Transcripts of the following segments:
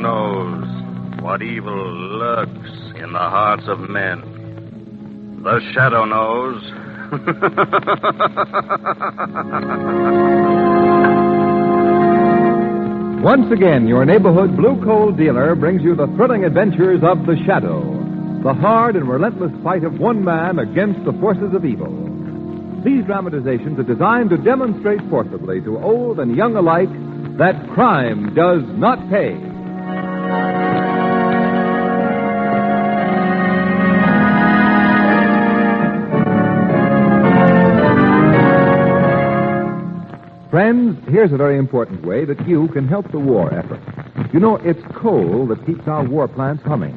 knows what evil lurks in the hearts of men. The shadow knows. Once again, your neighborhood blue coal dealer brings you the thrilling adventures of the Shadow, the hard and relentless fight of one man against the forces of evil. These dramatizations are designed to demonstrate forcibly to old and young alike that crime does not pay. Friends, here's a very important way that you can help the war effort. You know, it's coal that keeps our war plants humming.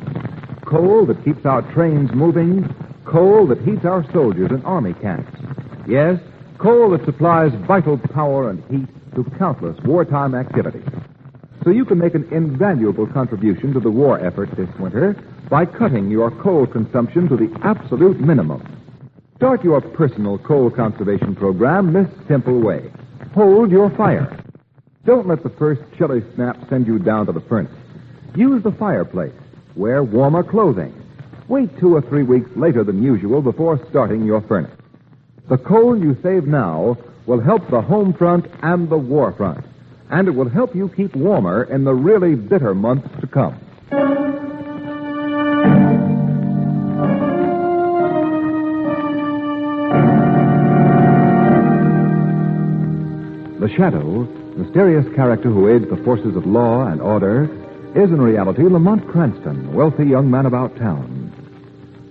Coal that keeps our trains moving. Coal that heats our soldiers in army camps. Yes, coal that supplies vital power and heat to countless wartime activities. So you can make an invaluable contribution to the war effort this winter by cutting your coal consumption to the absolute minimum. Start your personal coal conservation program this simple way. Hold your fire. Don't let the first chilly snap send you down to the furnace. Use the fireplace. Wear warmer clothing. Wait 2 or 3 weeks later than usual before starting your furnace. The coal you save now will help the home front and the war front. And it will help you keep warmer in the really bitter months to come. The Shadow, mysterious character who aids the forces of law and order, is in reality Lamont Cranston, wealthy young man about town.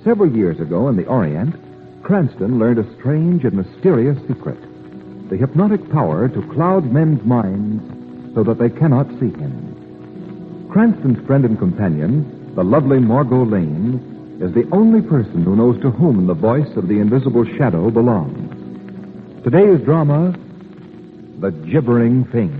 Several years ago in the Orient, Cranston learned a strange and mysterious secret: the hypnotic power to cloud men's minds so that they cannot see him. Cranston's friend and companion, the lovely Margot Lane, is the only person who knows to whom the voice of the invisible shadow belongs. Today's drama, The Gibbering Things.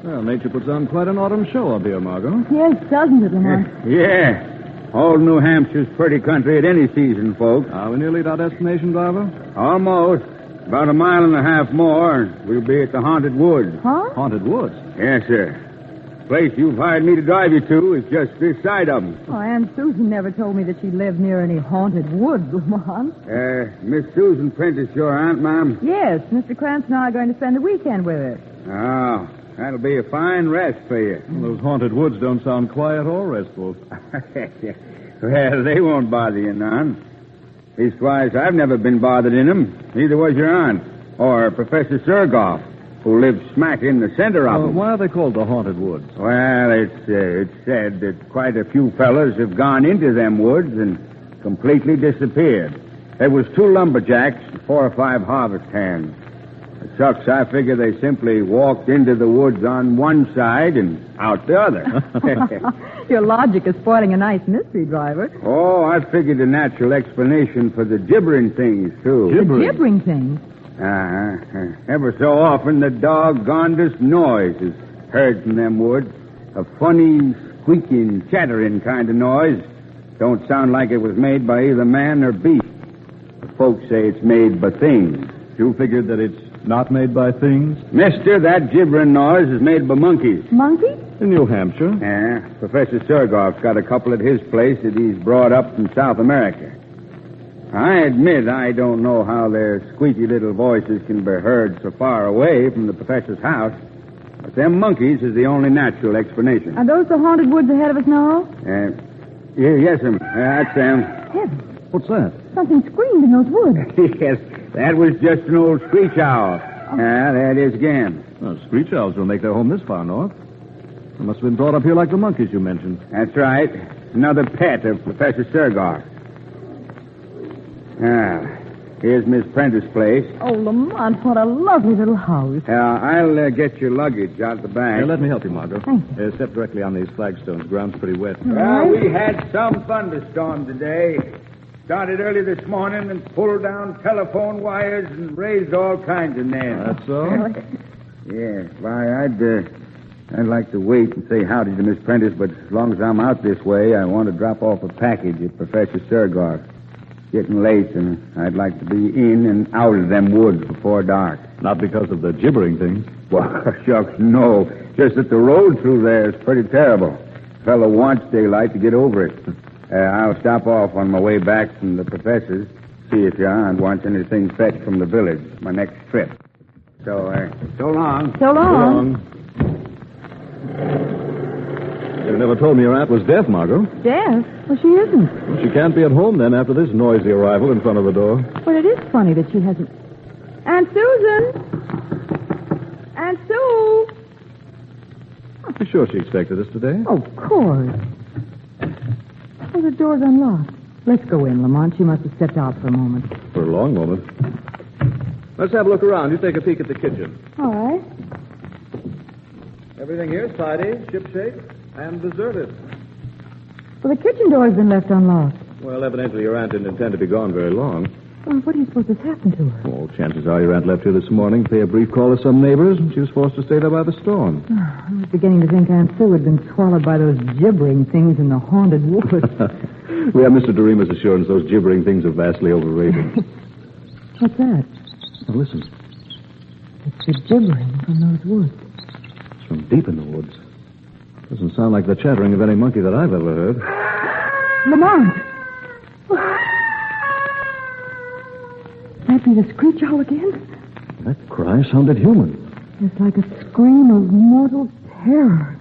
Well, nature puts on quite an autumn show up here, Margot. Yes, doesn't it, Lamont? Yeah. All New Hampshire's pretty country at any season, folks. Are we nearly at our destination, driver? Almost. About 1.5 miles more, and we'll be at the Haunted Woods. Huh? Haunted Woods? Yes, sir. Place you've hired me to drive you to is just this side of them. Oh, Aunt Susan never told me that she lived near any haunted woods, Lamont. Miss Susan Prentice, your aunt, Mom? Yes, Mr. Cranston and I are going to spend the weekend with her. Oh, that'll be a fine rest for you. Well, those haunted woods don't sound quiet or restful. Well, they won't bother you none. Leastwise, I've never been bothered in them. Neither was your aunt. Or Professor Surgoff, who lives smack in the center of them. Why are they called the Haunted Woods? Well, it's said that quite a few fellas have gone into them woods and completely disappeared. There was 2 lumberjacks and 4 or 5 harvest hands. The shucks, I figure they simply walked into the woods on one side and out the other. Your logic is spoiling a nice mystery, driver. Oh, I figured a natural explanation for the gibbering things, too. The gibbering things? Ever so often, the doggondest noise is heard from them woods. A funny, squeaking, chattering kind of noise. Don't sound like it was made by either man or beast. The folks say it's made by things. You figured that it's not made by things? Mister, that gibbering noise is made by monkeys. Monkeys? In New Hampshire. Yeah, Professor Surgoff's got a couple at his place that he's brought up from South America. I admit I don't know how their squeaky little voices can be heard so far away from the professor's house, but them monkeys is the only natural explanation. Are those the haunted woods ahead of us now? Yes, ma'am. That's them. Heavens. What's that? Something screamed in those woods. Yes, that was just an old screech owl. There it is again. Well, screech owls don't make their home this far north. They must have been brought up here like the monkeys you mentioned. That's right. Another pet of Professor Surgoff. Here's Miss Prentice's place. Oh, Lamont, what a lovely little house. I'll get your luggage out the back. Let me help you, Margot. Thank you. Step directly on these flagstones. Ground's pretty wet. Well, we had some thunderstorm today. Started early this morning and pulled down telephone wires and raised all kinds of nests. That's all? Yes. Why, I'd like to wait and say howdy to Miss Prentice, but as long as I'm out this way, I want to drop off a package at Professor Surgoff. Getting late, and I'd like to be in and out of them woods before dark. Not because of the gibbering things. Well, shucks, no. Just that the road through there is pretty terrible. Fellow wants daylight to get over it. I'll stop off on my way back from the professor's, see if your aunt wants anything fetched from the village, my next trip. So long. So long. You never told me your aunt was deaf, Margot. Deaf? Well, she isn't. Well, she can't be at home then after this noisy arrival in front of the door. Well, it is funny that she hasn't... Aunt Susan! Aunt Sue! Be sure she expected us today. Oh, of course. Oh, the door's unlocked. Let's go in, Lamont. She must have stepped out for a moment. For a long moment. Let's have a look around. You take a peek at the kitchen. All right. Everything here's tidy, shipshape, and deserted. Well, the kitchen door's been left unlocked. Well, evidently your aunt didn't intend to be gone very long. Well, what do you suppose has happened to her? Well, chances are your aunt left here this morning, pay a brief call to some neighbors, and she was forced to stay there by the storm. I was beginning to think Aunt Sue had been swallowed by those gibbering things in the haunted woods. We have Mr. Doremus' assurance those gibbering things are vastly overrated. What's that? Now, listen. It's the gibbering from those woods. It's from deep in the woods. Doesn't sound like the chattering of any monkey that I've ever heard. Lamont! Might be the screech owl again? That cry sounded human. It's like a scream of mortal terror.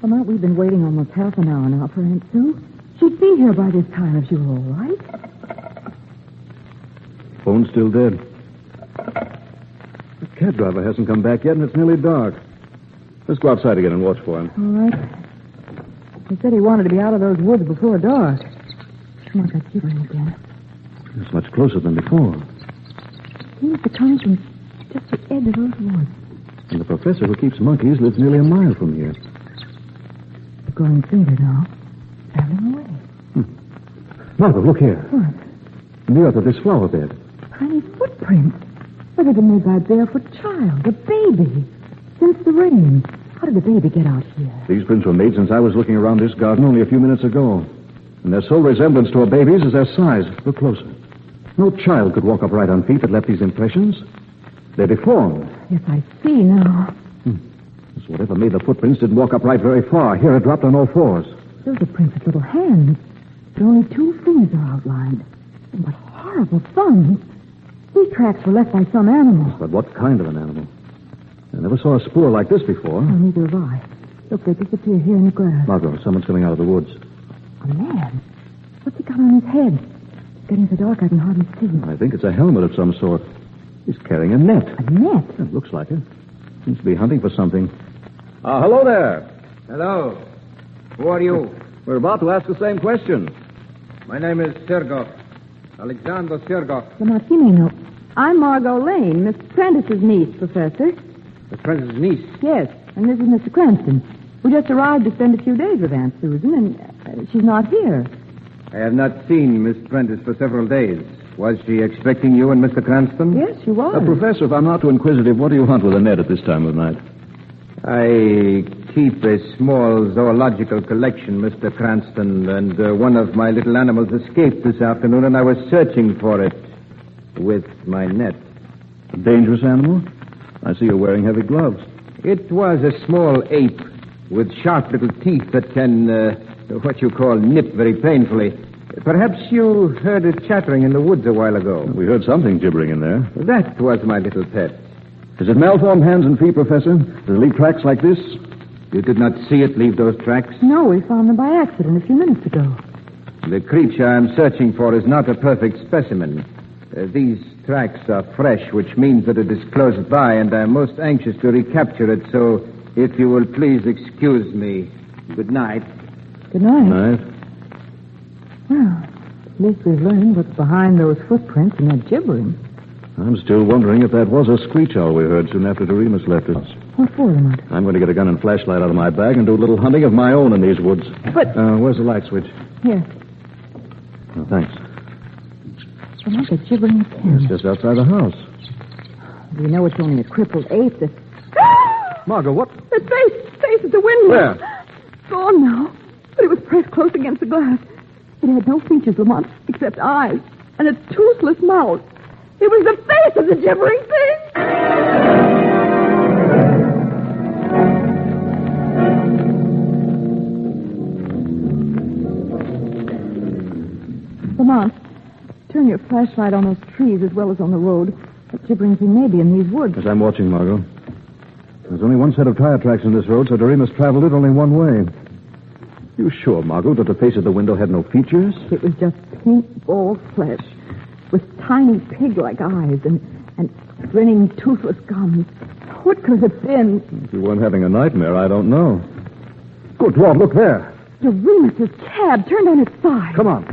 Lamont, we've been waiting almost half an hour now for Aunt Sue. She'd be here by this time if she were all right. Phone's still dead. The cab driver hasn't come back yet, and it's nearly dark. Let's go outside again and watch for him. All right. He said he wanted to be out of those woods before dark. Come on, that gibbering again. It's much closer than before. Seems to come from just the edge of those woods. And the professor who keeps monkeys lives nearly a mile from here. It's growing fainter now. Traveling away. Margot, look here. What? In the earth of this flower bed. Tiny footprints. Well, they've been made by a barefoot child, a baby. Since the rain. How did the baby get out here? These prints were made since I was looking around this garden only a few minutes ago. And their sole resemblance to a baby's is their size. Look closer. No child could walk upright on feet that left these impressions. They're deformed. Yes, I see now. So whatever made the footprints didn't walk upright very far. Here it dropped on all fours. Those are prints of little hands. But only 2 fingers are outlined. And what horrible thumbs. These tracks were left by some animal. But what kind of an animal? I never saw a spoor like this before. Oh, neither have I. Look, they disappear here in the grass. Margot, someone's coming out of the woods. A man? What's he got on his head? It's getting so dark I can hardly see. I think it's a helmet of some sort. He's carrying a net. A net? It looks like it. Seems to be hunting for something. Hello there. Hello. Who are you? We're about to ask the same question. My name is Sergov. Alexander Sergov. Lamont, you may know. I'm Margot Lane, Miss Prentice's niece, Professor. The President's niece. Yes, and this is Mr. Cranston. We just arrived to spend a few days with Aunt Susan, and she's not here. I have not seen Miss Prentice for several days. Was she expecting you and Mr. Cranston? Yes, she was. Professor, if I'm not too inquisitive, what do you hunt with a net at this time of night? I keep a small zoological collection, Mr. Cranston, and one of my little animals escaped this afternoon, and I was searching for it with my net. A dangerous animal? I see you're wearing heavy gloves. It was a small ape with sharp little teeth that can, what you call, nip very painfully. Perhaps you heard it chattering in the woods a while ago. We heard something gibbering in there. That was my little pet. Is it malformed hands and feet, Professor? Does it leave tracks like this? You did not see it leave those tracks? No, we found them by accident a few minutes ago. The creature I'm searching for is not a perfect specimen. These tracks are fresh, which means that it is close by, and I'm most anxious to recapture it, so if you will please excuse me. Good night. Good night. Night. Well, at least we've learned what's behind those footprints and that gibbering. I'm still wondering if that was a screech owl we heard soon after Doremus left us. What for, Lamont? I'm going to get a gun and flashlight out of my bag and do a little hunting of my own in these woods. But... where's the light switch? Here. Oh, thanks. Lamont, they're gibbering again. It's just outside the house. We know it's only a crippled ape that... Margot, what? The face at the window. Where? Gone now. but it was pressed close against the glass. It had no features, Lamont, except eyes and a toothless mouth. It was the face of the Gibbering Thing! Lamont, turn your flashlight on those trees as well as on the road. That Gibbering Thing may be in these woods. As I'm watching, Margot. There's only one set of tire tracks in this road, so Doremus traveled it only one way. You sure, Margot, that the face of the window had no features? It was just pink bald flesh with tiny pig-like eyes and grinning toothless gums. What could it have been? If you weren't having a nightmare, I don't know. Good Lord, look there. Doremus' cab turned on its side. Come on.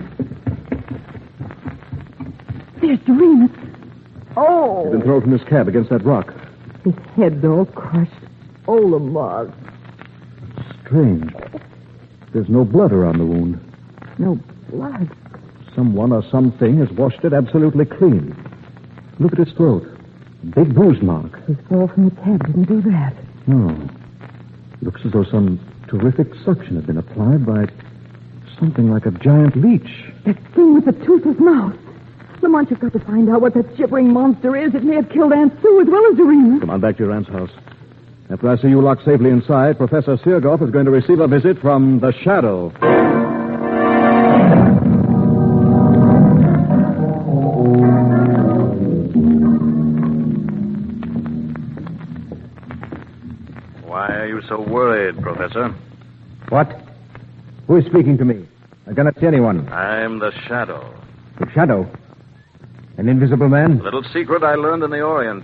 There's Doremus. Oh! He's been thrown from his cab against that rock. His head's all crushed. Oh, Lamont. Strange. There's no blood around the wound. No blood. Someone or something has washed it absolutely clean. Look at his throat. Big bruise mark. His fall from the cab didn't do that. No. Looks as though some terrific suction had been applied by something like a giant leech. That thing with the toothless mouth. Lamont, you've got to find out what that gibbering monster is. It may have killed Aunt Sue as well as Doremus. Come on back to your aunt's house. After I see you locked safely inside, Professor Seargoff is going to receive a visit from the Shadow. Why are you so worried, Professor? What? Who is speaking to me? I cannot see anyone. I'm the Shadow. The Shadow? An invisible man? Little secret I learned in the Orient.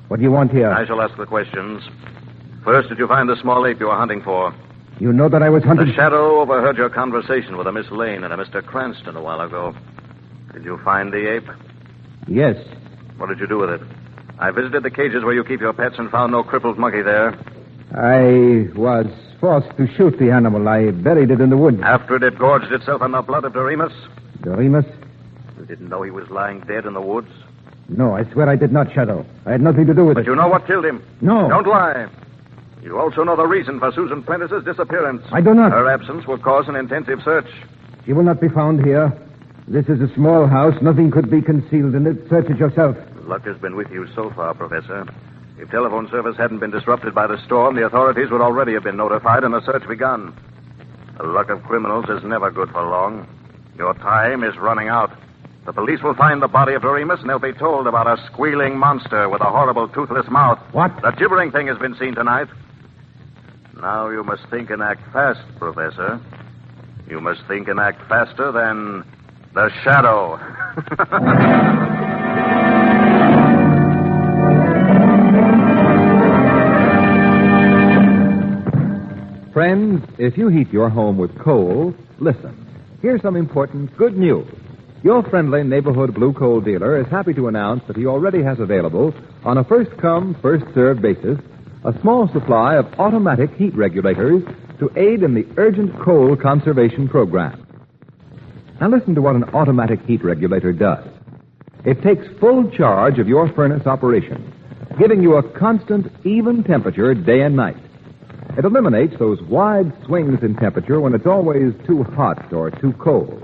What do you want here? I shall ask the questions. First, did you find the small ape you were hunting for? You know that I was hunting... The Shadow overheard your conversation with a Miss Lane and a Mr. Cranston a while ago. Did you find the ape? Yes. What did you do with it? I visited the cages where you keep your pets and found no crippled monkey there. I was forced to shoot the animal. I buried it in the woods. After it had gorged itself on the blood of Doremus? Doremus? You didn't know he was lying dead in the woods? No, I swear I did not, Shadow. I had nothing to do with But it. you know what killed him? No. Don't lie. You also know the reason for Susan Prentice's disappearance. I do not. Her absence will cause an intensive search. She will not be found here. This is a small house. Nothing could be concealed in it. Search it yourself. Luck has been with you so far, Professor. If telephone service hadn't been disrupted by the storm, the authorities would already have been notified and the search begun. The luck of criminals is never good for long. Your time is running out. The police will find the body of Doremus, and they'll be told about a squealing monster with a horrible toothless mouth. What? The gibbering thing has been seen tonight. Now you must think and act fast, Professor. You must think and act faster than the Shadow. Friends, if you heat your home with coal, listen. Here's some important good news. Your friendly neighborhood blue coal dealer is happy to announce that he already has available, on a first-come, first-served basis, a small supply of automatic heat regulators to aid in the urgent coal conservation program. Now listen to what an automatic heat regulator does. It takes full charge of your furnace operation, giving you a constant, even temperature day and night. It eliminates those wide swings in temperature when it's always too hot or too cold.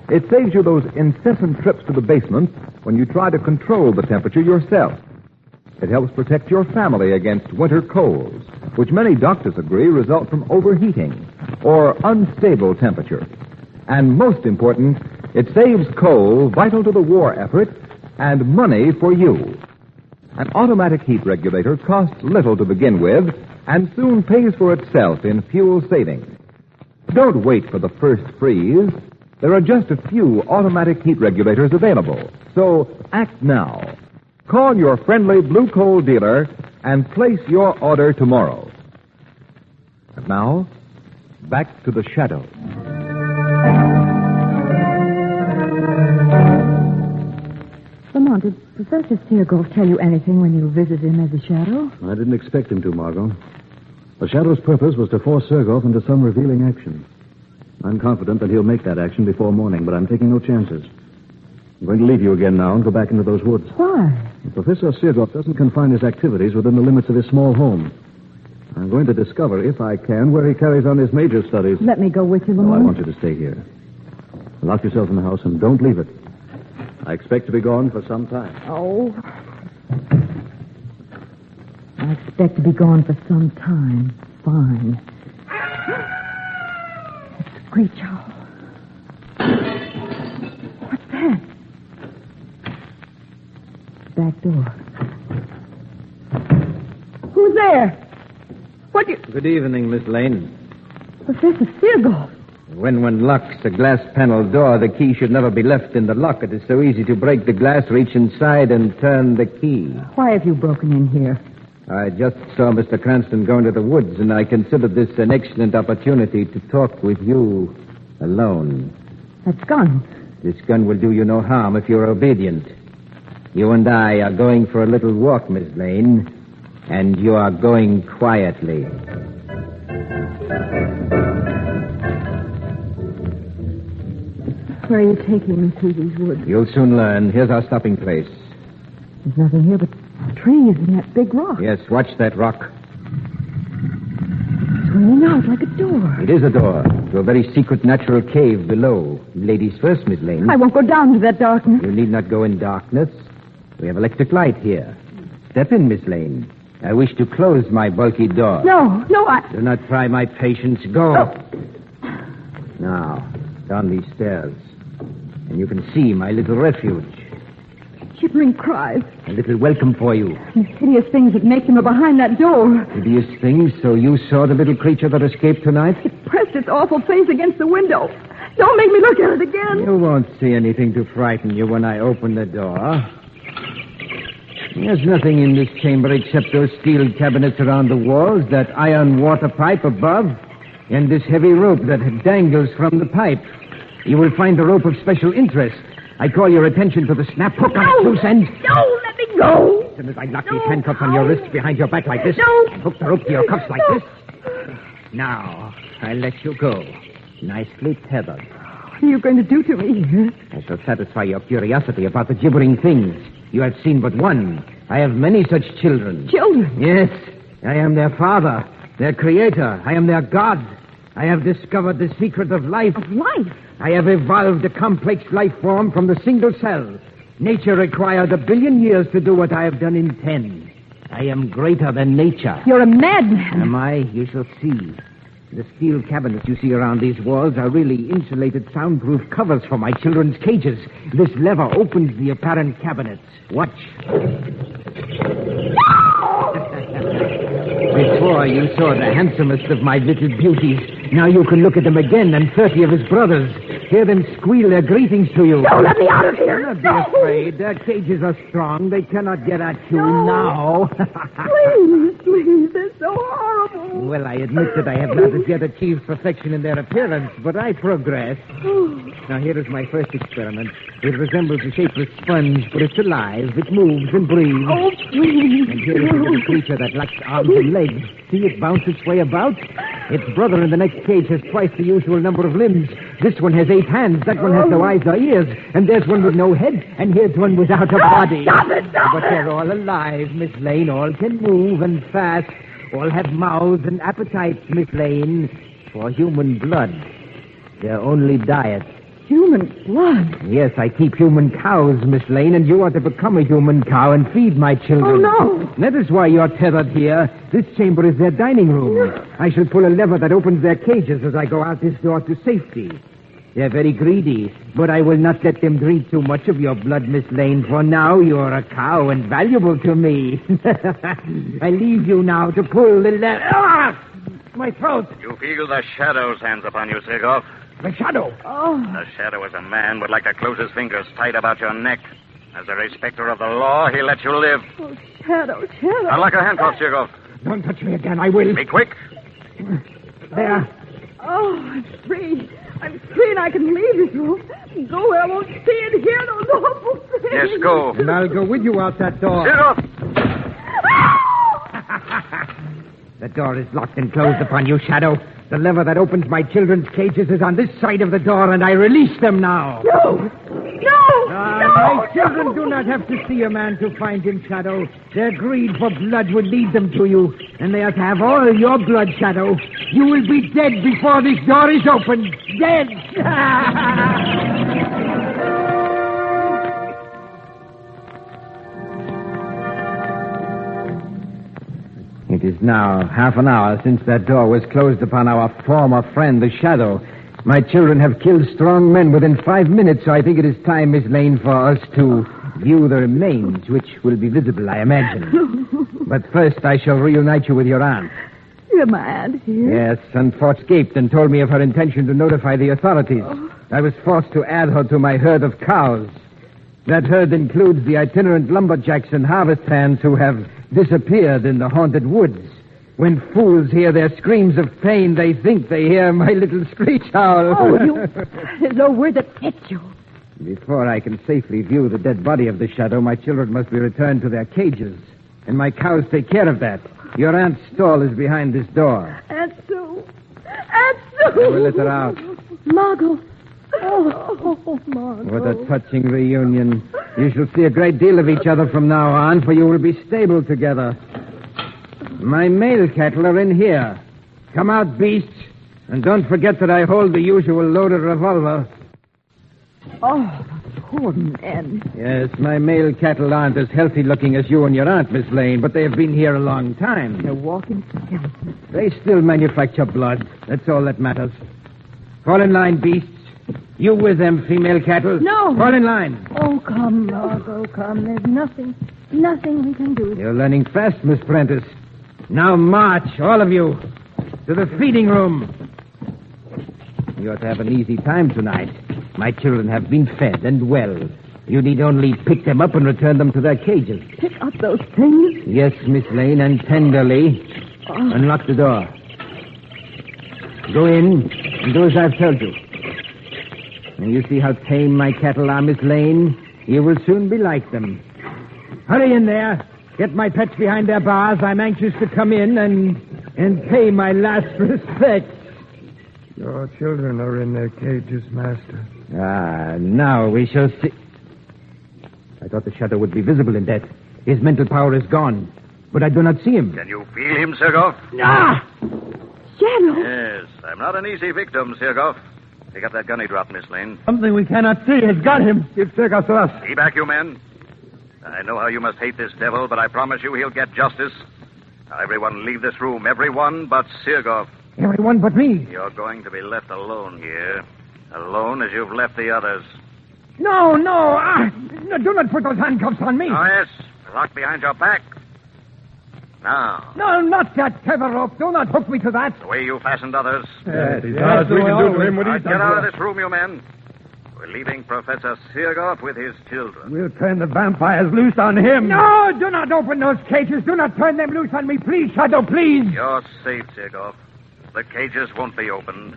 It saves you those incessant trips to the basement when you try to control the temperature yourself. It helps protect your family against winter colds, which many doctors agree result from overheating or unstable temperature. And most important, it saves coal vital to the war effort and money for you. An automatic heat regulator costs little to begin with and soon pays for itself in fuel savings. Don't wait for the first freeze. There are just a few automatic heat regulators available, so act now. Call your friendly blue coal dealer and place your order tomorrow. And now, back to the Shadow. Lamont, did Professor Seargoff tell you anything when you visited him as a Shadow? I didn't expect him to, Margot. The Shadow's purpose was to force Seargoff into some revealing action. I'm confident that he'll make that action before morning, but I'm taking no chances. I'm going to leave you again now and go back into those woods. Why? Professor Seargoff doesn't confine his activities within the limits of his small home. I'm going to discover, if I can, where he carries on his major studies. Let me go with you, No, I Lamont. want you to stay here. Lock yourself in the house and don't leave it. I expect to be gone for some time. Oh. I expect to be gone for some time. Fine. It's a screech owl. What's that? Back door. Who's there? What you... Good evening, Miss Lane. Professor Seargold. When one locks a glass panel door, the key should never be left in the lock. It is so easy to break the glass, reach inside, and turn the key. Why have you broken in here? I just saw Mr. Cranston go into the woods, and I considered this an excellent opportunity to talk with you alone. That gun. This gun will do you no harm if you're obedient. You and I are going for a little walk, Miss Lane, and you are going quietly. Where are you taking me through these woods? You'll soon learn. Here's our stopping place. There's nothing here but trees and that big rock. Yes, watch that rock. Swinging out like a door. It is a door to a very secret natural cave below. Ladies first, Miss Lane. I won't go down to that darkness. You need not go in darkness. We have electric light here. Step in, Miss Lane. I wish to close my bulky door. No, Do not try my patience. Go. Oh. Now, down these stairs. And you can see my little refuge. Gibbering cries. A little welcome for you. The hideous things that make him behind that door. Hideous things, so you saw the little creature that escaped tonight? It pressed its awful face against the window. Don't make me look at it again. You won't see anything to frighten you when I open the door. There's nothing in this chamber except those steel cabinets around the walls, that iron water pipe above, and this heavy rope that dangles from the pipe. You will find the rope of special interest. I call your attention to the snap hook on its loose end. No, let me go. As soon as I lock these handcuffs on your wrists behind your back like this, hook the rope to your cuffs like this. Now, I'll let you go. Nicely tethered. What are you going to do to me? I shall satisfy your curiosity about the gibbering things. You have seen but one. I have many such children. Children? Yes. I am their father, their creator. I am their God. I have discovered the secret of life. Of life? I have evolved a complex life form from the single cell. Nature required 1 billion years to do what I have done in 10. I am greater than nature. You're a madman. Am I? You shall see. The steel cabinets you see around these walls are really insulated, soundproof covers for my children's cages. This lever opens the apparent cabinets. Watch. Before you saw the handsomest of my little beauties. Now you can look at them again and 30 of his brothers. Hear them squeal their greetings to you. Don't let me out of here. Do not be afraid. Their cages are strong. They cannot get at you now. Please, they're so horrible. Well, I admit that I have not as yet achieved perfection in their appearance, but I progress. Now, here is my first experiment. It resembles a shapeless sponge, but it's alive. It moves and breathes. Oh, please. And here is a little creature that lacks arms and legs. See it bounce its way about? Its brother in the next cage has twice the usual number of limbs. This one has 8 hands. That one has no eyes or ears. And there's one with no head. And here's one without a body. Stop it! But they're all alive, Miss Lane. All can move and fast. All have mouths and appetites, Miss Lane. For human blood. Their only diet. Human blood? Yes, I keep human cows, Miss Lane, and you are to become a human cow and feed my children. Oh, no. That is why you're tethered here. This chamber is their dining room. I shall pull a lever that opens their cages as I go out this door to safety. They're very greedy, but I will not let them drink too much of your blood, Miss Lane, for now you're a cow and valuable to me. I leave you now to pull the lever. Ah! My throat. You feel the shadow's hands upon you, Seagoff. The shadow. Oh. The shadow is a man would like to close his fingers tight about your neck. As a respecter of the law, he'll let you live. Oh, Shadow. Unlock your handcuffs, Seagoff. Don't touch me again, I will. Be quick. There. Oh, I'm free. I'm free and I can leave this room. Go where I won't see and hear those awful things. Yes, go. And I'll go with you out that door. Seagoff! The door is locked and closed upon you, Shadow. The lever that opens my children's cages is on this side of the door, and I release them now. No! My children do not have to see a man to find him, Shadow. Their greed for blood would lead them to you. And they are to have all your blood, Shadow. You will be dead before this door is opened. Dead! It is now half an hour since that door was closed upon our former friend, the Shadow. My children have killed strong men within 5 minutes, so I think it is time, Miss Lane, for us to view the remains, which will be visible, I imagine. But first, I shall reunite you with your aunt. You're my aunt here? Yes, and Fort escaped and told me of her intention to notify the authorities. I was forced to add her to my herd of cows. That herd includes the itinerant lumberjacks and harvest hands who have disappeared in the haunted woods. When fools hear their screams of pain, they think they hear my little screech owl. Oh, there's no word that fits you. Before I can safely view the dead body of the Shadow, my children must be returned to their cages. And my cows take care of that. Your aunt's stall is behind this door. Aunt Sue. Aunt Sue. I will let her out. Margot. Oh, Margot. What a touching reunion. You shall see a great deal of each other from now on, for you will be stable together. My male cattle are in here. Come out, beasts. And don't forget that I hold the usual loaded revolver. Oh, poor men. Yes, my male cattle aren't as healthy looking as you and your aunt, Miss Lane, but they have been here a long time. They're walking skeletons. They still manufacture blood. That's all that matters. Fall in line, beasts. You with them, female cattle. No. Fall in line. Oh, come, Margot, come. There's nothing we can do. You're learning fast, Miss Prentice. Now march, all of you, to the feeding room. You ought to have an easy time tonight. My children have been fed and well. You need only pick them up and return them to their cages. Pick up those things? Yes, Miss Lane, and tenderly. Unlock the door. Go in and do as I've told you. And you see how tame my cattle are, Miss Lane? You will soon be like them. Hurry in there. Get my pets behind their bars. I'm anxious to come in and pay my last respects. Your children are in their cages, Master. Ah, now we shall see. I thought the Shadow would be visible in death. His mental power is gone, but I do not see him. Can you feel him, Sergoff? Ah! Shadow! Yes, I'm not an easy victim, Sergoff. Pick up that gun he dropped, Miss Lane. Something we cannot see has got him. Give Sergoff to us. Be back, you men. I know how you must hate this devil, but I promise you he'll get justice. Now, everyone leave this room. Everyone but Sergoff. Everyone but me. You're going to be left alone here. Alone as you've left the others. No. No, do not put those handcuffs on me. Oh, yes. Locked behind your back. Now, No, not that tether rope. Do not hook me to that. the way you fastened others. Yes, we can do to him what Now, he's get done out to of us. this room, you men. We're leaving Professor Sergoff with his children. We'll turn the vampires loose on him. No, do not open those cages. Do not turn them loose on me. Please, Shadow, please. You're safe, Sergoff. The cages won't be opened.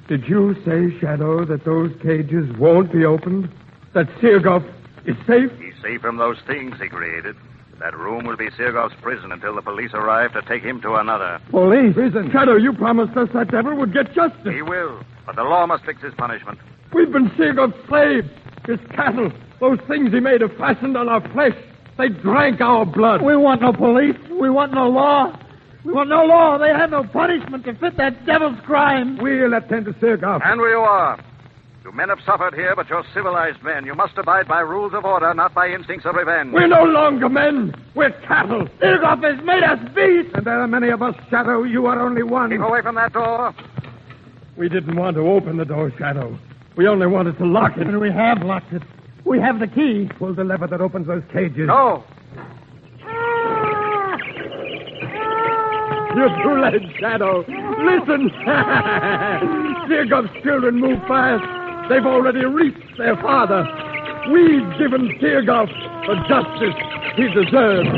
Did you say, Shadow, that those cages won't be opened? That Sergoff is safe? He's safe from those things he created. That room will be Sergoff's prison until the police arrive to take him to another. Police. Prison. Shadow, you promised us that devil would get justice. He will, but the law must fix his punishment. We've been Sergoff's slaves. His cattle, those things he made have fastened on our flesh. They drank our blood. We want no police. We want no law. We want no law. They have no punishment to fit that devil's crime. We'll attend to Sergoff. And where you are. You men have suffered here, but you're civilized men. You must abide by rules of order, not by instincts of revenge. We're no longer men. We're cattle. Sergoff has made us beasts. And there are many of us, Shadow. You are only one. Keep away from that door. We didn't want to open the door, Shadow. We only wanted to lock it. And we have locked it. We have the key. Pull the lever that opens those cages. No. You're too late, Shadow. Listen. Sergoff's children move fast. They've already reached their father. We've given Sergoff the justice he deserves.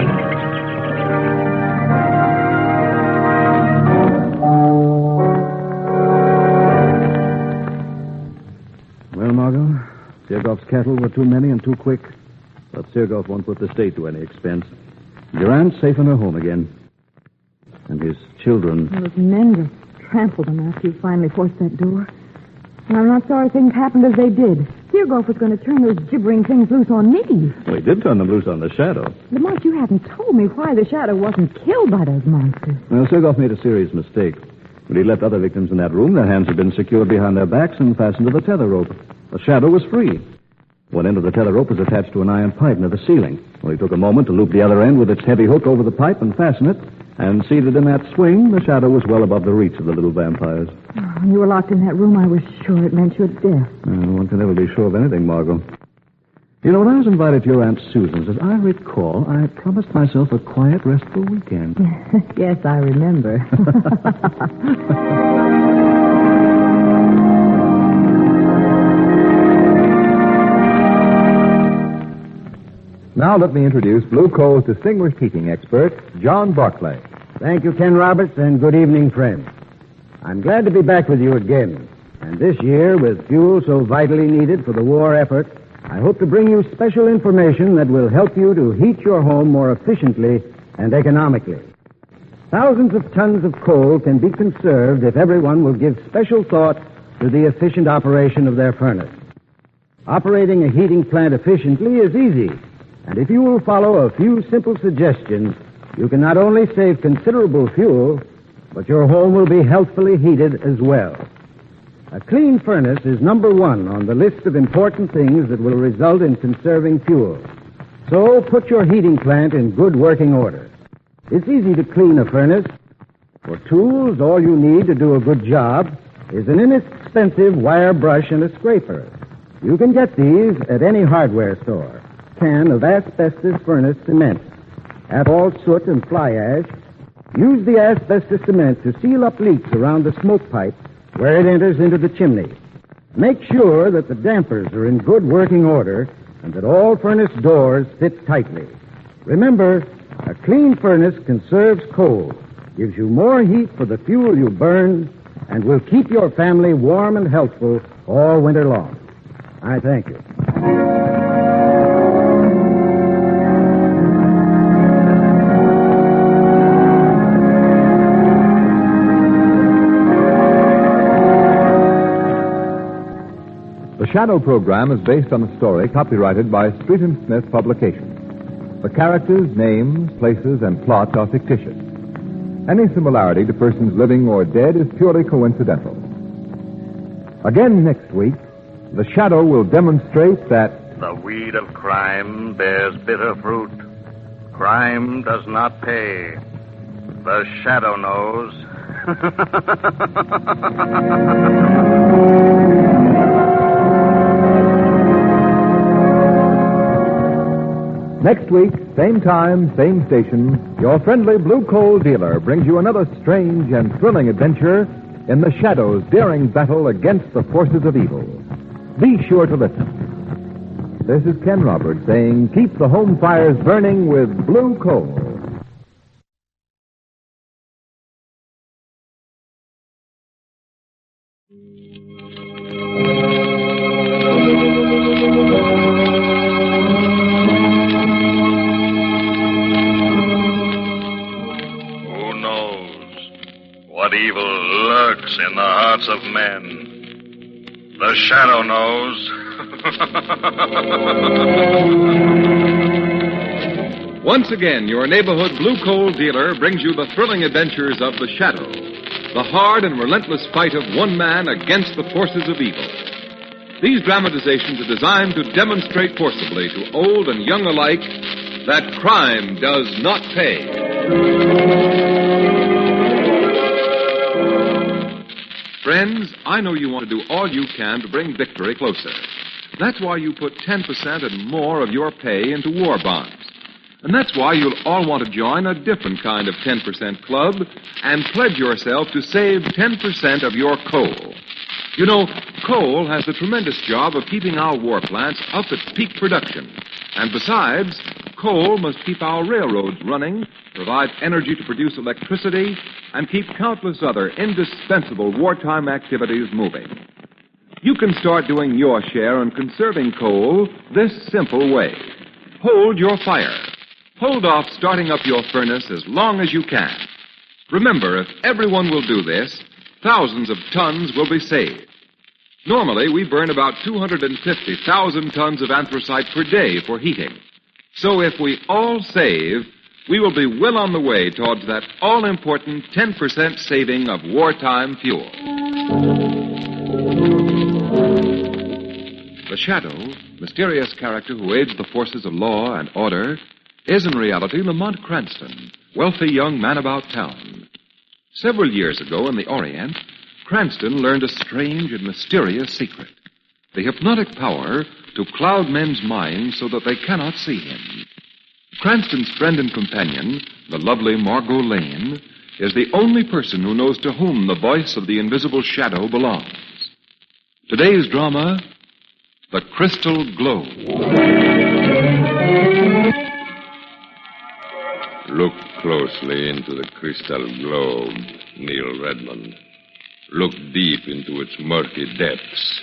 Well, Margot, Sergoff's cattle were too many and too quick. But Sergoff won't put the state to any expense. Your aunt's safe in her home again. And his children... Those men just trampled them after you finally forced that door. And I'm not sorry things happened as they did. Sergoff was going to turn those gibbering things loose on me. Well, he did turn them loose on the Shadow. Lamont, you haven't told me why the Shadow wasn't killed by those monsters. Well, Sergoff made a serious mistake. When he left other victims in that room, their hands had been secured behind their backs and fastened to the tether rope. The Shadow was free. One end of the tether rope was attached to an iron pipe near the ceiling. Well, he took a moment to loop the other end with its heavy hook over the pipe and fasten it. And seated in that swing, the Shadow was well above the reach of the little vampires. When you were locked in that room, I was sure it meant your death. One can never be sure of anything, Margot. You know, when I was invited to your Aunt Susan's, as I recall, I promised myself a quiet, restful weekend. Yes, I remember. Now let me introduce Blue Coal's distinguished heating expert, John Barclay. Thank you, Ken Roberts, and good evening, friends. I'm glad to be back with you again. And this year, with fuel so vitally needed for the war effort, I hope to bring you special information that will help you to heat your home more efficiently and economically. Thousands of tons of coal can be conserved if everyone will give special thought to the efficient operation of their furnace. Operating a heating plant efficiently is easy. And if you will follow a few simple suggestions, you can not only save considerable fuel, but your home will be healthfully heated as well. A clean furnace is number one on the list of important things that will result in conserving fuel. So put your heating plant in good working order. It's easy to clean a furnace. For tools, all you need to do a good job is an inexpensive wire brush and a scraper. You can get these at any hardware store. Can of asbestos furnace cement. At all soot and fly ash, use the asbestos cement to seal up leaks around the smoke pipe where it enters into the chimney. Make sure that the dampers are in good working order and that all furnace doors fit tightly. Remember, a clean furnace conserves coal, gives you more heat for the fuel you burn, and will keep your family warm and healthful all winter long. I thank you. The Shadow program is based on a story copyrighted by Street & Smith Publications. The characters, names, places, and plot are fictitious. Any similarity to persons living or dead is purely coincidental. Again next week, the Shadow will demonstrate that the weed of crime bears bitter fruit. Crime does not pay. The Shadow knows. Next week, same time, same station, your friendly Blue Coal dealer brings you another strange and thrilling adventure in the Shadow's daring battle against the forces of evil. Be sure to listen. This is Ken Roberts saying, keep the home fires burning with Blue Coal. What evil lurks in the hearts of men? The Shadow knows. Once again, your neighborhood Blue Coal dealer brings you the thrilling adventures of the Shadow, the hard and relentless fight of one man against the forces of evil. These dramatizations are designed to demonstrate forcibly to old and young alike that crime does not pay. Friends, I know you want to do all you can to bring victory closer. That's why you put 10% and more of your pay into war bonds. And that's why you'll all want to join a different kind of 10% club and pledge yourself to save 10% of your coal. You know, coal has the tremendous job of keeping our war plants up at peak production. And besides, coal must keep our railroads running, provide energy to produce electricity, and keep countless other indispensable wartime activities moving. You can start doing your share in conserving coal this simple way. Hold your fire. Hold off starting up your furnace as long as you can. Remember, if everyone will do this, thousands of tons will be saved. Normally, we burn about 250,000 tons of anthracite per day for heating. So if we all save, we will be well on the way towards that all-important 10% saving of wartime fuel. The Shadow, mysterious character who aids the forces of law and order, is in reality Lamont Cranston, wealthy young man about town. Several years ago in the Orient, Cranston learned a strange and mysterious secret. The hypnotic power to cloud men's minds so that they cannot see him. Cranston's friend and companion, the lovely Margot Lane, is the only person who knows to whom the voice of the invisible shadow belongs. Today's drama, The Crystal Globe. Look closely into the crystal globe, Neil Redmond. Look deep into its murky depths.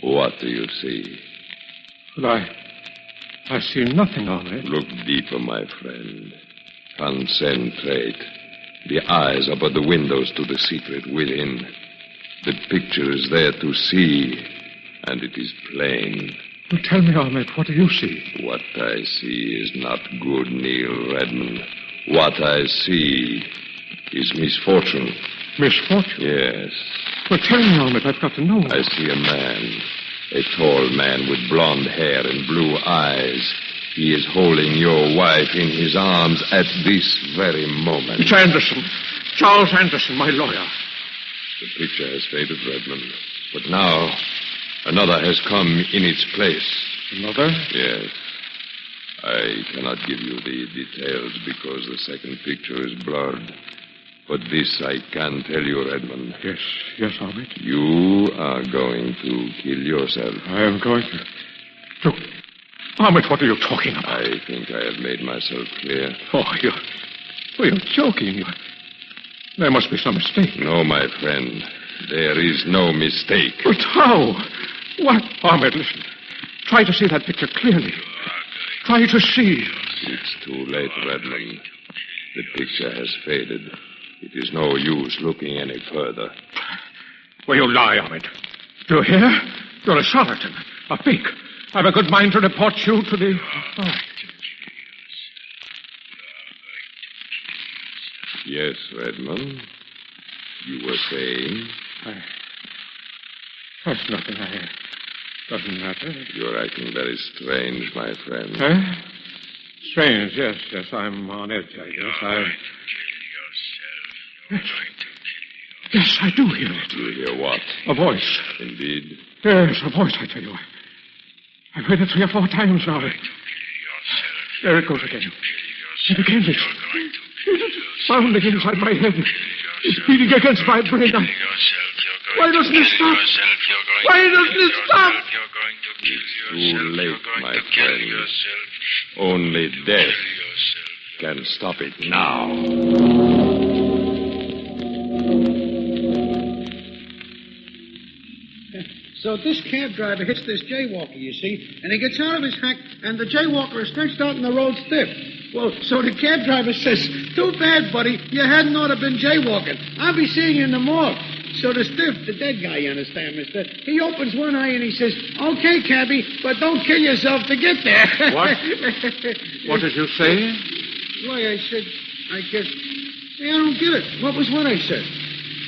What do you see? Well, I see nothing on it. Look deeper, my friend. Concentrate. The eyes are but the windows to the secret within. The picture is there to see, and it is plain. Well, tell me, Ahmed, what do you see? What I see is not good, Neil Redmond. What I see is misfortune. Misfortune? Yes. Well, tell me, Ahmed, I've got to know. I see a man. A tall man with blonde hair and blue eyes. He is holding your wife in his arms at this very moment. It's Anderson. Charles Anderson, my lawyer. The picture has faded, Redmond. But now, another has come in its place. Another? Yes. I cannot give you the details because the second picture is blurred. But this I can tell you, Redmond. Yes, Ahmed. You are going to kill yourself. I am going to... Look, Ahmed, what are you talking about? I think I have made myself clear. You're joking. There must be some mistake. No, my friend. There is no mistake. But how? What? Ahmed, listen. Try to see that picture clearly. Try to see. It's too late, Redmond. The picture has faded. It is no use looking any further. Well, you lie, Ahmed. Do you hear? You're a charlatan, a fake. I've a good mind to report you to the... Oh. Yes, Redmond. You were saying? That's nothing. Doesn't matter. You're acting very strange, my friend. Huh? Strange, yes. I'm on edge, I guess. Yes, I do hear it. You hear what? A voice. Indeed? Yes, a voice, I tell you. I've heard it 3 or 4 times now. There it goes again. And again, it's pounding inside my head. It's beating against my brain. Why doesn't it stop? Why doesn't it stop? It's too late, my friend. Only death can stop it now. So this cab driver hits this jaywalker, you see, and he gets out of his hack, and the jaywalker is stretched out in the road stiff. Well, so the cab driver says, "Too bad, buddy, you hadn't ought to been jaywalking. I'll be seeing you in the morgue." So the stiff, the dead guy, you understand, mister, he opens one eye and he says, "Okay, cabby, but don't kill yourself to get there." What? What did you say? Why, I guess, I don't get it. What was what I said?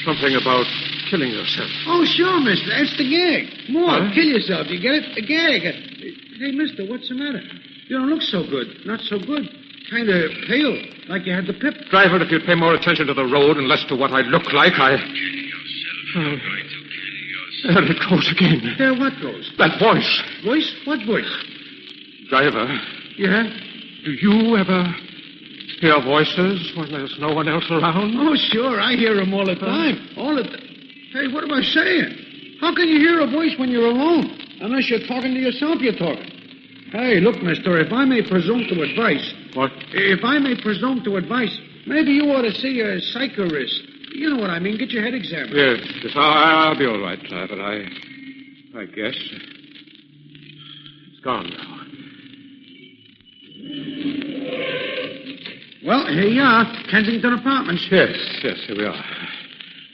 Something about killing yourself. Oh, sure, mister. That's the gag. More. Huh? Kill yourself. You get it? A gag. Hey, mister, what's the matter? You don't look so good. Not so good. Kind of pale, like you had the pip. Driver, if you'd pay more attention to the road and less to what I look like, There it goes again. There what goes? That voice. Voice? What voice? Driver, Yeah? do you ever hear voices when there's no one else around? Oh, sure. I hear them all the time. Hey, what am I saying? How can you hear a voice when you're alone? Unless you're talking to yourself, you're talking. Hey, look, mister, if I may presume to advise... What? If I may presume to advise, maybe you ought to see a psychiatrist. You know what I mean. Get your head examined. Yes, I'll be all right, Driver. I guess. It's gone now. Well, here you are. Kensington Apartments. Yes, here we are.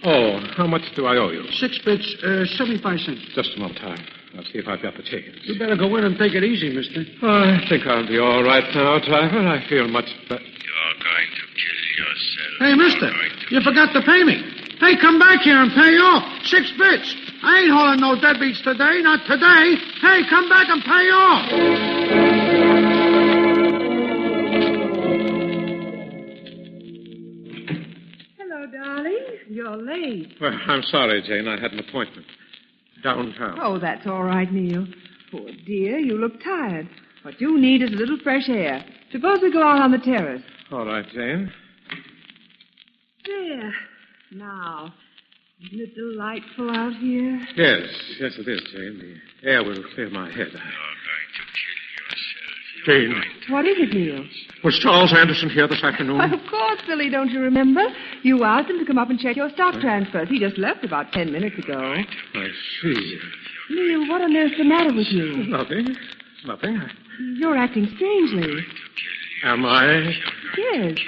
Oh, how much do I owe you? 6 bits, 75 cents. Just a moment, time. I'll see if I've got the change. You better go in and take it easy, mister. I think I'll be all right now, driver. I feel much better. You're going to kill yourself. Hey, mister, you forgot to pay me. Hey, come back here and pay off. 6 bits. I ain't hauling no deadbeats today, not today. Hey, come back and pay off. Hello, darling. You're late. Well, I'm sorry, Jane. I had an appointment downtown. Oh, that's all right, Neil. Poor dear, you look tired. What you need is a little fresh air. Suppose we go out on the terrace. All right, Jane. There. Now, isn't it delightful out here? Yes, it is, Jane. The air will clear my head. You're going to kill yourself. Jane, What is it, Neil? was Charles Anderson here this afternoon? Why, of course, silly, don't you remember? You asked him to come up and check your stock transfers. He just left about 10 minutes ago. I see. Neil, what on earth's the matter with you? Nothing. You're acting strangely. Am I? Yes.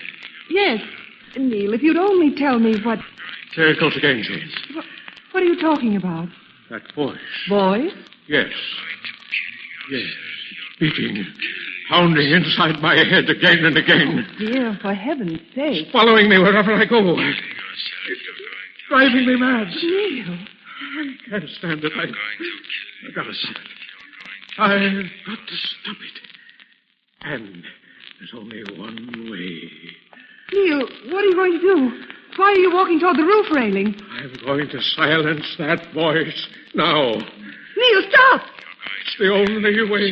Neil, if you'd only tell me what... There it goes again, Jane. What are you talking about? That voice. Voice? Yes. Beating. Pounding inside my head again and again. Oh, dear, for heaven's sake. Following me wherever I go. It's driving me mad. Neil. I can't stand it. I gotta stop it. I've got to stop it. And there's only one way. Neil, what are you going to do? Why are you walking toward the roof railing? I'm going to silence that voice now. Neil, stop! It's the only way.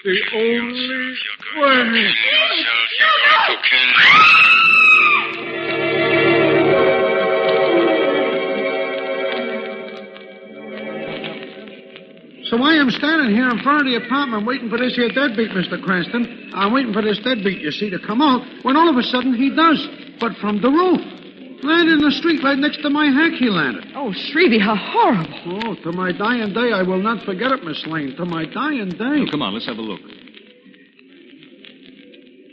The only way. So I am standing here in front of the apartment waiting for this here deadbeat, Mr. Cranston. I'm waiting for this deadbeat, you see, to come out, when all of a sudden he does. But from the roof. Landed in the street right next to my hack he landed. Oh, Shrevey, how horrible. Oh, to my dying day, I will not forget it, Miss Lane. To my dying day. Oh, come on, let's have a look.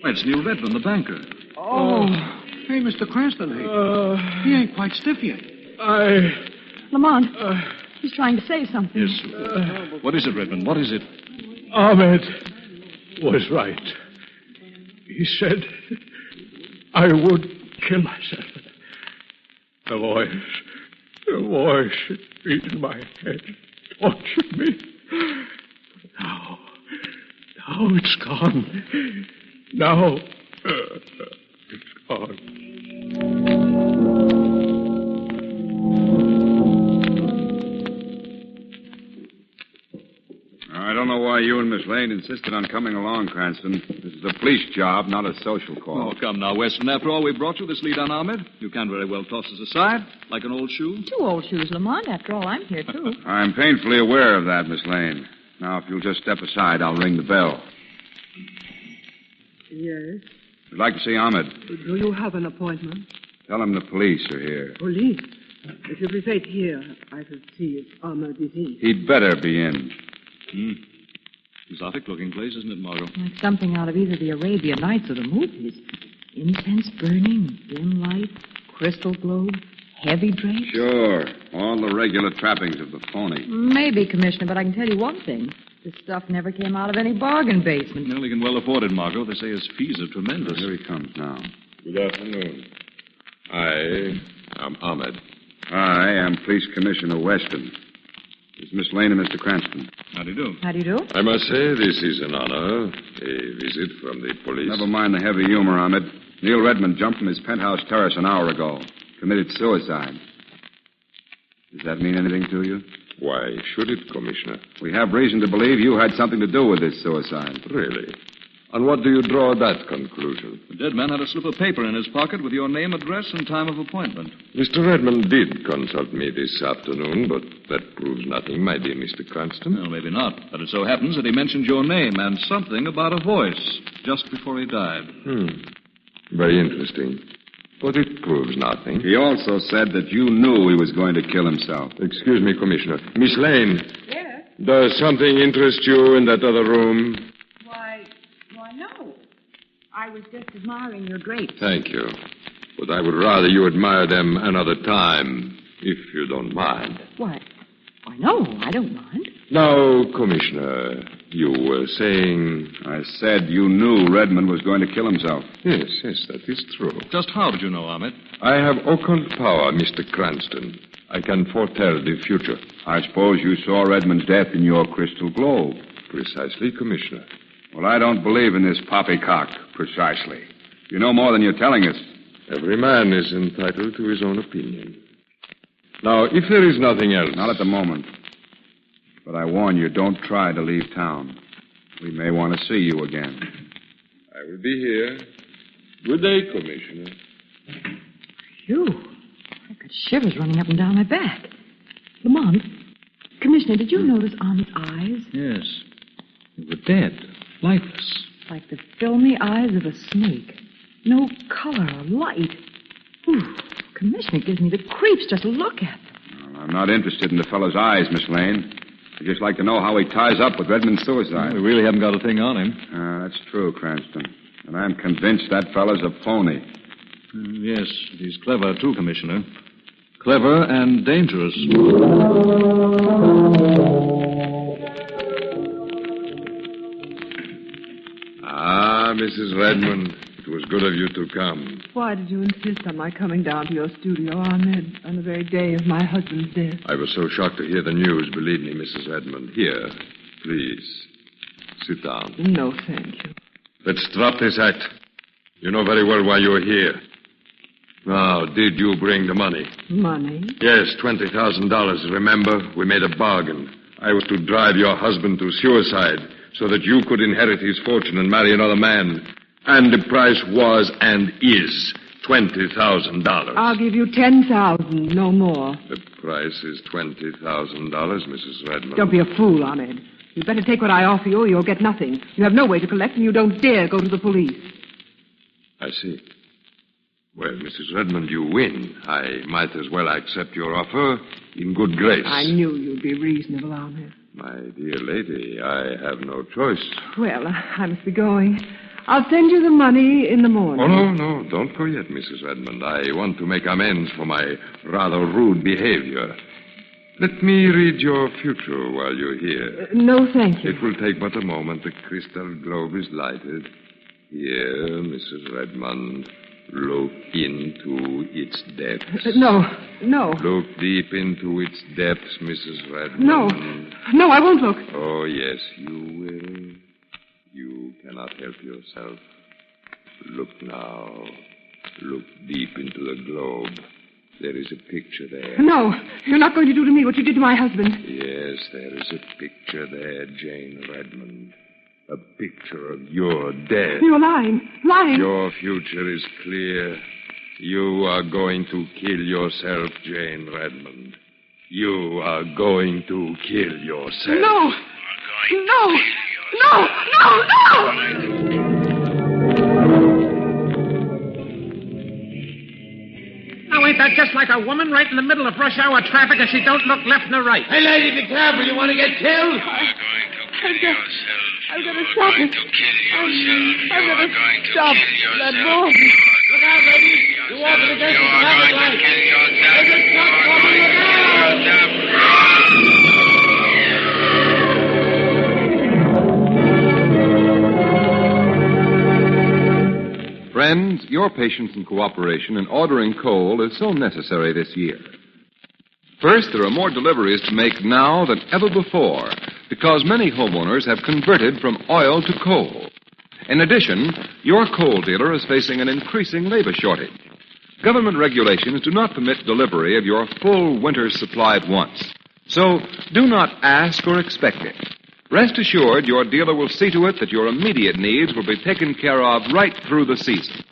Why, it's Neil Redmond, the banker. Oh. Hey, Mr. Cranston, he ain't quite stiff yet. Lamont, he's trying to say something. Yes. What is it, Redmond? What is it? Ahmed was right. He said I would kill myself. The voice that beat in my head tortured me. Now it's gone. Now it's gone. I don't know why you and Miss Lane insisted on coming along, Cranston. This is a police job, not a social call. Oh, come now, Weston. After all, we brought you this lead on Ahmed. You can't very well toss us aside like an old shoe. 2 old shoes, Lamont. After all, I'm here, too. I'm painfully aware of that, Miss Lane. Now, if you'll just step aside, I'll ring the bell. Yes. I'd like to see Ahmed. Do you have an appointment? Tell him the police are here. Police? If you prefer it here, I shall see if Ahmed is in. He'd better be in. Exotic-looking place, isn't it, Margot? Like something out of either the Arabian Nights or the movies. Incense burning, dim light, crystal globe, heavy drapes. Sure. All the regular trappings of the phony. Maybe, Commissioner, but I can tell you one thing. This stuff never came out of any bargain basement. Well, he can well afford it, Margot. They say his fees are tremendous. Here he comes now. Good afternoon. I am Ahmed. I am Police Commissioner Weston. It's Miss Lane and Mr. Cranston. How do you do? How do you do? I must say this is an honor. A visit from the police. Never mind the heavy humor, Ahmed. Neil Redmond jumped from his penthouse terrace an hour ago. Committed suicide. Does that mean anything to you? Why should it, Commissioner? We have reason to believe you had something to do with this suicide. Really? And what do you draw that conclusion? The dead man had a slip of paper in his pocket with your name, address, and time of appointment. Mr. Redmond did consult me this afternoon, but that proves nothing, my dear Mr. Cranston. Well, maybe not. But it so happens that he mentioned your name and something about a voice just before he died. Very interesting. But it proves nothing. He also said that you knew he was going to kill himself. Excuse me, Commissioner. Miss Lane. Yes? Does something interest you in that other room? Why, no. I was just admiring your drapes. Thank you. But I would rather you admire them another time, if you don't mind. Why, no, I don't mind. Now, Commissioner, you were saying... I said you knew Redmond was going to kill himself. Yes, that is true. Just how did you know, Ahmed? I have occult power, Mr. Cranston. I can foretell the future. I suppose you saw Redmond's death in your crystal globe. Precisely, Commissioner. Well, I don't believe in this poppycock, precisely. You know more than you're telling us. Every man is entitled to his own opinion. Now, if there is nothing else... Not at the moment. But I warn you, don't try to leave town. We may want to see you again. I will be here. Good day, Commissioner. Phew. I got shivers running up and down my back. Lamont, Commissioner, did you notice Ahmed's eyes? Yes. They were dead, lifeless. Like the filmy eyes of a snake. No color or light. Ooh, Commissioner, it gives me the creeps just to look at them. Well, I'm not interested in the fellow's eyes, Miss Lane. I'd just like to know how he ties up with Redmond's suicide. We really haven't got a thing on him. That's true, Cranston. And I'm convinced that fellow's a phony. Yes, he's clever, too, Commissioner. Clever and dangerous. Ah, Mrs. Redmond, it was good of you to come. Why did you insist on my coming down to your studio, Ahmed, on the very day of my husband's death? I was so shocked to hear the news, believe me, Mrs. Redmond. Here, please, sit down. No, thank you. Let's drop this act. You know very well why you're here. Now, did you bring the money? Money? Yes, $20,000. Remember, we made a bargain. I was to drive your husband to suicide so that you could inherit his fortune and marry another man. And the price was and is $20,000. I'll give you $10,000, no more. The price is $20,000, Mrs. Redmond. Don't be a fool, Ahmed. You'd better take what I offer you or you'll get nothing. You have no way to collect and you don't dare go to the police. I see. Well, Mrs. Redmond, you win. I might as well accept your offer in good grace. I knew you'd be reasonable, Ahmed. My dear lady, I have no choice. Well, I must be going. I'll send you the money in the morning. Oh, no, don't go yet, Mrs. Redmond. I want to make amends for my rather rude behavior. Let me read your future while you're here. No, thank you. It will take but a moment. The crystal globe is lighted. Here, Mrs. Redmond. Look into its depths. No. Look deep into its depths, Mrs. Redmond. No, I won't look. Oh, yes, you will. You cannot help yourself. Look now. Look deep into the globe. There is a picture there. No, you're not going to do to me what you did to my husband. Yes, there is a picture there, Jane Redmond. A picture of your death. You're lying. Your future is clear. You are going to kill yourself, Jane Redmond. You are going to kill yourself. No! Now, ain't that just like a woman right in the middle of rush hour traffic and she don't look left nor right? Hey, lady, be careful. You want to get killed? I've got to stop it. I've got to stop that boy. Look out, lady. You're walking against the traffic light. There's a truck coming. Look out. Friends, your patience and cooperation in ordering coal is so necessary this year. First, there are more deliveries to make now than ever before because many homeowners have converted from oil to coal. In addition, your coal dealer is facing an increasing labor shortage. Government regulations do not permit delivery of your full winter's supply at once. So do not ask or expect it. Rest assured your dealer will see to it that your immediate needs will be taken care of right through the season.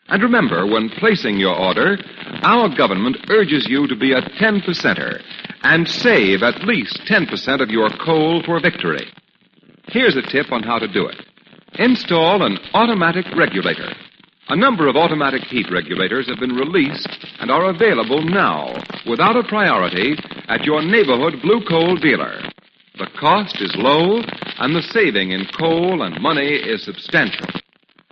And remember, when placing your order, our government urges you to be a 10%er and save at least 10% of your coal for victory. Here's a tip on how to do it. Install an automatic regulator. A number of automatic heat regulators have been released and are available now, without a priority, at your neighborhood blue coal dealer. The cost is low, and the saving in coal and money is substantial.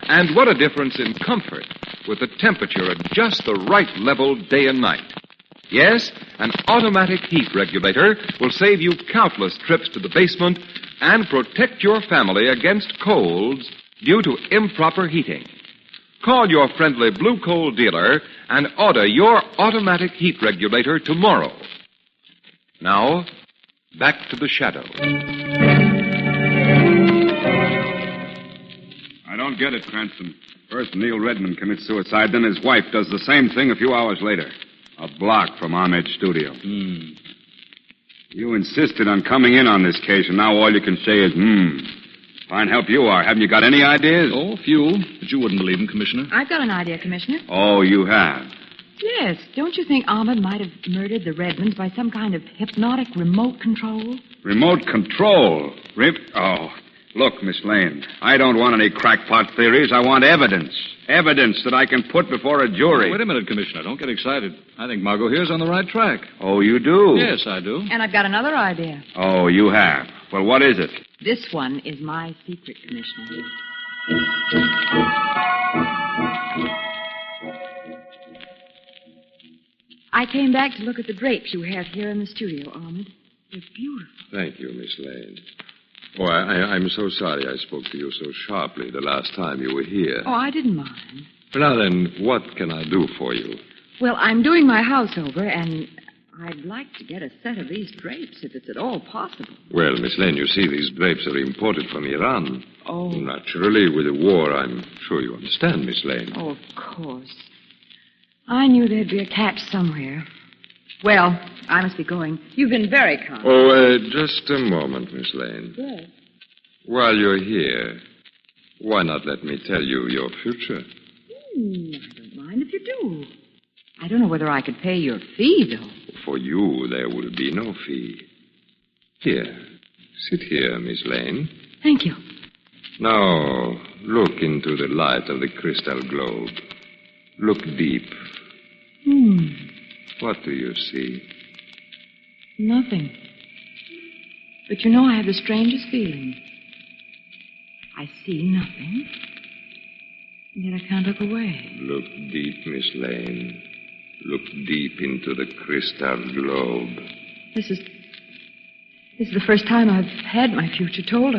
And what a difference in comfort with the temperature at just the right level day and night. Yes, an automatic heat regulator will save you countless trips to the basement and protect your family against colds due to improper heating. Call your friendly Blue Coal dealer and order your automatic heat regulator tomorrow. Now, back to the shadow. I don't get it, Cranston. First, Neil Redmond commits suicide, then his wife does the same thing a few hours later. A block from Ahmed's studio. You insisted on coming in on this case, and now all you can say is, Fine help you are. Haven't you got any ideas? Oh, few. But you wouldn't believe them, Commissioner. I've got an idea, Commissioner. Oh, you have? Yes. Don't you think Ahmed might have murdered the Redmonds by some kind of hypnotic remote control? Remote control? Oh, look, Miss Lane, I don't want any crackpot theories. I want evidence. Evidence that I can put before a jury. Wait a minute, Commissioner. Don't get excited. I think Margot here's on the right track. Oh, you do? Yes, I do. And I've got another idea. Oh, you have. Well, what is it? This one is my secret, Commissioner. I came back to look at the drapes you have here in the studio, Ahmed. They're beautiful. Thank you, Miss Lane. Oh, I'm so sorry I spoke to you so sharply the last time you were here. Oh, I didn't mind. Now then, what can I do for you? Well, I'm doing my house over, and I'd like to get a set of these drapes, if it's at all possible. Well, Miss Lane, you see, these drapes are imported from Iran. Oh. Naturally, with the war, I'm sure you understand, Miss Lane. Oh, of course. I knew there'd be a catch somewhere. Well, I must be going. You've been very kind. Oh, just a moment, Miss Lane. Yes. While you're here, why not let me tell you your future? I don't mind if you do. I don't know whether I could pay your fee, though. For you, there will be no fee. Here. Sit here, Miss Lane. Thank you. Now, look into the light of the crystal globe. Look deep. What do you see? Nothing. But you know, I have the strangest feeling. I see nothing, and yet I can't look away. Look deep, Miss Lane. Look deep into the crystal globe. This is the first time I've had my future told.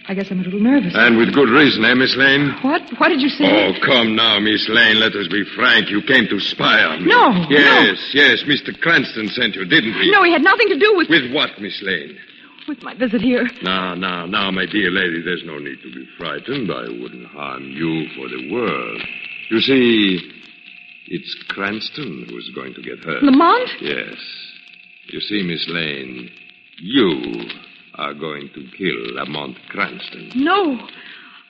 I guess I'm a little nervous. And with good reason, eh, Miss Lane? What? What did you say? Oh, come now, Miss Lane. Let us be frank. You came to spy on me. No. Yes. Mr. Cranston sent you, didn't he? No, he had nothing to do with... With what, Miss Lane? With my visit here. Now, my dear lady, there's no need to be frightened. I wouldn't harm you for the world. You see, it's Cranston who's going to get hurt. Lamont? Yes. You see, Miss Lane, you are going to kill Lamont Cranston. No.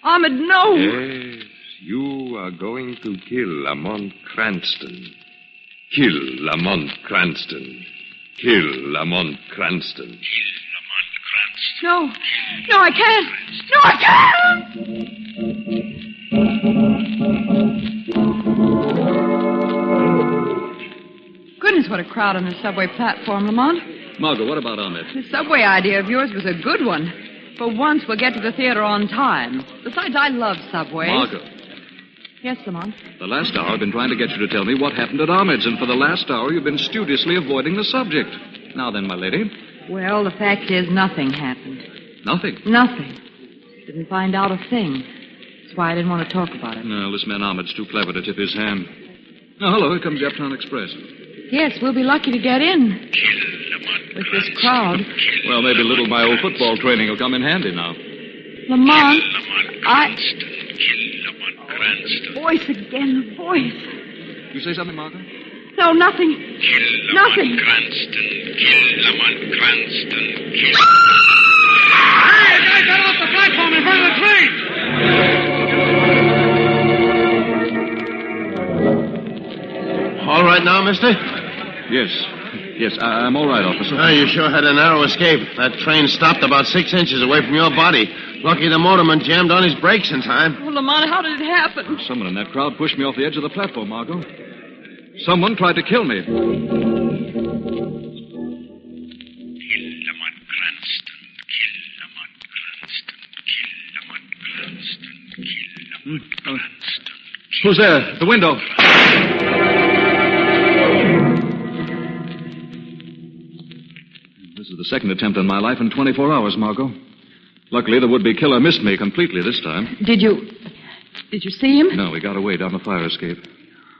Ahmed, no. Yes, you are going to kill Lamont Cranston. Kill Lamont Cranston. Kill Lamont Cranston. No. No, I can't. No, I can't! Goodness, what a crowd on the subway platform, Lamont. Margot, what about Ahmed? The subway idea of yours was a good one. For once, we'll get to the theater on time. Besides, I love subways. Margot. Yes, Lamont? The last hour I've been trying to get you to tell me what happened at Ahmed's, and for the last hour you've been studiously avoiding the subject. Now then, my lady. Well, the fact is, nothing happened. Nothing? Nothing. Didn't find out a thing. That's why I didn't want to talk about it. No, this man Ahmed's too clever to tip his hand. Oh, hello, here comes the Uptown Express. Yes, we'll be lucky to get in. With this crowd. Well, maybe a little of my old football training will come in handy now. Lamont, voice again, the voice. You say something, Margot? No, nothing. Nothing. Kill Lamont Cranston. Hey, guys, get off the platform in front of the train! All right now, mister? Yes, I'm all right, officer. Oh, you sure had a narrow escape. That train stopped about 6 inches away from your body. Lucky the motorman jammed on his brakes in time. Oh, Lamont, how did it happen? Someone in that crowd pushed me off the edge of the platform, Margot. Someone tried to kill me. Kill Lamont Cranston. Kill Lamont Cranston. Kill Lamont Cranston. Kill Lamont Cranston. Who's there? The window. This is the second attempt on my life in 24 hours, Margot. Luckily, the would-be killer missed me completely this time. Did you see him? No, he got away down the fire escape.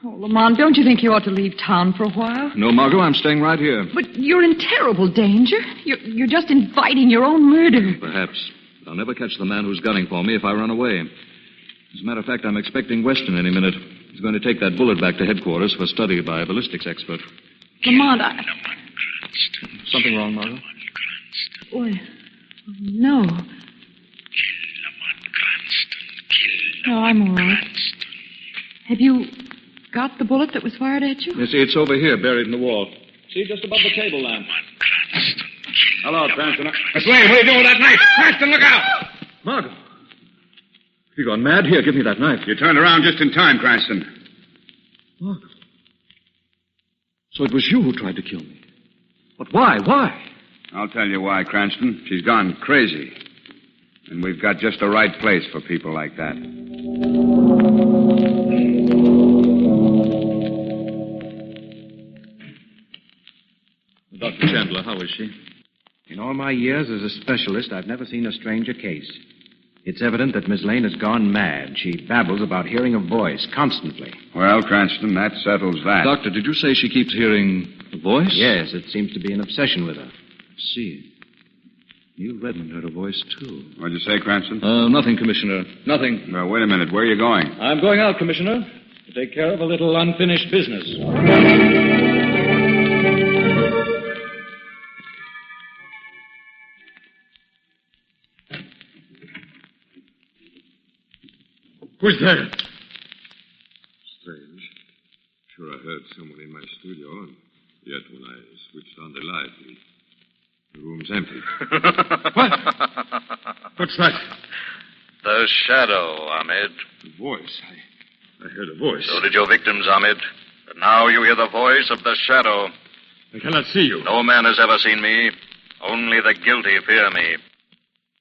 Oh, Lamont, don't you think you ought to leave town for a while? No, Margot, I'm staying right here. But you're in terrible danger. You're just inviting your own murder. Perhaps. But I'll never catch the man who's gunning for me if I run away. As a matter of fact, I'm expecting Weston any minute. He's going to take that bullet back to headquarters for study by a ballistics expert. Lamont, Something wrong, Margot? Oh, no. No, I'm all right. Have you got the bullet that was fired at you? You see, it's over here, buried in the wall. See, just above the table lamp. Hello, Cranston. Miss Lane, what are you doing with that knife? Cranston, look out! Margot. Have you gone mad? Here, give me that knife. You turned around just in time, Cranston. Margot. So it was you who tried to kill me. But why? Why? I'll tell you why, Cranston. She's gone crazy. And we've got just the right place for people like that. Dr. Chandler, how is she? In all my years as a specialist, I've never seen a stranger case. It's evident that Miss Lane has gone mad. She babbles about hearing a voice constantly. Well, Cranston, that settles that. Doctor, did you say she keeps hearing a voice? Yes, it seems to be an obsession with her. I see. Neil Redmond heard a voice, too. What'd you say, Cranston? Nothing, Commissioner. Nothing. Well, wait a minute. Where are you going? I'm going out, Commissioner, to take care of a little unfinished business. Who's there? Strange. Sure, I heard someone in my studio, and yet when I switched on the light, the room's empty. What? What's that? The shadow, Ahmed. The voice. I heard a voice. So did your victims, Ahmed. But now you hear the voice of the shadow. I cannot see you. No man has ever seen me. Only the guilty fear me.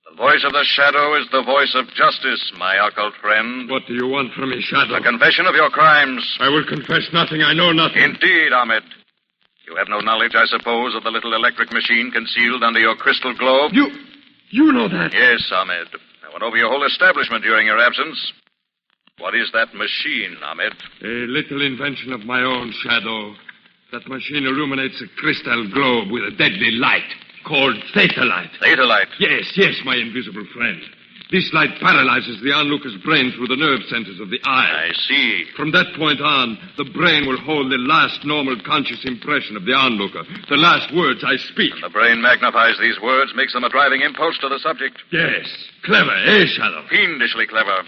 The voice of the shadow is the voice of justice, my occult friend. What do you want from me, Shadow? A confession of your crimes. I will confess nothing. I know nothing. Indeed, Ahmed. You have no knowledge, I suppose, of the little electric machine concealed under your crystal globe? You know that? Yes, Ahmed. I went over your whole establishment during your absence. What is that machine, Ahmed? A little invention of my own, Shadow. That machine illuminates a crystal globe with a deadly light called theta light. Theta light? Yes, my invisible friend. This light paralyzes the onlooker's brain through the nerve centers of the eye. I see. From that point on, the brain will hold the last normal conscious impression of the onlooker, the last words I speak. And the brain magnifies these words, makes them a driving impulse to the subject. Yes. Clever, Shadow? Fiendishly clever.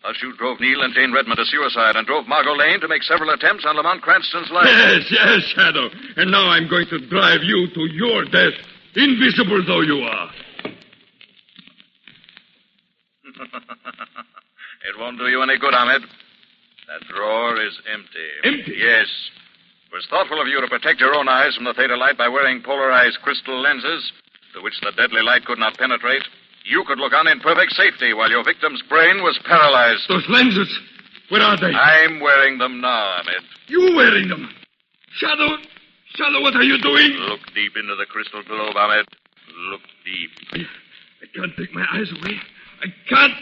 Thus you drove Neil and Jane Redmond to suicide and drove Margot Lane to make several attempts on Lamont Cranston's life. Yes, Shadow. And now I'm going to drive you to your death, invisible though you are. It won't do you any good, Ahmed. That drawer is empty. Empty? Yes. It was thoughtful of you to protect your own eyes from the theta light by wearing polarized crystal lenses, through which the deadly light could not penetrate. You could look on in perfect safety while your victim's brain was paralyzed. Those lenses, where are they? I'm wearing them now, Ahmed. You wearing them? Shadow, what are you doing? Look deep into the crystal globe, Ahmed. Look deep. I can't take my eyes away. I can't.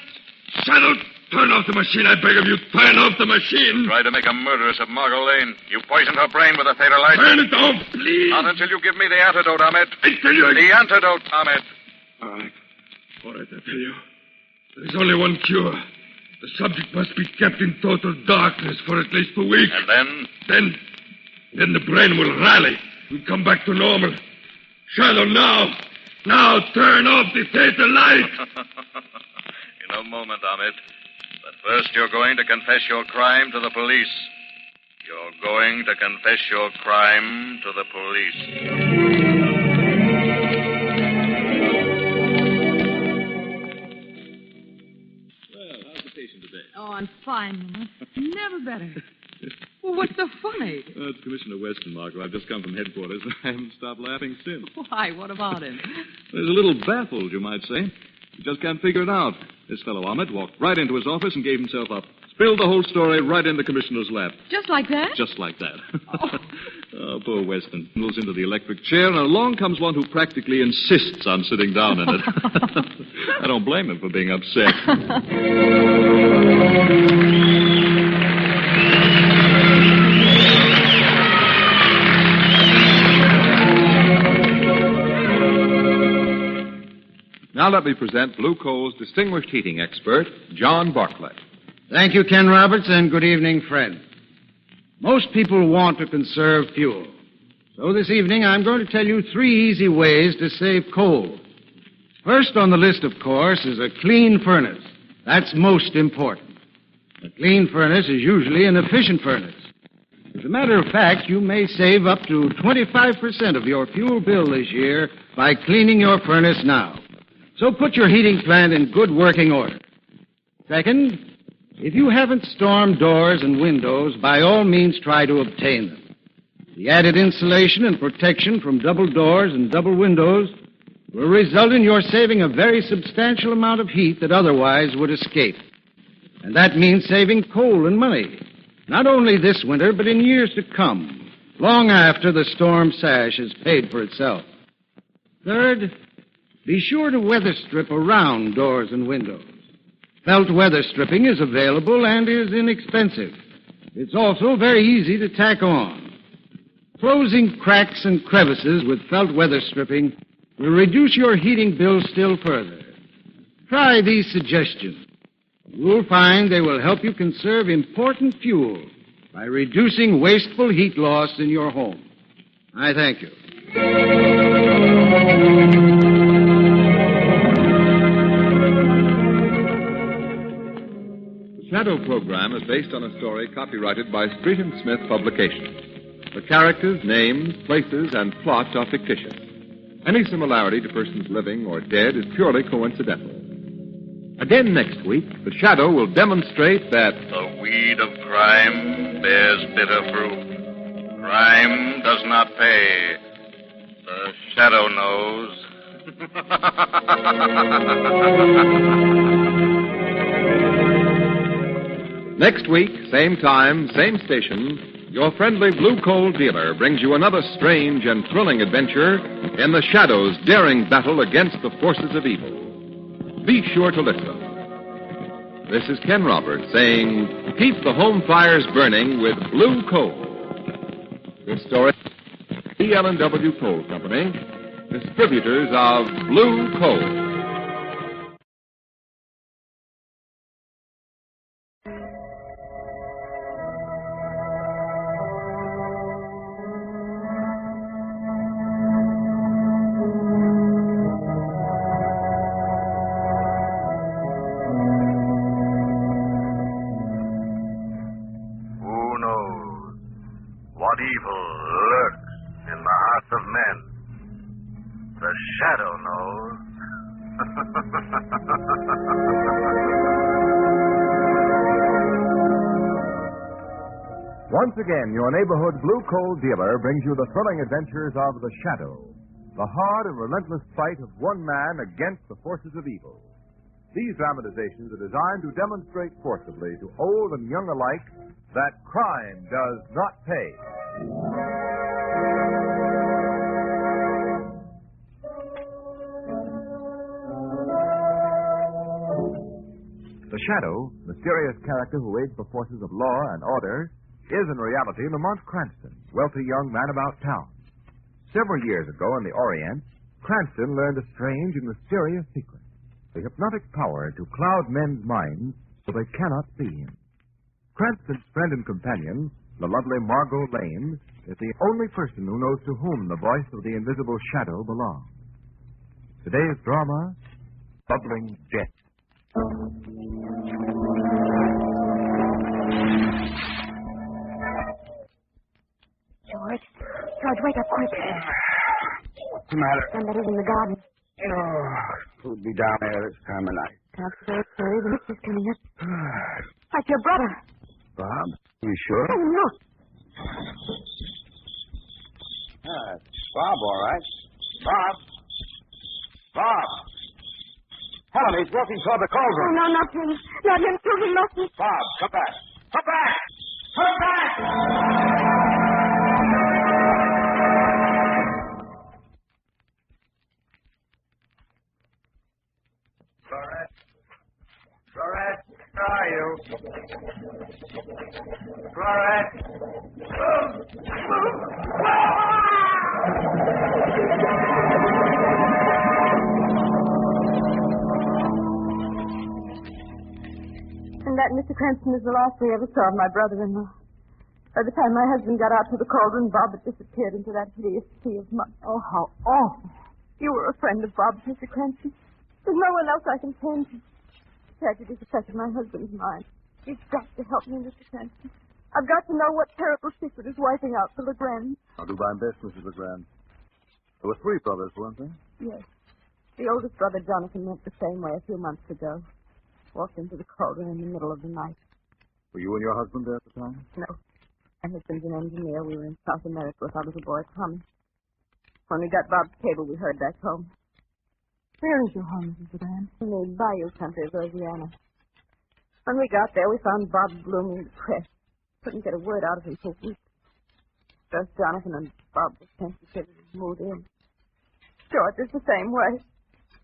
Shadow, turn off the machine, I beg of you. Turn off the machine. Tried to make a murderess of Margot Lane. You poisoned her brain with a theta light. Turn it off, please. Not until you give me the antidote, Ahmed. I tell you... The antidote, Ahmed. All right, I tell you. There is only one cure. The subject must be kept in total darkness for at least 2 weeks. And then? Then the brain will rally and come back to normal. Shadow, now turn off the theta light. In a moment, Ahmed. But first you're going to confess your crime to the police. You're going to confess your crime to the police. Oh, I'm fine, Mama. Never better. Well, what's so funny? It's Commissioner Weston, Margot. I've just come from headquarters. I haven't stopped laughing since. Why? What about him? He's a little baffled, you might say. He just can't figure it out. This fellow Ahmed walked right into his office and gave himself up. Spilled the whole story right in the commissioner's lap. Just like that? Just like that. Oh, poor Weston. Moves into the electric chair, and along comes one who practically insists on sitting down in it. I don't blame him for being upset. Now let me present Blue Coal's distinguished heating expert, John Bartlett. Thank you, Ken Roberts, and good evening, friend. Most people want to conserve fuel. So this evening, I'm going to tell you 3 easy ways to save coal. First on the list, of course, is a clean furnace. That's most important. A clean furnace is usually an efficient furnace. As a matter of fact, you may save up to 25% of your fuel bill this year by cleaning your furnace now. So put your heating plant in good working order. Second, if you haven't storm doors and windows, by all means try to obtain them. The added insulation and protection from double doors and double windows will result in your saving a very substantial amount of heat that otherwise would escape. And that means saving coal and money, not only this winter, but in years to come, long after the storm sash has paid for itself. Third, be sure to weather strip around doors and windows. Felt weather stripping is available and is inexpensive. It's also very easy to tack on. Closing cracks and crevices with felt weather stripping will reduce your heating bill still further. Try these suggestions. You'll find they will help you conserve important fuel by reducing wasteful heat loss in your home. I thank you. The Shadow program is based on a story copyrighted by Street and Smith Publications. The characters, names, places, and plot are fictitious. Any similarity to persons living or dead is purely coincidental. Again next week, the Shadow will demonstrate that the weed of crime bears bitter fruit. Crime does not pay. The Shadow knows. Next week, same time, same station, your friendly Blue Coal dealer brings you another strange and thrilling adventure in the Shadow's daring battle against the forces of evil. Be sure to listen. This is Ken Roberts saying, keep the home fires burning with Blue Coal. This story, E.L.N.W. Coal Company, distributors of Blue Coal. What evil lurks in the hearts of men? The Shadow knows. Once again, your neighborhood Blue Coal dealer brings you the thrilling adventures of the Shadow, the hard and relentless fight of one man against the forces of evil. These dramatizations are designed to demonstrate forcibly to old and young alike that crime does not pay. The Shadow, mysterious character who aids the forces of law and order, is in reality Lamont Cranston, wealthy young man about town. Several years ago in the Orient, Cranston learned a strange and mysterious secret, the hypnotic power to cloud men's minds so they cannot see him. Cranston's friend and companion, the lovely Margot Lane, is the only person who knows to whom the voice of the invisible Shadow belongs. Today's drama, Bubbling Jet. George, wake up quick. What's the matter? Somebody's in the garden. Oh, who'd be down there this time of night? Downstairs, Terry. The mistress coming up. Like your brother. Bob? You sure? Oh, look. It's Bob, all right. Bob? Bob? Follow me. He's walking toward the cauldron. Oh, no, not him. Not him, too. He mustn't. Bob, come back. Come back! Come back! Florette, where are you? Florette! And that, Mr. Cranston, is the last we ever saw of my brother-in-law. By the time my husband got out to the cauldron, Bob had disappeared into that hideous sea of mud. Oh, how awful. You were a friend of Bob's, Mr. Cranston. There's no one else I can turn to. Tragedy's affected my husband's mind. You've got to help me, Mr. Cranston. I've got to know what terrible secret is wiping out the Legrand. I'll do my best, Mrs. Legrand. There were 3 brothers, weren't there? Yes. The oldest brother, Jonathan, went the same way a few months ago. Walked into the cauldron in the middle of the night. Were you and your husband there at the time? No. My husband's an engineer. We were in South America with our little boy, Tommy. When we got Bob's cable, we heard back home. Where is your home, Mrs. Legrand? In the bayou country of Louisiana. When we got there, we found Bob gloomy and depressed. Couldn't get a word out of him for weeks. First Jonathan and Bob were sensitive and moved in. George is the same way.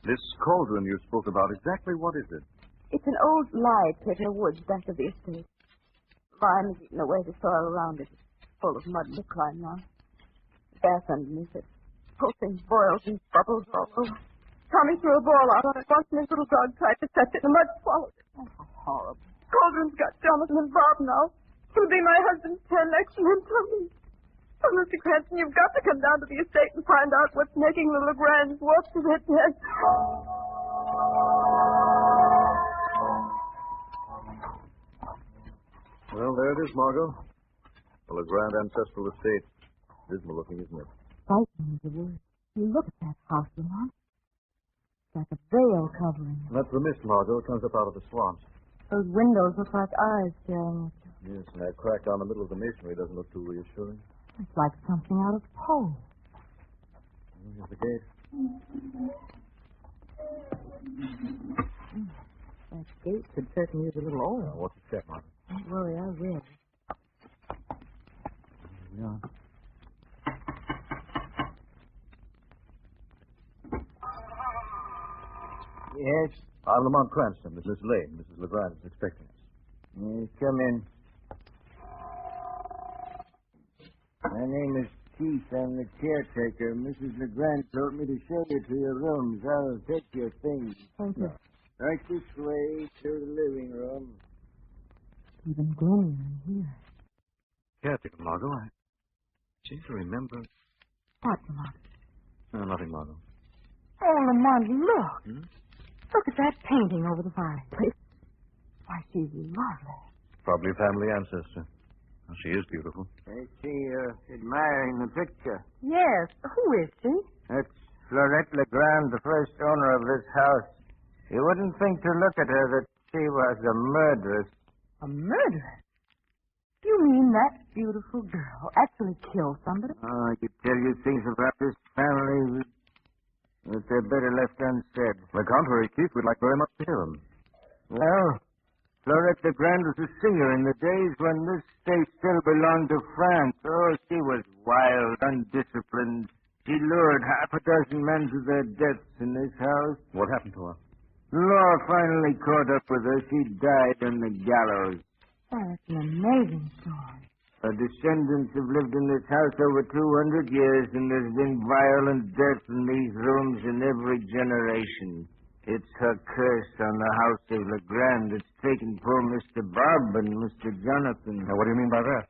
This cauldron you spoke about, exactly what is it? It's an old lye pit in the woods back of the estate. Lime has eaten away the soil around it. It's full of mud and quicklime now. The bath underneath it. The whole thing boils and bubbles all over. Tommy threw a ball out on it once, and his little dog tried to touch it, and the mud swallowed it. Oh, how horrible. Cauldron's got Jonathan and Bob now. It'll be my husband's turn next, and then Tommy. Oh, Mr. Cranston, you've got to come down to the estate and find out what's making the Legrands walk to their death. Well, there it is, Margot. The Legrand ancestral estate. Dismal looking, isn't it? Frightening is the word. You look at that house, Lamont. It's like a veil covering it. That's the mist, Margot. It comes up out of the swamps. Those windows look like eyes staring at you. Yes, and that crack down the middle of the masonry doesn't look too reassuring. It's like something out of Poe. Here's the gate. That gate could certainly use a little oil. Now, what's the check, Margot? Don't worry, I will. Yeah. Yes? I'm Lamont Cranston, Mrs. Lane. Mrs. Legrand is expecting us. Yes, come in. My name is Keith. I'm the caretaker. Mrs. Legrand told me to show you to your rooms. I'll take your things. Thank you. Right this way to the living room. Even gloomier in here. Caretaker, Margot. I seem to remember. What, Lamont? No, nothing, Margot. Oh, Lamont, look. Hmm? Look at that painting over the fireplace. Why, she's lovely. Probably a family ancestor. Well, she is beautiful. I see you're admiring the picture. Yes. Who is she? That's Florette Legrand, the first owner of this house. You wouldn't think to look at her that she was a murderess. A murderess? You mean that beautiful girl actually killed somebody? Oh, I could tell you things about this family, but they're better left unsaid. On the contrary, Keith, we'd like very much to hear them. Well, Florette Legrand was a singer in the days when this state still belonged to France. Oh, she was wild, undisciplined. She lured 6 men to their deaths in this house. What happened to her? Law finally caught up with her. She died on the gallows. Oh, that's an amazing story. Her descendants have lived in this house over 200 years, and there's been violent death in these rooms in every generation. It's her curse on the house of Legrand that's taken poor Mr. Bob and Mr. Jonathan. Now, what do you mean by that?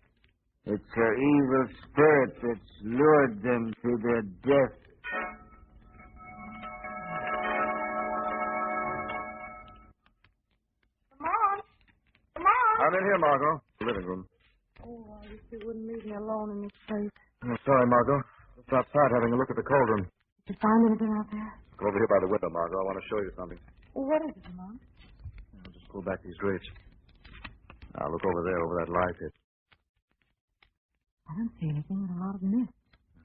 It's her evil spirit that's lured them to their death. I'm in here, Margot. The living room. Oh, I wish you wouldn't leave me alone in this place. I'm sorry, Margot. Just outside having a look at the cauldron. Did you find anything out there? Go over here by the window, Margot. I want to show you something. Well, what is it, Lamont? I'll just pull back these drapes. Now, look over there, over that lye pit. I don't see anything but a lot of mist.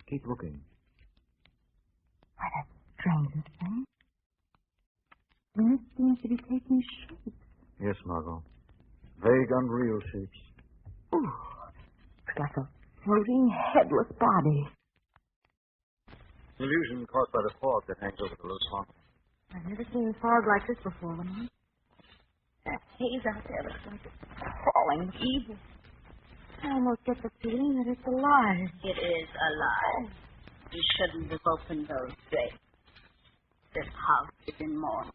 Keep looking. Why, that's the strangest thing. And it seems to be taking shape. Yes, Margot. Vague, unreal shapes. Ooh, it's like a floating, headless body. Illusion caused by the fog that hangs over the low swamp. I've never seen fog like this before, Lamont. That haze out there looks like it's crawling with evil. I almost get the feeling that it's alive. It is alive. You shouldn't have opened those gates. This house is in mourning.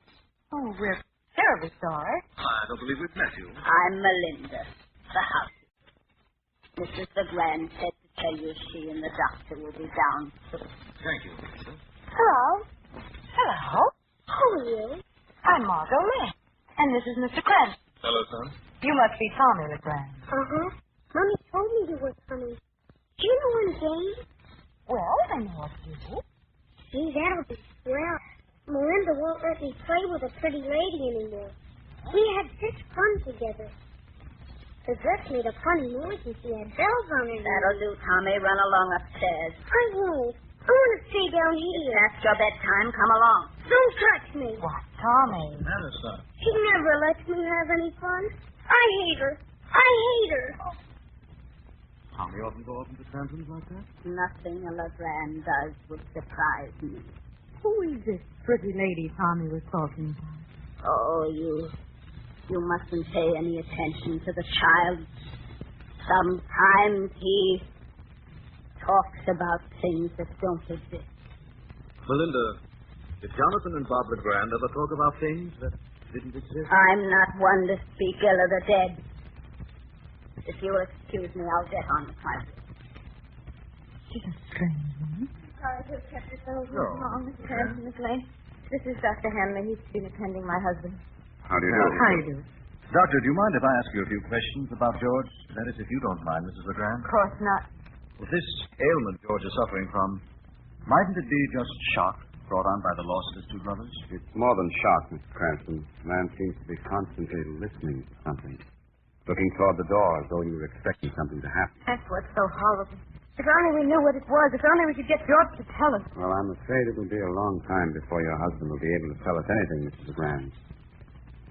Oh, we're terribly sorry. I don't believe we've met you. I'm Melinda, the house. Mrs. LeGrand said to tell you she and the doctor will be down soon. Thank you, Melinda. Hello. Hello. Who are you? I'm Margot Lynn. And this is Mr. Cranston. Hello, son. You must be Tommy LeGrand. Uh-huh. Mommy told me you were coming. Do you know one game? Well, I know a few. Gee, that'll be swell. Melinda won't let me play with a pretty lady anymore. We had such fun together. The dress made a funny noise and she had bells on her. That'll do, Tommy. Run along upstairs. I won't. I want to stay down here. That's your bedtime. Come along. Don't touch me. What, Tommy? Hannah, son. She never lets me have any fun. I hate her. I hate her. Tommy often go off into tantrums like that? Nothing a LeGrand does would surprise me. Who is this pretty lady Tommy was talking about? Oh, you mustn't pay any attention to the child. Sometimes he talks about things that don't exist. Melinda, did Jonathan and Bob LeGrand ever talk about things that didn't exist? I'm not one to speak ill of the dead. If you'll excuse me, I'll get on with my work. She's a strange woman. Sorry to have kept it so long, Miss Cranston, Miss Lane. This is Dr. Hanley. He's been attending my husband. How do you do? How do you do? Doctor, do you mind if I ask you a few questions about George? That is, if you don't mind, Mrs. LeGrand. Of course not. Well, this ailment George is suffering from, mightn't it be just shock brought on by the loss of his two brothers? It's more than shock, Mr. Cranston. The man seems to be constantly listening to something. Looking toward the door as though you were expecting something to happen. That's what's so horrible. If only we knew what it was. If only we could get George to tell us. Well, I'm afraid it will be a long time before your husband will be able to tell us anything, Mrs. LeGrand.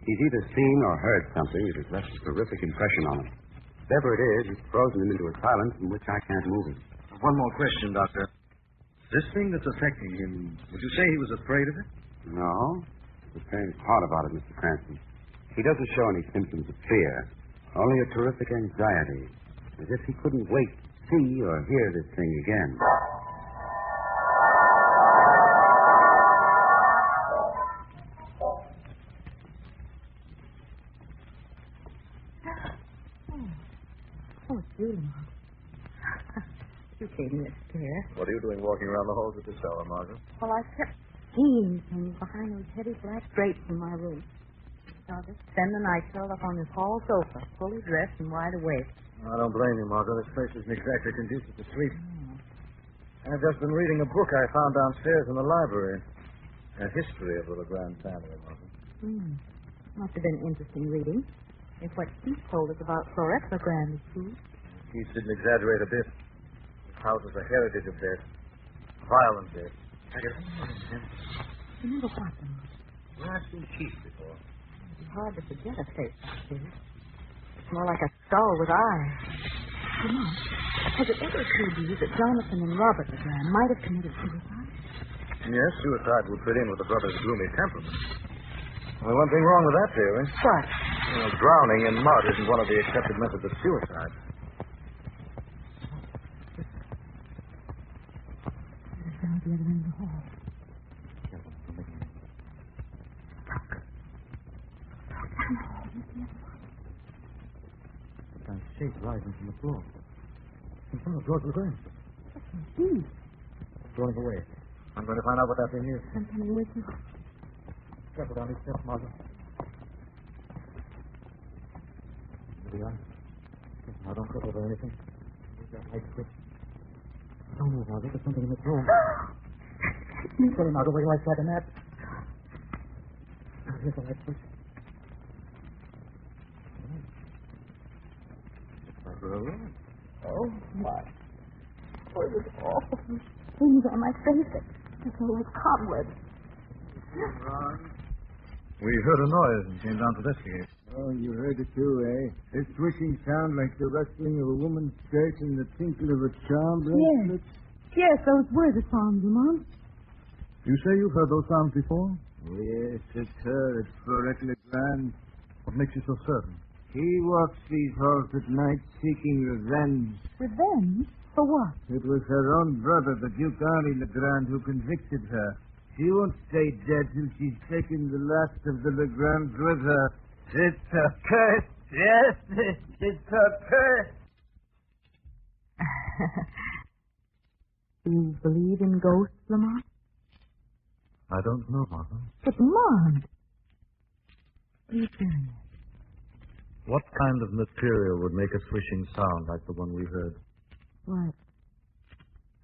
He's either seen or heard something that has left a terrific impression on him. Whatever it is, it's frozen him into a silence from which I can't move him. One more question, Doctor. This thing that's affecting him, would you say he was afraid of it? No. The strange part about it, Mr. Cranston, he doesn't show any symptoms of fear, only a terrific anxiety, as if he couldn't wait to see or hear this thing again. Oh, it's you, Margaret. You gave me a scare. What are you doing walking around the halls of this hour, Margaret? Well, I kept seeing things behind those heavy black drapes in my room. So I'll just spend the night curled up on this hall sofa, fully dressed and wide awake. I don't blame you, Margaret. This place isn't exactly conducive to sleep. I've just been reading a book I found downstairs in the library. A history of the LeGrand family, Margaret. Must have been interesting reading. If what Keith told us about Florette LeGrand is true. Keith didn't exaggerate a bit. This house is a heritage of death. Violent death. Remember what, then? Well, I've seen Keith before. It's hard to forget a face like this. It's more like a skull with eyes. You know, has it ever occurred to you that Jonathan and Robert LeGrand might have committed suicide? Yes, suicide would fit in with the brothers' gloomy temperament. Only one thing wrong with that theory. What? Well, drowning in mud isn't one of the accepted methods of suicide. There's down at the other end of the hall. Some shape rising from the floor. In front of George LeGrand. Rolling away. I'm going to find out what that thing is. I'm coming with you. Careful down these steps, Margaret. There we are. Now, don't trip over anything. Use that light switch. Don't move, Margaret. There's something in the room. Sorry, Margaret. Where do I strike a match? Here's the light switch. Oh, my. Oh, it was awful. Things on my face that felt like cobwebs. We heard a noise and came down to investigate. Oh, you heard it too, eh? A swishing sound like the rustling of a woman's skirt and the tinkle of a charm bracelet? Yes, those were the sounds, Lamont. You say you've heard those sounds before? Yes, it's her. It's Florette Legrand. What makes you so certain? He walks these halls at night seeking revenge. Revenge? For what? It was her own brother, the Duke Henri Legrand, who convicted her. She won't stay dead till she's taken the last of the Legrands with her. It's a curse. Yes, it's a curse. Do you believe in ghosts, Lamont? I don't know, Martha. But, Lamont. What are you doing? What kind of material would make a swishing sound like the one we heard? What?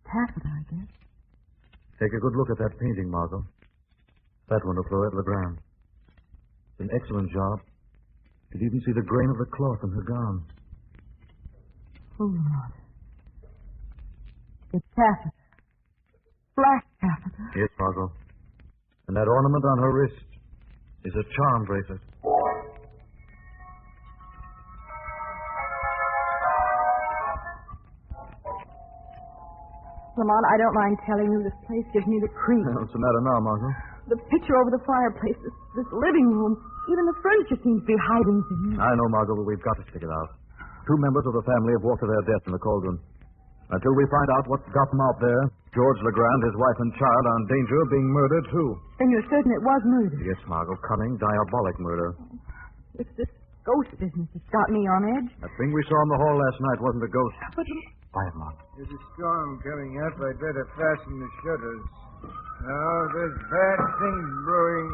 Taffeta, I guess. Take a good look at that painting, Margot. That one of Florette Legrand. It's an excellent job. You could even see the grain of the cloth in her gown. Oh, Lamont. It's taffeta. Black taffeta. Yes, Margot. And that ornament on her wrist is a charm bracelet. Lamont, I don't mind telling you this place gives me the creeps. What's the matter now, Margot? The picture over the fireplace, this living room, even the furniture seems to be hiding things. I know, Margot, but we've got to stick it out. 2 members of the family have walked to their death in the cauldron. Until we find out what's got them out there, George Legrand, his wife and child, are in danger of being murdered, too. Then you're certain it was murder? Yes, Margot. Cunning, diabolic murder. It's this ghost business that's got me on edge. That thing we saw in the hall last night wasn't a ghost. But... Quiet, Margot. There's a storm coming up. I'd better fasten the shutters. Oh, there's bad things brewing.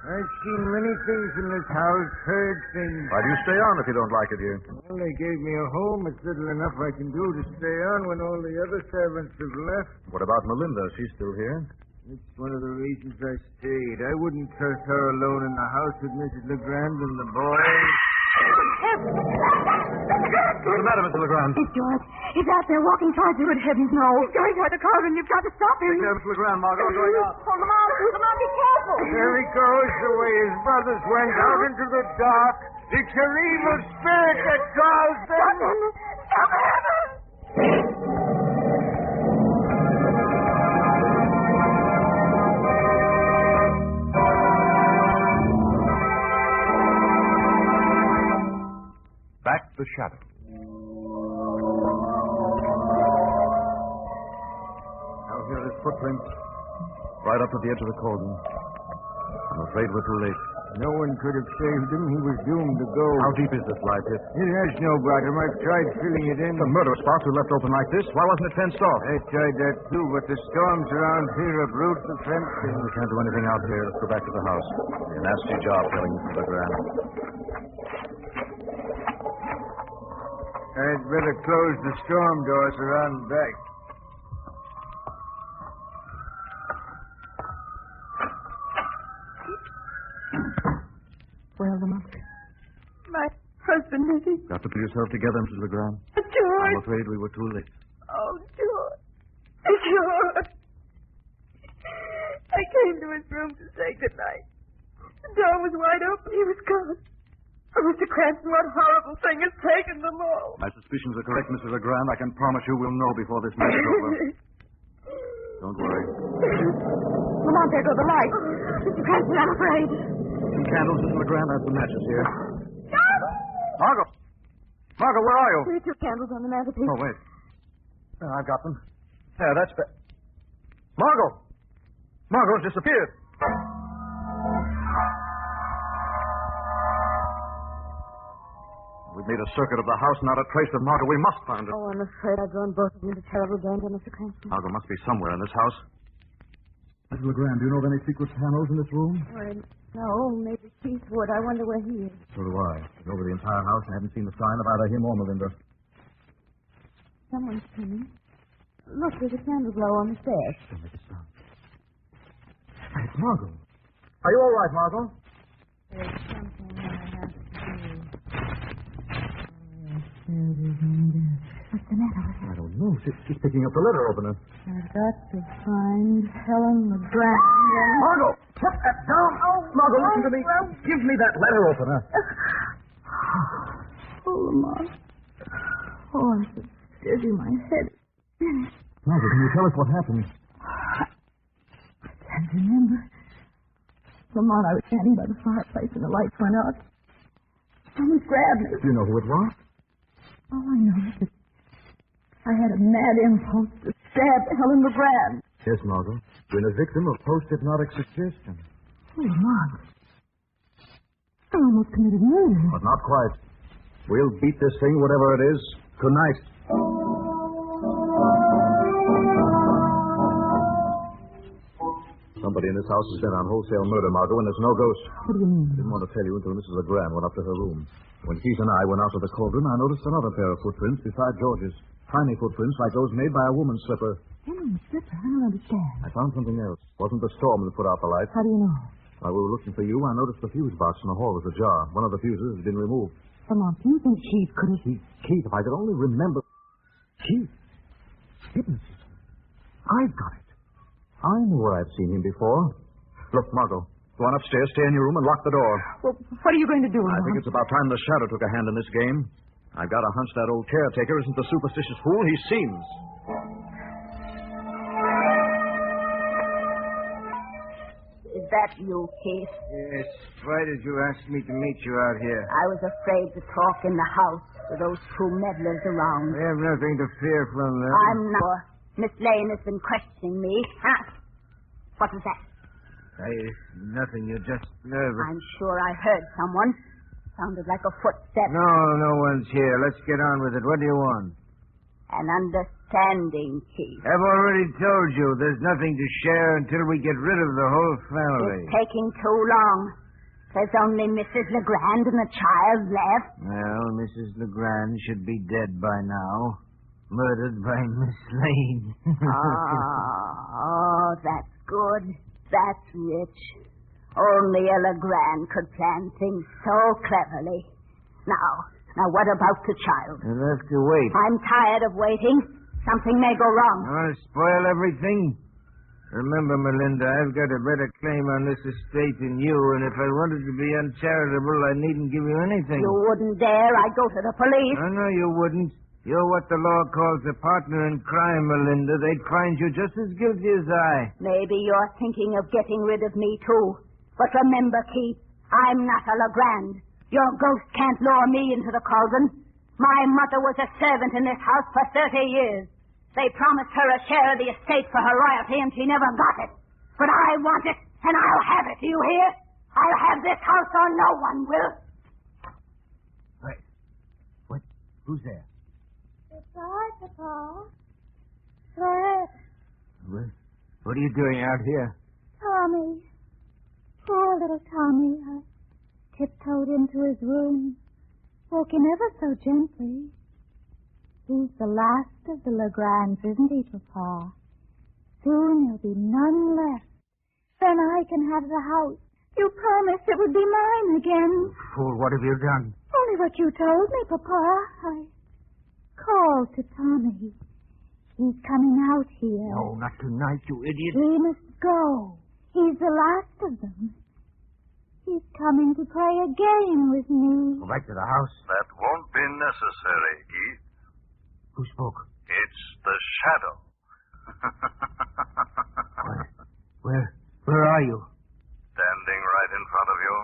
I've seen many things in this house, heard things. Why do you stay on if you don't like it here? Well, they gave me a home. It's little enough I can do to stay on when all the other servants have left. What about Melinda? She's still here? It's one of the reasons I stayed. I wouldn't trust her alone in the house with Mrs. Legrand and the boys. What's the matter, Mr. Legrand? It's George. He's out there walking towards you. Good heavens, no. He's going toward the cauldron. You've got to stop him. Take care, Mr. Legrand, Margot. Going out. Oh, Lamont, be careful. There he goes, the way his brothers went out into the dark. It's your evil spirit that calls them. Stop him. Stop him. Back the shadow. Now here are his footprints. Right up to the edge of the cauldron. I'm afraid we're too late. No one could have saved him. He was doomed to go. How deep is this light pit? It has no bottom. I've tried filling it in. The murder spots were left open like this. Why wasn't it fenced off? I tried that too, but the storms around here uproot the fencing. We can't do anything out here. Let's go back to the house. A nasty job telling Mr. Legrand. I'd better close the storm doors around back. Well, Lamont, my husband, is he? Got to pull yourself together, Mrs. Legrand. George. I'm afraid we were too late. Oh, George. George. I came to his room to say goodnight. The door was wide open. He was gone. Oh, Mr. Cranston, what horrible thing has taken them all? My suspicions are correct, Mrs. Legrand. I can promise you we'll know before this night is over. Don't worry. Lamont, there go the lights. Mr. Cranston, I'm afraid. Some candles, Mrs. Legrand. I have some matches here. Margot! Margot, where are you? There are 2 candles on the mantelpiece. Oh, wait. Oh, I've got them. There, that's better. Margot! Margot's disappeared. We've made a circuit of the house, not a trace of Margot. We must find her. Oh, I'm afraid I've drawn both of them into terrible danger, Mr. Cranston. Margot must be somewhere in this house. Mrs. Legrand, do you know of any secret panels in this room? No, maybe Keith would. I wonder where he is. So do I. Been over the entire house and haven't seen the sign of either him or Melinda. Someone's coming. Look, there's a candle glow on the stairs. Don't make a sound. Hey, it's Margot. Are you all right, Margot? There's something I have to do. There it is, Melinda. What's the matter with her? I don't know. She's picking up the letter opener. I've got to find Helen Legrand. Margot! Put that down! Oh, Margot, listen to me. Give me that letter opener. Oh, Lamont. Oh, I'm so dizzy. My head is spinning. Margot, can you tell us what happened? I can't remember. Lamont, I was standing by the fireplace and the lights went out. Someone grabbed me. Do you know who it was? All I know is that I had a mad impulse to stab Helen LeGrand. Yes, Margot. You're a victim of post-hypnotic suggestion. Oh, Lamont. I almost committed murder. But not quite. We'll beat this thing, whatever it is, tonight. Somebody in this house is bent on wholesale murder, Margot, and there's no ghost. What do you mean? I didn't want to tell you until Mrs. LeGrand went up to her room. When Keith and I went out to the cauldron, I noticed another pair of footprints beside George's. Tiny footprints like those made by a woman's slipper. Woman's slipper? I don't understand. I found something else. Wasn't the storm that put out the lights. How do you know? While we were looking for you, I noticed the fuse box in the hall was ajar. One of the fuses had been removed. Lamont, do you think Keith could have... Keith, if I could only remember... Keith. Hypnotism. I've got it. I know where I've seen him before. Look, Margot, go on upstairs, stay in your room, and lock the door. Well, what are you going to do, Lamont? I think it's about time the shadow took a hand in this game. I've got a hunch that old caretaker isn't the superstitious fool he seems. Is that you, Keith? Yes. Why did you ask me to meet you out here? I was afraid to talk in the house with those two meddlers around. We have nothing to fear from them. I'm not. Miss Lane has been questioning me. Huh? What was that? Nothing. You're just nervous. I'm sure I heard someone. Sounded like a footstep. No one's here. Let's get on with it. What do you want? An understanding, Keith. I've already told you there's nothing to share until we get rid of the whole family. It's taking too long. There's only Mrs. LeGrand and the child left. Well, Mrs. LeGrand should be dead by now. Murdered by Miss Lane. Oh, that's good. That's rich. Only a LeGrand could plan things so cleverly. Now, what about the child? You'll have to wait. I'm tired of waiting. Something may go wrong. You want to spoil everything? Remember, Melinda, I've got a better claim on this estate than you, and if I wanted to be uncharitable, I needn't give you anything. You wouldn't dare. I'd go to the police. No, you wouldn't. You're what the law calls a partner in crime, Melinda. They'd find you just as guilty as I. Maybe you're thinking of getting rid of me, too. But remember, Keith, I'm not a LeGrand. Your ghost can't lure me into the cauldron. My mother was a servant in this house for 30 years. They promised her a share of the estate for her royalty, and she never got it. But I want it, and I'll have it. Do you hear? I'll have this house or no one will. Wait. What? Who's there? Goodbye, Papa. Fred. What are you doing out here? Tommy. Poor little Tommy. I tiptoed into his room, woke him ever so gently. He's the last of the LeGrands, isn't he, Papa? Soon there'll be none left. Then I can have the house. You promised it would be mine again. Fool, what have you done? Only what you told me, Papa. I called to Tommy. He's coming out here. No, not tonight, you idiot. He must go. He's the last of them. He's coming to play a game with me. Go back to the house. That won't be necessary, Keith. Who spoke? It's the shadow. Where are you? Standing right in front of you.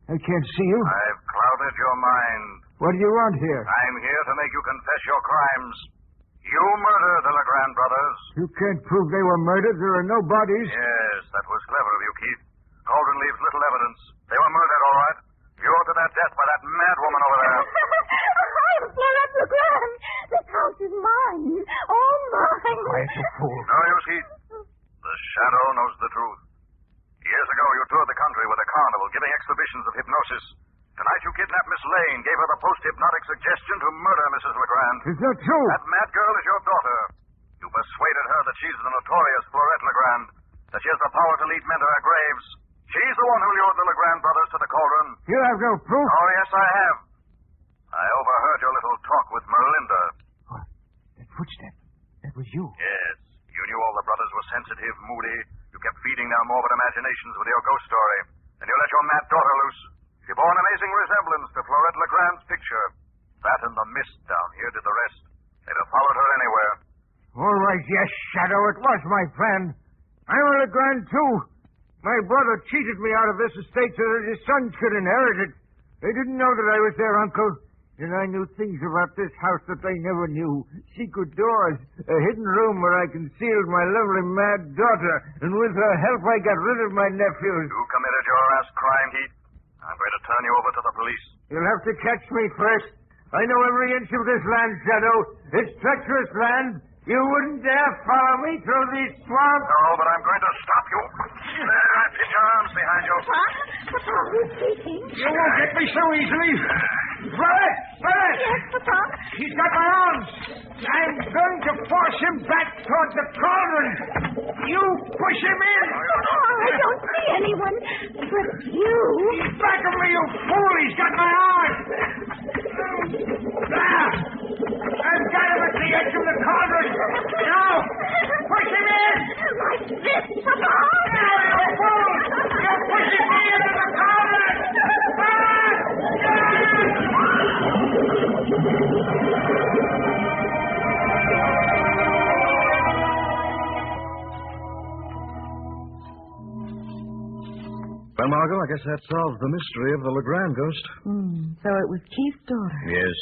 I can't see you. I've clouded your mind. What do you want here? I'm here to make you confess your crimes. You murdered the LeGrand brothers. You can't prove they were murdered. There are no bodies. Yes, that was clever of you, Keith. Cauldron leaves little evidence. They were murdered, all right. Lured to their death by that mad woman over there. I'm Florette LeGrand. This house is mine. All mine. Quiet, you fool. No use, Keith. The shadow knows the truth. Years ago, you toured the country with a carnival, giving exhibitions of hypnosis. Tonight, you kidnapped Miss Lane, gave her the post-hypnotic suggestion to murder Mrs. LeGrand. Is that true? That mad girl is your daughter. You persuaded her that she's the notorious Florette LeGrand, that she has the power to lead men to her graves. She's the one who lured the LeGrand brothers to the cauldron. You have no proof? Oh, yes, I have. I overheard your little talk with Melinda. What? That footstep. That was you. Yes. You knew all the brothers were sensitive, moody. You kept feeding their morbid imaginations with your ghost story. And you let your mad daughter loose. She bore an amazing resemblance to Florette Legrand's picture. That and the mist down here did the rest. They'd have followed her anywhere. All right, yes, Shadow, it was my friend. I'm a Legrand, too. My brother cheated me out of this estate so that his son could inherit it. They didn't know that I was their uncle. And I knew things about this house that they never knew. Secret doors, a hidden room where I concealed my lovely mad daughter. And with her help, I got rid of my nephews. You committed your last crime, Heath. I'm going to turn you over to the police. You'll have to catch me first. I know every inch of this land, Shadow. It's treacherous land. You wouldn't dare follow me through these swamps. No, but I'm going to stop you. Put your arms behind you. Papa, who's speaking? You won't get me so easily. Florette! Florette! Yes, Papa? He's got my arms. I'm going to force him back toward the cauldron. You push him in. Papa, I don't see anyone but you. He's back of me, you fool. He's got my arm. There. I've got him at the edge of the cauldron. Now, push him in. Like this, Papa. Now, you fool. You're pushing me into the cauldron. Well, Margot, I guess that solves the mystery of the Legrand ghost. So it was Keith's daughter. Yes.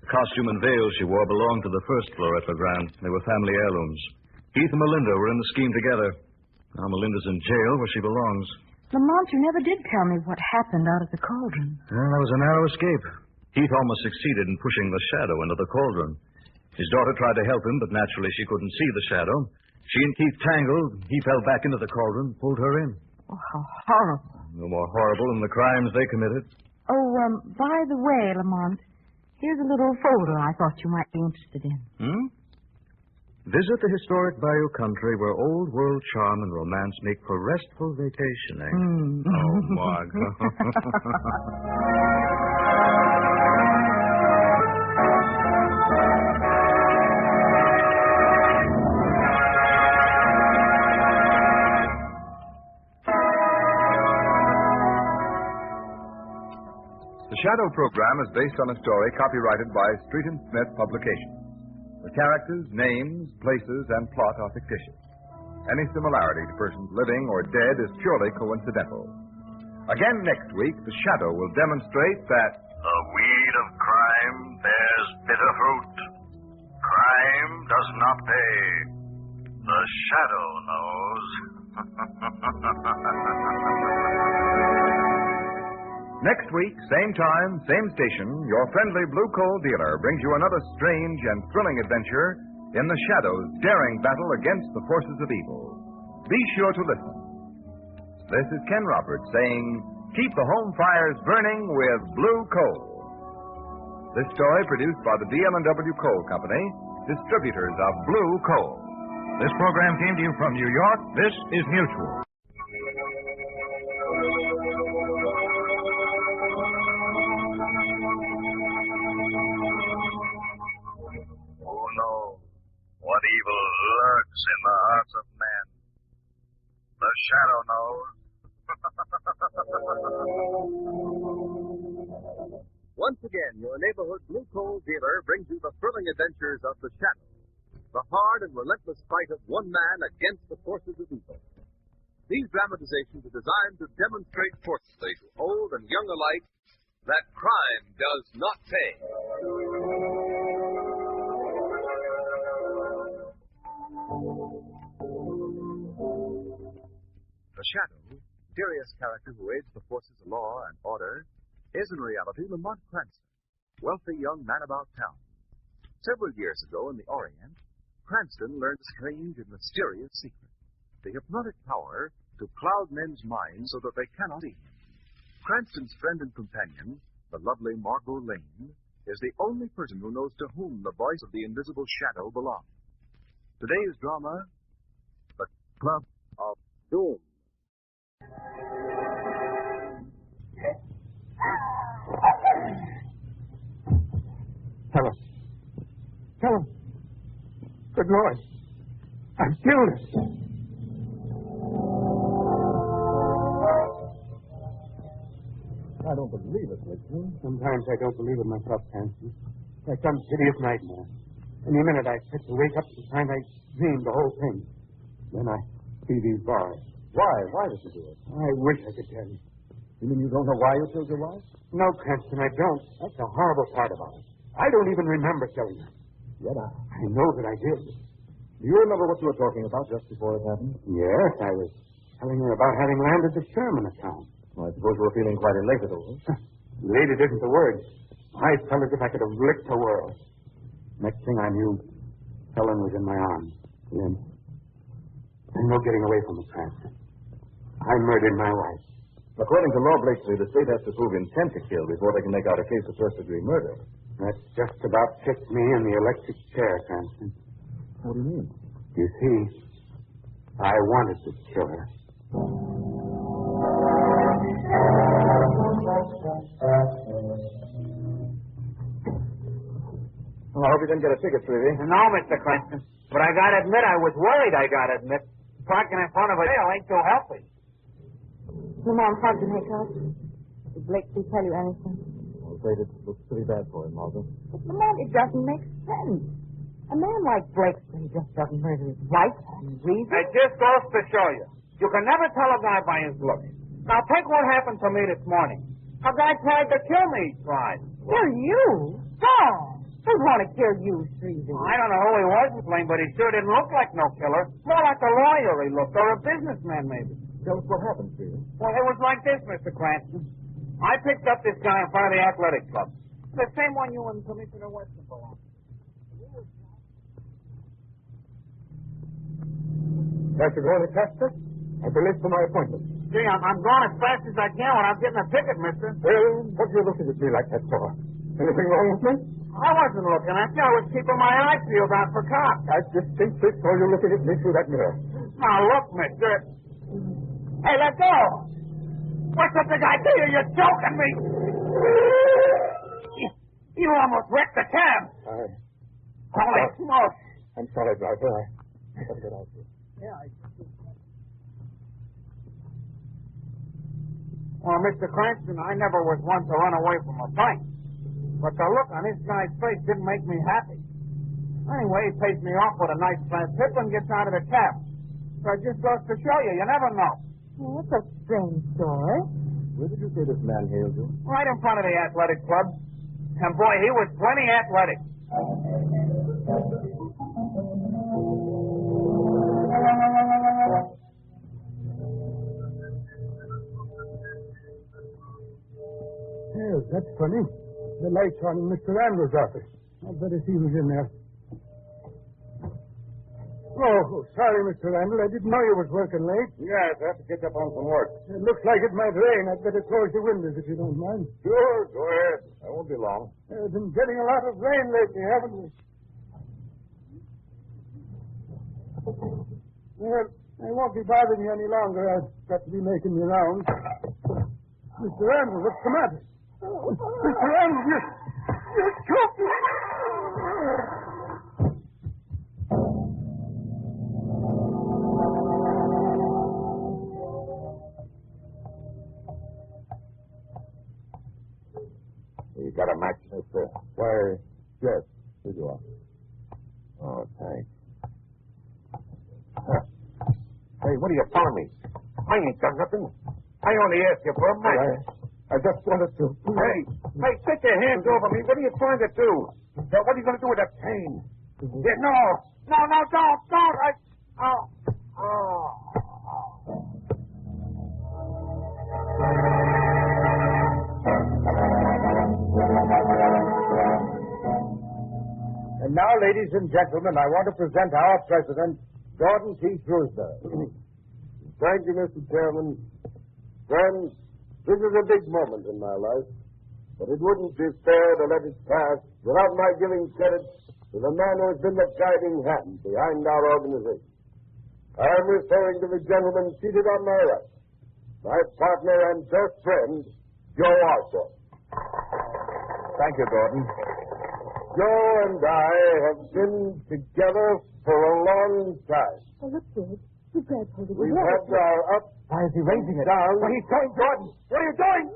The costume and veil she wore belonged to the first Florette Legrand. They were family heirlooms. Keith and Melinda were in the scheme together. Now Melinda's in jail where she belongs. Lamont, you never did tell me what happened out at the cauldron. Well, that was a narrow escape. Keith almost succeeded in pushing the shadow into the cauldron. His daughter tried to help him, but naturally she couldn't see the shadow. She and Keith tangled. He fell back into the cauldron, pulled her in. Oh, how horrible. No more horrible than the crimes they committed. Oh, by the way, Lamont, here's a little folder I thought you might be interested in. Visit the historic bayou country where old world charm and romance make for restful vacationing. Oh, Margot. The Shadow program is based on a story copyrighted by Street and Smith Publications. The characters, names, places, and plot are fictitious. Any similarity to persons living or dead is purely coincidental. Again next week, the Shadow will demonstrate that the weed of crime bears bitter fruit. Crime does not pay. The Shadow knows. Next week, same time, same station, your friendly blue coal dealer brings you another strange and thrilling adventure in the Shadow's daring battle against the forces of evil. Be sure to listen. This is Ken Roberts saying, keep the home fires burning with blue coal. This story produced by the DM&W Coal Company, distributors of blue coal. This program came to you from New York. This is Mutual. What evil lurks in the hearts of men? The Shadow knows. Once again, your neighborhood blue coal dealer brings you the thrilling adventures of the Shadow, the hard and relentless fight of one man against the forces of evil. These dramatizations are designed to demonstrate forcefully to old and young alike that crime does not pay. The Shadow, mysterious character who aids the forces of law and order, is in reality Lamont Cranston, wealthy young man about town. Several years ago in the Orient, Cranston learned a strange and mysterious secret, the hypnotic power to cloud men's minds so that they cannot see him. Cranston's friend and companion, the lovely Margot Lane, is the only person who knows to whom the voice of the invisible Shadow belongs. Today's drama, The Club of Doom. Tell us. Good Lord. I'm stillness. I don't believe it, Gibson. Sometimes I don't believe it myself, Cranston. Like some hideous nightmare. Any minute I expect to wake up to find I dreamed the whole thing. Then I see these bars. Why? Why did you do it? I wish I could tell you. You mean you don't know why you killed your wife? No, Cranston, I don't. That's the horrible part about it. I don't even remember killing her. Yet I know that I did. Do you remember what you were talking about just before it happened? Yes, I was telling her about having landed the Sherman account. Well, I suppose you were feeling quite elated over it. Elated isn't the word. I felt as if I could have licked the world. Next thing I knew, Helen was in my arms. Then, there's no getting away from the Cranston. I murdered my wife. According to law, Blakesley, the state has to prove intent to kill before they can make out a case of first-degree murder. That just about kicked me in the electric chair, Cranston. What do you mean? You see, I wanted to kill her. Well, I hope you didn't get a ticket, Shrevey. No, Mr. Cranston. But I gotta admit, I was worried, I gotta admit. Parking in front of a jail ain't too healthy. Lamont, how'd you make out? Did Blakesby tell you anything? I'm afraid it looks pretty bad for him, Margot. But Lamont, it doesn't make sense. A man like Blakesby just doesn't murder his wife and reason. It just goes to show you. You can never tell a guy by his looks. Now, take what happened to me this morning. A guy tried to kill me, he tried. Kill you? Oh, who'd want to kill you, Shrevey? I don't know who he was, McLean, but he sure didn't look like no killer. More like a lawyer he looked, or a businessman, maybe. Tell us what happened, Shrevey. Well, it was like this, Mr. Cranston. I picked up this guy in front of the athletic club. The same one you and Commissioner Weston belong to. Got to go to Chester? I'll be late for my appointment. Gee, I'm going as fast as I can without getting a ticket, mister. Well, what are you looking at me like that for? Anything wrong with me? I wasn't looking at you. I was keeping my eyes peeled out for cops. I distinctly saw you looking at me through that mirror. Now, look, mister. Hey, let go. What's the big idea? You're joking me. You almost wrecked the cab. Holy smoke. I'm sorry, driver. I gotta get out here. Yeah, Well, Mr. Cranston, I never was one to run away from a fight. But the look on this guy's face didn't make me happy. Anyway, he pays me off with a nice flat tip and gets out of the cab. So it just goes to show you, you never know. Well, that's a strange story. Where did you say this man hailed you? Right in front of the athletic club. And boy, he was plenty athletic. Yes, that's funny. The light's on in Mr. Randall's office. I'd better see who's in there. Oh, sorry, Mr. Randall. I didn't know you was working late. Yes, I have to catch up on some work. It looks like it might rain. I'd better close the windows if you don't mind. Sure, go ahead. I won't be long. We've been getting a lot of rain lately, haven't we? Well, I won't be bothering you any longer. I've got to be making the rounds. Mr. Randall, what's the matter? Mr. Randall, you're choking. You got a match, mister? Why, yes. Here you are. Oh, thanks. Hey, what are you telling me? I ain't done nothing. I only asked you for a match. I just wanted to. Hey, take your hands over me. What are you trying to do? What are you going to do with that cane? Yeah, no, don't. And now, ladies and gentlemen, I want to present our president, Gordon T. Truesdale. Thank you, Mr. Chairman. Friends, this is a big moment in my life, but it wouldn't be fair to let it pass without my giving credit to the man who has been the guiding hand behind our organization. I am referring to the gentleman seated on my right, my partner and best friend, Joe Arthur. Thank you, Gordon. Joe and I have been together for a long time. Oh, look, George. The brad's holding We've had our ups. Why is he raising it? Down. Well, he's going, Gordon. What are you doing?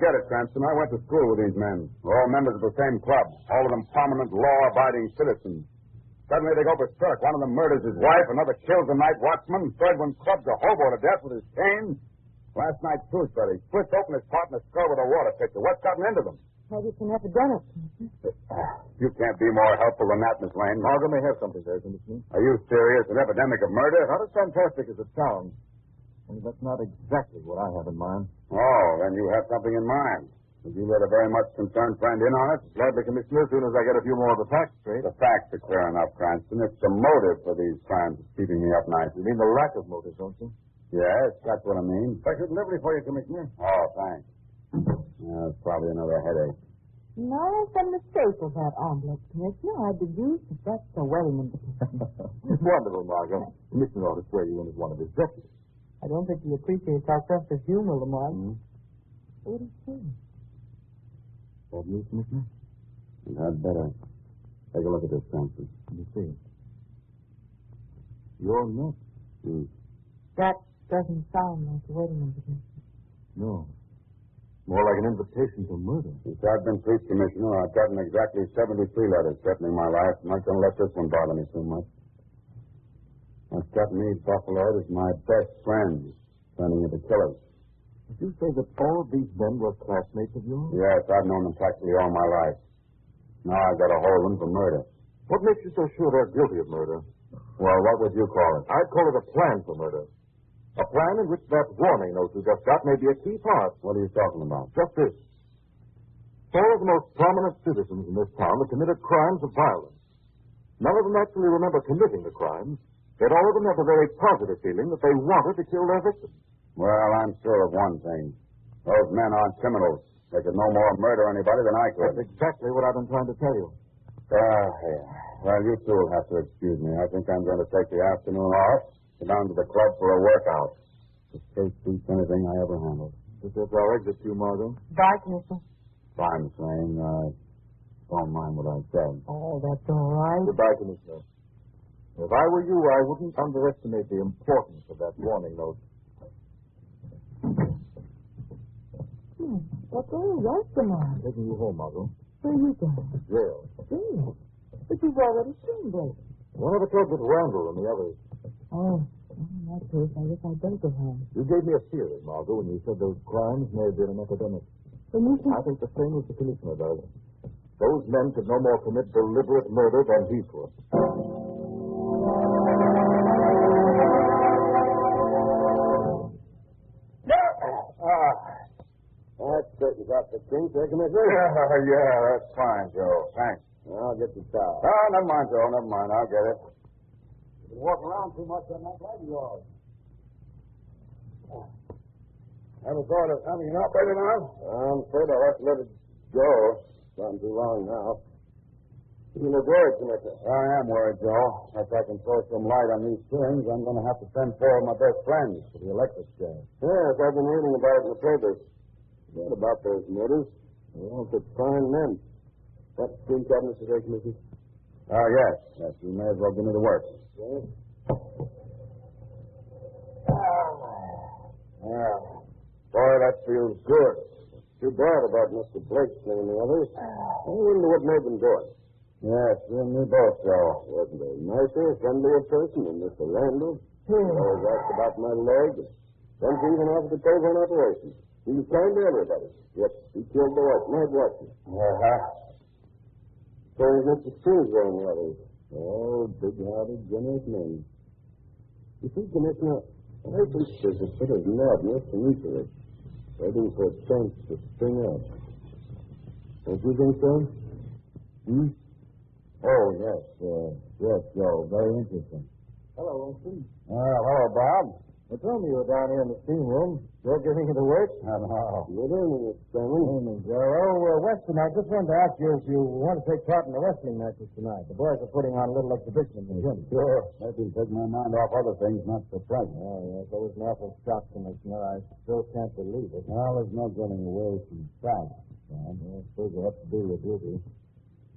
get it, Cranston. I went to school with these men. We're all members of the same club. All of them prominent, law-abiding citizens. Suddenly they go berserk. One of them murders his wife. Another kills the night watchman. Third one clubs a hobo to death with his cane. Last night's true story. Splits open his partner's skull with a water pitcher. What's gotten into them? Maybe it's an epidemic. You can't be more helpful than that, Miss Lane. Margot may have something there, Jimmy. Are you serious? An epidemic of murder? Not as fantastic as it sounds. Only that's not exactly what I have in mind. Oh, then you have something in mind. Would you let a very much concerned friend in on it? Gladly, Commissioner, as soon as I get a few more of the facts straight. The facts are clear enough, Cranston. It's the motive for these crimes that's keeping me up nights. You mean the lack of motive, don't you? Yes, that's what I mean. Special delivery for you, Commissioner. Oh, thanks. It's probably another headache. Nice a mistake of that omelet, Commissioner. I deduced that that's a wedding invitation. Wonderful, Margot. Commissioner ought to swear you in as one of his deputies. I don't think he appreciates our sense of humor, Lamar. What is he? Bad news, Commissioner? You had better. Take a look at this, Cranston. Let me see. Your note? That doesn't sound like a wedding invitation. No. More like an invitation to murder. Since I've been police commissioner, I've gotten exactly 73 letters threatening my life. I'm not going to let this one bother me too much. What's got me buffaloed is my best friends turning into killers. Did you say that all of these men were classmates of yours? Yes, I've known them practically all my life. Now I've got to hold them for murder. What makes you so sure they're guilty of murder? Well, what would you call it? I'd call it a plan for murder. A plan in which that warning note you just got may be a key part. What are you talking about? Just this. Four of the most prominent citizens in this town have committed crimes of violence. None of them actually remember committing the crimes, yet all of them have a very positive feeling that they wanted to kill their victims. Well, I'm sure of one thing. Those men aren't criminals. They could no more murder anybody than I could. That's exactly what I've been trying to tell you. Yeah. Well, you two will have to excuse me. I think I'm going to take the afternoon off, go down to the club for a workout. The case beats anything I ever handled. This is our exit to you, Margot. Bye, Commissioner. Bye, Miss Lane. Don't mind what I said. Oh, that's all right. Goodbye, Commissioner. If I were you, I wouldn't underestimate the importance of that warning note. What's all right, Lamar? Taking you home, Margot. Where are you going? Jail. Jail? But you've already seen Blake. One of the clubs with Randall and the others. Oh, in that case, I guess I'd better go home. You gave me a theory, Margot, when you said those crimes may have been an epidemic. I think the same as the commissioner does. Those men could no more commit deliberate murder than he could. That straightens out the kinks, eh, Commissioner? Yeah, that's fine, Joe. Thanks. I'll get the towel. Oh, never mind, Joe. Never mind. I'll get it. You've been walking around too much on that leg of yours. Ever thought of having it operated on? I'm afraid I'll have to let it go. It's gone too long now. You look worried, Commissioner. I am worried, Joe. If I can throw some light on these things, I'm going to have to send four of my best friends for the electric chair. Yes, I've been reading about it in the papers. What about those murders? Well, such fine men. That steam cabinet today, Commissioner? Oh, yes. Yes, you may as well give me the work. Yes. Yeah. Boy, that feels good. Too bad about Mr. Blake's thing and the others. I wonder what made them do it. Yes, you and me both, Joe. Wasn't a nicer, friendlier person than Mr. Randall. Always asked about my leg. Then he even offered to pay for an operation. He was kind to everybody. Yet he killed the wife, night watchman. So is Mr. Silver and the others. Oh, big-hearted, generous men. You see, Commissioner, I think there's a bit of madness in each of us, waiting for a chance to spring out. Don't you think so? Oh, yes. Yes, Joe. Very interesting. Hello, Winston. Hello, Bob. They told me you were down here in the steam room. You're getting into work? Hello. Good evening, Mr. Stanley. Good evening, Joe. Weston, I just wanted to ask you if you want to take part in the wrestling matches tonight. The boys are putting on a little exhibition in the gym. Sure. Maybe take my mind off other things, not the present. Oh, yes. That was an awful shock, Commissioner. I still can't believe it. Well, there's no getting away from facts, Sam. I suppose you have to do your duty.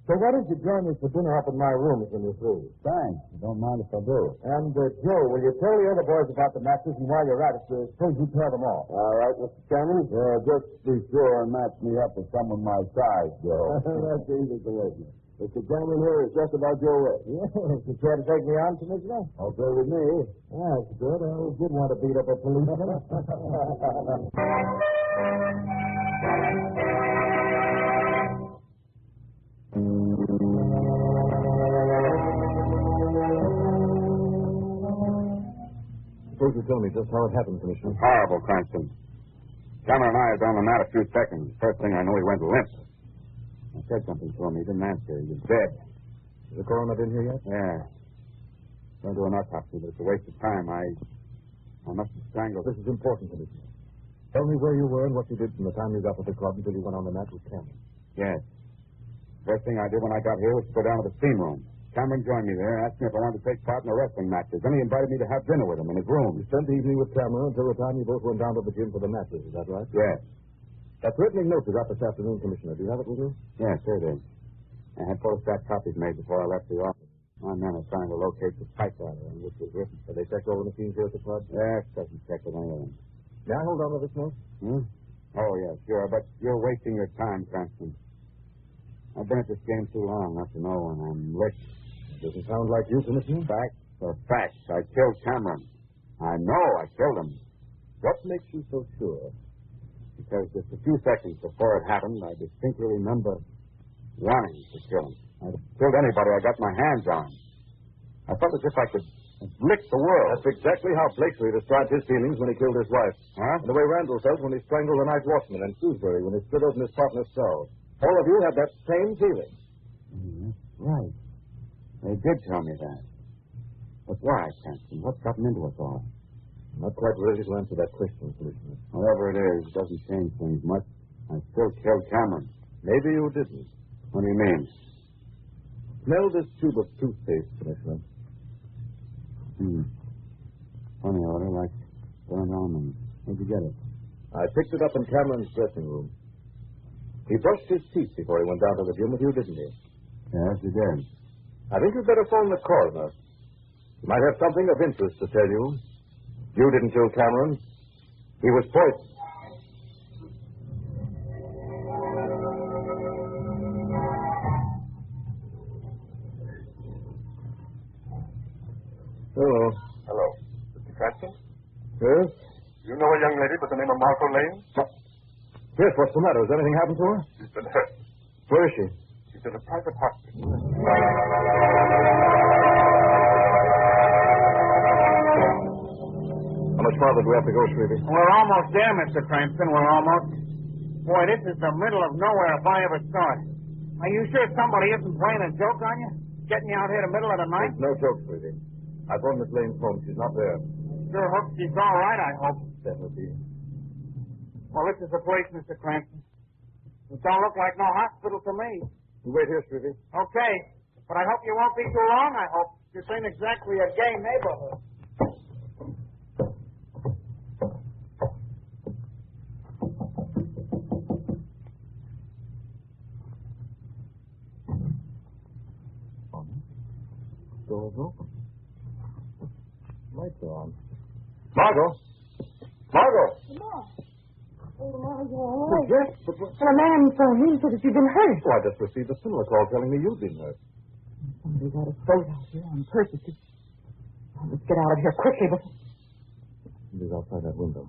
So why don't you join me for dinner up in my room when you're through? Thanks. I don't mind if I do. And, Joe, will you tell the other boys about the matches, and while you're at it, suppose you pair them off? All right, Mr. Chairman. Just be sure and match me up with someone my size, Joe. That's easy to listen. Mr. Chairman here is just about your way. Yes, you care to take me on, Commissioner? Okay with me. That's good. I did want to beat up a policeman. Suppose you tell me just how it happened, Commissioner. Horrible, Cranston. Cameron and I had been on the mat a few seconds. First thing I knew, he went limp. I said something to him. He didn't answer. He was dead. Is the coroner been here yet? Yeah. Going to do an autopsy, but it's a waste of time. I must have strangled. This is important, Commissioner. Tell me where you were and what you did from the time you got to the club until you went on the mat with Cameron. Yes. First thing I did when I got here was to go down to the steam room. Cameron joined me there and asked me if I wanted to take part in the wrestling matches. Then he invited me to have dinner with him in his room. You spent the evening with Cameron until the time you both went down to the gym for the matches. Is that right? Yes. That threatening note you got this afternoon, Commissioner, do you have it with you? Yes, here it is. I had photostat copies made before I left the office. My men are trying to locate the typewriter on which was written. Have they checked all the machines here at the club? Yes, doesn't check with any of them. May I hold on to this note? Oh, yeah, sure. But you're wasting your time, Cranston. I've been at this game too long not to know when I'm licked. Doesn't sound like you, Commissioner. Facts are facts. I killed Cameron. I know I killed him. What makes you so sure? Because just a few seconds before it happened, I distinctly remember wanting to kill him. I'd have killed anybody I got my hands on. I felt as if I could lick the world. That's exactly how Blakesley described his feelings when he killed his wife. Huh? And the way Randall felt when he strangled the night watchman, and Shrewsbury when he split open his partner's skull. All of you had that same feeling. Right. They did tell me that. But why, Cranston? What's gotten into us all? I'm not quite ready to answer that question, Commissioner. However it is, it doesn't change things much. I still killed Cameron. Maybe you didn't. What do you mean? Smell this tube of toothpaste, Commissioner. Funny odor, like burnt almonds. Where'd you get it? I picked it up in Cameron's dressing room. He brushed his teeth before he went down to the gym with you, didn't he? Yes, he did. I think you'd better phone the coroner. He might have something of interest to tell you. You didn't kill Cameron. He was poisoned. Hello. Hello. Mr. Cranston? Yes? You know a young lady by the name of Martha Lane? Yes, what's the matter? Has anything happened to her? She's been hurt. Where is she? She's in a private hospital. How much farther do we have to go, Shrevey? We're almost there, Mr. Cranston. We're almost. Boy, this is the middle of nowhere if I ever saw it. Are you sure somebody isn't playing a joke on you? Getting you out here in the middle of the night? It's no joke, Shrevey. I phoned Miss Lane's phone. She's not there. Sure hope she's all right, I hope. Definitely. Well, this is the place, Mr. Cranston. It don't look like no hospital to me. You wait here, Shrevey. Okay. But I hope you won't be too long, I hope. This ain't exactly a gay neighborhood. Door's open. Lights are on. Margot! Margot! Yes, but... Well, a man phoned me and said that you'd been hurt. Oh, I just received a similar call telling me you'd been hurt. Somebody got us both out here on purpose. Let's get out of here quickly before... He's outside that window.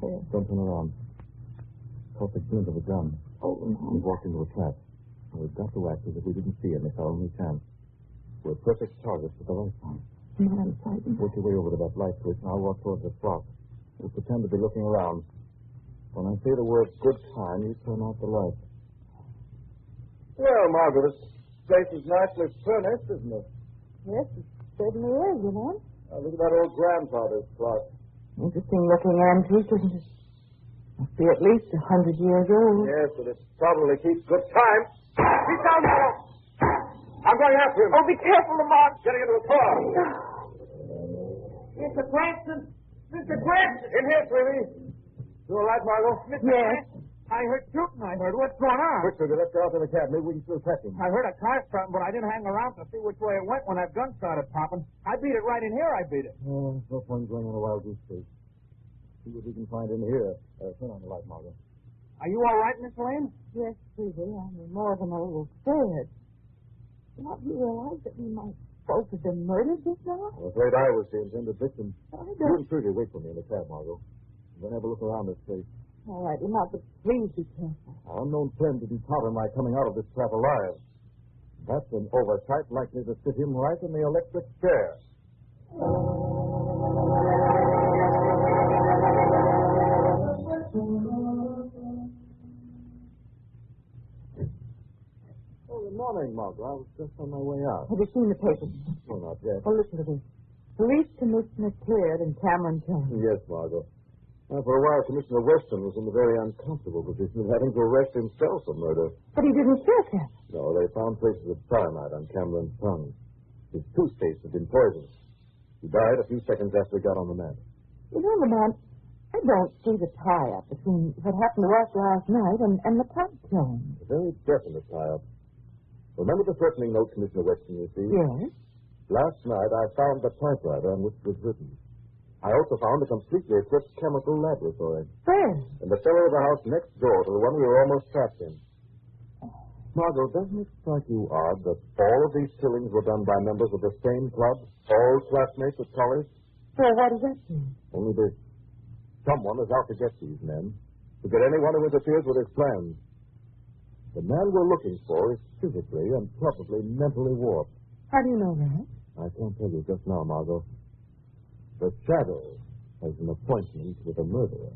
Where? Don't turn around. Caught the glint of a gun. Oh, no. He walked into a trap. We've got to act as if we didn't see him. It's our only chance. We're perfect targets for the light on. I'm frightened. Work your way over to that light switch, and I'll walk towards the clock. We'll pretend to be looking around. When I say the word good time, you turn off the light. Well, Margaret, this place is nicely furnished, isn't it? Yes, it certainly is, you know. Look at that old grandfather's clock. Interesting looking antique, isn't it? Must be at least 100 years old. Yes, but it probably keeps good time. He's down there. I'm going after him. Oh, be careful, Lamont. Getting into a car. Mr. Cranston! Mr. Cranston! In here, Sweetie. You all right, Margot? Mr. Yes. Cranston, I heard shooting. I heard. What's going on? Quickly, let's go out to the cab. Maybe we can still catch him. I heard a car starting, but I didn't hang around to see which way it went when that gun started popping. I beat it right in here. I beat it. Oh, no fun going on a wild goose chase. See what we can find in here. Turn on the light, Margot. Are you all right, Miss Lane? Yes, Susie. I'm more than a little scared. Don't you realize that we might both have been murdered just now? I'm afraid I was the intended victim. I You don't... and Trudy wait for me in the cab, Margot. Then have a look around this place. All right, now, but please be careful. Our unknown friend didn't count on my coming out of this trap alive. That's an oversight likely to sit him right in the electric chair. Oh, good morning, Margot. I was just on my way out. Have you seen the papers? Oh, not yet. Well, listen to this. Police Commissioner cleared in Cameron County. Yes, Margot. Now, for a while, Commissioner Weston was in the very uncomfortable position of having to arrest himself for murder. But he didn't kill Cameron. No, they found traces of cyanide on Cameron's tongue. His toothpaste had been poisoned. He died a few seconds after he got on the mat. You know, man, I don't see the tie-up between what happened to us last night and the pipe killing. A very definite tie-up. Remember the threatening note Commissioner Weston received? Yes. Last night, I found the typewriter on which it was written. I also found a completely equipped chemical laboratory. Where? In the cellar of the house next door to the one we were almost trapped in. Margot, doesn't it strike you odd that all of these killings were done by members of the same club? All classmates at college? Well, what does that mean? Only this. Someone is out to get these men, to get anyone who interferes with his plans. The man we're looking for is physically and probably mentally warped. How do you know that? I can't tell you just now, Margot. The Shadow has an appointment with a murderer.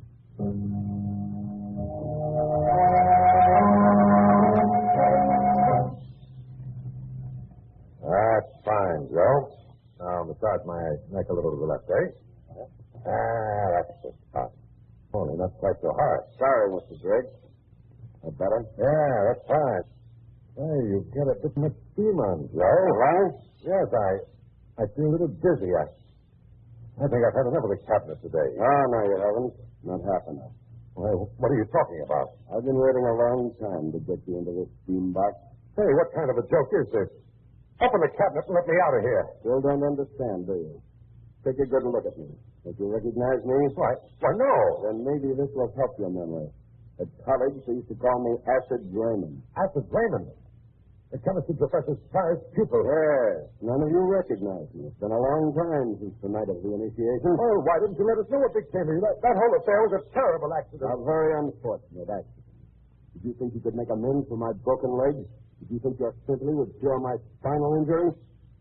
That's fine, Joe. Now, massage my neck a little to the left, eh? That's the spot. Only not quite so hard. Sorry, Mr. Drake. That better? Yeah, that's fine. Hey, you've got a bit much steam on, Joe. Right? Yes, I feel a little dizzy. I think I've had enough of the cabinet today. Oh, no, you haven't. Not half enough. Well, what are you talking about? I've been waiting a long time to get you into this steam box. Hey, what kind of a joke is this? Open the cabinet and let me out of here. Still don't understand, do you? Take a good look at me. Don't you recognize me? Why, no. Then maybe this will help your memory. At college, they used to call me Acid Raymond. Acid Raymond? The chemistry professor's first pupil. Yes. None of you recognize me. It's been a long time since the night of the initiation. Oh, why didn't you let us know what became of you? That whole affair was a terrible accident. A very unfortunate accident. Did you think you could make amends for my broken leg? Did you think your surgery would cure my spinal injury?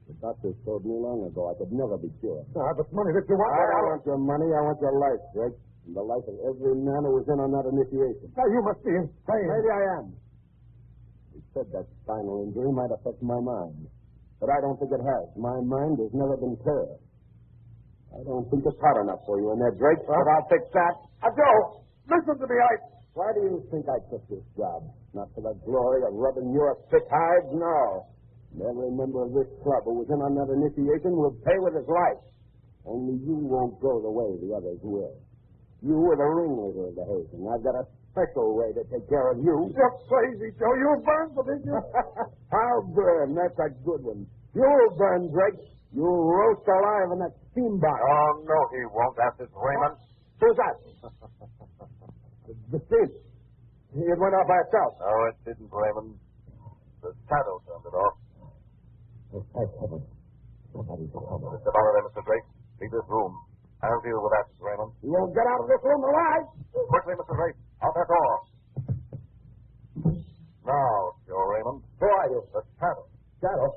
The doctor told me long ago I could never be cured. But money that you want... I don't want your money. I want your life, Drake. And the life of every man who was in on that initiation. Now, you must be insane. Maybe I am. He said that spinal injury might affect my mind. But I don't think it has. My mind has never been clear. I don't think it's hot enough for you in there, Drake, but I'll fix that. Joe, listen to me. Why do you think I took this job? Not for the glory of rubbing your thick hides? No. And every member of this club who was in on that initiation will pay with his life. Only you won't go the way the others will. You were the ringleader of the hazing. I've got a special way to take care of you. You're crazy, Joe. You'll burn for this. I'll burn. That's a good one. You'll burn, Drake. You'll roast alive in that steam box. Oh, no, he won't. That's his Raymond. Who's that? The steam. It went off by itself. No, it didn't, Raymond. The shadow turned it off. Oh, thank heaven. Somebody's coming. Mr. Barrow, Mr. Drake. Leave this room. I'll deal with that, Raymond. You won't get out of this room alive. Quickly, Mr. Drake. Out that door. Now, Joe Raymond. Who are you? The Shadow. Shadow?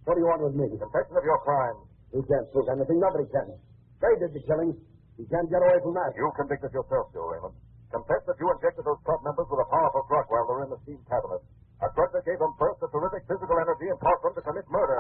What do you want with me? Confession of your crime. You can't prove anything. Nobody can. They did the killings. You can't get away from that. You convicted yourself, Joe Raymond. Confess that you injected those club members with a powerful drug while they were in the steam cabinet. A drug that gave them bursts of terrific physical energy and caused them to commit murder.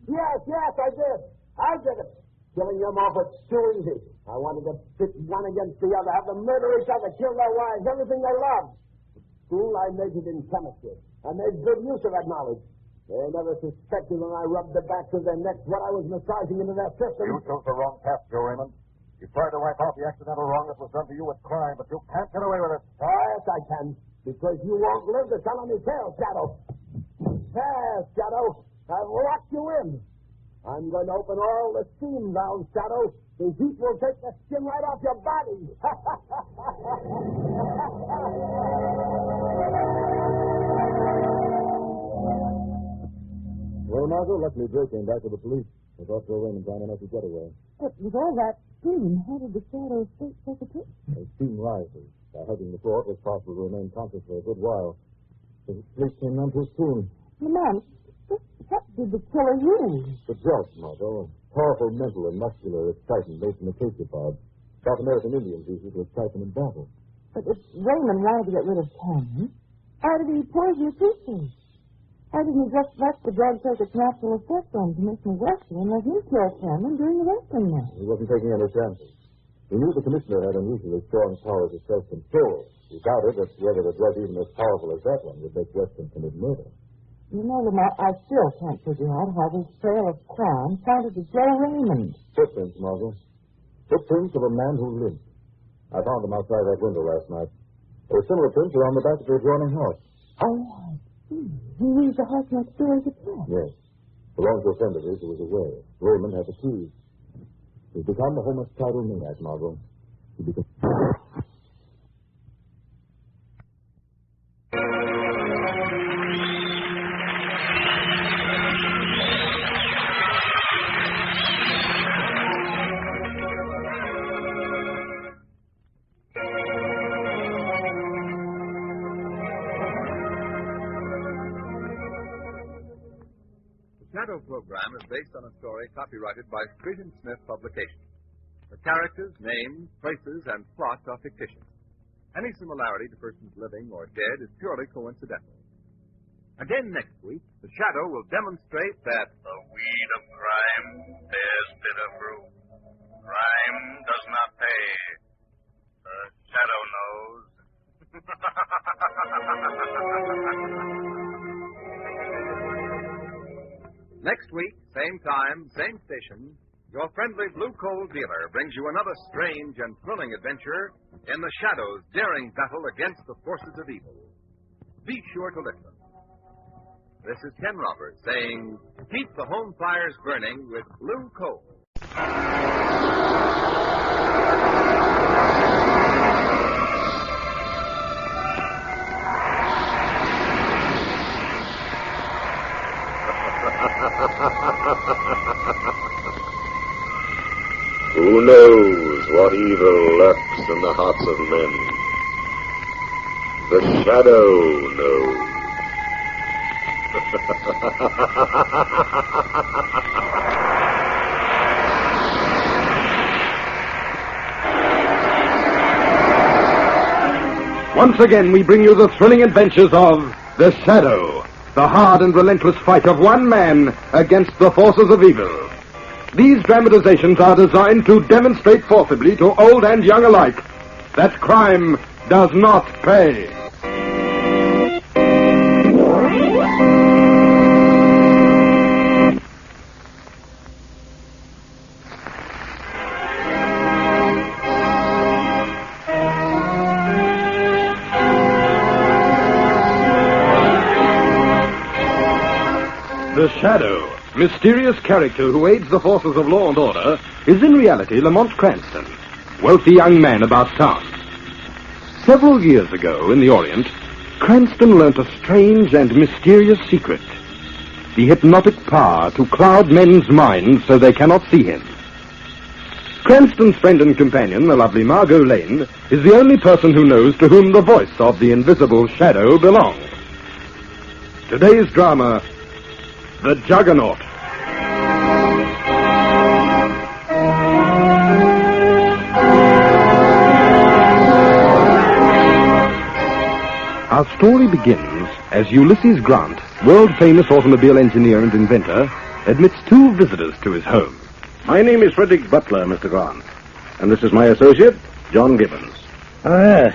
Yes, I did. I did it. Killing them off was too easy. I wanted to pit one against the other, have them murder each other, kill their wives, everything they loved. At school, I majored in chemistry. I made good use of that knowledge. They never suspected when I rubbed the backs of their necks what I was massaging into their system. You chose the wrong path, Joe Raymond. You tried to wipe out the accidental wrong that was done to you with crime, but you can't get away with it. Oh, yes, I can. Because you won't live to tell on your tale, Shadow. Yes, Shadow. I've locked you in. I'm going to open all the steam valves, Shadow. The heat will take the skin right off your body. Well, Margot, luckily Drake came back to the police. They thought Joe Raymond time enough to get away. But with all that steam, how did the Shadow escape such a trip? As steam rises. By hugging the floor, it was possible to remain conscious for a good while. The police came none too soon. Lamont, what did the killer use? The drugs, Margot. Powerful mental and muscular excitement based on the casopod. South American Indians use it to excite them in battle. But if Raymond wanted to get rid of Cameron, how did he poison the creatures? Why didn't he just let the drug take its natural effect on Commissioner Weston and let him kill Cameron during the wrestling match? He wasn't taking any chances. He knew the commissioner had unusually strong powers of self-control. He doubted that whether a drug even as powerful as that one would make Weston commit murder. You know, Lamont, I still can't figure out how this trail of crime pointed to Joe Raymond. Footprints, Margot. Footprints of a man who lived. I found them outside that window last night. There were similar prints around the back of the adjoining house. Oh, I see. He used the house next door as a trap. Yes. Belonged to a friend of his who was away. Raymond had the keys. He's become a homicidal maniac, Margot. He became... The Shadow program is based on a story copyrighted by Street and Smith Publications. The characters, names, places, and plot are fictitious. Any similarity to persons living or dead is purely coincidental. Again next week, the Shadow will demonstrate that the weed of crime bears bitter fruit. Crime does not pay. The Shadow knows. Next week, same time, same station, your friendly Blue Coal dealer brings you another strange and thrilling adventure in the Shadow's daring battle against the forces of evil. Be sure to listen. This is Ken Roberts saying, keep the home fires burning with Blue Coal. Who knows what evil lurks in the hearts of men? The Shadow knows. Once again, we bring you the thrilling adventures of The Shadow, the hard and relentless fight of one man against the forces of evil. These dramatizations are designed to demonstrate forcibly to old and young alike that crime does not pay. The Shadow, mysterious character who aids the forces of law and order, is in reality Lamont Cranston, wealthy young man about town. Several years ago in the Orient, Cranston learnt a strange and mysterious secret. The hypnotic power to cloud men's minds so they cannot see him. Cranston's friend and companion, the lovely Margot Lane, is the only person who knows to whom the voice of the invisible Shadow belongs. Today's drama, The Juggernaut. Our story begins as Ulysses Grant, world-famous automobile engineer and inventor, admits two visitors to his home. My name is Frederick Butler, Mr. Grant. And this is my associate, John Gibbons. Oh, yes.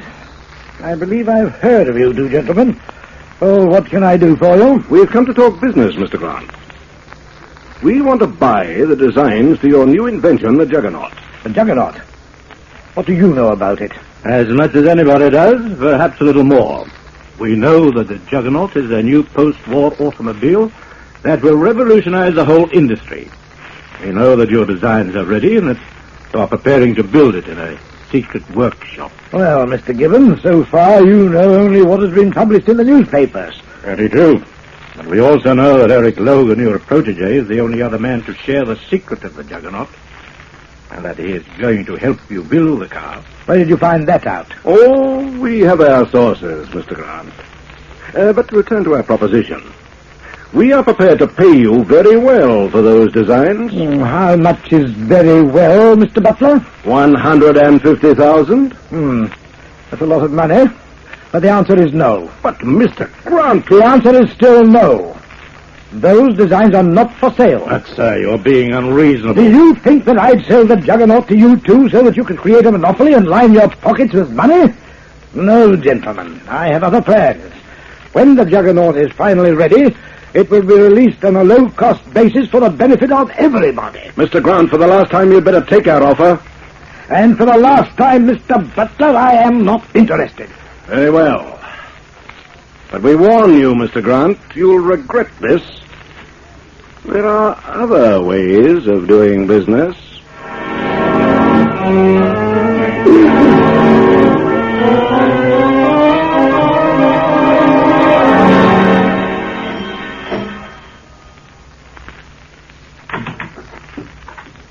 I believe I've heard of you two gentlemen. Oh, what can I do for you? We've come to talk business, Mr. Grant. We want to buy the designs to your new invention, the Juggernaut. The Juggernaut? What do you know about it? As much as anybody does, perhaps a little more. We know that the Juggernaut is a new post-war automobile that will revolutionize the whole industry. We know that your designs are ready and that you are preparing to build it in a secret workshop. Well, Mr. Gibbon, so far you know only what has been published in the newspapers. Very true. But we also know that Eric Logan, your protege, is the only other man to share the secret of the Juggernaut, and that he is going to help you build the car. Where did you find that out? Oh, we have our sources, Mr. Grant. But to return to our proposition. We are prepared to pay you very well for those designs. How much is very well, Mr. Butler? $150,000. That's a lot of money. But the answer is no. But, Mr. Grant... The answer is still no. Those designs are not for sale. But, sir, you're being unreasonable. Do you think that I'd sell the Juggernaut to you, too, so that you could create a monopoly and line your pockets with money? No, gentlemen. I have other plans. When the Juggernaut is finally ready, it will be released on a low-cost basis for the benefit of everybody. Mr. Grant, for the last time, you'd better take our offer. And for the last time, Mr. Butler, I am not interested. Very well. But we warn you, Mr. Grant, you'll regret this. There are other ways of doing business.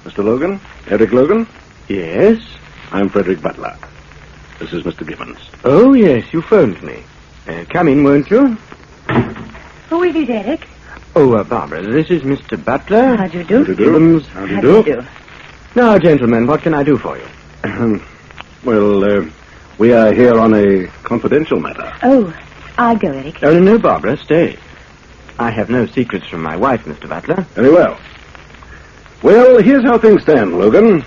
Mr. Logan? Eric Logan? Yes? I'm Frederick Butler. This is Mr. Gibbons. Oh, yes, you phoned me. Come in, won't you? Who is it, Eric? Oh, Barbara, this is Mr. Butler. How do you do? How do you do? Gibbons. How do you do? Now, gentlemen, what can I do for you? Well, we are here on a confidential matter. Oh, I'll go, Eric. Oh, no, Barbara, stay. I have no secrets from my wife, Mr. Butler. Very well. Well, here's how things stand, Logan.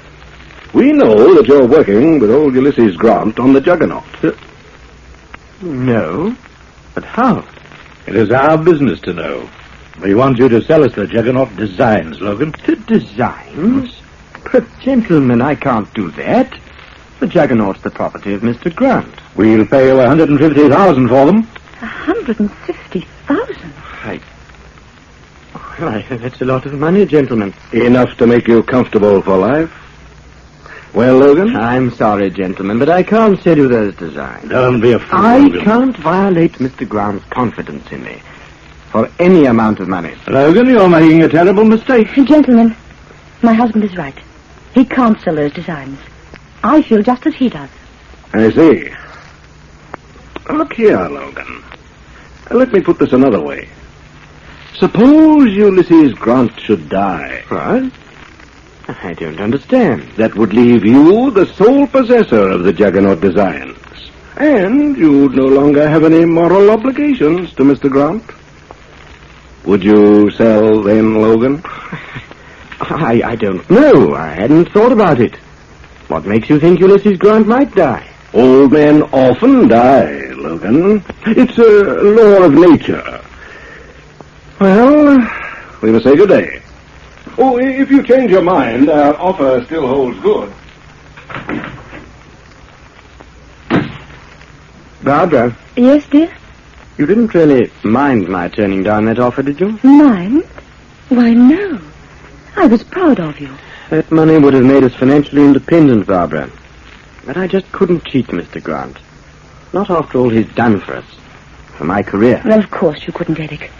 We know that you're working with old Ulysses Grant on the Juggernaut. No? But how? It is our business to know. We want you to sell us the Juggernaut designs, Logan. The designs? But, gentlemen, I can't do that. The Juggernaut's the property of Mr. Grant. We'll pay you $150,000 for them. $150,000? Well, that's a lot of money, gentlemen. Enough to make you comfortable for life. Well, Logan? I'm sorry, gentlemen, but I can't sell you those designs. Don't be a fool, I Logan. can't violate Mr. Grant's confidence in me for any amount of money. Logan, you're making a terrible mistake. Gentlemen, my husband is right. He can't sell those designs. I feel just as he does. I see. Look here, Logan. Let me put this another way. Suppose Ulysses Grant should die. What? I don't understand. That would leave you the sole possessor of the Juggernaut designs. And you'd no longer have any moral obligations to Mr. Grant. Would you sell then, Logan? I don't know. I hadn't thought about it. What makes you think Ulysses Grant might die? Old men often die, Logan. It's a law of nature. Well, we must say good day. Oh, if you change your mind, our offer still holds good. Barbara. Yes, dear? You didn't really mind my turning down that offer, did you? Mind? Why, no. I was proud of you. That money would have made us financially independent, Barbara. But I just couldn't cheat Mr. Grant. Not after all he's done for us. For my career. Well, of course you couldn't, Eric.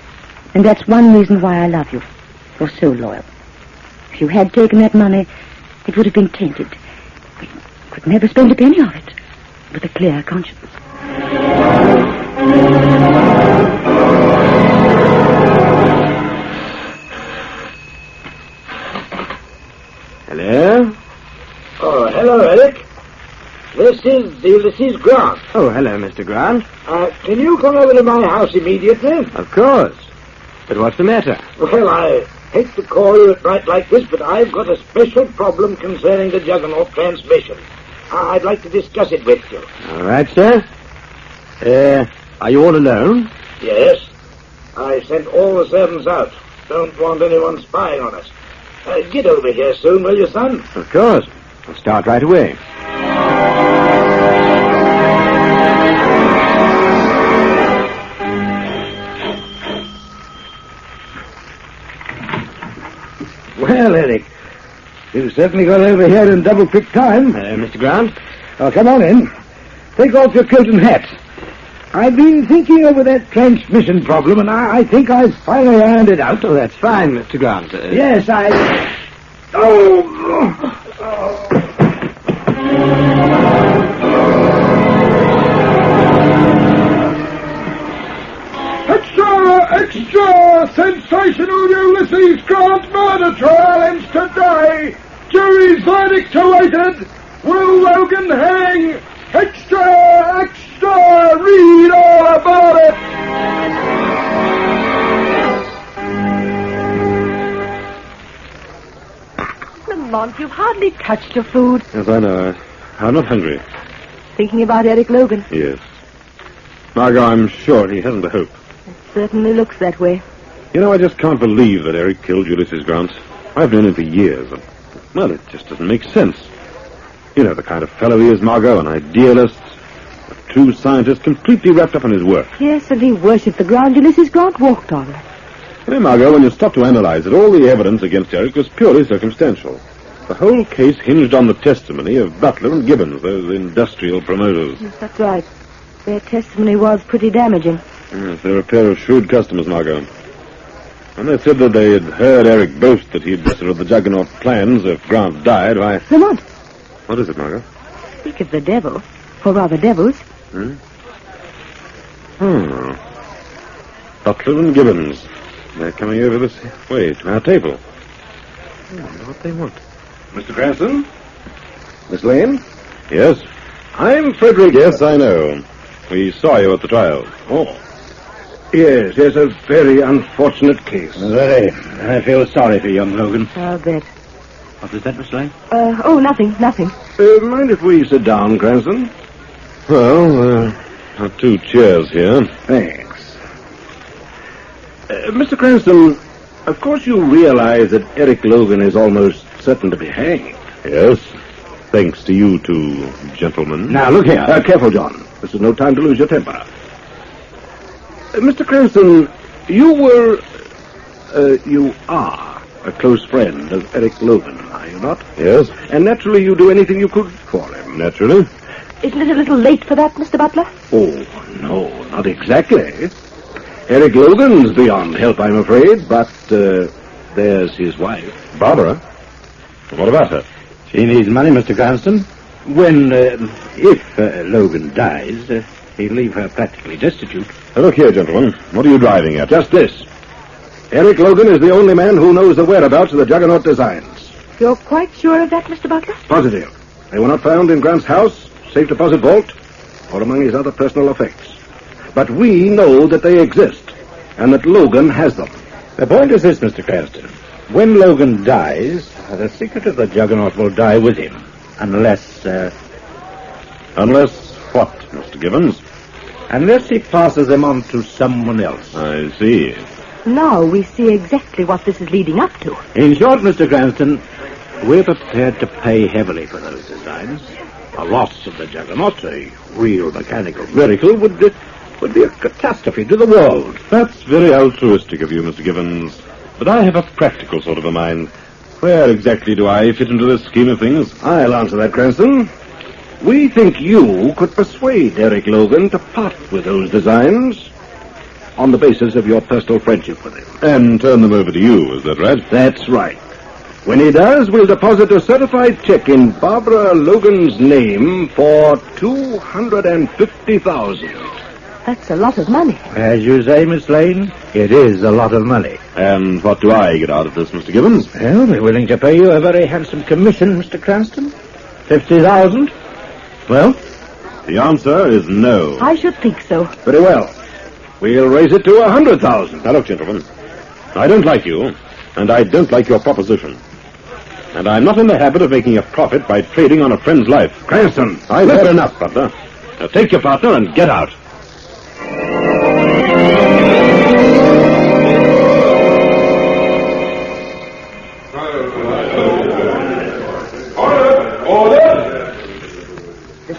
And that's one reason why I love you. You're so loyal. If you had taken that money, it would have been tainted. We could never spend a penny of it with a clear conscience. Hello? Oh, hello, Eric. This is Ulysses Grant. Oh, hello, Mr. Grant. Can you come over to my house immediately? Of course. But what's the matter? Well, I hate to call you at night like this, but I've got a special problem concerning the Juggernaut transmission. I'd like to discuss it with you. All right, sir. Are you all alone? Yes. I sent all the servants out. Don't want anyone spying on us. Get over here soon, will you, son? Of course. I'll start right away. Well, Eric, you certainly got over here in double-quick time. Mr. Grant? Oh, come on in. Take off your coat and hat. I've been thinking over that transmission problem, and I think I've finally ironed it out. Oh, that's fine, Mr. Grant. Yes, I... Extra! Sensational Ulysses Grant murder trial ends today! Jury's verdict awaited! Will Logan hang? Extra! Extra! Read all about it! Lamont, you've hardly touched your food. Yes, I know. I'm not hungry. Thinking about Eric Logan. Yes. Margot, I'm sure he hasn't a hope. Certainly looks that way. You know, I just can't believe that Eric killed Ulysses Grant. I've known him for years. And, well, it just doesn't make sense. You know the kind of fellow he is, Margot, an idealist, a true scientist, completely wrapped up in his work. Yes, and he worshipped the ground Ulysses Grant walked on. You know, Margot, when you stop to analyze it, all the evidence against Eric was purely circumstantial. The whole case hinged on the testimony of Butler and Gibbons, those industrial promoters. Yes, that's right. Their testimony was pretty damaging. Yes, they're a pair of shrewd customers, Margot. When they said that they had heard Eric boast that he'd sort of the Juggernaut plans if Grant died, why... Lamont! What is it, Margot? Speak of the devil, or rather devils. Butler and Gibbons. They're coming over this way to our table. I wonder what they want. Mr. Cranston? Miss Lane? Yes? I'm Frederick. Yes, I know. We saw you at the trial. Oh. Yes, a very unfortunate case. Very. I feel sorry for young Logan. I'll bet. What was that, Miss Lane? Nothing. Mind if we sit down, Cranston? Well, our 2 chairs here. Thanks. Mr. Cranston, of course you realize that Eric Logan is almost certain to be hanged. Yes, thanks to you 2 gentlemen. Now, look here. Careful, John. This is no time to lose your temper. Mr. Cranston, you are a close friend of Eric Logan, are you not? Yes. And naturally you do anything you could for him. Naturally. Isn't it a little late for that, Mr. Butler? Oh, no, not exactly. Eric Logan's beyond help, I'm afraid, but there's his wife. Barbara? What about her? She needs money, Mr. Cranston. If Logan dies, he'll leave her practically destitute. Look here, gentlemen. What are you driving at? Just this. Eric Logan is the only man who knows the whereabouts of the Juggernaut designs. You're quite sure of that, Mr. Butler? Positive. They were not found in Grant's house, safe deposit vault, or among his other personal effects. But we know that they exist, and that Logan has them. The point is this, Mr. Cranston. When Logan dies, the secret of the Juggernaut will die with him. Unless what, Mr. Gibbons? Unless he passes them on to someone else. I see. Now we see exactly what this is leading up to. In short, Mr. Cranston, we're prepared to pay heavily for those designs. A loss of the Juggernaut, a real mechanical miracle, would be a catastrophe to the world. That's very altruistic of you, Mr. Gibbons. But I have a practical sort of a mind. Where exactly do I fit into this scheme of things? I'll answer that, Cranston. We think you could persuade Eric Logan to part with those designs on the basis of your personal friendship with him. And turn them over to you, is that right? That's right. When he does, we'll deposit a certified check in Barbara Logan's name for $250,000. That's a lot of money. As you say, Miss Lane, it is a lot of money. And what do I get out of this, Mr. Gibbons? Well, we're willing to pay you a very handsome commission, Mr. Cranston. 50,000. Well? The answer is no. I should think so. Very well. We'll raise it to 100,000. Now, look, gentlemen. I don't like you, and I don't like your proposition. And I'm not in the habit of making a profit by trading on a friend's life. Cranston, I've had enough, Butler. Now take your partner and get out.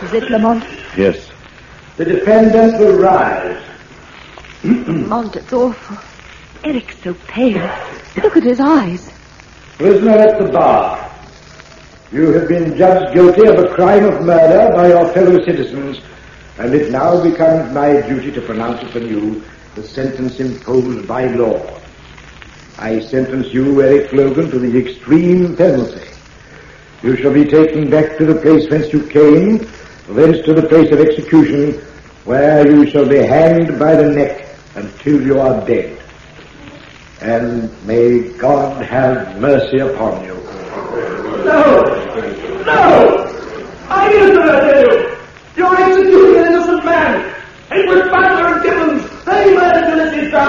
is it, Lamont? Yes. The defendant will rise. Lamont, it's awful. Eric's so pale. Look at his eyes. Prisoner at the bar. You have been judged guilty of a crime of murder by your fellow citizens, and it now becomes my duty to pronounce upon you the sentence imposed by law. I sentence you, Eric Logan, to the extreme penalty. You shall be taken back to the place whence you came, thence to the place of execution, where you shall be hanged by the neck until you are dead. And may God have mercy upon you. No! No! I innocent, I tell you! You're executing an innocent man! It was Butler and Gibbons! They murdered Ulysses Brown!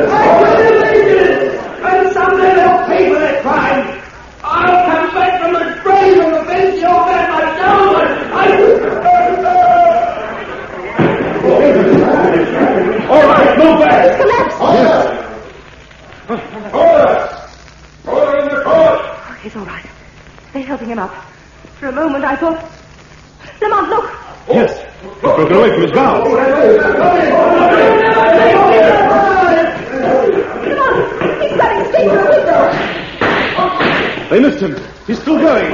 I believe it! And someday they'll pay for their crime! I'll come back from the grave and avenge your man myself! All right, move back! Collapse! Order in the court! Oh, he's all right. They're helping him up. For a moment, I thought... Lamont, look! Yes. He's broken away from his bound. Lamont, he's running straight for the window! They missed him. He's still going.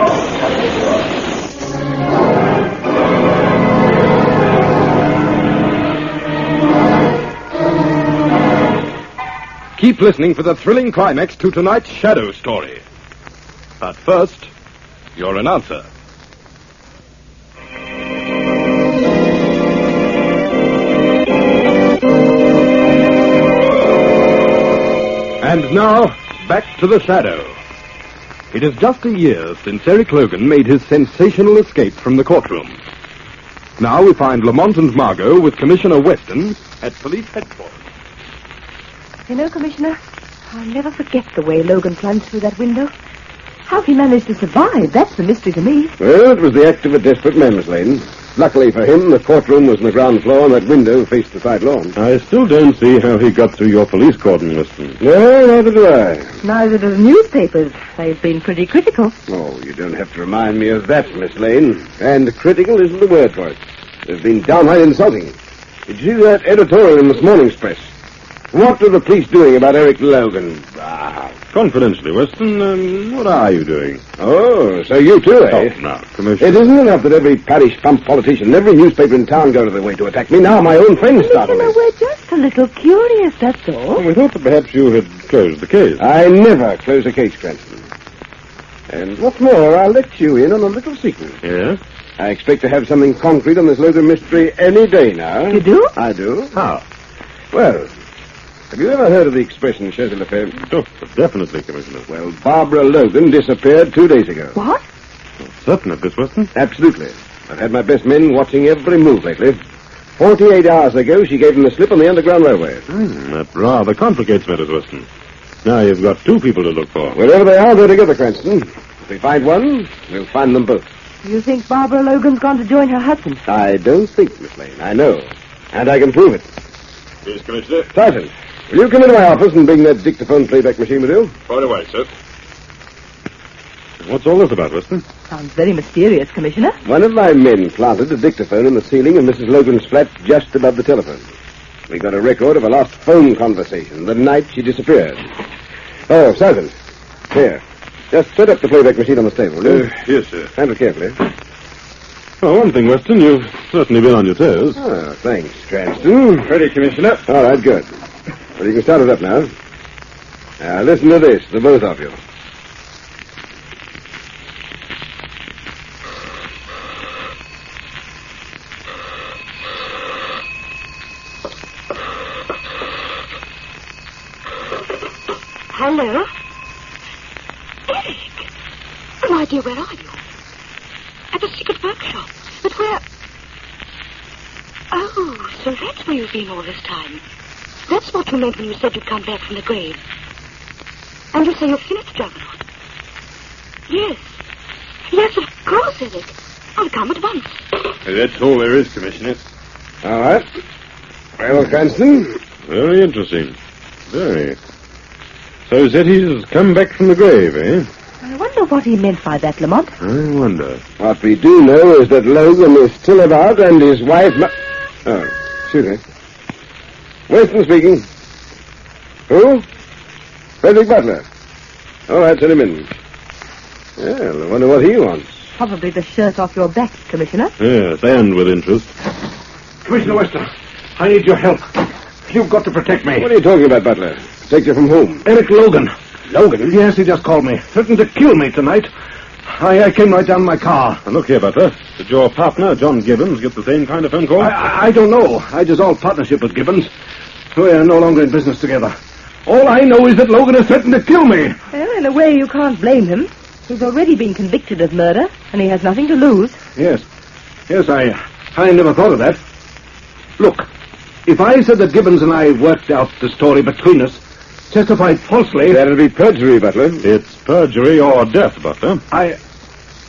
Keep listening for the thrilling climax to tonight's Shadow story. But first, your announcer. And now, back to the Shadow. It is just a year since Eric Logan made his sensational escape from the courtroom. Now we find Lamont and Margot with Commissioner Weston at police headquarters. You know, Commissioner, I'll never forget the way Logan plunged through that window. How he managed to survive, that's the mystery to me. Well, it was the act of a desperate man, Miss Lane. Luckily for him, the courtroom was on the ground floor and that window faced the side lawn. I still don't see how he got through your police cordon, Weston. No, neither do I. Neither do the newspapers. They've been pretty critical. Oh, you don't have to remind me of that, Miss Lane. And critical isn't the word for it. They've been downright insulting. Did you see that editorial in this morning's press? What are the police doing about Eric Logan? Confidentially, Weston, what are you doing? Oh, so you too, eh? Oh, no, Commissioner. It isn't enough that every parish pump politician, every newspaper in town go to their way to attack me. Now my own friends start on Commissioner, this. we're just a little curious, that's all. Well, we thought that perhaps you had closed the case. I never close a case, Cranston. And what's more, I'll let you in on a little secret. Yes? I expect to have something concrete on this Logan mystery any day now. You do? I do. How? Well, have you ever heard of the expression chaise l'affaire? Oh, definitely, Commissioner. Well, Barbara Logan disappeared 2 days ago. What? Certain of this, Weston? Absolutely. I've had my best men watching every move lately. 48 hours ago, she gave them the slip on the Underground Railway. That rather complicates matters, Weston. Now you've got two people to look for. Wherever they are, they're together, Cranston. If we find one, we'll find them both. You think Barbara Logan's gone to join her husband? I don't think, Miss Lane. I know. And I can prove it. Yes, Commissioner. Sergeant, will you come into my office and bring that dictaphone playback machine with you? Right away, sir. What's all this about, Weston? Sounds very mysterious, Commissioner. One of my men planted a dictaphone in the ceiling of Mrs. Logan's flat just above the telephone. We got a record of a lost phone conversation the night she disappeared. Oh, Sergeant. Here. Just set up the playback machine on the table, will you? Yes, sir. Handle carefully. Well, one thing, Weston, you've certainly been on your toes. Oh, thanks, Cranston. Ready, Commissioner. All right, good. Well, you can start it up now. Now, listen to this, the both of you. Hello? Eric! My dear, where are you? At the secret workshop. But where... Oh, so that's where you've been all this time. That's what you meant when you said you'd come back from the grave. And you say you're finished, Juggernaut. Yes. Yes, of course, Eric. I'll come at once. That's all there is, Commissioner. All right. Well, Cranston? Very interesting. Very. So Zetty's come back from the grave, eh? I wonder wonder what he meant by that, Lamont. I wonder. What we do know is that Logan is still about and his wife... Oh, excuse me. Winston speaking. Who? Frederick Butler. All right, send him in. Well, I wonder what he wants. Probably the shirt off your back, Commissioner. Yes, and with interest. Commissioner Wester, I need your help. You've got to protect me. What are you talking about, Butler? Protect you from whom? Eric Logan. Logan? Yes, he just called me. Threatened to kill me tonight. I came right down in my car. Now, look here, Butler. Did your partner, John Gibbons, get the same kind of phone call? I don't know. I dissolved partnership with Gibbons. We're no longer in business together. All I know is that Logan has threatened to kill me. Well, in a way, you can't blame him. He's already been convicted of murder, and he has nothing to lose. Yes, I never thought of that. Look, if I said that Gibbons and I worked out the story between us, testified falsely... That'll be perjury, Butler. It's perjury or death, Butler.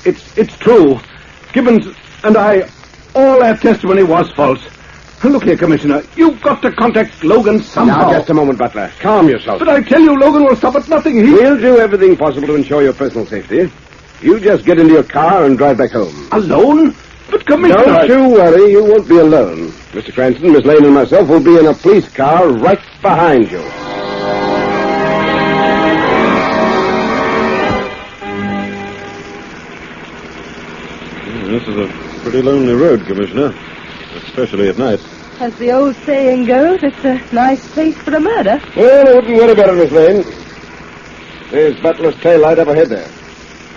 It's true. Gibbons and I, all our testimony was false. Look here, Commissioner, you've got to contact Logan somehow. Now, just a moment, Butler. Calm yourself. But I tell you, Logan will stop at nothing. We'll do everything possible to ensure your personal safety. You just get into your car and drive back home. Alone? But, Commissioner... Don't you worry, you won't be alone. Mr. Cranston, Miss Lane, and myself will be in a police car right behind you. This is a pretty lonely road, Commissioner, especially at night. As the old saying goes, it's a nice place for a murder. Well, I wouldn't worry about it, Miss Lane. There's Butler's tail light up ahead there.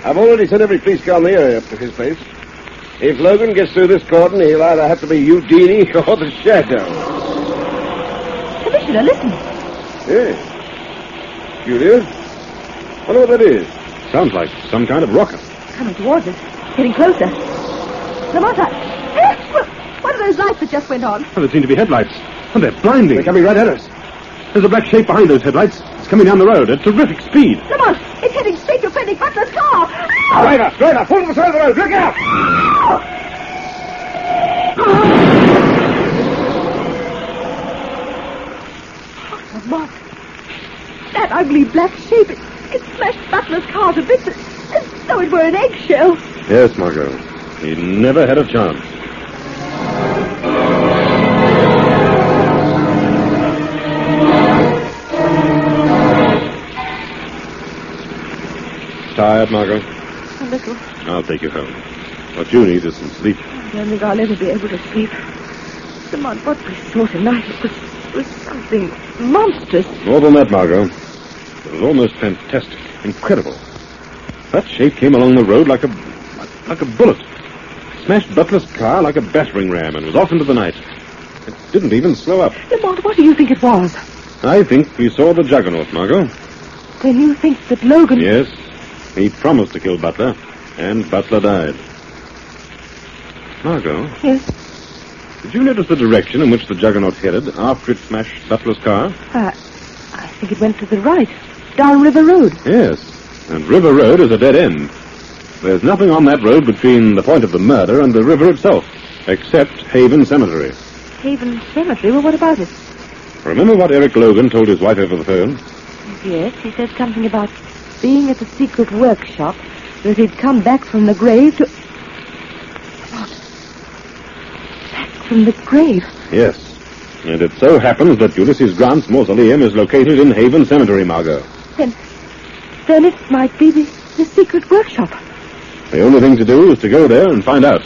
I've already sent every police car in the area up to his place. If Logan gets through this cordon, he'll either have to be Houdini or the Shadow. Commissioner, listen. Yes. Curious. Wonder what that is. Sounds like some kind of rocket. Coming towards us. Getting closer. Lamont, what are those lights that just went on? Well, they seem to be headlights. And they're blinding. They're coming right at us. There's a black shape behind those headlights. It's coming down the road at terrific speed. Lamont, it's heading straight to Frederick Butler's car. Driver, pull to the side of the road. Look out! Lamont, that ugly black shape, it smashed Butler's car to bits as though it were an eggshell. Yes, Margot. He never had a chance. Tired, Margot? A little. I'll take you home. What you need is some sleep. I don't think I'll ever be able to sleep. Lamont, what we saw tonight, it was something monstrous. More than that, Margot. It was almost fantastic, incredible. That shape came along the road like a bullet. Smashed Butler's car like a battering ram and was off into the night. It didn't even slow up. Lamont, what do you think it was? I think we saw the Juggernaut, Margot. Then you think that Logan... Yes. He promised to kill Butler, and Butler died. Margot? Yes? Did you notice the direction in which the Juggernaut headed after it smashed Butler's car? I think it went to the right, down River Road. Yes, and River Road is a dead end. There's nothing on that road between the point of the murder and the river itself, except Haven Cemetery. Haven Cemetery? Well, what about it? Remember what Eric Logan told his wife over the phone? Yes, he said something about being at the secret workshop, that he'd come back from the grave to... What? Back from the grave? Yes, and it so happens that Ulysses Grant's mausoleum is located in Haven Cemetery, Margot. Then it might be the secret workshop. The only thing to do is to go there and find out.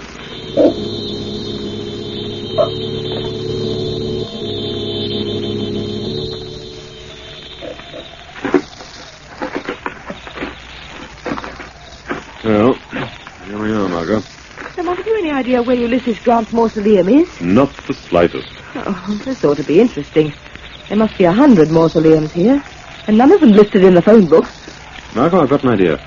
Well, here we are, Margot. Lamont, have you any idea where Ulysses Grant's mausoleum is? Not the slightest. Oh, this ought to be interesting. There must be 100 mausoleums here, and none of them listed in the phone book. Margot, I've got an idea.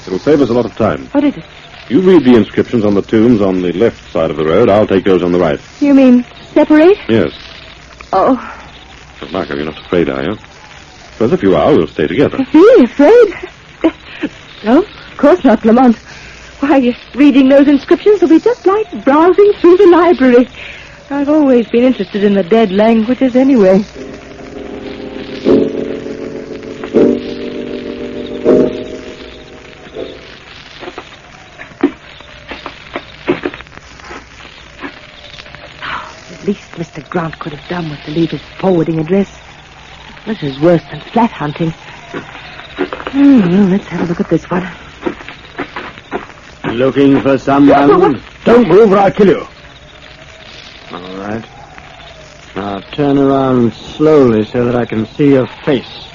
It'll save us a lot of time. What is it? You read the inscriptions on the tombs on the left side of the road. I'll take those on the right. You mean separate? Yes. Oh. But Margot, you're not afraid, are you? Because if you are, we'll stay together. Really afraid? No, of course not, Lamont. Why, reading those inscriptions will be just like browsing through the library. I've always been interested in the dead languages anyway. Mr. Grant could have done was to leave his forwarding address. This is worse than flat hunting. Well, let's have a look at this one. Looking for someone? Don't move or I'll kill you. All right. Now turn around slowly so that I can see your face.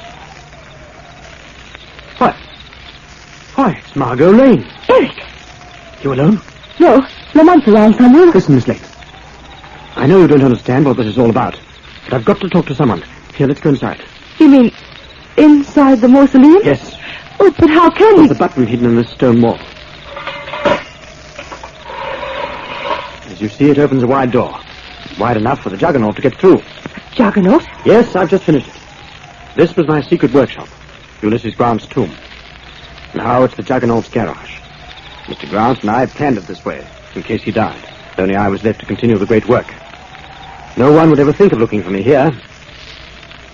What? Why, it's Margot Lane. Eric! You alone? No, Lamont's around somewhere. Listen, Miss Lane. I know you don't understand what this is all about, but I've got to talk to someone. Here, let's go inside. You mean inside the mausoleum? Yes. Oh, but how can we... There's a button hidden in this stone wall. As you see, it opens a wide door. Wide enough for the Juggernaut to get through. Juggernaut? Yes, I've just finished it. This was my secret workshop, Ulysses Grant's tomb. Now it's the Juggernaut's garage. Mr. Grant and I planned it this way, in case he died. Only I was left to continue the great work. No one would ever think of looking for me here.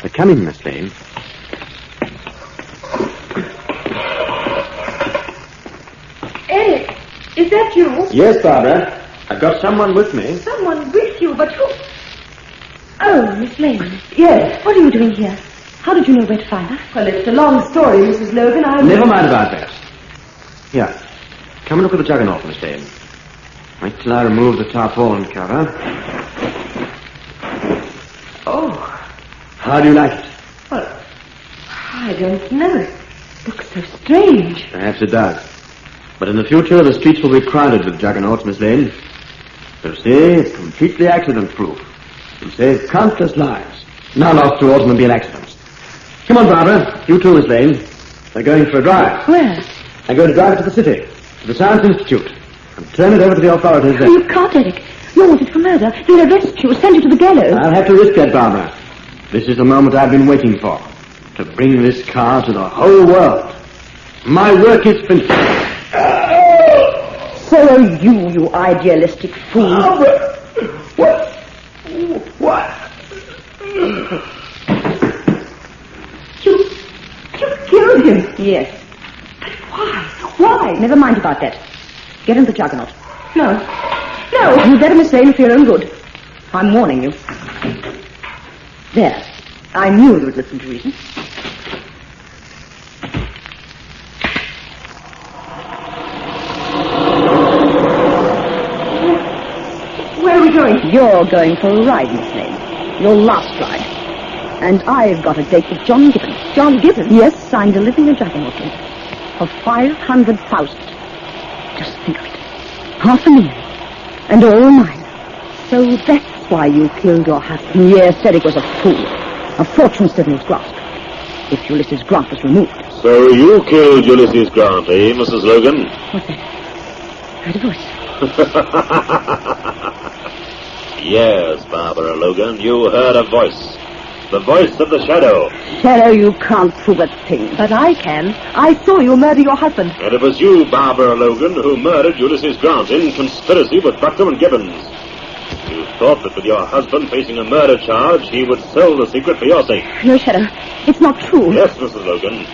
But come in, Miss Lane. Eric, is that you? Yes, Barbara. I've got someone with me. Someone with you, but who? Oh, Miss Lane. Yes. What are you doing here? How did you know where to find us? Well, it's a long story, Mrs. Logan. Never mind about that. Here. Come and look at the Juggernaut, Miss Lane. Wait till I remove the tarpaulin cover. Oh. How do you like it? Well, I don't know. It looks so strange. Perhaps it does. But in the future, the streets will be crowded with Juggernauts, Miss Lane. So see, it's completely accident-proof. It'll save countless lives. Now lost to automobile accidents. Come on, Barbara. You too, Miss Lane. We're going for a drive. Where? I'm going to drive it to the city, to the Science Institute, and turn it over to the authorities there. You can't, Eric. You're wanted for murder. They'll arrest you, send you to the gallows. I'll have to risk that, Barbara. This is the moment I've been waiting for. To bring this car to the whole world. My work is finished. So are you, you idealistic fool. What? You killed him. Yes. But why? Why? Never mind about that. Get in the Juggernaut. No. No. You'd better, Miss Lane, for your own good. I'm warning you. There. I knew you would listen to reason. Where are we going? You're going for a ride, Miss Lane. Your last ride. And I've got a date with John Gibbon. John Gibbon? Yes, I'm delivering a Juggernaut for 500,000. Just think of it. 500,000. And all mine. So that's why you killed your husband. Yes, Eric was a fool. A fortune stood in his grasp. If Ulysses Grant was removed. So you killed Ulysses Grant, eh, Mrs. Logan? What's that? I heard a voice. Yes, Barbara Logan, you heard a voice. The voice of the Shadow. Shadow, you can't prove a thing. But I can. I saw you murder your husband. And it was you, Barbara Logan, who murdered Ulysses Grant in conspiracy with Butler and Gibbons. You thought that with your husband facing a murder charge, he would sell the secret for your sake. No, Shadow. It's not true. Yes, Mrs. Logan.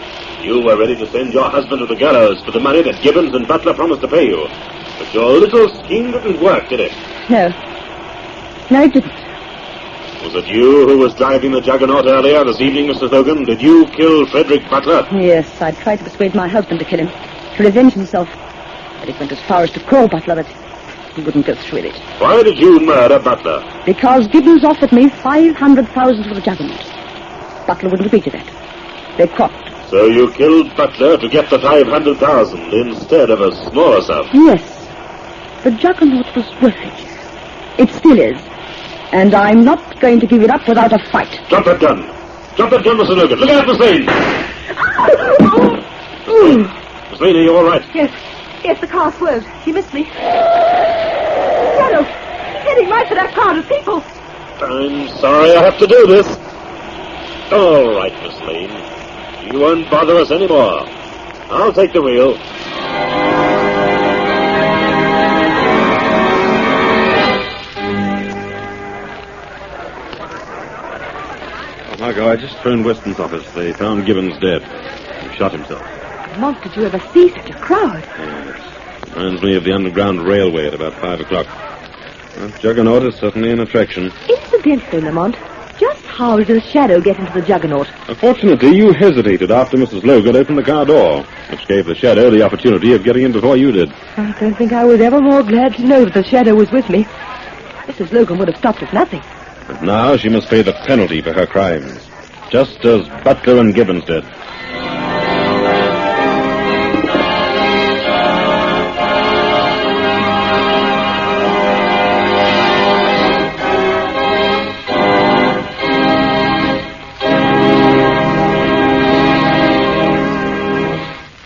You were ready to send your husband to the gallows for the money that Gibbons and Butler promised to pay you. But your little scheme didn't work, did it? No. No, it didn't. Was it you who was driving the Juggernaut earlier this evening, Mr. Logan? Did you kill Frederick Butler? Yes, I tried to persuade my husband to kill him, to revenge himself. But it went as far as to call Butler that he wouldn't go through with it. Why did you murder Butler? Because Gibbons offered me 500,000 for the Juggernaut. Butler wouldn't agree to that. They quarreled. So you killed Butler to get the 500,000 instead of a smaller sum? Yes. The Juggernaut was worth it. It still is. And I'm not going to give it up without a fight. Drop that gun. Drop that gun, Mr. Logan. Look out, Miss Lane. Miss Lane, are you all right? Yes. Yes, the car swerved. She missed me. Shadow, heading right for that crowd of people. I'm sorry I have to do this. All right, Miss Lane. You won't bother us anymore. I'll take the wheel. Margot, I just phoned Weston's office. They found Gibbons dead. He shot himself. Monk, did you ever see such a crowd? Yes. Reminds me of the Underground Railway at about 5 o'clock. Juggernaut is certainly an attraction. Incidentally, Lamont, just how did the shadow get into the Juggernaut? Fortunately, you hesitated after Mrs. Logan opened the car door, which gave the shadow the opportunity of getting in before you did. I don't think I was ever more glad to know that the shadow was with me. Mrs. Logan would have stopped at nothing. But now she must pay the penalty for her crimes, just as Butler and Gibbons did.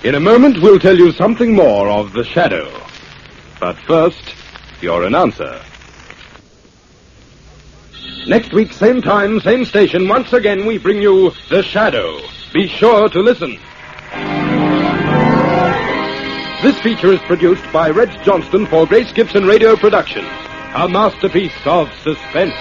In a moment, we'll tell you something more of The Shadow. But first, your announcer. Next week, same time, same station, once again we bring you The Shadow. Be sure to listen. This feature is produced by Reg Johnston for Grace Gibson Radio Productions, a masterpiece of suspense.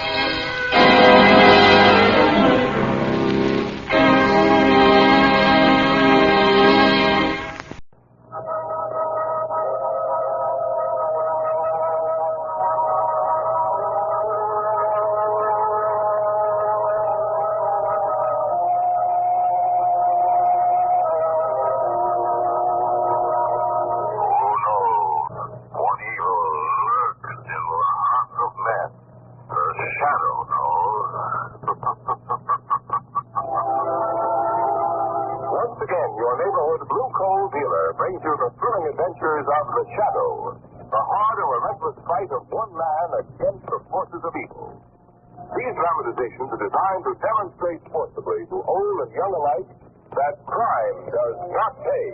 brings you the thrilling adventures of The Shadow, the hard and relentless fight of one man against the forces of evil. These dramatizations are designed to demonstrate forcibly to old and young alike that crime does not pay.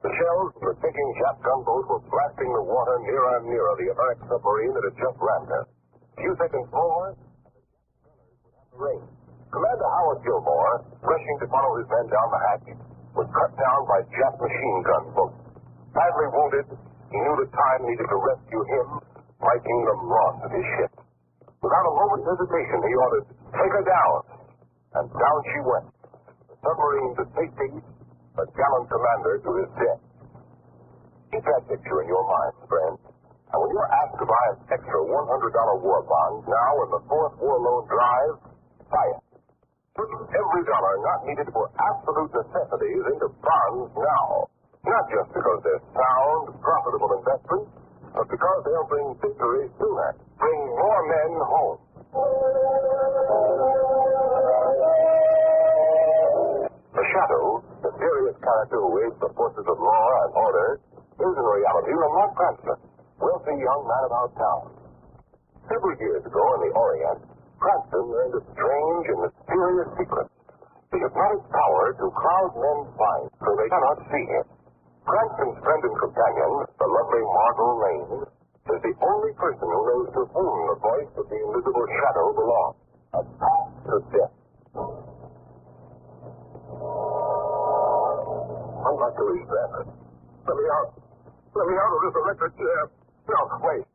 The shells from the sinking Jap gunboat were blasting the water nearer and nearer the American submarine that had just rammed her. A few seconds more, the rain. Commander Howard Gilmore, rushing to follow his men down the hatch, was cut down by Jap machine gun bullets. Badly wounded, he knew the time needed to rescue him, making the loss of his ship. Without a moment's hesitation, he ordered, "Take her down." And down she went. The submarine to safety, a gallant commander to his death. Keep that picture in your mind, friend. And when you're asked to buy an extra $100 war bond now in the fourth war loan drive, buy it. Put every dollar not needed for absolute necessities into bonds now. Not just because they're sound, profitable investments, but because they'll bring victory sooner, bring more men home. The Shadow, the serious character who aids the forces of law and order, is in reality Lamont Cranston, wealthy young man about town. Several years ago in the Orient, Cranston learned a strange and mysterious secret. The hypnotic power to crowd men's minds so they cannot see him. Cranston's friend and companion, the lovely Margot Lane, is the only person who knows to whom the voice of the invisible shadow belongs. A path to death. I'd like to leave that. Let me out. Let me out of this electric chair. No, wait.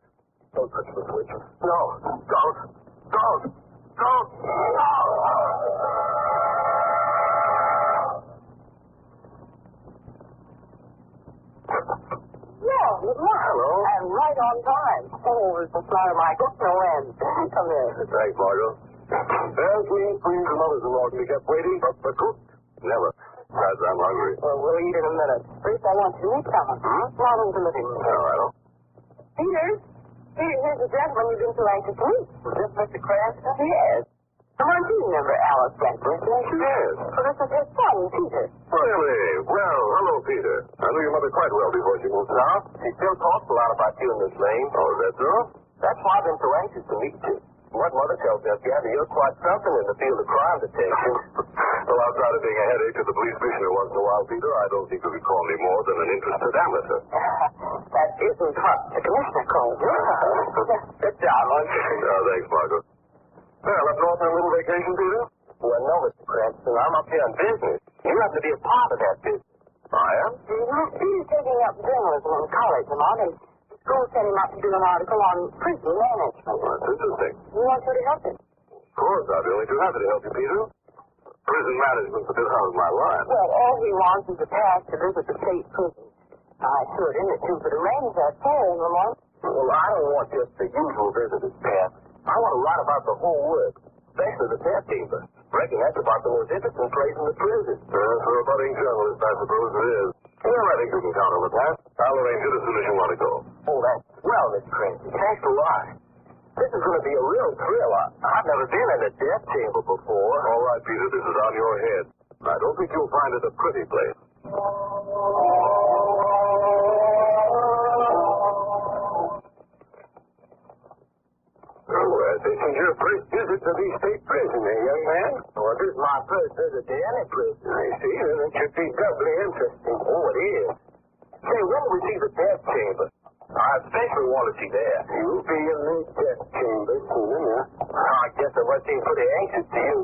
Don't touch the switch. No, don't. Don't! Don't! No! Yeah, good morning. Hello. And right on time. Oh, it's the start of my Gibson win. Come in. Thanks, Margot. There's me, please, and others in law can be kept waiting, but the cook, never. Because I'm hungry. Well, we'll eat in a minute. First, I want you to meet someone. Right into the living room. All right. Peter, here's the gentleman you've been so anxious to meet. Is this Mr. Cranston? Yes. Well, do you remember Alice Bentley? Yes. Well, this is his son, Peter. Really? Well, hello, Peter. I knew your mother quite well before she moved south. She still talks a lot about you and Miss Lane. Oh, is that so? That's why I've been so anxious to meet you. What Mother tells me, Gabby, you're quite something in the field of crime detection. Well, outside of being a headache to the police commissioner once in a while, Peter, I don't think you could call me more than an interested amateur. That isn't what the commissioner called you. Good job, aren't you? Thanks, Margaret. Well, up north on a little vacation, Peter? Well, no, Mr. Cranston. I'm up here on business. You have to be a part of that business. I am? He's taking up journalism in college, Lamont, and school sent him up to do an article on prison management. Well, that's interesting. You want you to help him? Of course, I'll be only too happy to help you, Peter. Prison management's a bit out of my line. Well, all he wants is a pass to visit the state prison. I sure didn't too, but the rain's outside, Lamont. Well, I don't want just the usual visitor's pass. I want to write about the whole wood, especially the death chamber. Reckon that's about the most interesting place in the prison. For a budding journalist, I suppose it is. Well, I think you can count on the pass. I'll arrange it as soon as you want to go. Oh, that's swell, Miss Cranston. Thanks a lot. This is going to be a real thrill. I've never been in a death chamber before. All right, Peter, this is on your head. I don't think you'll find it a pretty place. This is your first visit to the state prison, young man? Well, this is my first visit to any prison. I see, and it should be doubly interesting. Oh, it is. Say, when do we see the death chamber? I especially want to see that. You'll be in the death chamber soon enough. I guess I must seem pretty anxious to you.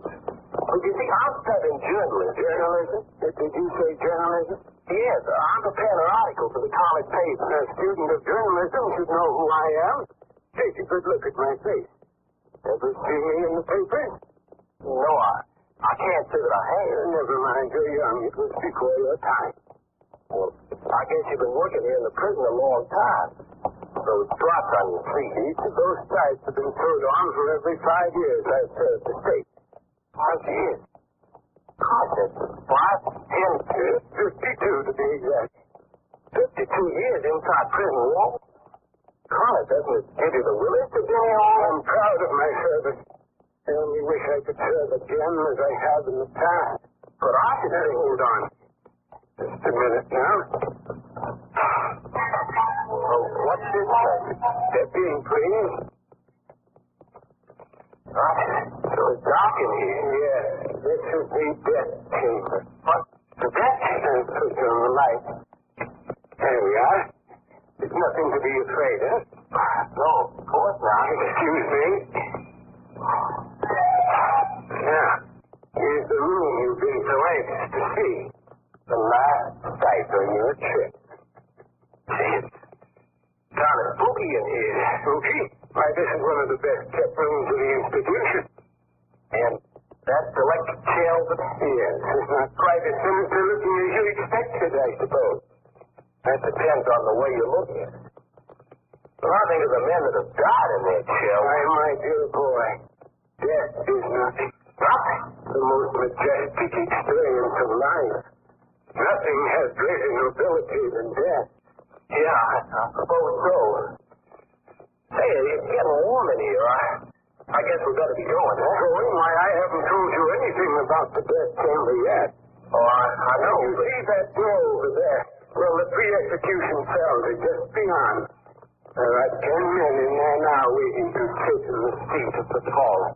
Well, you see, I'm studying journalism. Journalism? Did you say journalism? Yes, I'm preparing an article for the college paper. A student of journalism should know who I am. Take a good look at my face. Ever see me in the paper? No, I can't say that I have. Never mind, you're young. It was before your time. Well, I guess you've been working here in the prison a long time. Those spots on your feet, each of those stripes have been sewed on for every 5 years I've served the state. 5 years? God, that's 5, 10, 52 to be exact. 52 years inside prison walls? God, doesn't it give you the willies to do it all? I'm proud of my service. I only wish I could serve again as I have in the past. But I should hold on. Just a minute now. Oh, what's this? Step in, please. So it's dark in here. Yes, this is the death chamber. What? The death chamber? Put on the light. There we are. There's nothing to be afraid of. No, of course not. Excuse me. Now, here's the room you've been so anxious to see. The last sight on your trip. See, it's kind of spooky in here. Spooky? Why, this is one of the best kept rooms in the institution. And that's the electric chair over there? Yes, it's not quite as sinister looking as you expected, I suppose. That depends on the way you look at it. Well, I think of the men that have died in that chair. Why, my dear boy, death is nothing. Nothing? The most majestic experience of life. Nothing has greater nobility than death. Yeah, I suppose so. Say, it's getting warm in here. I guess we better be going, huh? Going? Why, I haven't told you anything about the death chamber yet. Oh, I know. You see that door over there? Well, the pre-execution cells are just beyond. There are 10 men in there now waiting to sit in the seat of the fallen.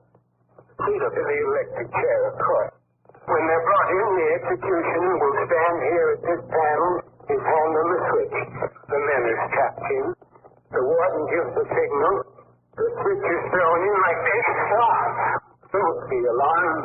Seat of the electric chair, of course. When they're brought in, the executioner will stand here at this panel, his hand on the switch. The men are strapped in. The warden gives the signal. The switch is thrown in like this. Don't be alarmed.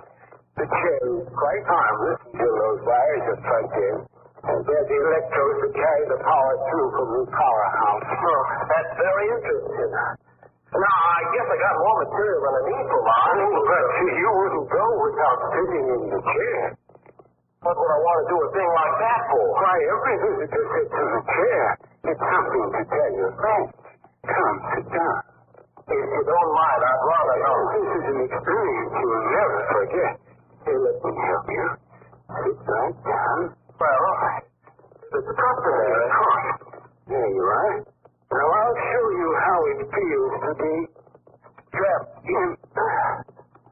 The chair is quite harmless until those wires are plugged in. And they're the electrodes that carry the power through from the powerhouse. Oh, that's very interesting. Now, I guess I got more material than I need for mine. But you wouldn't go without sitting in the chair. What would I want to do a thing like that for? Why, every visitor sits in a chair. It's something to tell your friends. Come, sit down. If you don't mind, I'd rather know. This is an experience you'll never forget. Here, let me help you. Sit right down. Well, the company, of course. There you are. Now, I'll show you how it feels to be strapped in.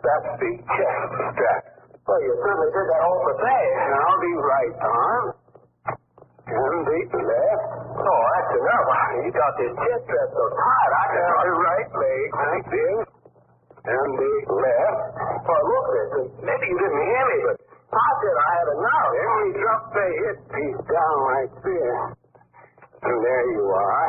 That's the chest strap. Well, you certainly did that all for fast. Now, the right arm. And the left. Oh, that's enough. You got this chest strap so tight, I can... The right leg like this. And the left. Well, look, maybe you didn't hear me, but I said I had enough. Then we drop the hip piece down like this. And there you are.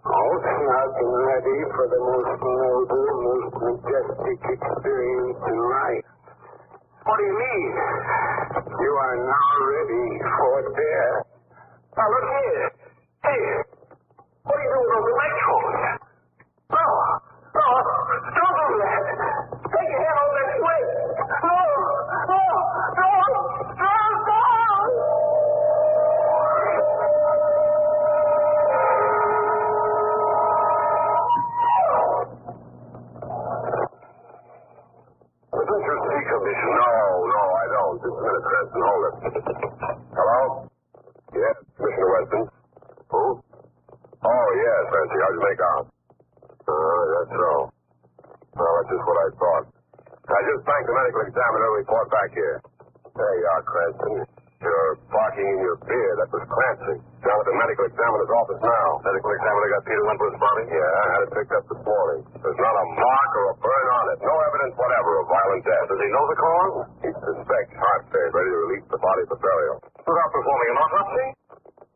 All snug and ready for the most noble, most majestic experience in life. What do you mean? You are now ready for death. Now, look here. Hey, what are you doing with those electrodes? Oh, don't do that. Take your hand on that switch. No. Just a minute, Cranston. Hold it. Hello? Yes, Commissioner Weston. Who? Oh, yes, Nancy. How'd you make out? That's so. Well, that's just what I thought. I just banked the medical examiner and report back here. There you are, Cranston. You're barking in your beer. That was Clancy. Down at the medical examiner's office now. Medical examiner got Peter Wentworth's body? Yeah, I had it picked up this morning. There's not a mark or a burn on it. No evidence whatever of violent death. Does he know the cause? He suspects heart failure, ready to release the body for burial. Without performing an autopsy?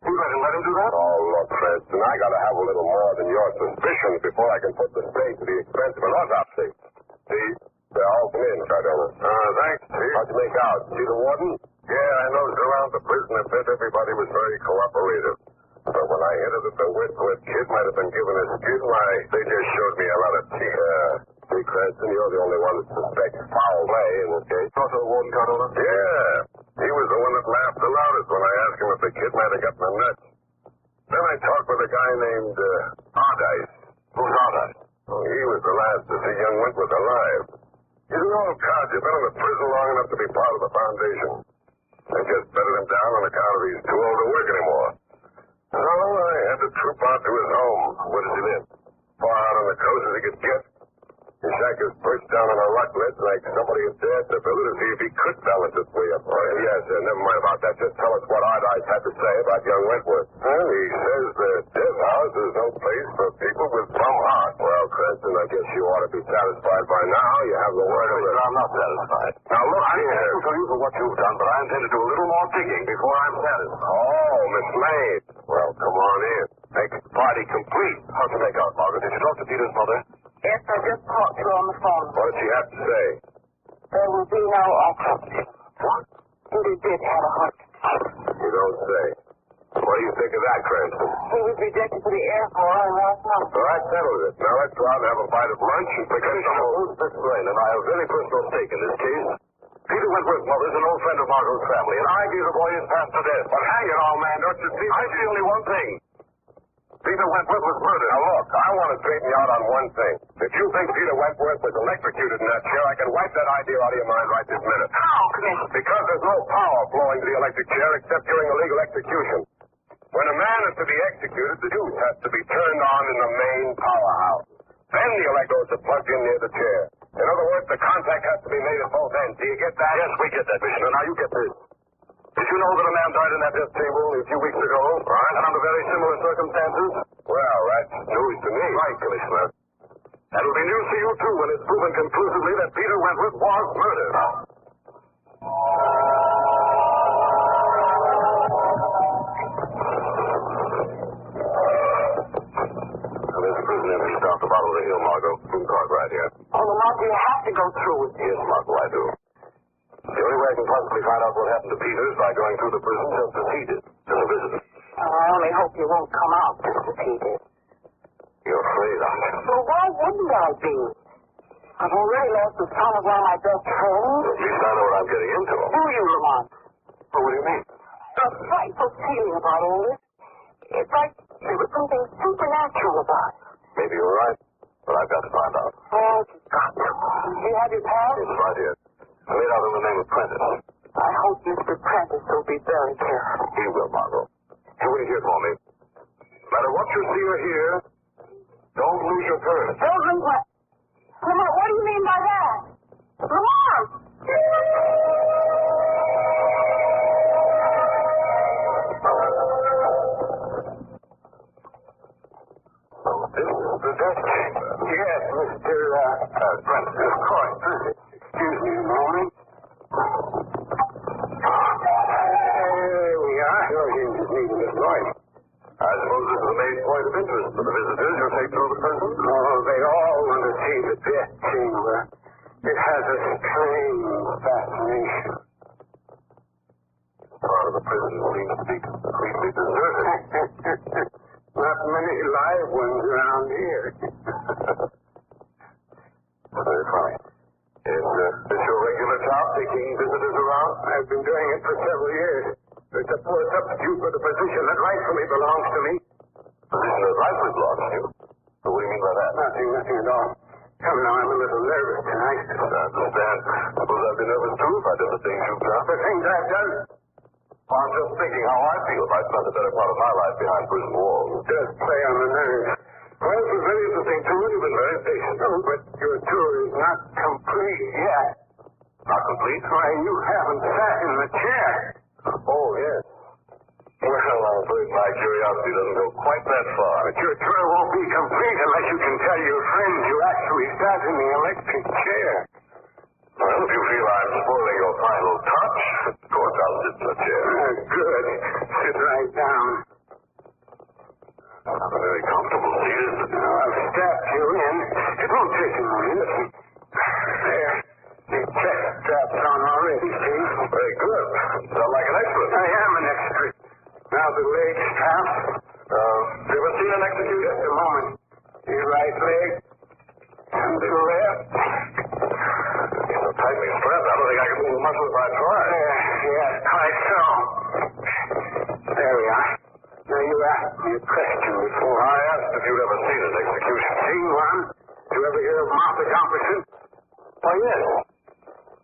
You let him do that? Oh, look, Cranston, I gotta have a little more than your suspicions before I can put the state to the expense of an autopsy. See? Well, come in, Cardona. Thanks, Chief. How'd you make out? See the warden? Yeah, I noticed around the prison a bit everybody was very cooperative. But when I hinted that the Whitworth kid might have been given a skid, why, they just showed me a lot of teeth. See, Cranston, you're the only one that suspects foul play in this case. Talk to the warden, Cardona? Yeah. He was the one that laughed the loudest when I asked him if the kid might have gotten a nut. Then I talked with a guy named Ardice. Who's Ardice? Oh, he was the last to see young Wentworth alive. He's an old cod. You've been in the prison long enough to be part of the foundation. They just bedded him down on account of he's too old to work anymore. So I had to troop out to his home. Where does he live? Far out on the coast as he could get. His shack is perched down on a rock ledge like somebody had dared to build it to see if he could balance its way up. Yes, never mind about that. Just tell us what Ardice had to say about young Wentworth. Well, he says the death house is no place for people with bum hearts. Well, Cranston, I guess you ought to be satisfied by now. You have the word of it. I'm not satisfied. Now, look, I'm thankful to you for what you've done, but I intend to do a little more digging before I'm satisfied. Oh, Miss Maid. Well, come on in. Make the party complete. How'd you make out, Margaret? Did you talk to Peter's mother? Yes, I just talked to her on the phone. What did she have to say? There will be no autopsy. What? Peter did have a heart attack. You don't say. What do you think of that, Cranston? He was rejected for the Air Corps last month. So that settles it. Now let's go out and have a bite of lunch and forget the whole explain. And I have very personal stake in this case. Peter Wentworth's mother is an old friend of Margot's family, and I gave the boy his pass to death. But hang it all, man, don't you see? I see only one thing. Peter Wentworth was murdered. Now, look, I want to straighten you out on one thing. If you think Peter Wentworth was electrocuted in that chair, I can wipe that idea out of your mind right this minute. How, Commissioner? Because there's no power flowing to the electric chair except during a legal execution. When a man is to be executed, the fuse has to be turned on in the main powerhouse. Then the electrodes are plugged in near the chair. In other words, the contact has to be made at both ends. Do you get that? Yes, we get that, Commissioner. Now, you get this. Did you know that a man died in that death table a few weeks ago? Right. And under very similar circumstances? Well, that's news to me. Right, Commissioner. And it'll be news to you, too, when it's proven conclusively that Peter Wentworth was murdered. There's a prison empty south the bottom of the hill, Margot. Food cart right here. Oh, Lamont, you have to go through with it. Yes, Margot, I do. The only way I can possibly find out what happened to Peter is by going through the prison just as he did, as a visitor. I only hope you won't come out just as he did. You're afraid of it? Well, why wouldn't I be? I've already lost the son of one of my best friends. At least I know what I'm getting into. Do you, Lamont? Well, what do you mean? A frightful feeling about all this. It's like there was something supernatural about it. Maybe you're right, but I've got to find out. Oh, you've got to. Do you have your pal? It's right here. I made out in the name of Prentice. I hope Mr. Prentice will be very careful. He will, Margot. You wait here for me. No matter what you see or hear, don't lose your courage. Don't lose what? Lamont, what do you mean by that? Lamont! This is the death chamber. Yes, Mr. Prentice. Of course. Excuse me a moment. There we are. Your hinge is neat and Miss Lloyd. I suppose this is the main point of interest for the visitors who take through the prison? Oh, they all want to see the death chamber. It has a strange fascination. Part of the prison seems to be completely deserted. Not many live ones around here. Very funny. Is this your regular job, taking visitors around? I've been doing it for several years. It's a poor substitute for the position that rightfully belongs to me. Position that rightfully belongs to you? What do you mean by that? Nothing at all. Come now, I'm a little nervous tonight. I understand. Suppose I'd be nervous too if I did the things you've done. the things I've done? Well, I'm just thinking how I feel if I spent the better part of my life behind prison walls. Just play on the nerves. Well, it was very interesting tour. You've been very patient. Oh, but your tour is not complete yet. Not complete? Why, you haven't sat in the chair. Oh, yes. Well, I'm afraid my curiosity doesn't go quite that far. But your tour won't be complete unless you can tell your friends you actually sat in the electric chair. Well, if you feel I'm spoiling your final touch, of course I'll sit in the chair. Good. Sit right down. Not a very comfortable seat, is it? I've strapped you in. It won't take a minute. There. The chest strap's on already, see? Very good. Sound like an expert. I am an expert. Now the leg strap. You ever seen an execution? Just a moment. Your right leg. And the left. So tightly strapped, I don't think I can move a muscle if I try. Yes, quite so. There we are. Now, you asked me a question before. I asked if you'd ever seen an execution. Seen one? Did you ever hear of Martha Jefferson? Why, yes.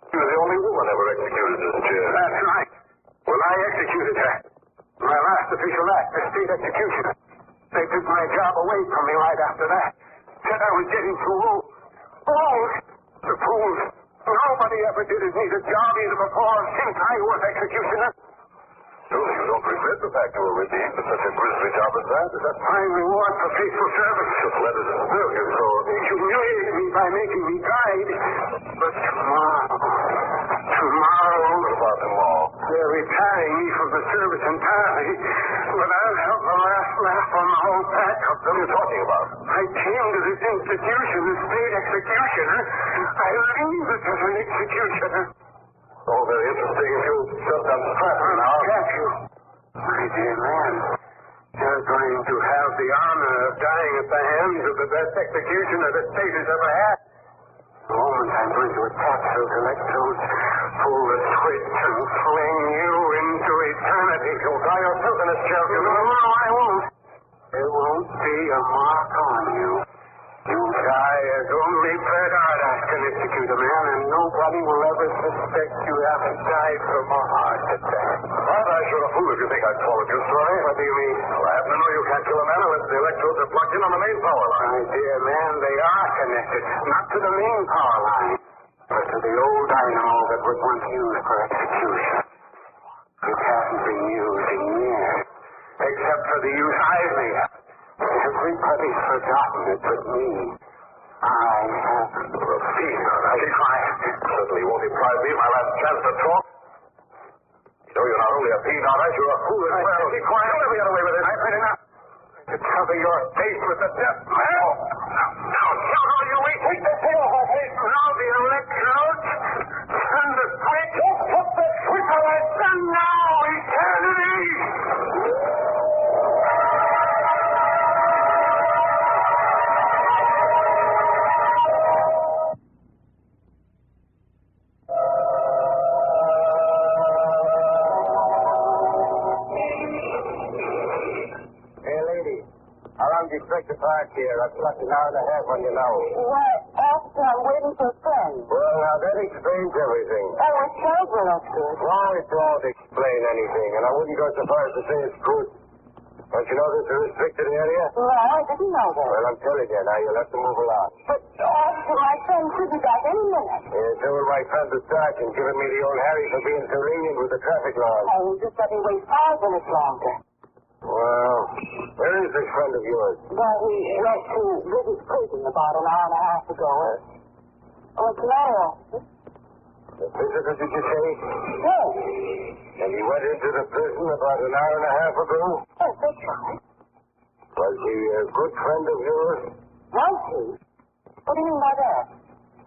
She was the only woman ever executed in this chair. That's right. Well, I executed her. My last official act, the state executioner. They took my job away from me right after that. Said I was getting too old. Old? The fools. Nobody ever did as neat a job either before or since I was executioner. Surely you don't regret the fact you were redeemed for such a grisly job as that? It's a fine reward for faithful service. Just let it serve you, so... They humiliated me by making me guide. But tomorrow... What about tomorrow? They're retiring me from the service entirely. But I'll have the last laugh on the whole pack of them. What are you talking about? I came to this institution as state executioner. I leave it as an executioner. Oh, very interesting. If you'll just unstrap me now. Catch you. My dear man, you're going to have the honor of dying at the hands of the best executioner the state has ever had. The moment I'm going to attach those electrodes, pull the switch, and fling you into eternity. You'll die yourself in this chair. No, I won't. There won't be a mark on you. You'll die as only Fred Ardas can execute a man, and nobody will ever suspect you haven't died from a heart attack. Ardas, you're a fool if you think I'd follow your story. What do you mean? Well, I happen to know you can't kill a man unless the electrodes are plugged in on the main power line. My dear man, they are connected, not to the main power line, but to the old dynamo that was once used for execution. It hasn't been used in years, except for the use I've made. Everybody's forgotten it but me. I haven't. You're a fiend, Ardas. Be quiet. Certainly you won't deprive me of my last chance to talk. You know, you're not only a fiend, Ardas, you're a fool as well. Be quiet. Don't let me get away with it. I've had enough. To cover your face with the death knell. Now, shout all you wait. Take the tail off it. Now the electrodes. Turn the switch. Put the switch on it. And now eternity. Expect to park here. I've slept an hour and a half on you now. Why, officer, I'm waiting for a friend. Well, now that explains everything. Oh, it's terrible, that's good. Well, it don't explain anything, and I wouldn't go so far as to say it's good. Don't you know this is a restricted area? No, I didn't know that. Well, I'm telling you, now you'll have to move along. But, officer, my friend could be back any minute. So will my friend the sergeant, giving me the old Harry for being so lenient with the traffic laws. Oh, just let me wait 5 minutes longer. Well, where is this friend of yours? Well, he went to visit prison about an hour and a half ago. What's the matter, officer? The visitor, did you say? Yes. And he went into the prison about an hour and a half ago? Yes, that's right. Was he a good friend of yours? Was he? What do you mean by that?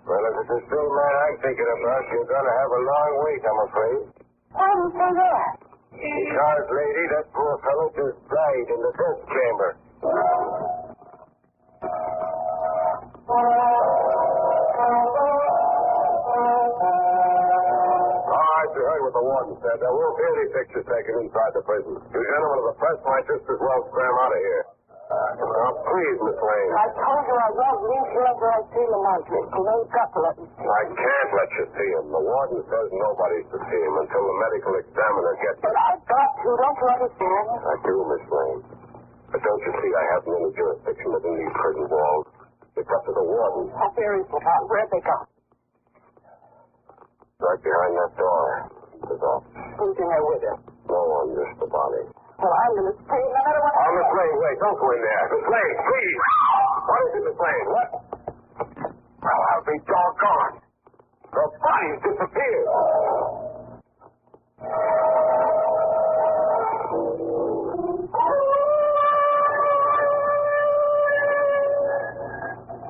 Well, if it's the same man I'm thinking about, you're going to have a long wait, I'm afraid. Why do you say that? Because, lady, that poor fellow just died in the death chamber. You heard what the warden said. There won't be any pictures taken inside the prison. You gentlemen of the press might just as well scram out of here. Now, please, Miss Lane. I told you I won't leave here until I see Lamont. You ain't got to let me see him. I can't let you see him. The warden says nobody's to see him until the medical examiner gets But him. I've got to. Don't you understand? I do, Miss Lane. But don't you see I haven't any jurisdiction within these prison walls? It's up to the warden. How very profound. Where'd they go? Right behind that door. His office. Who's in there with him? No one, just the body. Well, I'm going to scream no matter what. Oh, Miss Lane, wait. Don't go in there. Miss Lane, please. What is it, Miss Lane? What? Well, I'll be doggone. The body's disappeared.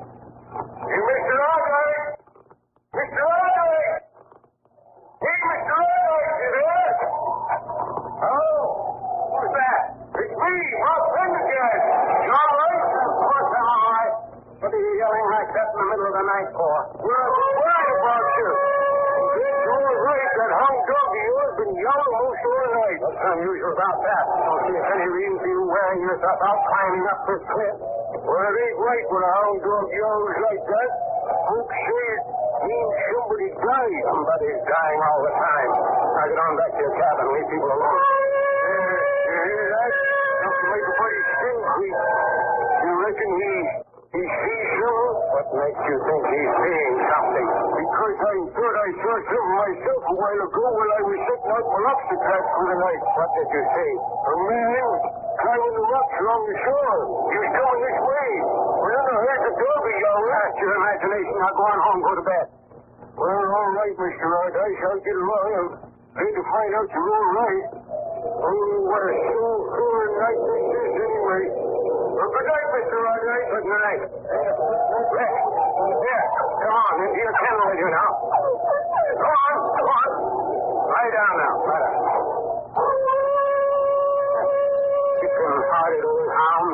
Mr. Audrey! Mr. Audrey! Hey, Mr. Audrey, you there? Oh, who's that? It's me, my friend again. You all right? Of course I'm all right. What are you yelling like that in the middle of the night for? We're worried about you. It's all right. That hung dog of yours been yelling most all night. What's unusual about that? Don't see any reason for you wearing yourself out climbing up this cliff. Well, it ain't right when a hound dog yells like that. Folks say it means somebody died. Somebody's dying all the time. Now get on back to your cabin and leave people alone. You hear that? Enough to make a body's skin creep. You reckon he sees something? What makes you think he's seeing something? Because I thought I saw something myself a while ago while I was setting out my lobster traps for the night. What did you see? A man climbing the rocks along the shore. He was coming this way. Well, then I heard the doorbell yell. That's your imagination. Now go on home, go to bed. Well, all right, Mr. Aldice. I'll get along. I'm glad to find out you're all right. Oh, what a soul-filling night this is anyway. Well, good night, Mr. Aldice. Good night. Here, come on. Into your kennel with you now. Go on, go on. Lie down now. Lie down. Chicken-hearted old hound.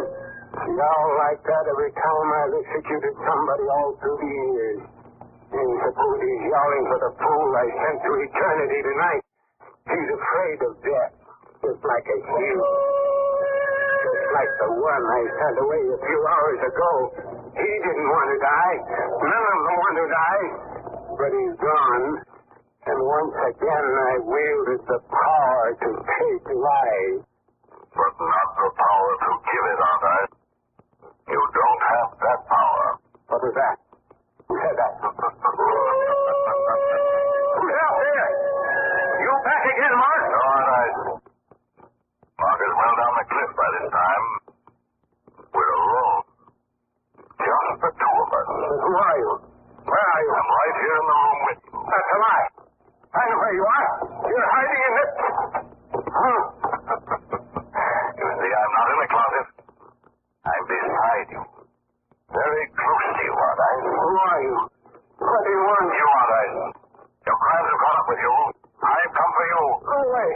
Yowl like that every time I've executed somebody all through the years. And suppose he's yowling for the fool I sent to eternity tonight. He's afraid of death, just like a hero. Just like the one I sent away a few hours ago. He didn't want to die. None of them want to die. But he's gone. And once again I wielded the power to take life. But not the power to give it, Aldice. You don't have that power. What was that? Who said that? Who's out there? You back again, Mark? No, Aldice. Mark is well down the cliff by this time. We're alone. Just the two of us. Who are you? Where are you? I'm right here in the room with you. That's a lie. I know where you are. You're hiding in this. Huh? You see, I'm not in the closet. I'm beside you. Very close to you, Aldice. Who are you? What do you want? You, Aldice. Your crimes have caught up with you. I've come for you. Go away.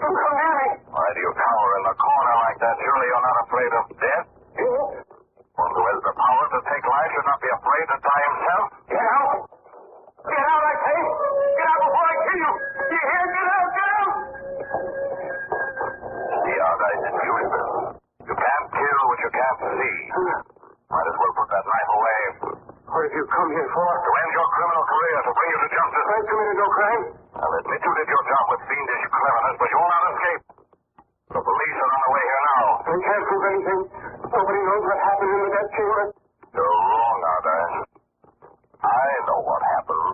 Don't come near me. Why do you cower in the corner like that? Surely you're not afraid of death? Yes. One who has the power to take life should not be afraid to die himself. Get out. Get out, I say. Get out before I kill you. You hear? Get out. Get out. See, Aldice, it's useless. You can't kill what you can't see. Might as well put that knife away. What have you come here for? To end your criminal career, to bring you to justice. I committed no crime. I'll admit you did your job with fiendish cleverness, but you will not escape. The police are on the way here now. I can't prove anything. Nobody knows what happened in the death chamber. You're wrong, Aldice. I know what happened.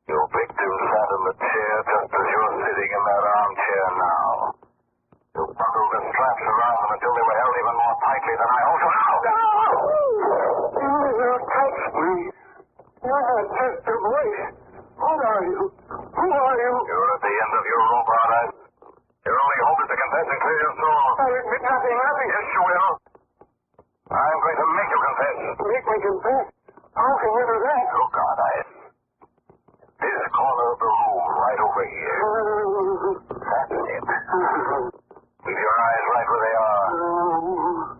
Your victim sat in the chair just as you're sitting in that armchair now. You bundled the straps around them until they were held even more tightly than I hold you now. You touch me. You're not just a voice. Who are you? Who are you? You're at the end of your rope, Aldice. Your only hope is to confess and clear your soul. I admit nothing. Yes, you will. I'm going to make you confess. Make me confess? How can you do that? Look, Aldice. This corner of the room, right over here. That's it. Keep your eyes right where they are.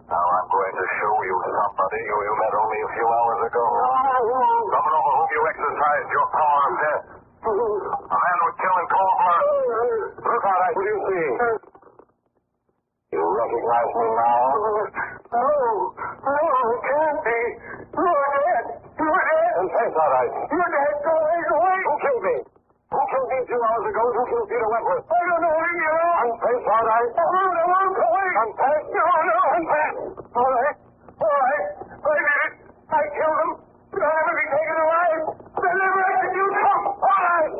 Now I'm going to show you somebody who you met only a few hours ago. Someone over whom you exercised your power of death. A man who would kill in cold blood. Look, Aldice, what do you see? You recognize me now? I 2 hours ago, who killed Peter Wentworth? I don't know. Leave me alone. Confess, all right. Oh, no, go away. Confess. No, confess. All right. I did it. I killed him. But I'll never be taken alive. They'll never execute him. All right.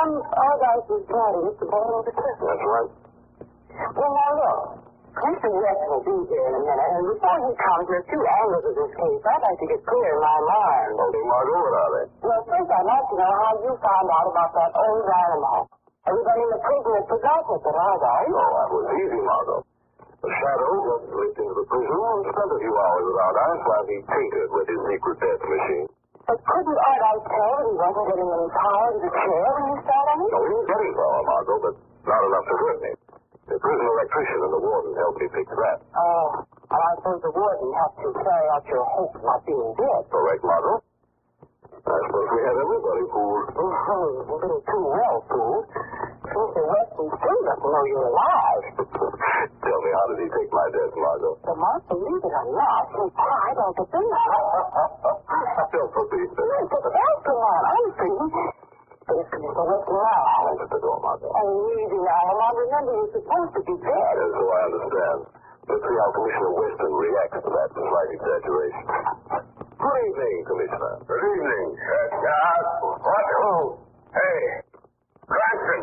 Aldice was guarding at the bottom of the cliff. That's right. Well, now look. Clemson West will be here in a minute, and before he comes, there are 2 angles of this case I'd like to get clear in my mind. Okay, Margot, what are they? Well, first I'd like to know how you found out about that old dynamite. Everybody in the prison had forgotten it, but Aldice. Oh, that was easy, Margot. The Shadow just slipped into the prison and spent a few hours with Aldice while he tinkered with his secret death machine. But couldn't Aldice tell that he wasn't getting any power to the chair when he started on it? No, he was getting power, Margot, but not enough to hurt me. The prison electrician and the warden helped me fix that. Oh, and I suppose the warden helped you carry out your hope of not being dead. Correct, Margot. I suppose we had everybody fooled. Oh, a little too well fooled. Since the Western still doesn't know you're alive. Tell me, how did he take my death, Margot? The Mark, believe it or not, he cried on the thing. Don't believe it. But that's the one, I'm free. But it's Mr. Western now. Open the door, Margot. Oh, easy now, Mom. Remember, you're supposed to be dead. Yes, so I understand. Let's see how Commissioner Weston reacts to that slight exaggeration. Good evening, Commissioner. Good evening. What? Oh, hey, Cranston,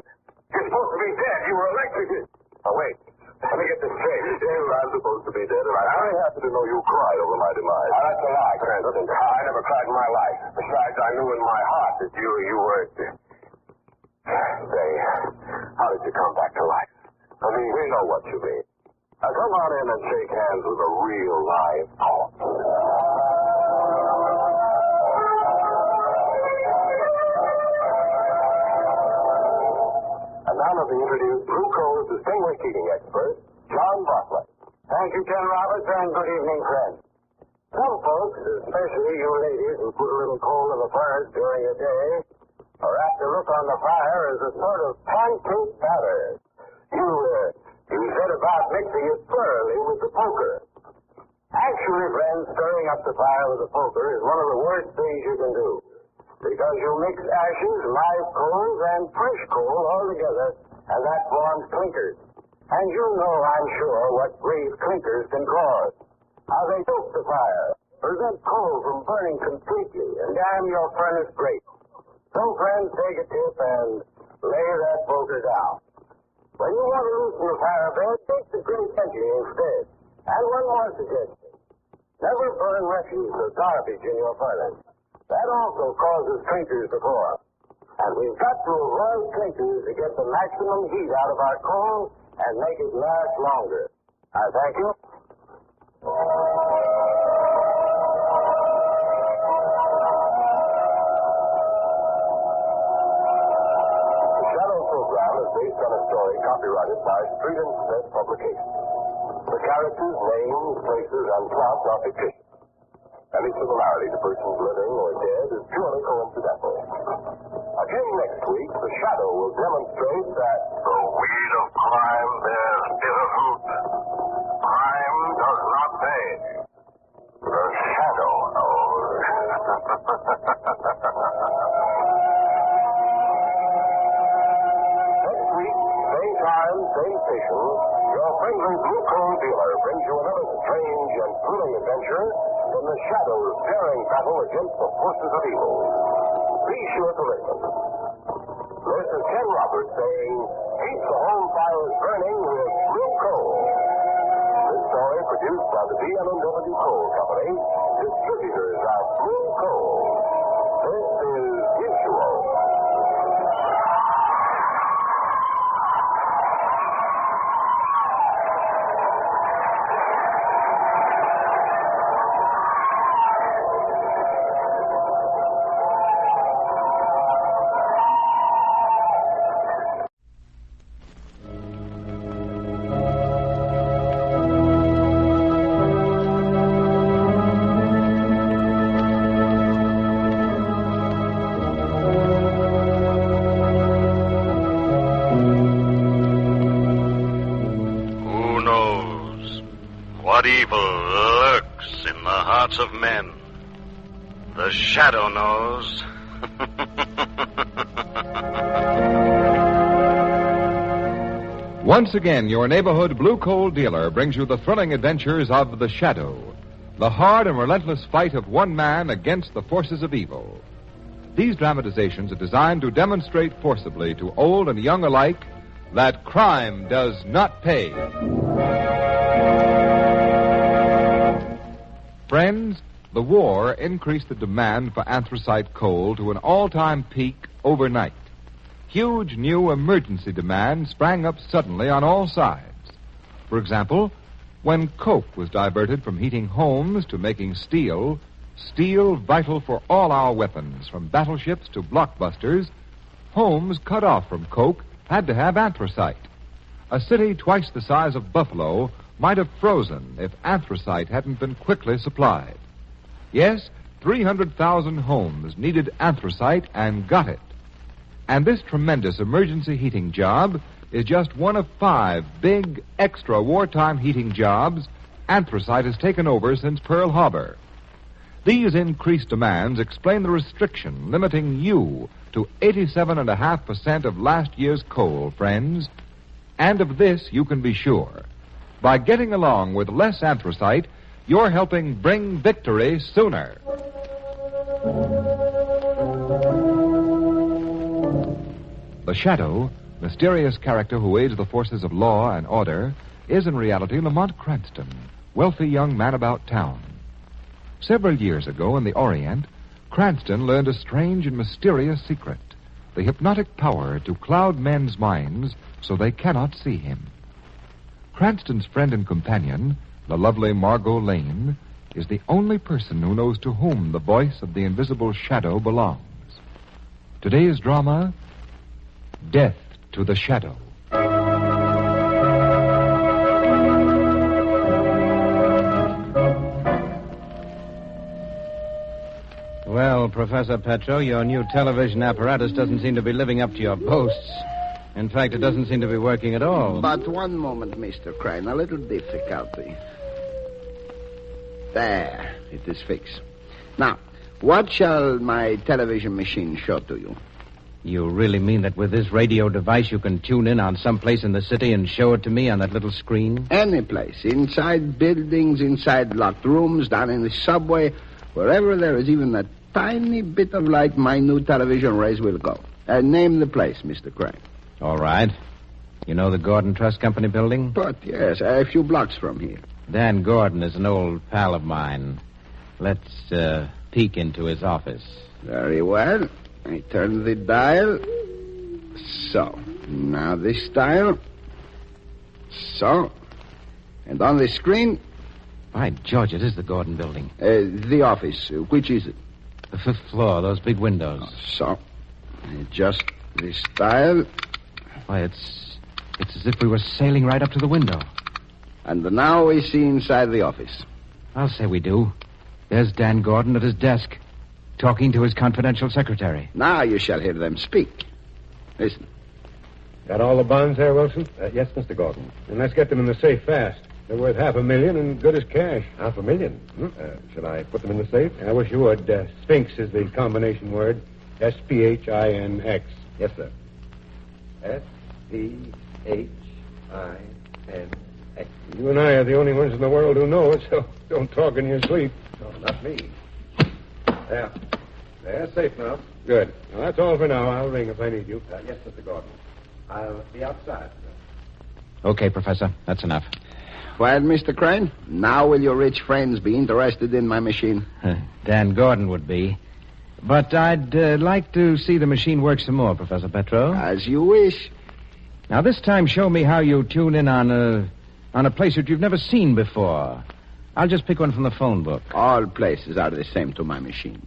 you're supposed to be dead. You were electrocuted. Oh, wait. Let me get this straight. Yeah, I'm supposed to be dead, and I'm very happy to know you cried over my demise. Now, that's a lie, Cranston. I never cried in my life. Besides, I knew in my heart that you were... Say, how did you come back to life? I mean, we know what you mean. Now, come on in and shake hands with a real live corpse. And now let me introduce Blue Coal's distinguished heating expert, John Bartlett. Thank you, Ken Roberts, and good evening, friends. Some folks, especially you ladies who put a little coal in the furnace during the day, are apt to look on the fire as a sort of pancake batter. You said about mixing it thoroughly with the poker. Actually, friends, stirring up the fire with the poker is one of the worst things you can do. Because you mix ashes, live coals, and fresh coal all together, and that forms clinkers. And you know, I'm sure, what grave clinkers can cause. How they choke the fire, prevent coal from burning completely, and damn your furnace great. So, friends, take a tip and lay that poker down. When you want to loosen the fire bed, take the great empty instead. And one more suggestion. Never burn refuse or garbage in your furnace. That also causes clinkers to form. And we've got to avoid clinkers to get the maximum heat out of our coal and make it last longer. I thank you. The Shadow program is based on a story copyrighted by Street and Smith Publications. The characters, names, places, and plots are fictitious. Any similarity to persons living or dead is purely coincidental. Again next week, the Shadow will demonstrate that the weed of crime bears bitter fruit. Crime does not pay. The Shadow knows. Next week, same time, same station, your friendly Blue Coal dealer brings you another strange and thrilling adventure in the Shadow's daring battle against the forces of evil. Be sure to listen. This is Ken Roberts saying, keep the home fires burning with Blue Coal. This story produced by the B&W Coal Company, distributors of Blue Coal. This is Mutual. What evil lurks in the hearts of men? The shadow knows. Once again, your neighborhood blue coal dealer brings you the thrilling adventures of The Shadow, the hard and relentless fight of one man against the forces of evil. These dramatizations are designed to demonstrate forcibly to old and young alike that crime does not pay. Friends, the war increased the demand for anthracite coal to an all-time peak overnight. Huge new emergency demand sprang up suddenly on all sides. For example, when coke was diverted from heating homes to making steel, steel vital for all our weapons, from battleships to blockbusters, homes cut off from coke had to have anthracite. A city twice the size of Buffalo might have frozen if anthracite hadn't been quickly supplied. Yes, 300,000 homes needed anthracite and got it. And this tremendous emergency heating job is just one of 5 big, extra wartime heating jobs anthracite has taken over since Pearl Harbor. These increased demands explain the restriction limiting you to 87.5% of last year's coal, friends. And of this you can be sure. By getting along with less anthracite, you're helping bring victory sooner. The Shadow, mysterious character who aids the forces of law and order, is in reality Lamont Cranston, wealthy young man about town. Several years ago in the Orient, Cranston learned a strange and mysterious secret, the hypnotic power to cloud men's minds so they cannot see him. Cranston's friend and companion, the lovely Margot Lane, is the only person who knows to whom the voice of the invisible shadow belongs. Today's drama, Death to the Shadow. Well, Professor Petro, your new television apparatus doesn't seem to be living up to your boasts. In fact, it doesn't seem to be working at all. But one moment, Mr. Crane. A little difficulty. There, it is fixed. Now, what shall my television machine show to you? You really mean that with this radio device you can tune in on some place in the city and show it to me on that little screen? Any place. Inside buildings, inside locked rooms, down in the subway, wherever there is even a tiny bit of light, my new television rays will go. Name the place, Mr. Crane. All right. You know the Gordon Trust Company building? But, yes, a few blocks from here. Dan Gordon is an old pal of mine. Let's peek into his office. Very well. I turn the dial. So. Now this dial. So. And on the screen. By George, it is the Gordon building. The office. Which is it? The 5th floor, those big windows. So. Adjust this dial. Why, it's as if we were sailing right up to the window. And now we see inside the office. I'll say we do. There's Dan Gordon at his desk, talking to his confidential secretary. Now you shall hear them speak. Listen. Got all the bonds there, Wilson? Yes, Mr. Gordon. And let's get them in the safe fast. They're worth $500,000 and good as cash. $500,000? Should I put them in the safe? I wish you would. Sphinx is the combination word. S-P-H-I-N-X. Yes, sir. S-P-H-I-N-X. You and I are the only ones in the world who know it, so don't talk in your sleep. No, not me. There. They're safe now. Good. Well, that's all for now. I'll ring if I need you. Yes, Mr. Gordon. I'll be outside. Okay, Professor. That's enough. Well, Mr. Crane, now will your rich friends be interested in my machine? Dan Gordon would be. But I'd like to see the machine work some more, Professor Petro. As you wish. Now, this time, show me how you tune in on a place that you've never seen before. I'll just pick one from the phone book. All places are the same to my machine.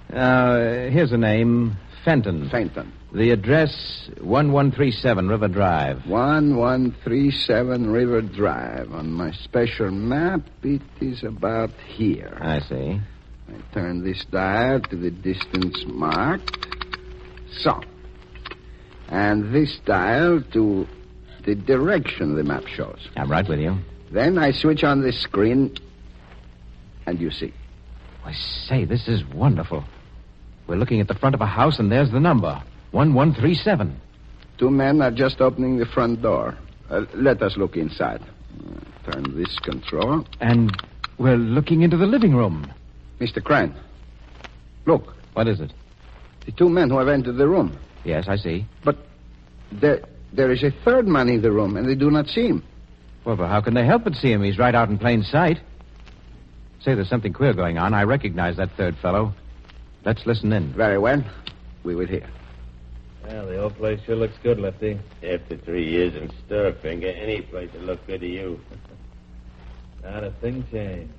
Here's a name. Fenton. Fenton. The address, 1137 River Drive. 1137 River Drive. On my special map, it is about here. I see. I turn this dial to the distance marked. So. And this dial to the direction the map shows. I'm right with you. Then I switch on the screen, and you see. I say, this is wonderful. We're looking at the front of a house, and there's the number. 1137. 2 men are just opening the front door. Let us look inside. Turn this control. And we're looking into the living room. Mr. Crane, look. What is it? The 2 men who have entered the room. Yes, I see. But there is a third man in the room, and they do not see him. Well, but how can they help but see him? He's right out in plain sight. Say, there's something queer going on. I recognize that third fellow. Let's listen in. Very well. We will hear. Well, the old place sure looks good, Lefty. After 3 years in Stirfinger, any place will look good to you. Not a thing changed.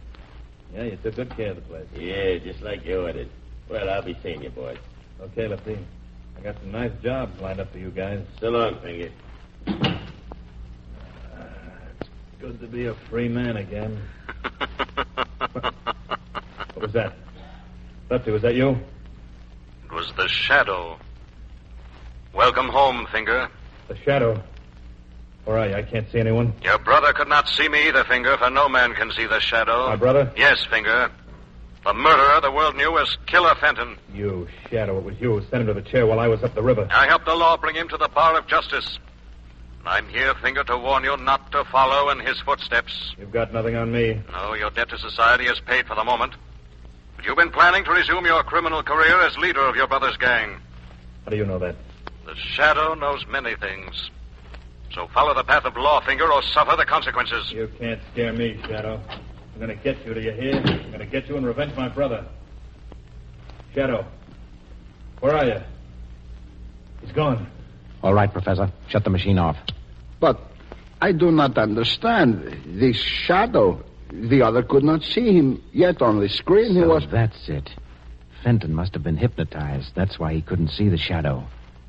Yeah, you took good care of the place. Yeah, just like you ordered. Well, I'll be seeing you, boys. Okay, Lefty. I got some nice jobs lined up for you guys. So long, Finger. It's good to be a free man again. What was that? Lefty, was that you? It was the Shadow. Welcome home, Finger. The Shadow? Where are you? I can't see anyone. Your brother could not see me either, Finger, for no man can see the Shadow. My brother? Yes, Finger. The murderer the world knew was Killer Fenton. You, Shadow, it was you who sent him to the chair while I was up the river. I helped the law bring him to the bar of justice. I'm here, Finger, to warn you not to follow in his footsteps. You've got nothing on me. No, your debt to society is paid for the moment. But you've been planning to resume your criminal career as leader of your brother's gang. How do you know that? The Shadow knows many things. So follow the path of law, Finger, or suffer the consequences. You can't scare me, Shadow. I'm going to get you, do you hear? I'm going to get you and revenge my brother. Shadow, where are you? He's gone. All right, Professor. Shut the machine off. But I do not understand. This Shadow, the other could not see him, yet on the screen he was... That's it. Fenton must have been hypnotized. That's why he couldn't see the Shadow.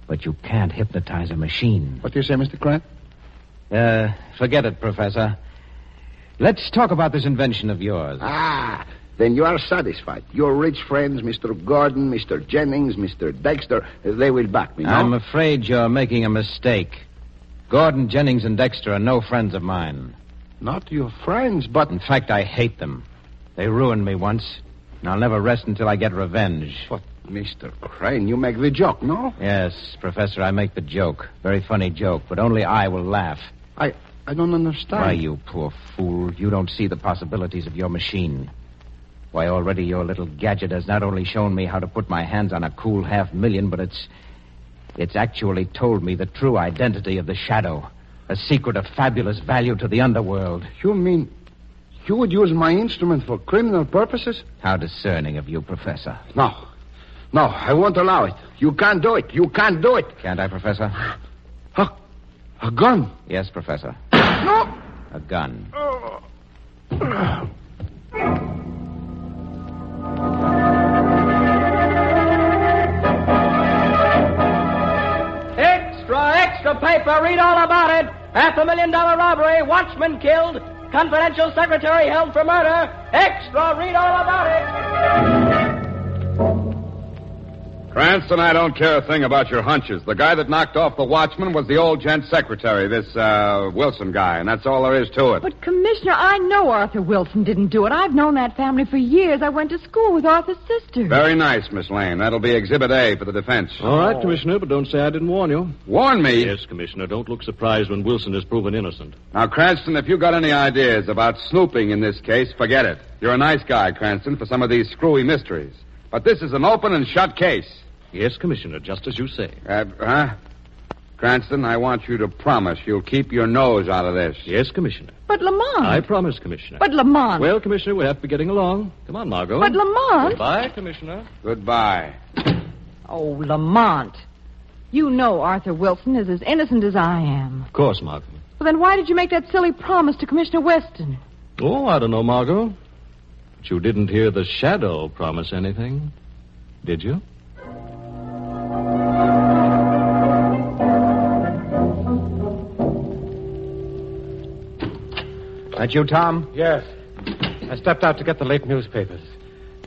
But you can't hypnotize a machine. What do you say, Mr. Crane? Forget it, Professor. Let's talk about this invention of yours. Then you are satisfied. Your rich friends, Mr. Gordon, Mr. Jennings, Mr. Dexter, they will back me, no? I'm afraid you're making a mistake. Gordon, Jennings, and Dexter are no friends of mine. Not your friends, but... In fact, I hate them. They ruined me once, and I'll never rest until I get revenge. But, Mr. Crane, you make the joke, no? Yes, Professor, I make the joke. Very funny joke, but only I will laugh. I don't understand. Why, you poor fool. You don't see the possibilities of your machine. Why, already your little gadget has not only shown me how to put my hands on a cool $500,000, but it's actually told me the true identity of the Shadow. A secret of fabulous value to the underworld. You mean you would use my instrument for criminal purposes? How discerning of you, Professor. No, I won't allow it. You can't do it. You can't do it. Can't I, Professor? A gun? Yes, Professor. No! A gun. Extra paper, read all about it. $500,000 robbery, watchman killed, confidential secretary held for murder. Extra, read all about it. Cranston, I don't care a thing about your hunches. The guy that knocked off the watchman was the old gent's secretary, this Wilson guy, and that's all there is to it. But, Commissioner, I know Arthur Wilson didn't do it. I've known that family for years. I went to school with Arthur's sister. Very nice, Miss Lane. That'll be Exhibit A for the defense. All right, Commissioner, but don't say I didn't warn you. Warn me? Yes, Commissioner. Don't look surprised when Wilson is proven innocent. Now, Cranston, if you got any ideas about snooping in this case, forget it. You're a nice guy, Cranston, for some of these screwy mysteries. But this is an open and shut case. Yes, Commissioner, just as you say. Cranston, I want you to promise you'll keep your nose out of this. Yes, Commissioner. But Lamont. I promise, Commissioner. But Lamont. Well, Commissioner, we have to be getting along. Come on, Margot. But Lamont. Goodbye, Commissioner. Goodbye. Oh, Lamont. You know Arthur Wilson is as innocent as I am. Of course, Margot. Well, then why did you make that silly promise to Commissioner Weston? Oh, I don't know, Margot. But you didn't hear the Shadow promise anything, did you? That you, Tom? Yes. I stepped out to get the late newspapers.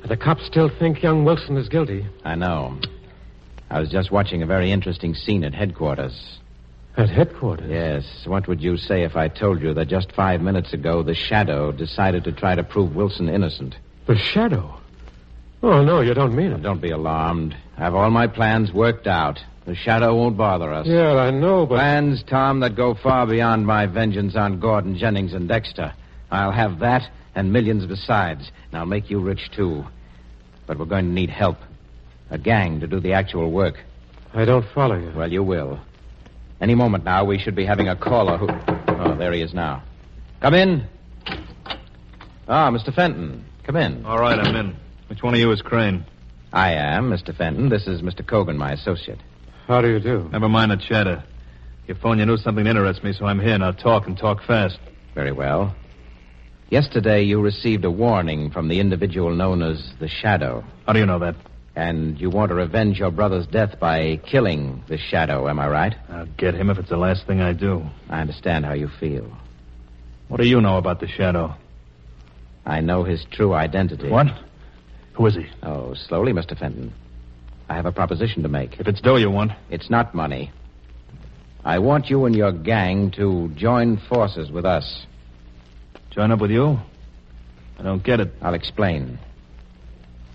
The cops still think young Wilson is guilty. I know. I was just watching a very interesting scene at headquarters. At headquarters? Yes. What would you say if I told you that just 5 minutes ago the Shadow decided to try to prove Wilson innocent? The Shadow? Oh, no, you don't mean it. Don't be alarmed. I have all my plans worked out. The Shadow won't bother us. Yeah, I know, but... Plans, Tom, that go far beyond my vengeance on Gordon, Jennings, and Dexter. I'll have that and millions besides, and I'll make you rich, too. But we're going to need help. A gang to do the actual work. I don't follow you. Well, you will. Any moment now, we should be having a caller who... Oh, there he is now. Come in. Ah, Mr. Fenton. Come in. All right, I'm in. Which one of you is Crane? I am, Mr. Fenton. This is Mr. Cogan, my associate. How do you do? Never mind the chatter. Your phone, you knew something interests me, so I'm here. Now talk and talk fast. Very well. Yesterday, you received a warning from the individual known as the Shadow. How do you know that? And you want to revenge your brother's death by killing the Shadow, am I right? I'll get him if it's the last thing I do. I understand how you feel. What do you know about the Shadow? I know his true identity. What? Who is he? Oh, slowly, Mr. Fenton. I have a proposition to make. If it's dough you want. It's not money. I want you and your gang to join forces with us. Join up with you? I don't get it. I'll explain.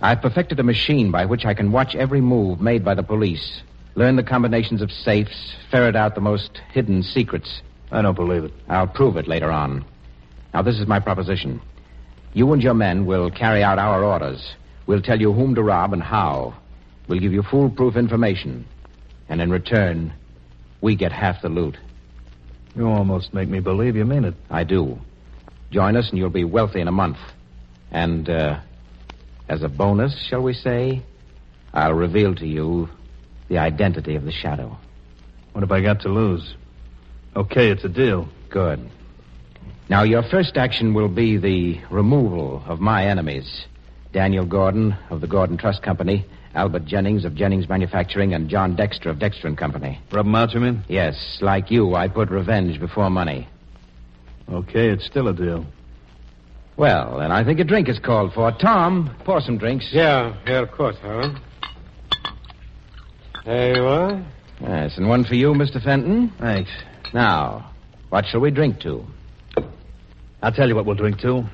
I've perfected a machine by which I can watch every move made by the police, learn the combinations of safes, ferret out the most hidden secrets. I don't believe it. I'll prove it later on. Now, this is my proposition. You and your men will carry out our orders. We'll tell you whom to rob and how. We'll give you foolproof information. And in return, we get half the loot. You almost make me believe you mean it. I do. Join us and you'll be wealthy in a month. And, as a bonus, shall we say, I'll reveal to you the identity of the Shadow. What have I got to lose? Okay, it's a deal. Good. Now, your first action will be the removal of my enemies. Daniel Gordon of the Gordon Trust Company, Albert Jennings of Jennings Manufacturing, and John Dexter of Dexter and Company. Rub them out, you mean? Yes, like you, I put revenge before money. Okay, it's still a deal. Well, then I think a drink is called for. Tom, pour some drinks. Yeah, of course, Harold. There you are. Yes, and one for you, Mr. Fenton. Thanks. Now, what shall we drink to? I'll tell you what we'll drink to.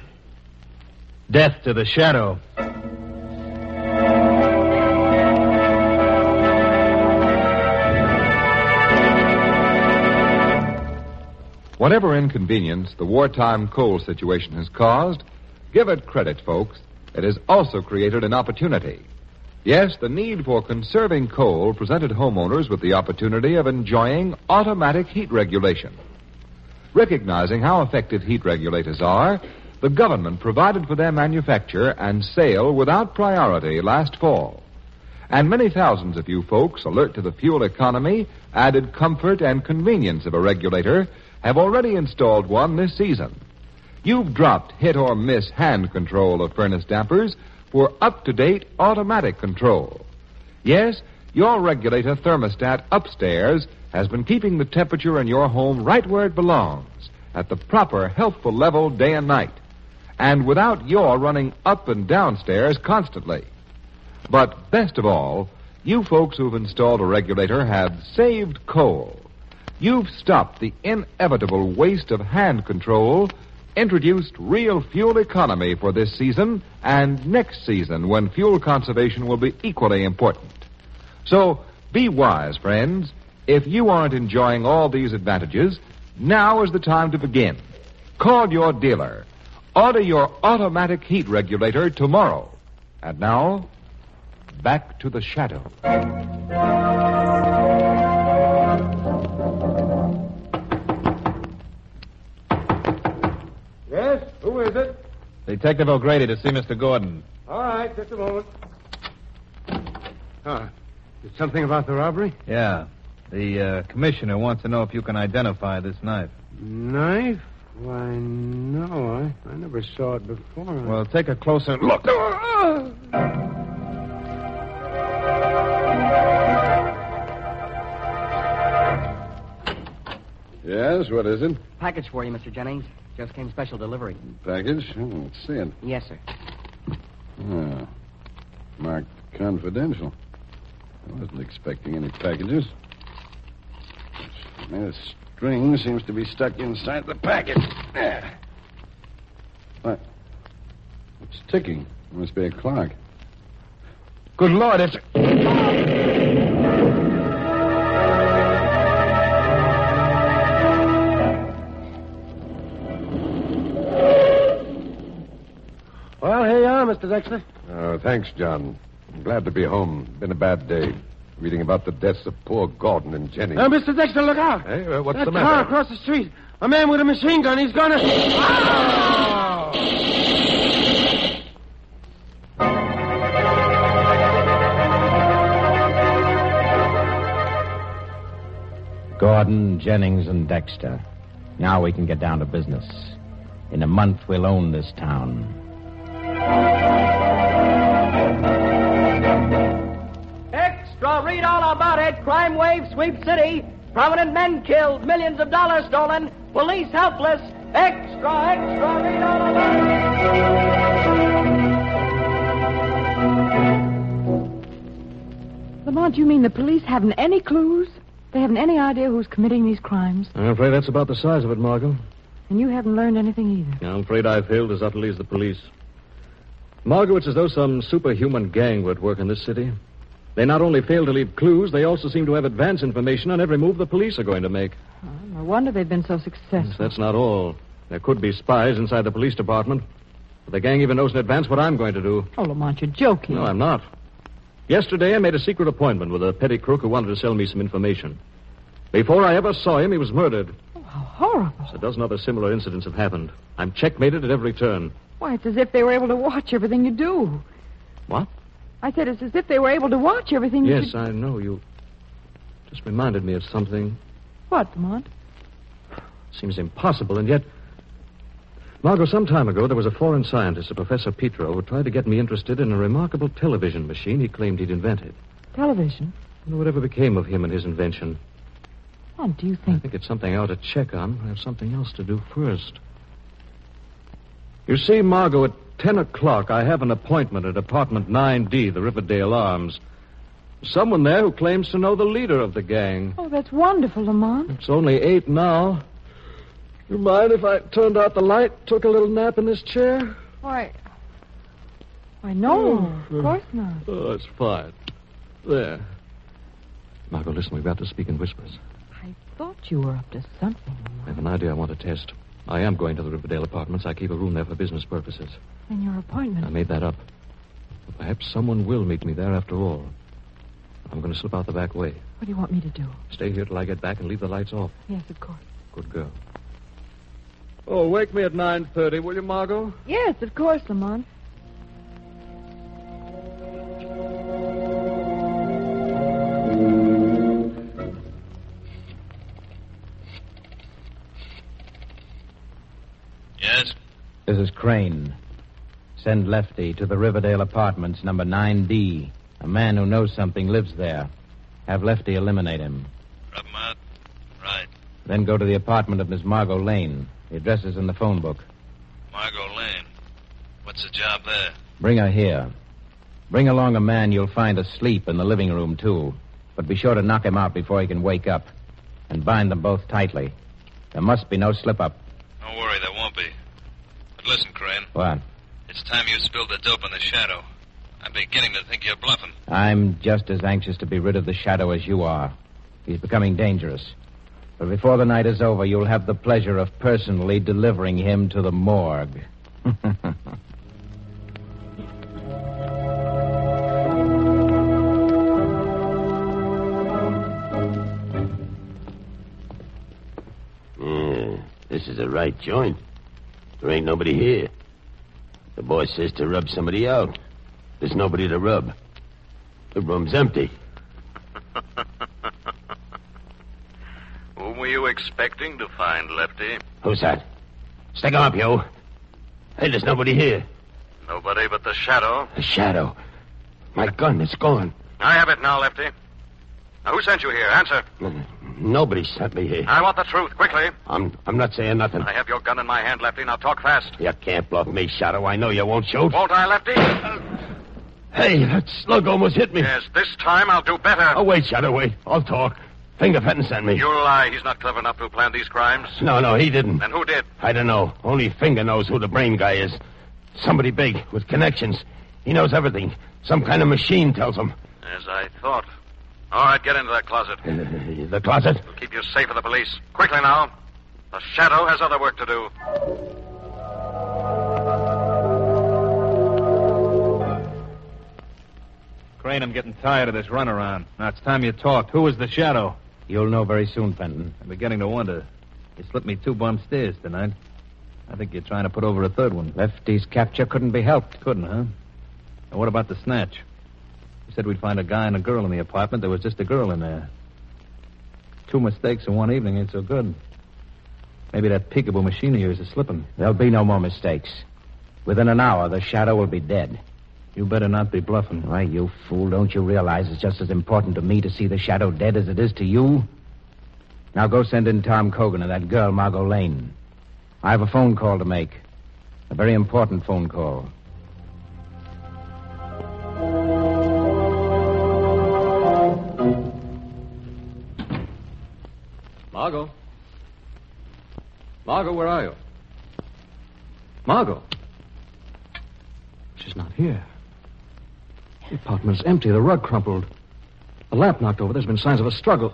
Death to the Shadow. Whatever inconvenience the wartime coal situation has caused, give it credit, folks. It has also created an opportunity. Yes, the need for conserving coal presented homeowners with the opportunity of enjoying automatic heat regulation. Recognizing how effective heat regulators are, the government provided for their manufacture and sale without priority last fall. And many thousands of you folks, alert to the fuel economy, added comfort, and convenience of a regulator, have already installed one this season. You've dropped hit or miss hand control of furnace dampers for up-to-date automatic control. Yes, your regulator thermostat upstairs has been keeping the temperature in your home right where it belongs, at the proper healthful level day and night, and without your running up and downstairs constantly. But best of all, you folks who've installed a regulator have saved coal. You've stopped the inevitable waste of hand control, introduced real fuel economy for this season and next season when fuel conservation will be equally important. So, be wise, friends. If you aren't enjoying all these advantages, now is the time to begin. Call your dealer. Order your automatic heat regulator tomorrow. And now, back to the Shadow. Yes? Who is it? Detective O'Grady to see Mr. Gordon. All right, just a moment. Something about the robbery? Yeah. The commissioner wants to know if you can identify this knife. Knife? Why, no. I never saw it before. Well, take a closer look. Yes, what is it? Package for you, Mr. Jennings. Just came special delivery. Package? Oh, let's see it. Yes, sir. Ah, marked confidential. I wasn't expecting any packages. The string seems to be stuck inside the packet. There. What? It's ticking. It must be a clock. Good Lord, it's... Well, here you are, Mr. Dexter. Oh, thanks, John. I'm glad to be home. Been a bad day. Reading about the deaths of poor Gordon and Jenny. Mr. Dexter, look out. Hey, what's that the matter? car across the street. A man with a machine gun. He's gonna... Gordon, Jennings, and Dexter. Now we can get down to business. In a month, we'll own this town. Extra, read all about it. Crime wave sweep city. Prominent men killed. Millions of dollars stolen. Police helpless. Extra, extra, read all about it. Lamont, you mean the police haven't any clues? They haven't any idea who's committing these crimes? I'm afraid that's about the size of it, Margot. And you haven't learned anything either? I'm afraid I failed as utterly as the police. Margot, it's as though some superhuman gang were at work in this city. They not only fail to leave clues, they also seem to have advance information on every move the police are going to make. Oh, no wonder they've been so successful. Yes, that's not all. There could be spies inside the police department. But the gang even knows in advance what I'm going to do. Oh, Lamont, you're joking. No, I'm not. Yesterday, I made a secret appointment with a petty crook who wanted to sell me some information. Before I ever saw him, he was murdered. Oh, how horrible. A dozen other similar incidents have happened. I'm checkmated at every turn. Why, it's as if they were able to watch everything you do. What? I said it's as if they were able to watch everything you do. Yes, I know. You just reminded me of something. What, Lamont? Seems impossible, and yet... Margot, some time ago, there was a foreign scientist, a Professor Petro, who tried to get me interested in a remarkable television machine he claimed he'd invented. Television? I wonder whatever became of him and his invention. What do you think? I think it's something I ought to check on. I have something else to do first. You see, Margot, at 10 o'clock, I have an appointment at apartment 9D, the Riverdale Arms. Someone there who claims to know the leader of the gang. Oh, that's wonderful, Lamont. It's only 8 now. You mind if I turned out the light, took a little nap in this chair? Why, no, of course not. Oh, it's fine. There. Margot, listen, we've got to speak in whispers. I thought you were up to something, Lamont. I have an idea I want to test. I am going to the Riverdale apartments. I keep a room there for business purposes. And your appointment? I made that up. But perhaps someone will meet me there after all. I'm going to slip out the back way. What do you want me to do? Stay here till I get back and leave the lights off. Yes, of course. Good girl. Oh, wake me at 9:30, will you, Margot? Yes, of course, Lamont. Yes? This is Crane. Send Lefty to the Riverdale Apartments, number 9D. A man who knows something lives there. Have Lefty eliminate him. Rub him out? Right. Then go to the apartment of Miss Margot Lane. The address is in the phone book. Margot Lane. What's the job there? Bring her here. Bring along a man you'll find asleep in the living room, too. But be sure to knock him out before he can wake up. And bind them both tightly. There must be no slip-up. Don't worry, there won't be. But listen, Crane. What? It's time you spilled the dope in the shadow. I'm beginning to think you're bluffing. I'm just as anxious to be rid of the shadow as you are. He's becoming dangerous. But before the night is over, you'll have the pleasure of personally delivering him to the morgue. This is the right joint. There ain't nobody here. The boy says to rub somebody out. There's nobody to rub. The room's empty. Whom were you expecting to find, Lefty? Who's that? Stick 'em up, you. Hey, there's nobody here. Nobody but the shadow. The shadow. My gun, it's gone. I have it now, Lefty. Now, who sent you here? Answer. Nobody sent me here. I want the truth, quickly. I'm not saying nothing. I have your gun in my hand, Lefty. Now talk fast. You can't bluff me, Shadow. I know you won't shoot. Won't I, Lefty? Hey, that slug almost hit me. Yes, this time I'll do better. Oh, wait, Shadow, wait. I'll talk. Finger Fenton sent me. You lie. He's not clever enough to have planned these crimes. No, he didn't. Then who did? I don't know. Only Finger knows who the brain guy is. Somebody big, with connections. He knows everything. Some kind of machine tells him. As I thought. All right, get into that closet. The closet? We'll keep you safe for the police. Quickly now. The Shadow has other work to do. Crane, I'm getting tired of this runaround. Now it's time you talked. Who is the Shadow? You'll know very soon, Fenton. I'm beginning to wonder. You slipped me 2 bum stairs tonight. I think you're trying to put over a third one. Lefty's capture couldn't be helped. Couldn't, huh? Now, what about the snatch? You said we'd find a guy and a girl in the apartment. There was just a girl in there. 2 mistakes in one evening ain't so good. Maybe that peekaboo machine of yours is slipping. There'll be no more mistakes. Within an hour, the Shadow will be dead. You better not be bluffing. Why, you fool, don't you realize it's just as important to me to see the Shadow dead as it is to you? Now go send in Tom Cogan and that girl, Margot Lane. I have a phone call to make. A very important phone call. Margot? Margot, where are you? Margot? She's not here. The apartment's empty. The rug crumpled. The lamp knocked over. There's been signs of a struggle.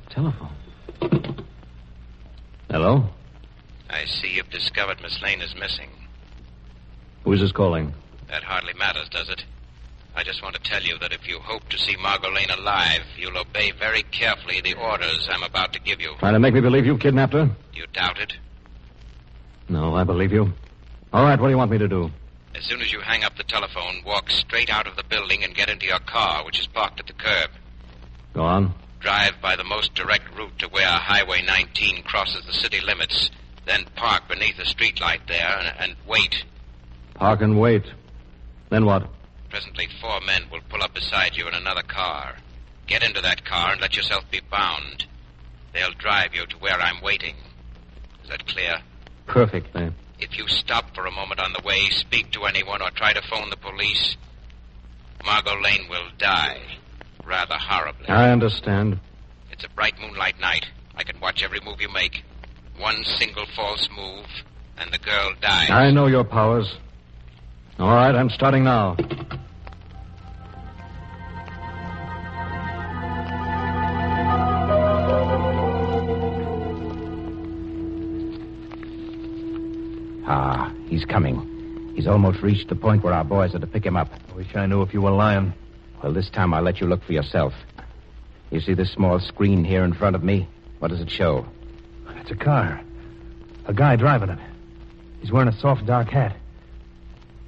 Telephone. Hello? I see you've discovered Miss Lane is missing. Who is this calling? That hardly matters, does it? I just want to tell you that if you hope to see Margot Lane alive, you'll obey very carefully the orders I'm about to give you. Trying to make me believe you kidnapped her? You doubt it? No, I believe you. All right, what do you want me to do? As soon as you hang up the telephone, walk straight out of the building and get into your car, which is parked at the curb. Go on. Drive by the most direct route to where Highway 19 crosses the city limits. Then park beneath a streetlight there and wait. Park and wait. Then what? Presently, 4 men will pull up beside you in another car. Get into that car and let yourself be bound. They'll drive you to where I'm waiting. Is that clear? Perfectly. If you stop for a moment on the way, speak to anyone, or try to phone the police, Margot Lane will die. Rather horribly. I understand. It's a bright moonlight night. I can watch every move you make. One single false move, and the girl dies. I know your powers. All right, I'm starting now. Ah, he's coming. He's almost reached the point where our boys are to pick him up. I wish I knew if you were lying. Well, this time I'll let you look for yourself. You see this small screen here in front of me? What does it show? It's a car. A guy driving it. He's wearing a soft, dark hat.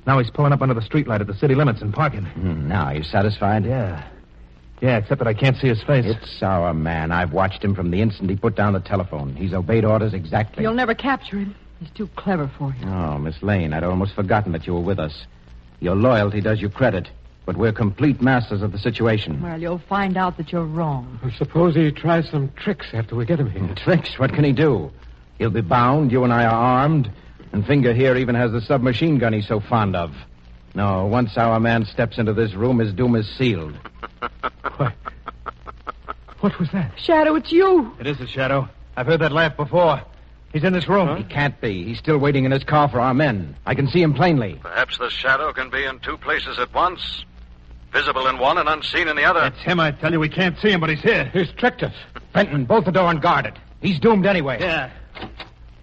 Now he's pulling up under the streetlight at the city limits and parking. Now, you satisfied? Yeah, except that I can't see his face. It's our man. I've watched him from the instant he put down the telephone. He's obeyed orders exactly. You'll never capture him. He's too clever for you. Oh, Miss Lane, I'd almost forgotten that you were with us. Your loyalty does you credit, but we're complete masters of the situation. Well, you'll find out that you're wrong. Well, suppose he tries some tricks after we get him here. Tricks? What can he do? He'll be bound, you and I are armed, and Finger here even has the submachine gun he's so fond of. No, once our man steps into this room, his doom is sealed. What was that? Shadow, it's you. It is the Shadow. I've heard that laugh before. He's in this room. Huh? He can't be. He's still waiting in his car for our men. I can see him plainly. Perhaps the Shadow can be in 2 places at once. Visible in one and unseen in the other. It's him, I tell you. We can't see him, but he's here. He's tricked us. Fenton, bolt the door and guard it. He's doomed anyway. Yeah.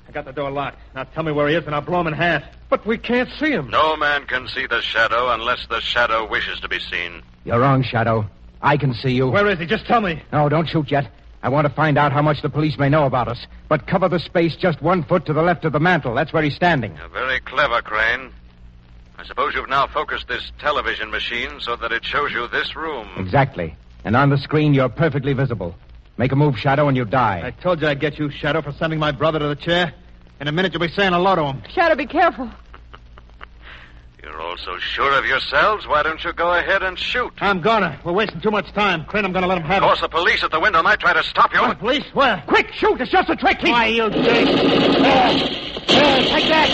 I got the door locked. Now tell me where he is and I'll blow him in half. But we can't see him. No man can see the Shadow unless the Shadow wishes to be seen. You're wrong, Shadow. I can see you. Where is he? Just tell me. No, don't shoot yet. I want to find out how much the police may know about us. But cover the space just 1 foot to the left of the mantel. That's where he's standing. You're very clever, Crane. I suppose you've now focused this television machine so that it shows you this room. Exactly. And on the screen, you're perfectly visible. Make a move, Shadow, and you die. I told you I'd get you, Shadow, for sending my brother to the chair. In a minute, you'll be saying hello to him. Shadow, be careful. You're all so sure of yourselves. Why don't you go ahead and shoot? I'm gonna. We're wasting too much time. Crane, I'm gonna let him have it. Of course, the police at the window might try to stop you. Oh, the police? Where? Quick, shoot. It's just a trick. Why, you dick. Take that.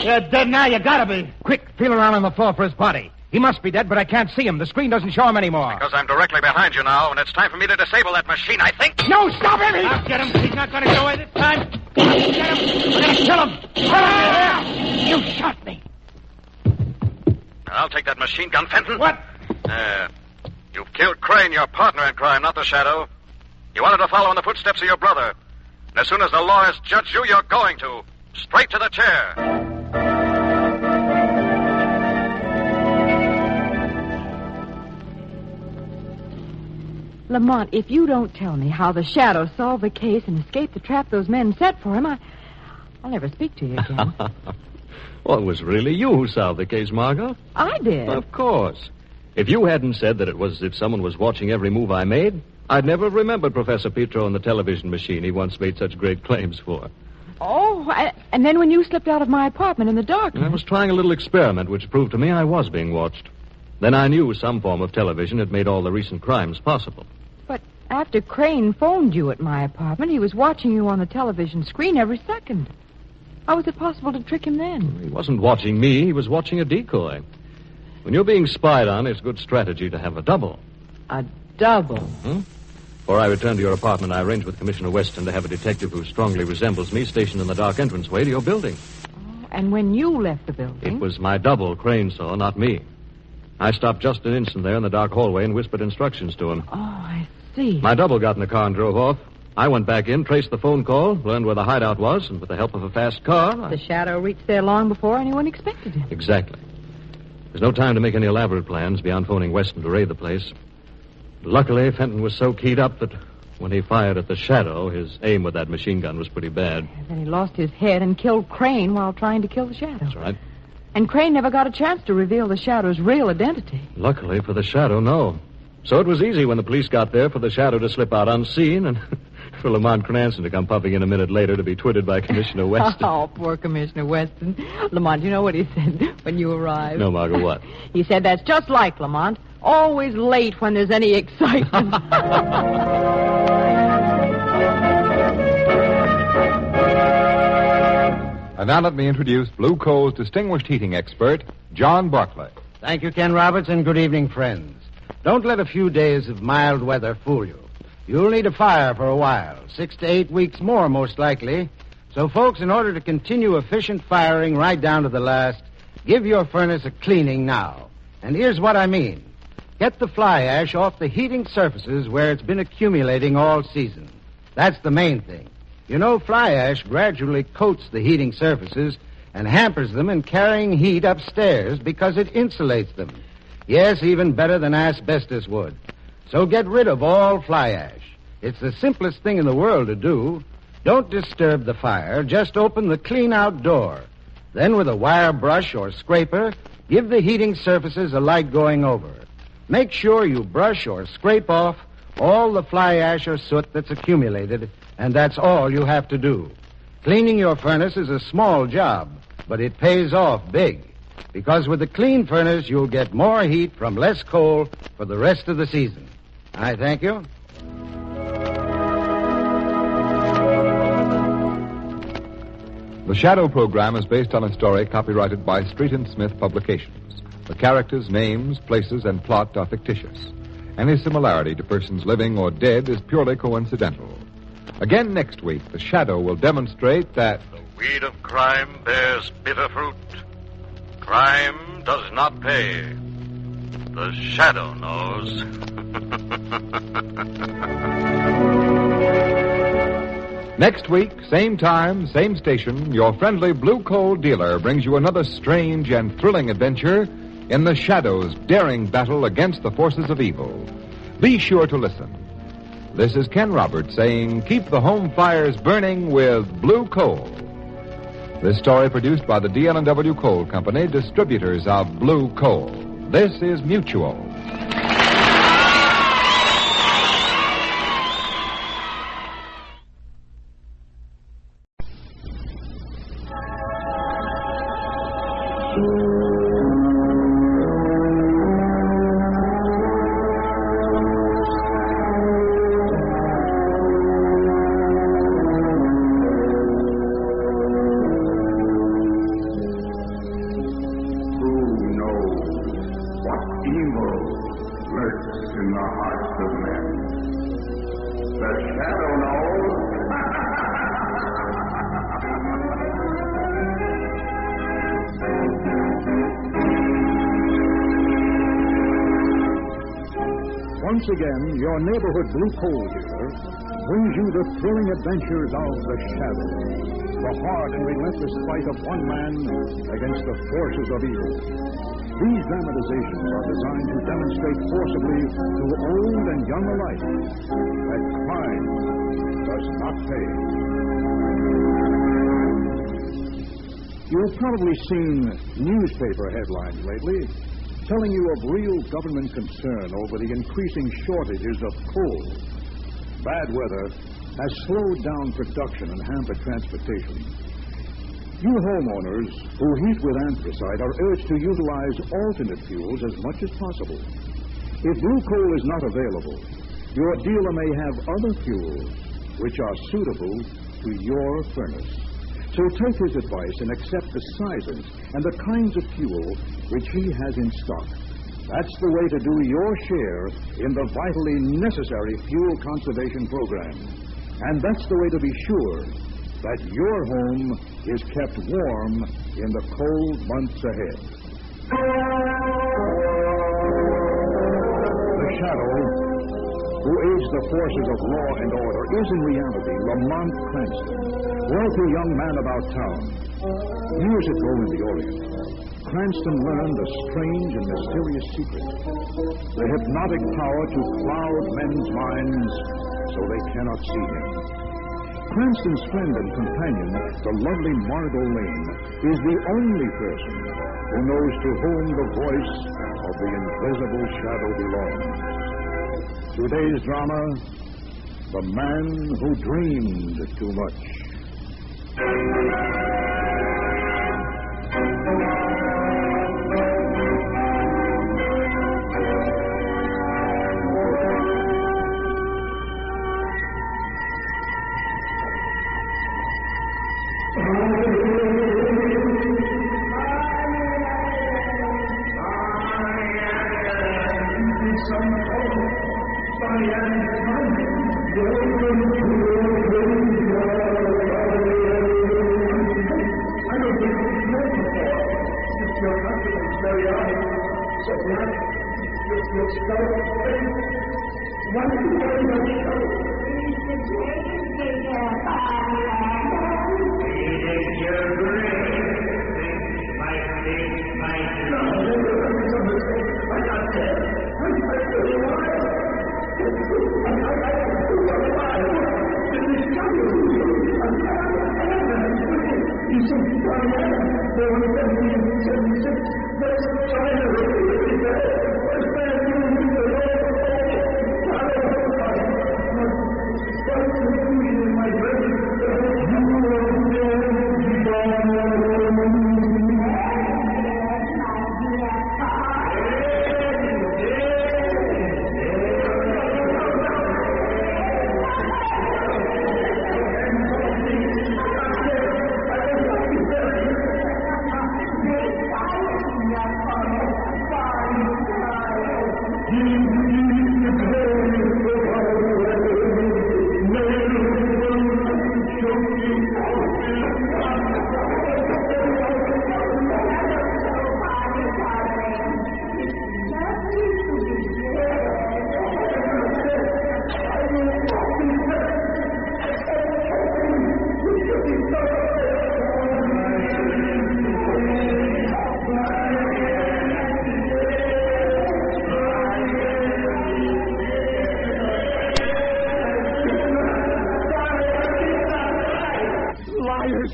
You're dead now. You gotta be. Quick, feel around on the floor for his body. He must be dead, but I can't see him. The screen doesn't show him anymore. Because I'm directly behind you now, and it's time for me to disable that machine, I think. No, stop him! I'll get him. He's not going to get away this time. I'll get him. We're going to kill him. You shot me. I'll take that machine gun, Fenton. What? You've killed Crane, your partner in crime, not the Shadow. You wanted to follow in the footsteps of your brother. And as soon as the law has judged you, you're going to. Straight to the chair. Lamont, if you don't tell me how the Shadow solved the case and escaped the trap those men set for him, I'll never speak to you again. Well, it was really you who solved the case, Margot. I did. Of course. If you hadn't said that it was as if someone was watching every move I made, I'd never have remembered Professor Petro and the television machine he once made such great claims for. Oh, and then when you slipped out of my apartment in the darkness. I was trying a little experiment which proved to me I was being watched. Then I knew some form of television had made all the recent crimes possible. But after Crane phoned you at my apartment, he was watching you on the television screen every second. How was it possible to trick him then? He wasn't watching me. He was watching a decoy. When you're being spied on, it's good strategy to have a double. A double? Before I returned to your apartment, I arranged with Commissioner Weston to have a detective who strongly resembles me stationed in the dark entranceway to your building. Oh, and when you left the building? It was my double Crane saw, not me. I stopped just an instant there in the dark hallway and whispered instructions to him. Oh, I see. My double got in the car and drove off. I went back in, traced the phone call, learned where the hideout was, and with the help of a fast car... The Shadow reached there long before anyone expected him. Exactly. There's no time to make any elaborate plans beyond phoning Weston to raid the place. Luckily, Fenton was so keyed up that when he fired at the Shadow, his aim with that machine gun was pretty bad. And then he lost his head and killed Crane while trying to kill the Shadow. That's right. And Crane never got a chance to reveal the Shadow's real identity. Luckily for the Shadow, no. So it was easy when the police got there for the Shadow to slip out unseen and for Lamont Cranston to come puffing in a minute later to be twitted by Commissioner Weston. Oh, poor Commissioner Weston. Lamont, you know what he said when you arrived? No, Margot, what? He said that's just like Lamont. Always late when there's any excitement. And now let me introduce Blue Coal's distinguished heating expert, John Barclay. Thank you, Ken Roberts, and good evening, friends. Don't let a few days of mild weather fool you. You'll need a fire for a while, 6 to 8 weeks more, most likely. So, folks, in order to continue efficient firing right down to the last, give your furnace a cleaning now. And here's what I mean. Get the fly ash off the heating surfaces where it's been accumulating all season. That's the main thing. You know, fly ash gradually coats the heating surfaces and hampers them in carrying heat upstairs because it insulates them. Yes, even better than asbestos would. So get rid of all fly ash. It's the simplest thing in the world to do. Don't disturb the fire. Just open the clean-out door. Then with a wire brush or scraper, give the heating surfaces a light going over. Make sure you brush or scrape off all the fly ash or soot that's accumulated, and that's all you have to do. Cleaning your furnace is a small job, but it pays off big. Because with a clean furnace, you'll get more heat from less coal for the rest of the season. I thank you. The Shadow program is based on a story copyrighted by Street and Smith Publications. The characters, names, places, and plot are fictitious. Any similarity to persons living or dead is purely coincidental. Again next week, the Shadow will demonstrate that the weed of crime bears bitter fruit. Crime does not pay. The Shadow knows. Next week, same time, same station, your friendly Blue Coal dealer brings you another strange and thrilling adventure in the Shadow's daring battle against the forces of evil. Be sure to listen. This is Ken Roberts saying, keep the home fires burning with Blue Coal. This story produced by the DL&W Coal Company, distributors of Blue Coal. This is Mutual. Once again, your neighborhood blue coal dealer brings you the thrilling adventures of the Shadow, the hard and relentless fight of one man against the forces of evil. These dramatizations are designed to demonstrate forcibly to old and young alike that crime does not pay. You've probably seen newspaper headlines lately telling you of real government concern over the increasing shortages of coal. Bad weather has slowed down production and hampered transportation. You homeowners who heat with anthracite are urged to utilize alternate fuels as much as possible. If blue coal is not available, your dealer may have other fuels which are suitable to your furnace. So take his advice and accept the sizes and the kinds of fuel which he has in stock. That's the way to do your share in the vitally necessary fuel conservation program. And that's the way to be sure that your home is kept warm in the cold months ahead. The Shadow, who aids the forces of law and order, is in reality Lamont Cranston, wealthy young man about town. Years ago in the Orient, Cranston learned a strange and mysterious secret, the hypnotic power to cloud men's minds so they cannot see him. Cranston's friend and companion, the lovely Margot Lane, is the only person who knows to whom the voice of the invisible shadow belongs. Today's drama, The Man Who Dreamed Too Much.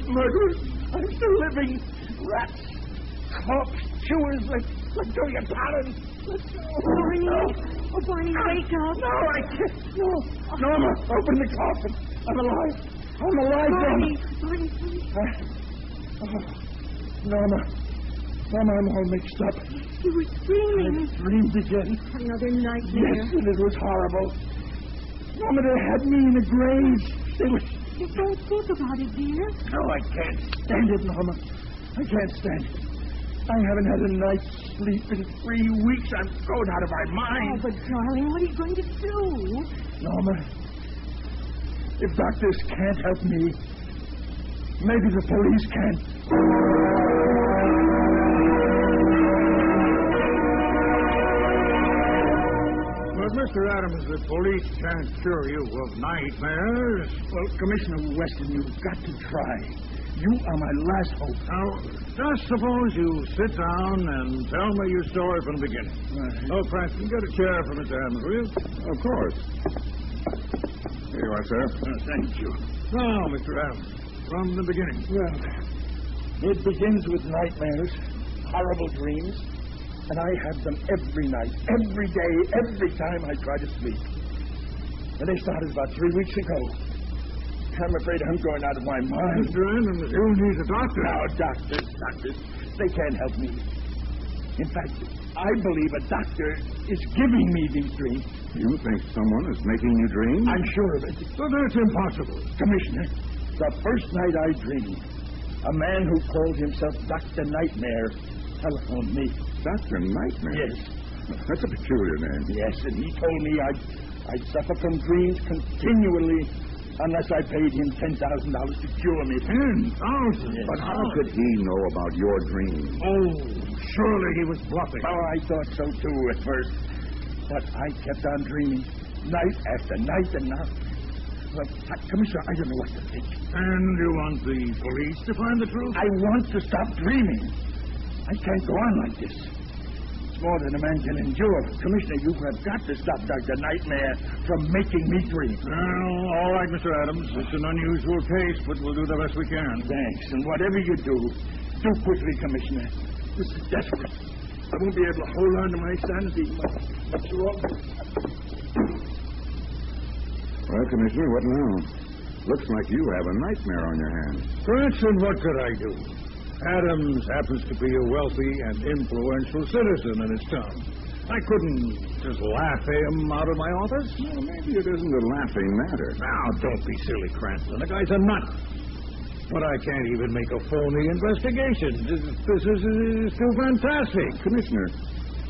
Murderers! I'm still living! Rats! Corpse chewers! Let go your talons! Barney! Oh, Barney, wake up! No, I can't! No! Norma, open the coffin! I'm alive! I'm alive, Barney! Norma! Barney, please! Norma, I'm all mixed up. You were screaming. I dreamed again. Another nightmare. Yes, and it was horrible. Norma, they had me in a grave. They were... Don't think about it, dear. No, I can't stand it, Norma. I can't stand it. I haven't had a night's sleep in 3 weeks. I'm going out of my mind. Oh, but darling, what are you going to do? Norma, if doctors can't help me, maybe the police can. But, Mr. Adams, the police can't cure you of nightmares. Well, Commissioner Weston, you've got to try. You are my last hope. Now, just suppose you sit down and tell me your story from the beginning. Right. Oh, Cranston, get a chair for Mr. Adams, will you? Of course. Here you are, sir. Thank you. Now, Mr. Adams, from the beginning. Well, it begins with nightmares, horrible dreams, and I have them every night, every day, every time I try to sleep. And they started about 3 weeks ago. I'm afraid I'm going out of my mind. Mr. Adams, you need a doctor. Now, doctors, they can't help me. In fact, I believe a doctor is giving me these dreams. You think someone is making you dream? I'm sure of it. But that's impossible. Commissioner, the first night I dreamed, a man who called himself Dr. Nightmare telephoned me. Dr. Nightmare? Yes. That's a peculiar name. Yes, and he told me I'd suffer from dreams continually unless I paid him $10,000 to cure me. 10,000? Yes. But how could he know about your dreams? Oh, surely he was bluffing. Oh, I thought so too at first. But I kept on dreaming night after night and night. Well, Commissioner, I don't know what to think. And you want the police to find the truth? I want to stop dreaming. I can't go on like this. It's more than a man can endure. Commissioner, you have got to stop Dr. Nightmare from making me dream. Well, all right, Mr. Adams. It's an unusual case, but we'll do the best we can. Thanks. And whatever you do quickly, Commissioner. This is desperate. I won't be able to hold on to my sanity much longer. Well, Commissioner, what now? Looks like you have a nightmare on your hands. Cranston, what could I do? Adams happens to be a wealthy and influential citizen in his town. I couldn't just laugh him out of my office. Well, maybe it isn't a laughing matter. Now, don't be silly, Cranston. The guy's a nut. But I can't even make a phony investigation. This is too fantastic. Commissioner,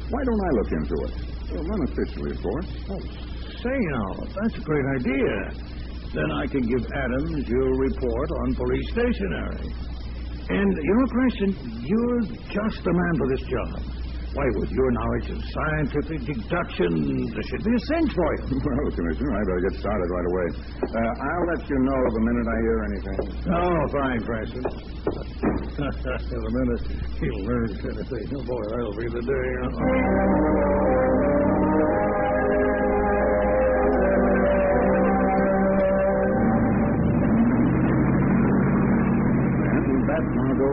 why don't I look into it? Well, unofficially, of course. Oh, say now, that's a great idea. Then I can give Adams your report on police stationery. And, you know, Cranston, you're just the man for this job. Why, with your knowledge of scientific deduction, there should be a cinch for you. Well, Commissioner, I better get started right away. I'll let you know the minute I hear anything. Oh, fine, Cranston. The minute he learns anything, oh, boy, that'll be the day.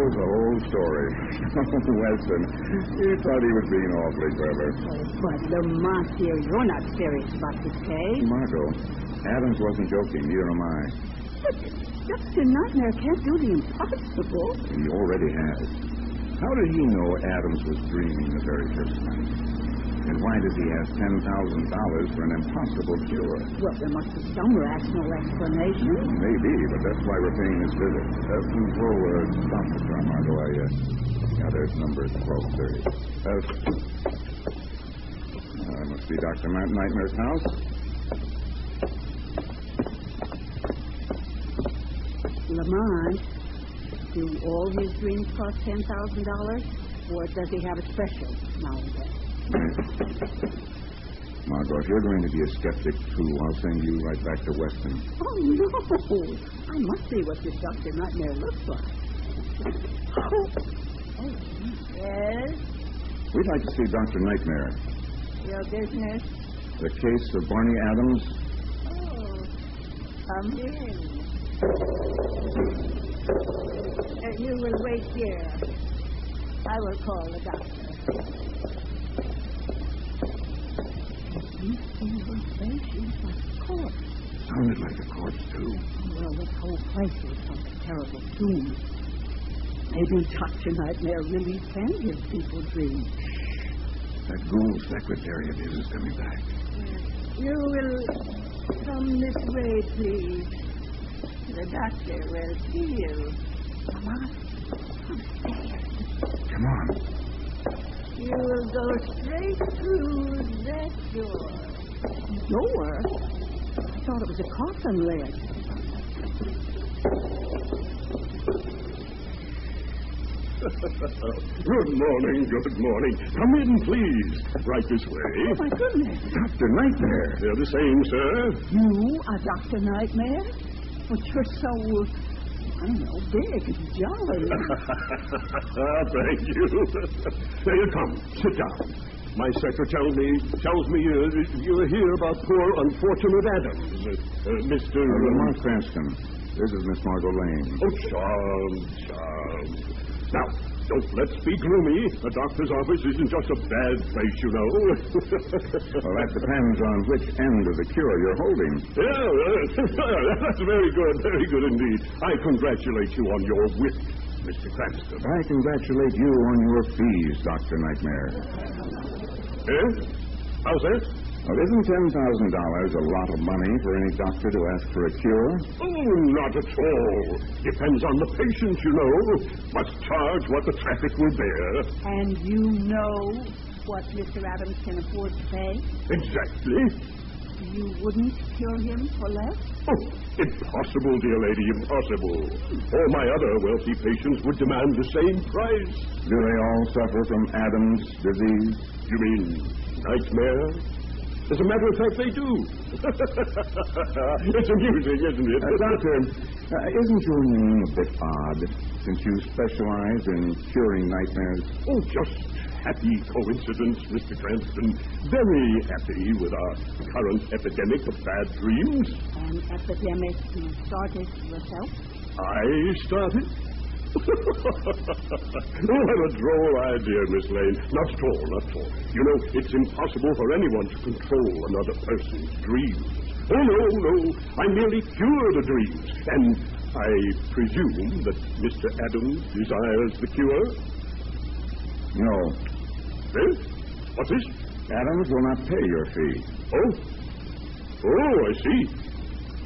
The whole story. Weston, you thought he was being awfully clever. But Lamont here, you're not serious about this case. Margot, Adams wasn't joking, neither am I. But Dr. Nightmare can't do the impossible. He already has. How did he know Adams was dreaming the very first night? And why does he ask $10,000 for an impossible cure? Well, there must be some rational explanation. Maybe, but that's why we're paying this visit. Stop the car, Margot. There's number 1230. Must be Dr. Nightmare's house. Lamont, do all his dreams cost $10,000? Or does he have a special nowadays? Margot, if you're going to be a skeptic, too, I'll send you right back to Weston. Oh, no. I must see what this Dr. Nightmare looks like. Oh, yes? We'd like to see Dr. Nightmare. Your business? The case of Barney Adams. Oh, come in. You will wait here. I will call the doctor. You see her face? She's like a corpse. Sounded like a corpse, too. Well, this whole place is some terrible tomb. Maybe Dr. Nightmare really can give people dreams. That ghoul secretary of his is coming back. You will come this way, please. The doctor will see you. Come on. Come on. You will go straight through that door. Door? I thought it was a coffin lid. Good morning, good morning. Come in, please. Right this way. Oh, my goodness. Dr. Nightmare. They're the same, sir. You are Dr. Nightmare? But you're so, I don't know, big and jolly. Thank you. Here, come, sit down. My secretary tells me you're here about poor, unfortunate Adams. Mr. Lamont Cranston. This is Miss Margot Lane. Oh, charmed. Now, don't let's be gloomy. A doctor's office isn't just a bad place, you know. Well, that depends on which end of the cure you're holding. Yeah, that's very good indeed. I congratulate you on your wit, Mr. Cranston. I congratulate you on your fees, Dr. Nightmare. Eh? How's that? Well, isn't $10,000 a lot of money for any doctor to ask for a cure? Oh, not at all. Depends on the patient, you know. Must charge what the traffic will bear. And you know what Mr. Adams can afford to pay? Exactly. You wouldn't cure him for less? Oh, impossible, dear lady, impossible. All my other wealthy patients would demand the same price. Do they all suffer from Adam's disease? You mean nightmare? As a matter of fact, they do. It's amusing, isn't it? Doctor, isn't your name a bit odd, since you specialize in curing nightmares? Oh, just happy coincidence, Mr. Cranston. Very happy with our current epidemic of bad dreams. An epidemic you started yourself? I started? Oh, what a droll idea, Miss Lane. Not at all. You know, it's impossible for anyone to control another person's dreams. Oh, no. I merely cure the dreams. And I presume that Mr. Adams desires the cure? No. Eh? What's this? Adams will not pay your fee. Oh, I see.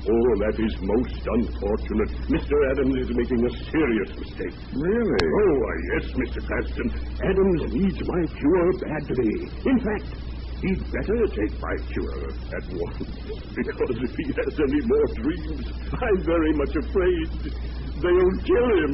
Oh, that is most unfortunate. Mr. Adams is making a serious mistake. Really? Oh, yes, Mr. Cranston. Adams needs my cure badly. In fact, he'd better take my cure at once. Because if he has any more dreams, I'm very much afraid they'll kill him.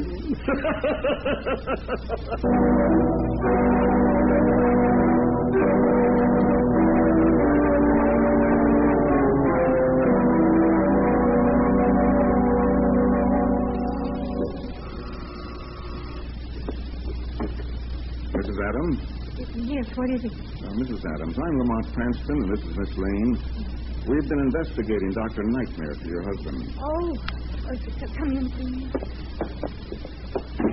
Mrs. Adams? Yes, what is it? Mrs. Adams, I'm Lamont Cranston, and this is Miss Lane. We've been investigating Dr. Nightmare for your husband. Oh, come in, please.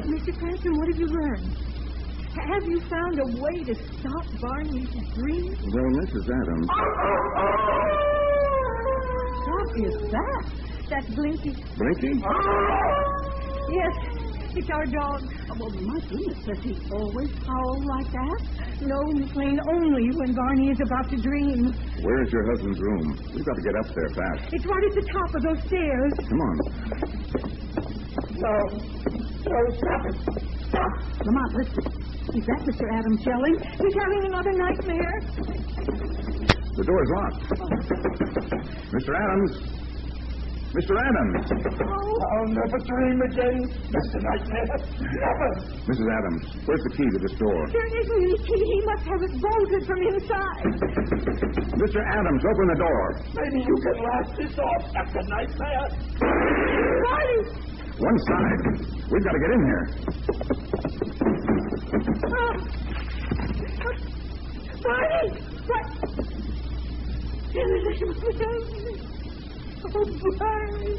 Mr. Cranston, what have you learned? Have you found a way to stop Barney's dreams? Well, Mrs. Adams... What is that? That's Blinky. Blinky? Yes. It's our dog. Oh, my goodness, does he always howl like that? No, Miss Lane, only when Barney is about to dream. Where's your husband's room? We've got to get up there fast. It's right at the top of those stairs. Come on. No, stop it. Stop. Lamont, listen. Is that Mr. Adams yelling? He's having another nightmare. The door's locked. Mr. Adams! Mr. Adams! I'll never dream again, Mr. Nightmare. Never. Mrs. Adams, where's the key to this door? There isn't any key. He must have it bolted from inside. Mr. Adams, open the door. Maybe you can laugh this off, Mr. Nightmare. Barney! One side. We've got to get in here. Barney! What? Oh, Barney!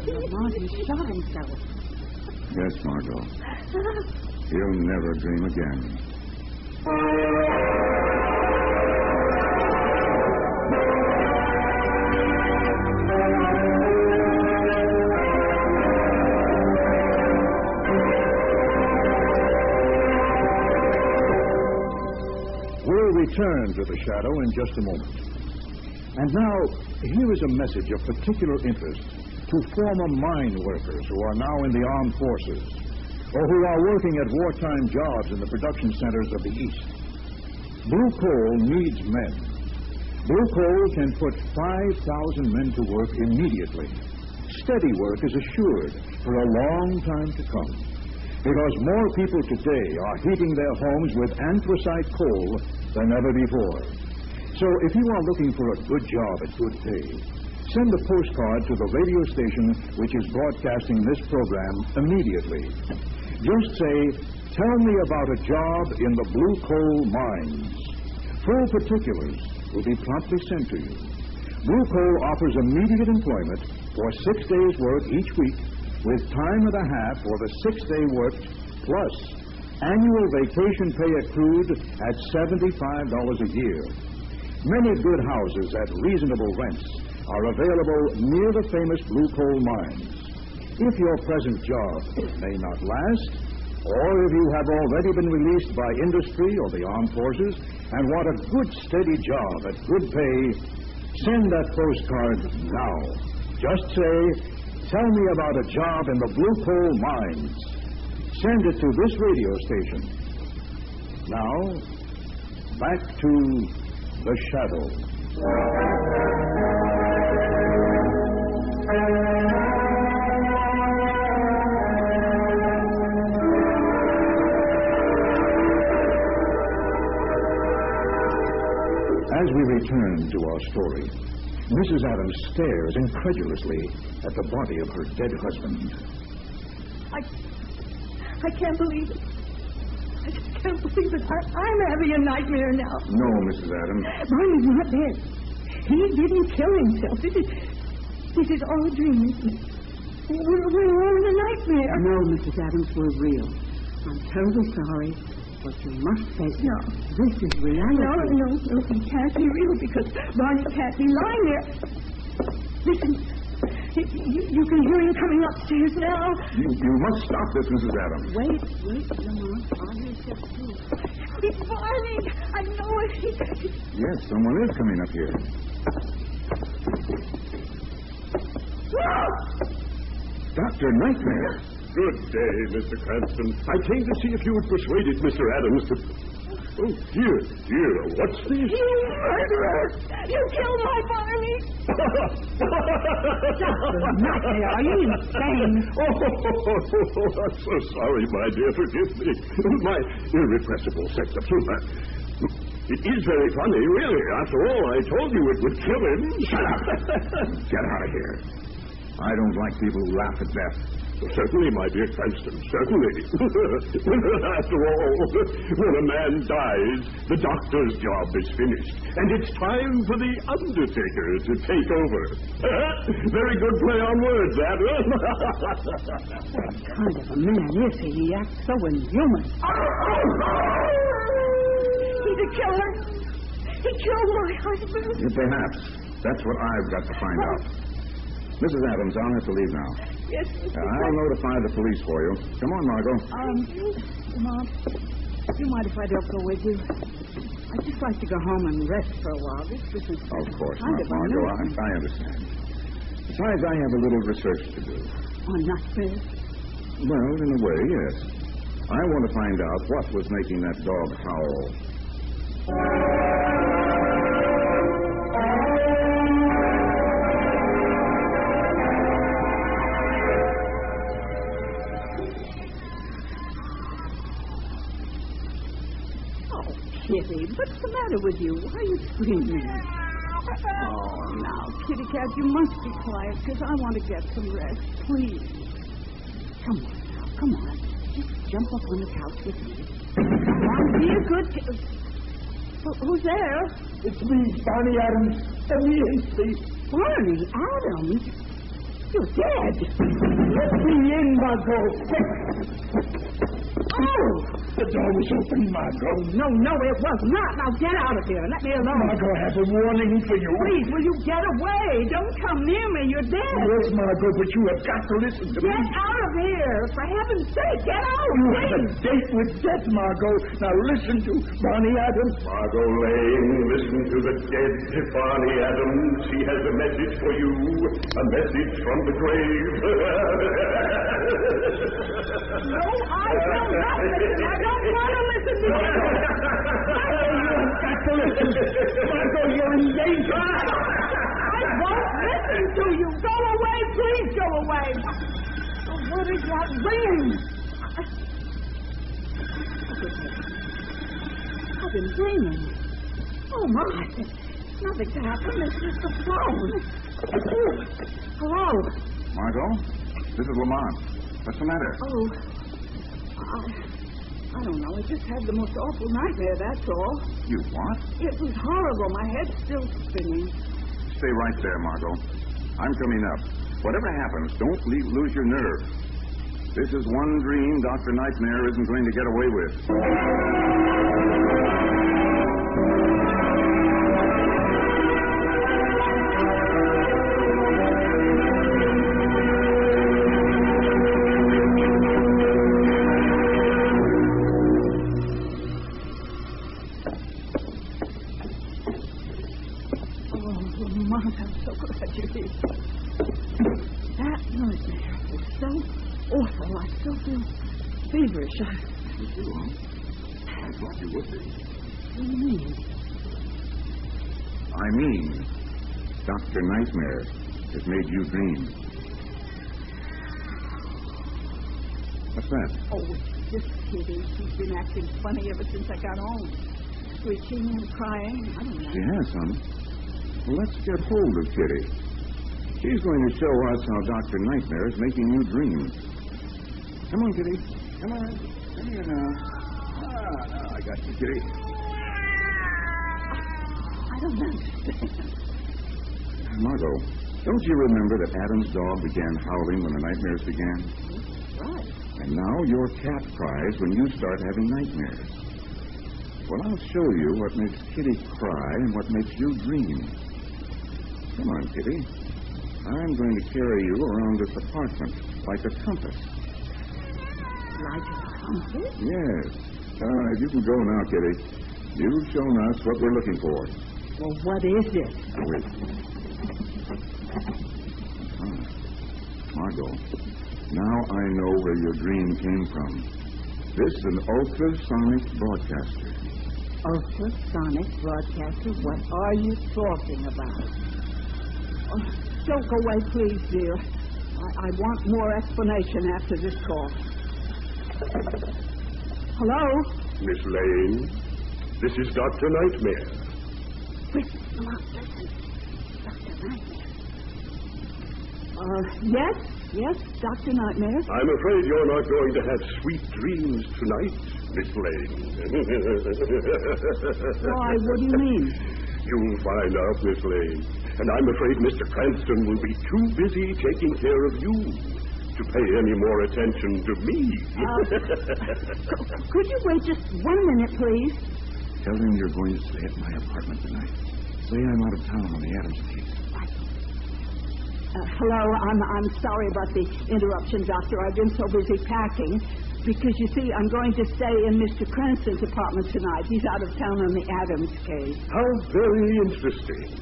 Lamont, he shot himself. Yes, Margot. He'll never dream again. We'll return to the shadow in just a moment. And now, here is a message of particular interest to former mine workers who are now in the armed forces or who are working at wartime jobs in the production centers of the East. Blue Coal needs men. Blue Coal can put 5,000 men to work immediately. Steady work is assured for a long time to come. Because more people today are heating their homes with anthracite coal than ever before. So if you are looking for a good job at good pay, send a postcard to the radio station which is broadcasting this program immediately. Just say, "Tell me about a job in the blue coal mines." Full particulars will be promptly sent to you. Blue Coal offers immediate employment for 6 days' work each week, with time and a half for the 6-day work, plus annual vacation pay accrued at $75 a year. Many good houses at reasonable rents are available near the famous blue coal mines. If your present job may not last, or if you have already been released by industry or the armed forces and want a good steady job at good pay, send that postcard now. Just say, "Tell me about a job in the blue coal mines." Send it to this radio station. Now, back to The Shadow. As we return to our story, Mrs. Adams stares incredulously at the body of her dead husband. I can't believe it. I just can't believe it. I'm having a nightmare now. No, Mrs. Adams. Barney's not dead. He didn't kill himself. This is all a dream, isn't it? We're all in a nightmare. No, Mrs. Adams, we're real. I'm terribly sorry, but you must face it. No. This is reality. No, he can't be real because Barney can't be lying there. Listen, you can hear him coming upstairs now. You must stop this, Mrs. Adams. Wait, Lamont. I'll hear step two. It's Barney. I know it. Yes, someone is coming up here. Dr. Nightmare. Good day, Mr. Cranston. I came to see if you had persuaded Mr. Adams to... Oh, dear, what's this? You murderer! You killed my Barney! Dr. Nightmare, are you insane? I'm so sorry, my dear. Forgive me. My irrepressible sense of humor. It is very funny, really. After all, I told you it would kill him. Shut up! Get out of here. I don't like people who laugh at death. Certainly, my dear Cranston, certainly. After all, when a man dies, the doctor's job is finished, and it's time for the undertaker to take over. Very good play on words, that. What kind of a man is he? He acts so inhuman. He's a killer. He killed my husband. Perhaps. That's what I've got to find out. Mrs. Adams, I'll have to leave now. Yes, I'll notify the police for you. Come on, Margot. Mom, do you mind if I don't go with you? I'd just like to go home and rest for a while. This is Of course not, Margot. I understand. Besides, I have a little research to do. On nightmares? Well, in a way, yes. I want to find out what was making that dog howl. Kitty, what's the matter with you? Why are you screaming? Oh, now, Kitty Cat, you must be quiet, because I want to get some rest. Please. Come on now, come on. Just jump up on the couch with me. Come on, be a good kid. Who's there? It's me, Barney Adams. Immediately. Barney Adams? You're dead. Let me in, Margot. Oh! The door was open, Margot. No, it was not. Now get out of here. Let me alone. Margot has a warning for you. Please, will you get away? Don't come near me. You're dead. Yes, Margot, but you have got to listen to me. Get out of here. For heaven's sake, get out. You have a date with death, Margot. Now listen to Barney Adams. Margot Lane, listen to the dead Barney Adams. He has a message for you. A message from the grave. No, I will not listen. I don't want to listen to you. You've got to listen. Margot, you're in danger. I won't listen to you. Go away, please go away. Oh, what is that ringing? I've been dreaming. Oh, my. Nothing's happened. It's just the phone. Hello? Margot, this is Lamont. What's the matter? Oh, I don't know. I just had the most awful nightmare, that's all. You what? It was horrible. My head's still spinning. Stay right there, Margot. I'm coming up. Whatever happens, don't lose your nerve. This is one dream Dr. Nightmare isn't going to get away with. Lamont, I'm so glad you're here. That nightmare was so awful. I still feel feverish. You do, huh? I thought you would be. What do you mean? I mean, Dr. Nightmare has made you dream. What's that? Oh, it's just Kitty. She's been acting funny ever since I got home. Screeching and crying. I don't know. She has, son. Well, let's get hold of Kitty. She's going to show us how Dr. Nightmare is making you dream. Come on, Kitty. Come on. Come here now. I got you, Kitty. I don't understand. Margot, don't you remember that Adam's dog began howling when the nightmares began? Right. And now your cat cries when you start having nightmares. Well, I'll show you what makes Kitty cry and what makes you dream. Come on, Kitty. I'm going to carry you around this apartment like a compass. Like a compass? Yes. All right, you can go now, Kitty. You've shown us what we're looking for. Well, what is it? Now, wait. Margot, now I know where your dream came from. This is an ultrasonic broadcaster. Ultrasonic broadcaster? What are you talking about? Oh, don't go away, please, dear. I want more explanation after this call. Hello? Miss Lane, this is Dr. Nightmare. Wait, listen. Dr. Nightmare. Yes, Dr. Nightmare. I'm afraid you're not going to have sweet dreams tonight, Miss Lane. Why, what do you mean? You'll find out, Miss Lane. And I'm afraid Mr. Cranston will be too busy taking care of you to pay any more attention to me. Could you wait just 1 minute, please? Tell him you're going to stay at my apartment tonight. Say I'm out of town on the Adams case. Hello, I'm sorry about the interruption, Doctor. I've been so busy packing. Because, you see, I'm going to stay in Mr. Cranston's apartment tonight. He's out of town on the Adams case. How very interesting.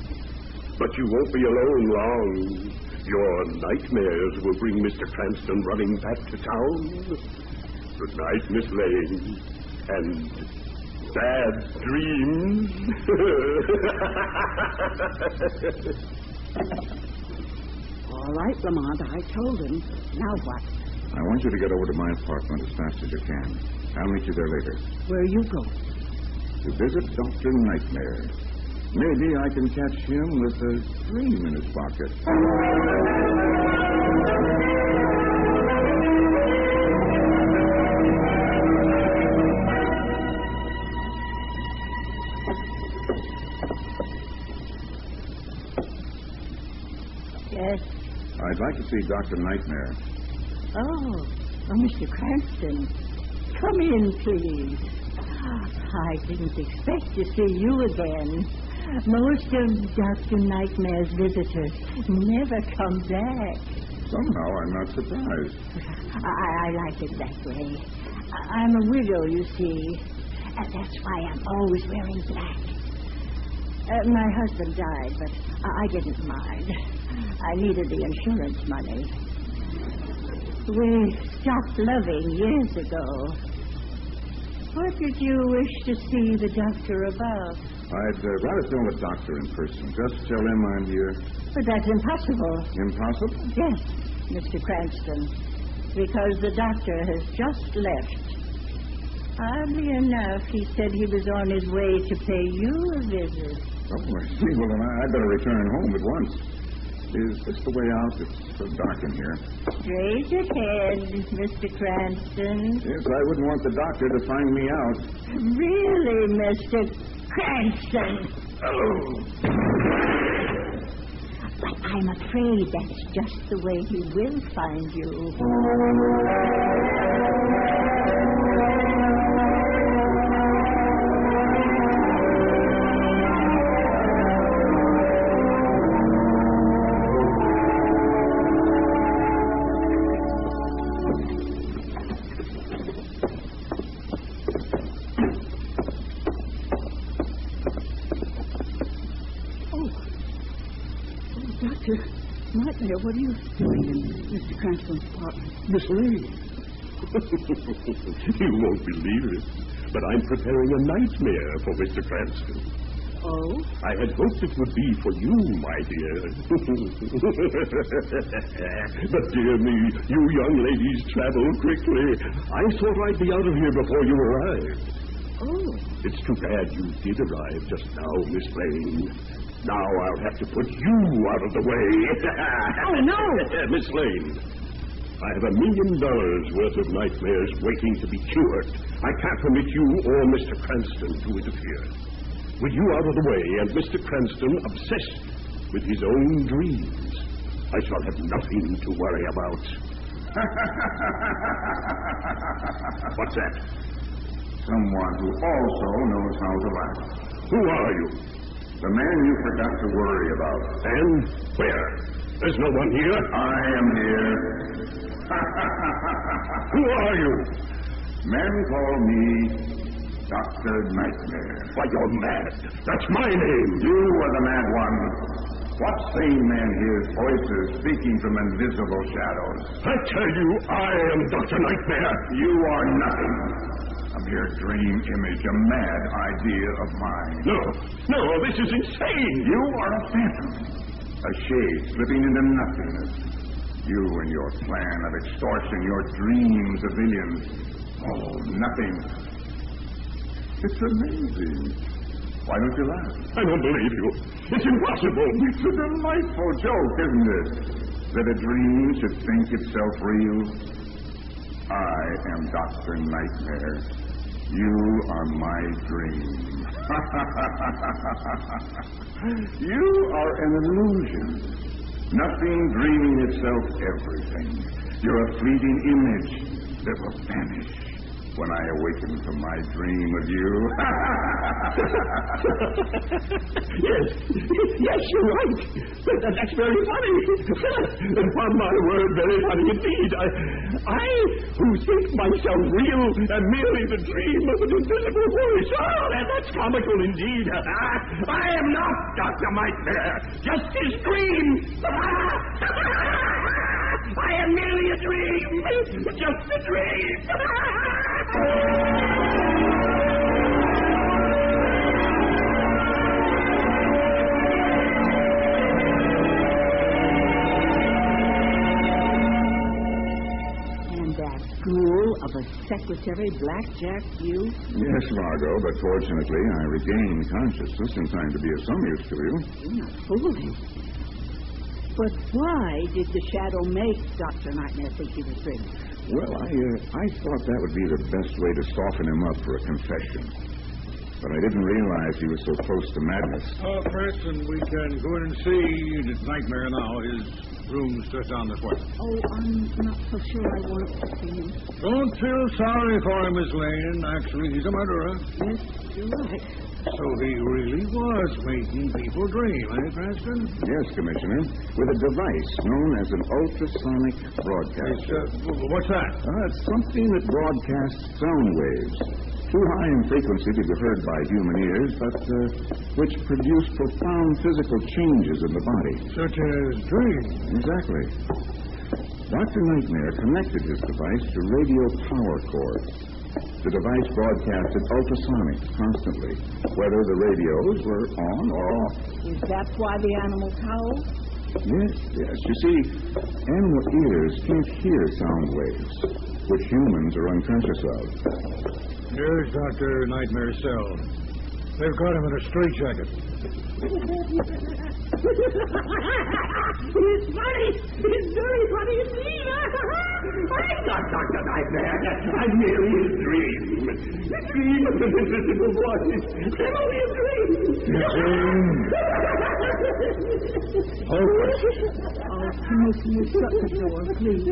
But you won't be alone long. Your nightmares will bring Mr. Cranston running back to town. Good night, Miss Lane. And bad dreams. All right, Lamont, I told him. Now what? I want you to get over to my apartment as fast as you can. I'll meet you there later. Where are you going? To visit Dr. Nightmare. Maybe I can catch him with a dream in his pocket. Yes? I'd like to see Dr. Nightmare. Oh, Mr. Cranston. Come in, please. I didn't expect to see you again. Most of Dr. Nightmare's visitors never come back. Somehow I'm not surprised. I like it that way. I'm a widow, you see. That's why I'm always wearing black. My husband died, but I didn't mind. I needed the insurance money. We stopped loving years ago. What did you wish to see the doctor about? I'd rather tell the doctor in person. Just tell him I'm here. But that's impossible. Impossible? Yes, Mr. Cranston. because the doctor has just left. Oddly enough, he said he was on his way to pay you a visit. Oh, I see. Well, then I'd better return home at once. Is this the way out? It's so dark in here. Straight ahead, Mr. Cranston. Yes, I wouldn't want the doctor to find me out. Really, Mr. Cranston? Oh. But I'm afraid that's just the way he will find you. Nightmare, what are you doing in Mr. Cranston's apartment? Miss Lane. You won't believe it, but I'm preparing a nightmare for Mr. Cranston. Oh? I had hoped it would be for you, my dear. But, dear me, you young ladies travel quickly. I thought I'd be out of here before you arrived. Oh. It's too bad you did arrive just now, Miss Lane. Now I'll have to put you out of the way. Oh, no! Miss Lane, I have $1 million worth of nightmares waiting to be cured. I can't permit you or Mr. Cranston to interfere. With you out of the way and Mr. Cranston obsessed with his own dreams, I shall have nothing to worry about. What's that? Someone who also knows how to laugh. Who are you? The man you forgot to worry about. And where? There's no one here. I am here. Who are you? Men call me Dr. Nightmare. Why, you're mad. That's my name. You are the mad one. What sane man hears voices speaking from invisible shadows? I tell you, I am Dr. Nightmare. You are nothing. A mere dream image, a mad idea of mine. No, this is insane. You are a phantom, a shade slipping into nothingness. You and your plan of extortion, your dream civilians. Oh, nothing. It's amazing. Why don't you laugh? I don't believe you. It's impossible. It's a delightful joke, isn't it? That a dream should think itself real. I am Dr. Nightmare. You are my dream. You are an illusion. Nothing dreaming itself everything. You're a fleeting image that will vanish when I awaken from my dream of you. Yes, you're right. That's very funny. Upon my word, very funny indeed. I who think myself real am merely the dream of an invisible voice. Oh, that's comical indeed. I am not Dr. Nightmare, just his dream. I am merely a dream, just a dream. And that fool of a secretary blackjacked you? Yes, Margot, but fortunately I regained consciousness in time to be of some use to you. You're not fooling. But why did the shadow make Dr. Nightmare think he was dreaming? Well, I thought that would be the best way to soften him up for a confession. But I didn't realize he was so close to madness. Oh, Preston, we can go in and see the Nightmare now. His room's just down this way. Oh, I'm not so sure I want to see him. Don't feel sorry for him, Miss Lane. Actually, he's a murderer. Yes, you're right. So he really was making people dream, eh, Preston? Yes, Commissioner. With a device known as an ultrasonic broadcaster. What's that? It's something that broadcasts sound waves. Too high in frequency to be heard by human ears, but which produce profound physical changes in the body. Such as dreams. Exactly. Dr. Nightmare connected his device to radio power cords. The device broadcasted ultrasonics constantly, whether the radios were on or off. Is that why the animals howl? Yes. You see, animal ears can't hear sound waves, which humans are unconscious of. Here's Dr. Nightmare's cell. They've got him in a straitjacket. It's funny. It's very funny indeed. I'm not Dr. Nightmare. I'm merely a dream. A dream of an invisible voice. I'm only a dream. Oh, Commissioner, shut the door, please.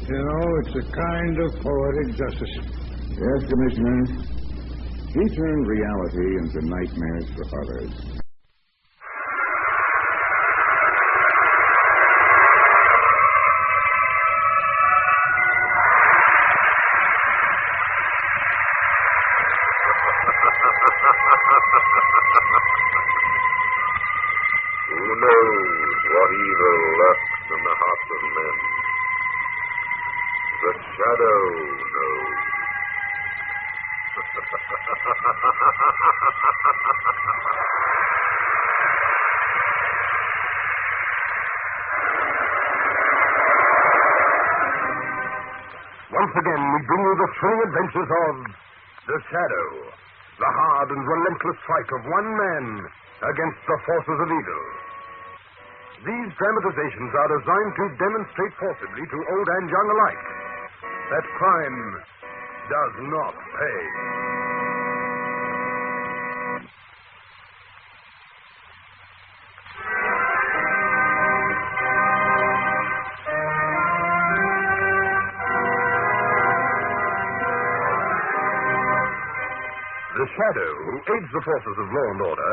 You know, it's a kind of poetic justice. Yes, Commissioner. He turned reality into nightmares for others. Who knows what evil lurks in the hearts of men? The shadow knows. Once again, we bring you the thrilling adventures of The Shadow, the hard and relentless fight of one man against the forces of evil. These dramatizations are designed to demonstrate forcibly to old and young alike that crime does not pay. The Shadow, who aids the forces of law and order,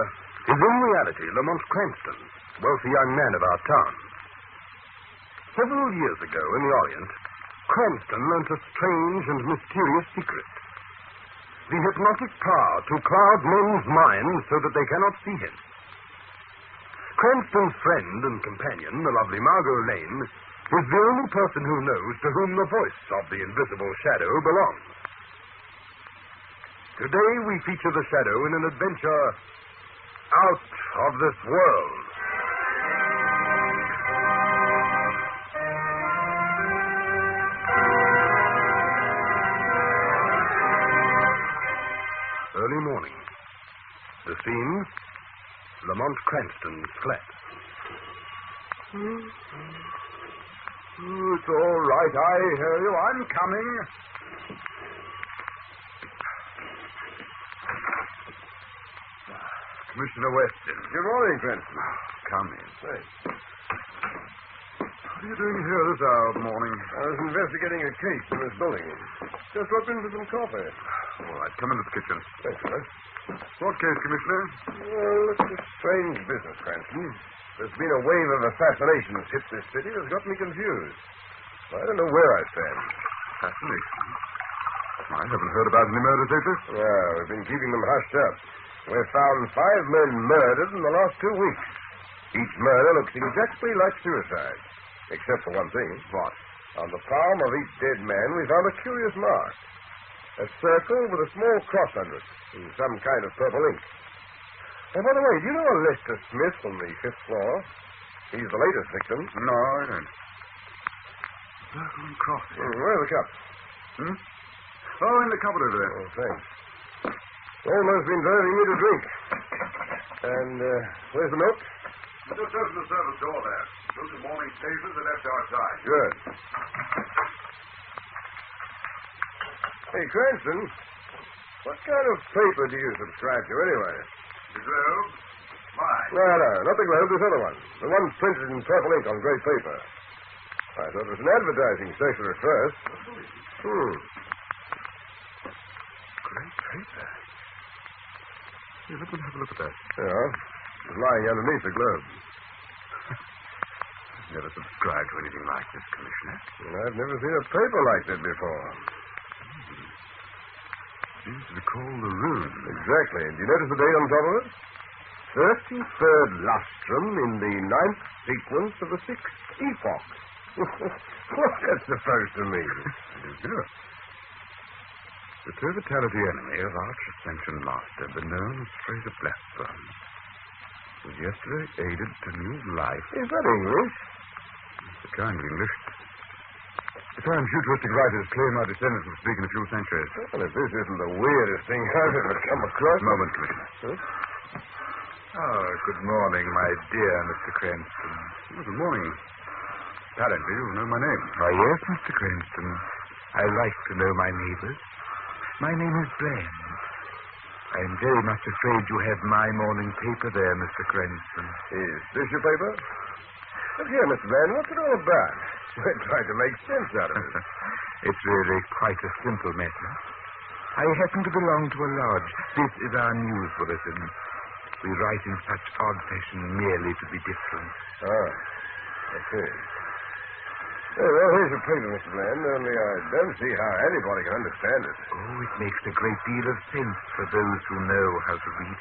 is in reality Lamont Cranston, wealthy young man of our town. Several years ago in the Orient, Cranston learnt a strange and mysterious secret. The hypnotic power to cloud men's minds so that they cannot see him. Cranston's friend and companion, the lovely Margot Lane, is the only person who knows to whom the voice of the invisible shadow belongs. Today we feature the Shadow in an adventure out of this world. Early morning. The scene, Lamont Cranston's flat. It's all right. I hear you. I'm coming. Commissioner Weston. Good morning, Cranston. Come in. Say. What are you doing here this hour of the morning? I was investigating a case in this building. Just dropped in for some coffee. All right, come into the kitchen. Thanks, sir. What case, Commissioner? Well, it's a strange business, Cranston. There's been a wave of assassinations hit this city that's got me confused. I don't know where I stand. Assassination? I haven't heard about any murders lately. Yeah, we've been keeping them hushed up. We've found 5 men murdered in the last 2 weeks. Each murder looks exactly like suicide. Except for one thing. What? On the palm of each dead man, we found a curious mark. A circle with a small cross under it, in some kind of purple ink. And by the way, do you know a Lester Smith on the 5th floor? He's the latest victim. No, I don't. Circle and cross. Where are the cups? Oh, in the cupboard over there. Oh, thanks. Almost been serving me to drink. And, where's the milk? Just open the service door there. Those are morning papers are left outside. Good. Hey, Cranston, what kind of paper do you subscribe to anyway? The Globe? Mine. No, not the Globe, this other one. The one printed in purple ink on grey paper. I thought it was an advertising station at first. Grey paper? Here, let me have a look at that. Yeah, it's lying underneath the Globe. I've never subscribed to anything like this, Commissioner. Well, I've never seen a paper like that before. Seems to recall the rune. Exactly. And do you notice the date on top of it? 33rd lustrum in the 9th sequence of the 6th epoch. What's that supposed to mean? The tervitality enemy of Arch Ascension Master, the known as Fraser Blackburn. was yesterday aided to new life. Is that English? It's a kind of English. The time futuristic writers claim our descendants will speak in a few centuries. Well, if this isn't the weirdest thing I've ever come across... Moment, Commissioner. Huh? Oh, good morning, my dear Mr. Cranston. Oh, good morning. Apparently you know my name. Oh, yes, Mr. Cranston. I like to know my neighbors. My name is Bland. I am very much afraid you have my morning paper there, Mr. Cranston. Is this your paper? Look here, Mr. Bland, what's it all about? We're trying to make sense out of it. It's really quite a simple matter. I happen to belong to a lodge. This is our news bulletin. We write in such odd fashion merely to be different. Oh, I see. Well, here's your paper, Mr. Bland, only I don't see how anybody can understand it. Oh, it makes a great deal of sense for those who know how to read.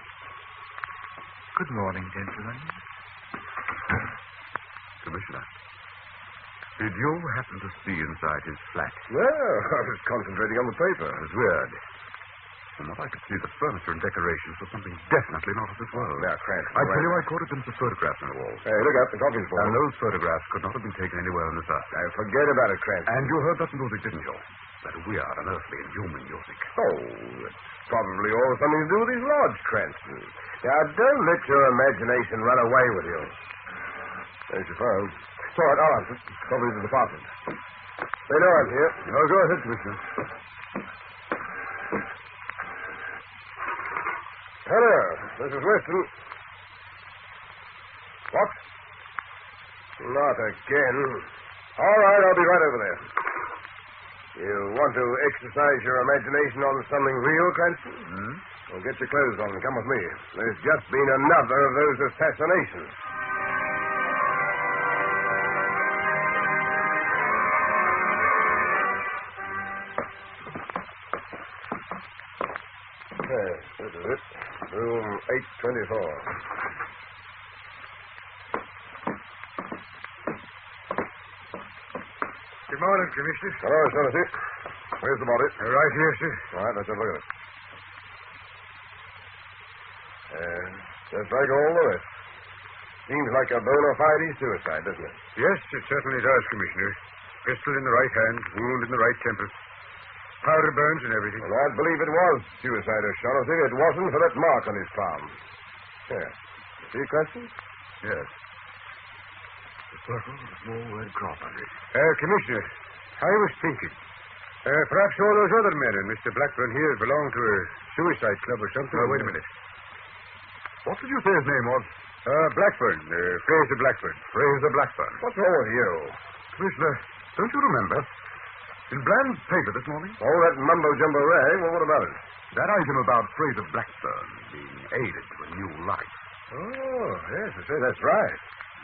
Good morning, gentlemen. Commissioner, did you happen to see inside his flat? No, I was concentrating on the paper. It was weird. From what I could see, the furniture and decorations were something definitely not of this world. Now, Cranston, I tell you, I caught a glimpse of photographs on the wall. Hey, look out, the coffee's boiled. And those photographs could not have been taken anywhere on this earth. Now, forget about it, Cranston. And you heard that music, didn't you? That weird, unearthly, inhuman music. Oh, it's probably all something to do with his lodge, Cranston. Now, don't let your imagination run away with you. There's your phone. It's all right, I'll answer. Probably the department. They know I'm here. Oh, go ahead, Commissioner. Hello, this is Weston. What? Not again. All right, I'll be right over there. You want to exercise your imagination on something real, Cranston? Hmm? Well, get your clothes on and come with me. There's just been another of those assassinations. Yes, this is it. Room 824. Good morning, Commissioner. Hello, Shaughnessy. Where's the body? Right here, sir. All right, let's have a look at it. Just like all the rest. Seems like a bona fide suicide, doesn't it? Yes, it certainly does, Commissioner. Pistol in the right hand, wound in the right temple. Powder burns and everything. Well, I'd believe it was suicide, O'Shaughnessy. It wasn't for that mark on his palm. Here. See, Cranston? Yes. The purple with a small red crop under it. Commissioner, I was thinking. Perhaps all those other men and Mr. Blackburn here belong to a suicide club or something. Oh, wait a minute. What did you say his name was? Blackburn. Fraser Blackburn. Fraser Blackburn. What's wrong with you? Commissioner, don't you remember? In Bland's paper this morning? Oh, that mumbo-jumbo rag? Well, what about it? That item about Fraser Blackburn being aided to a new life. Oh, yes, I say that's right.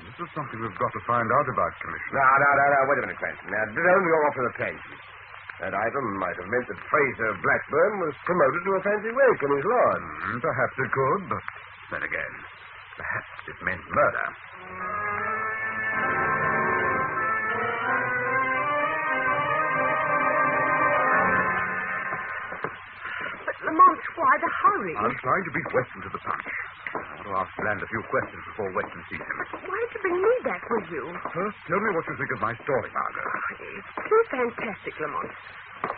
This is something we've got to find out about, Commissioner. Now, wait a minute, Cranston. Now, don't go off to the tangent. That item might have meant that Fraser Blackburn was promoted to a fancy wake in his lodge. Perhaps it could, but then again, perhaps it meant murder. But, Lamont, why the hurry? I'm trying to beat Weston to the punch. I want to ask Bland a few questions before Weston sees him. Why did you bring me back with you? First, tell me what you think of my story, Margot. It's too fantastic, Lamont.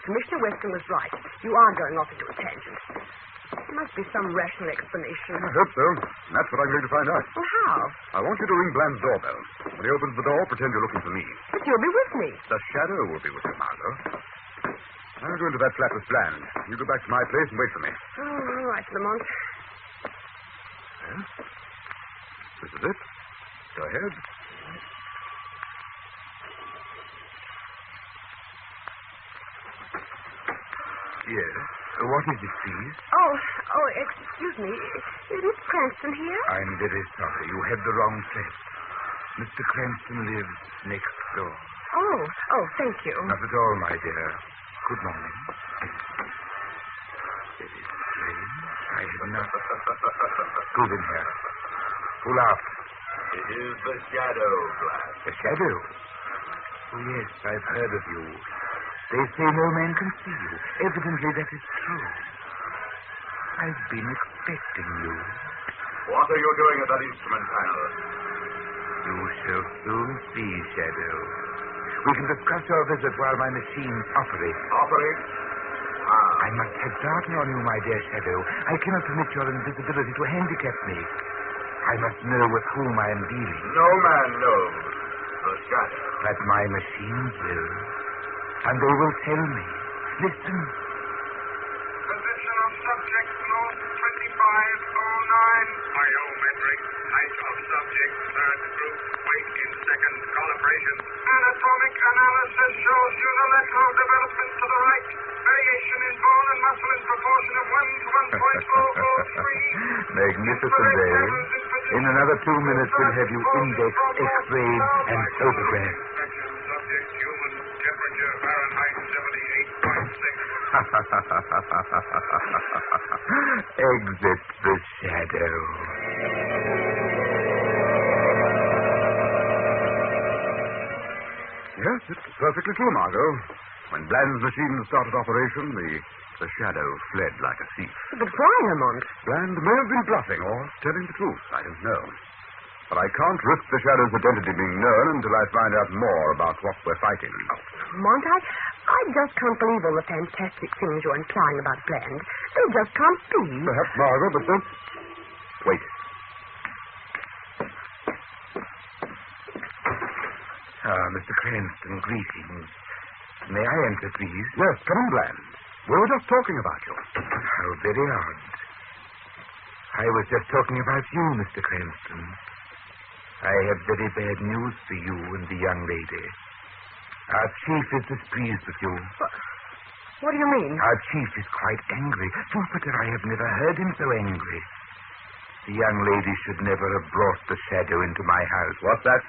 Commissioner Weston was right. You are going off into a tangent. There must be some rational explanation. I hope so. And that's what I'm going to find out. Well, how? I want you to ring Bland's doorbell. When he opens the door, pretend you're looking for me. But you'll be with me. The shadow will be with you, Margot. I'll go into that flat with Bland. You go back to my place and wait for me. Oh, all right, Lamont. Well, this is it. Go ahead. Yes. What is it, please? Oh, excuse me. Is Miss Cranston here? I'm very sorry. You have the wrong flat. Mr. Cranston lives next door. Oh, thank you. Not at all, my dear. Good morning. Very strange. I have not... Go in here. Pull out. It is the shadow, Black. The shadow? Oh, yes, I've heard of you. They say no man can see you. Evidently, that is true. I've been expecting you. What are you doing at that instrument panel? You shall soon see, Shadow. We can discuss your visit while my machines operate. Operate? I must have started on you, my dear Shadow. I cannot permit your invisibility to handicap me. I must know with whom I am dealing. No man knows the shadow. But my machines will. And they will tell me. Listen. Position of subject north 2509. Biometric. Height of subject third group. Weight in second. Calibration. Anatomic analysis shows unilateral development to the right. Variation in bone and muscle in proportion of 1 to 1.003. Magnificent, Dave. In another 2 minutes, we'll have you indexed, x-rayed, and photographed. Subject human. Temperature Fahrenheit 78.6. Exit the shadow. Yes, it's perfectly true, Margot. When Bland's machine started operation, the shadow fled like a thief. But why, Lamont? Bland may have been bluffing or telling the truth. I don't know. But I can't risk the shadow's identity being known until I find out more about what we're fighting. Lamont, I just can't believe all the fantastic things you're implying about Bland. They just can't be. Perhaps, Margot, but don't... Wait. Mr. Cranston, greetings. May I enter, please? Yes, come in, Bland. We were just talking about you. How very odd. I was just talking about you, Mr. Cranston. I have very bad news for you and the young lady. Our chief is displeased with you. What do you mean? Our chief is quite angry. Forfeited, I have never heard him so angry. The young lady should never have brought the shadow into my house. What's that?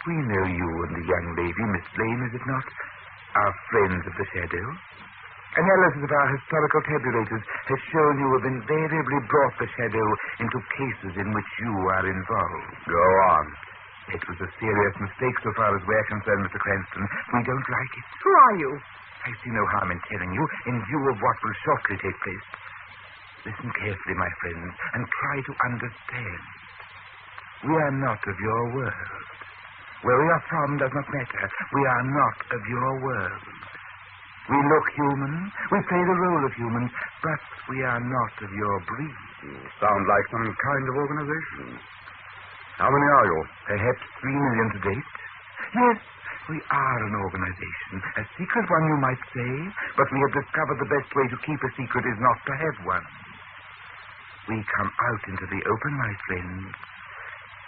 We know you and the young lady, Miss Blaine, is it not? Our friends of the shadow. Analysis of our historical tabulators has shown you have invariably brought the shadow into cases in which you are involved. Go on. It was a serious mistake so far as we're concerned, Mr. Cranston. We don't like it. Who are you? I see no harm in telling you in view of what will shortly take place. Listen carefully, my friends, and try to understand. We are not of your world. Where we are from does not matter. We are not of your world. We look human. We play the role of humans, but we are not of your breed. You sound like some kind of organization. How many are you? Perhaps 3 million to date. Yes, we are an organization. A secret one, you might say, but we have discovered the best way to keep a secret is not to have one. We come out into the open, my friends.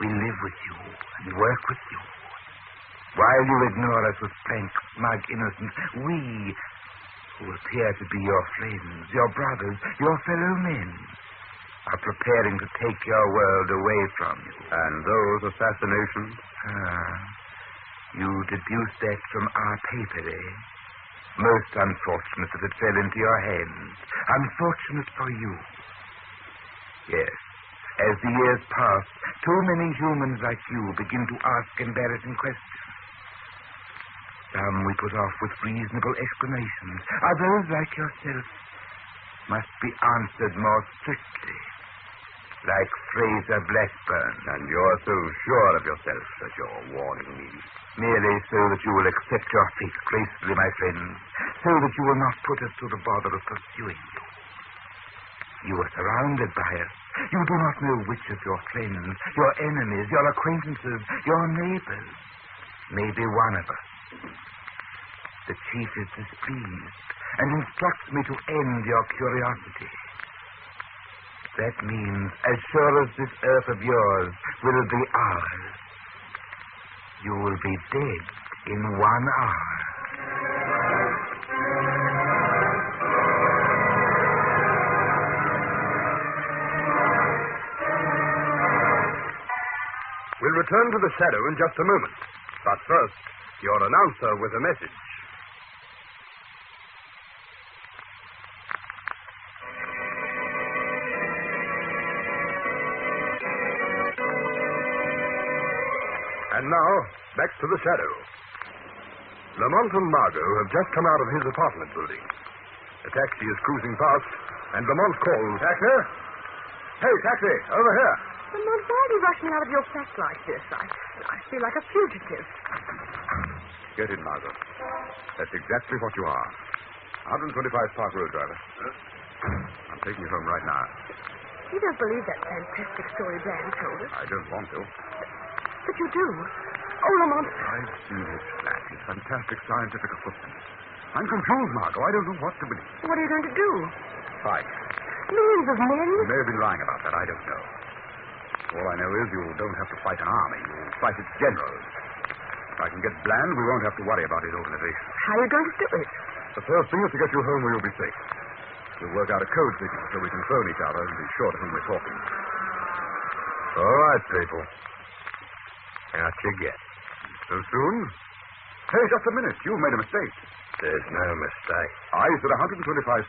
We live with you and work with you. While you ignore us with frank, smug innocence, we, who appear to be your friends, your brothers, your fellow men, are preparing to take your world away from you. And those assassinations? You deduced that from our paper, eh? Most unfortunate that it fell into your hands. Unfortunate for you. Yes. As the years pass, too many humans like you begin to ask embarrassing questions. Some we put off with reasonable explanations. Others, like yourself, must be answered more strictly. Like Fraser Blackburn. And you're so sure of yourself that you're warning me. Merely so that you will accept your fate gracefully, my friends. So that you will not put us to the bother of pursuing you. You are surrounded by us. You do not know which of your friends, your enemies, your acquaintances, your neighbors may be one of us. The chief is displeased and instructs me to end your curiosity. That means, as sure as this earth of yours will be ours, you will be dead in 1 hour. We'll return to the shadow in just a moment. But first, your announcer with a message. And now, back to the shadow. Lamont and Margot have just come out of his apartment building. A taxi is cruising past, and Lamont calls... Taxi? Hey, taxi, over here. Lamont, why are you rushing out of your flat like this? I feel like a fugitive. Get in, Margot. That's exactly what you are. 125 Park Road, driver. I'm taking you home right now. You don't believe that fantastic story Dan told us? I don't want to. But you do. Oh, Lamont. I've seen his flat, his fantastic scientific equipment. I'm confused, Margot. I don't know what to believe. What are you going to do? Fight. Millions of men? You may have been lying about that. I don't know. All I know is you don't have to fight an army. You'll fight its generals. If I can get Bland, we won't have to worry about his organization. How are you going to do it? The first thing is to get you home where you'll be safe. We'll work out a code signal so we can phone each other and be sure to whom we're talking. All right, people. Out you get. So soon? Hey, just a minute. You've made a mistake. There's no mistake. I said 125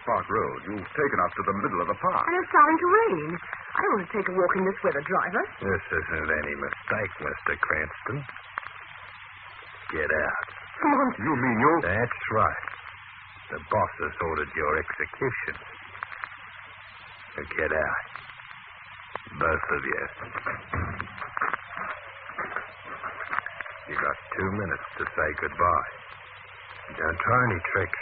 Park Road. You've taken us to the middle of the park. And it's starting to rain. I don't want to take a walk in this weather, driver. This isn't any mistake, Mr. Cranston. Get out. Lamont. You mean you... That's right. The boss has ordered your execution. So get out. Both of you. You got 2 minutes to say goodbye. Don't try any tricks.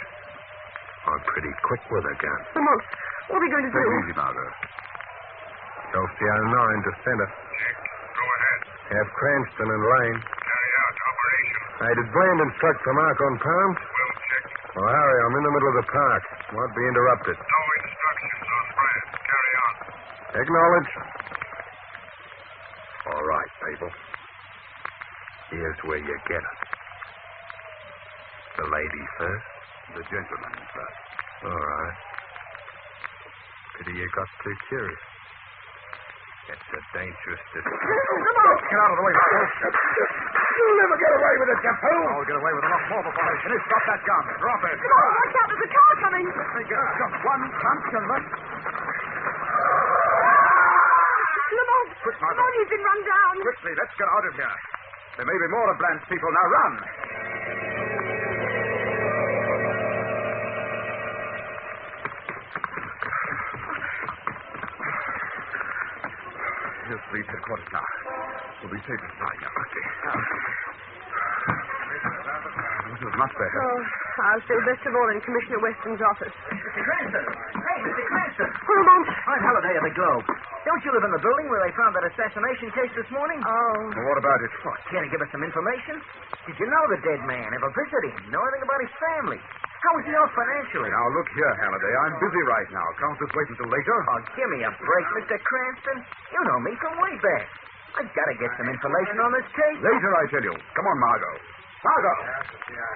I'm pretty quick with a gun. Lamont, what are we going to do? Take it easy, Margot. Chauffeur 9 to center. Nick, go ahead. Have Cranston and Lane. Carry out operation. Hey, did Bland instruct for mark on Palms? We'll check. Well, Harry, I'm in the middle of the park. Won't be interrupted. No instructions on Brand. Carry on. Acknowledge. All right, people. Here's where you get us. The lady first? The gentleman first. All right. Pity you got too curious. It's a dangerous decision. Get out of the way, Margot. You'll never get away with it, you fool. I'll get away with a lot more before I finish. Drop that gun. Drop it. Come on, watch out, there's a car coming. Think it's just one punch and that's... Lamont. Quick, Margot. Lamont, he's been run down. Quickly, let's get out of here. There may be more of Bland's people. Now run. Here's police headquarters now. We'll be safe inside now. Quickly. This is much better. Oh, I'll stay best of all in Commissioner Weston's office. Mr. Cranston! Hey, Mr. Cranston! Lamont. I'm Halliday of the Globe. Don't you live in the building where they found that assassination case this morning? Oh. Well, what about it? What, can't you give us some information? Did you know the dead man? Ever visit him? Know anything about his family? How was he off financially? Now, look here, Halliday. I'm busy right now. Can't this wait until later? Oh, give me a break, Mr. Cranston. You know me from way back. I've got to get some information on this case. Later, I tell you. Come on, Margot. Margot!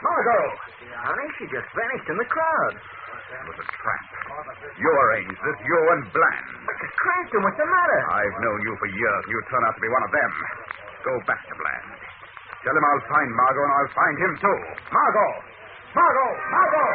Margot! Honey, she just vanished in the crowd. It was a trap. You arranged this, you and Bland. Mr. Cranston, what's the matter? I've known you for years, and you turn out to be one of them. Go back to Bland. Tell him I'll find Margot, and I'll find him, too. Margot! Margot! Margot!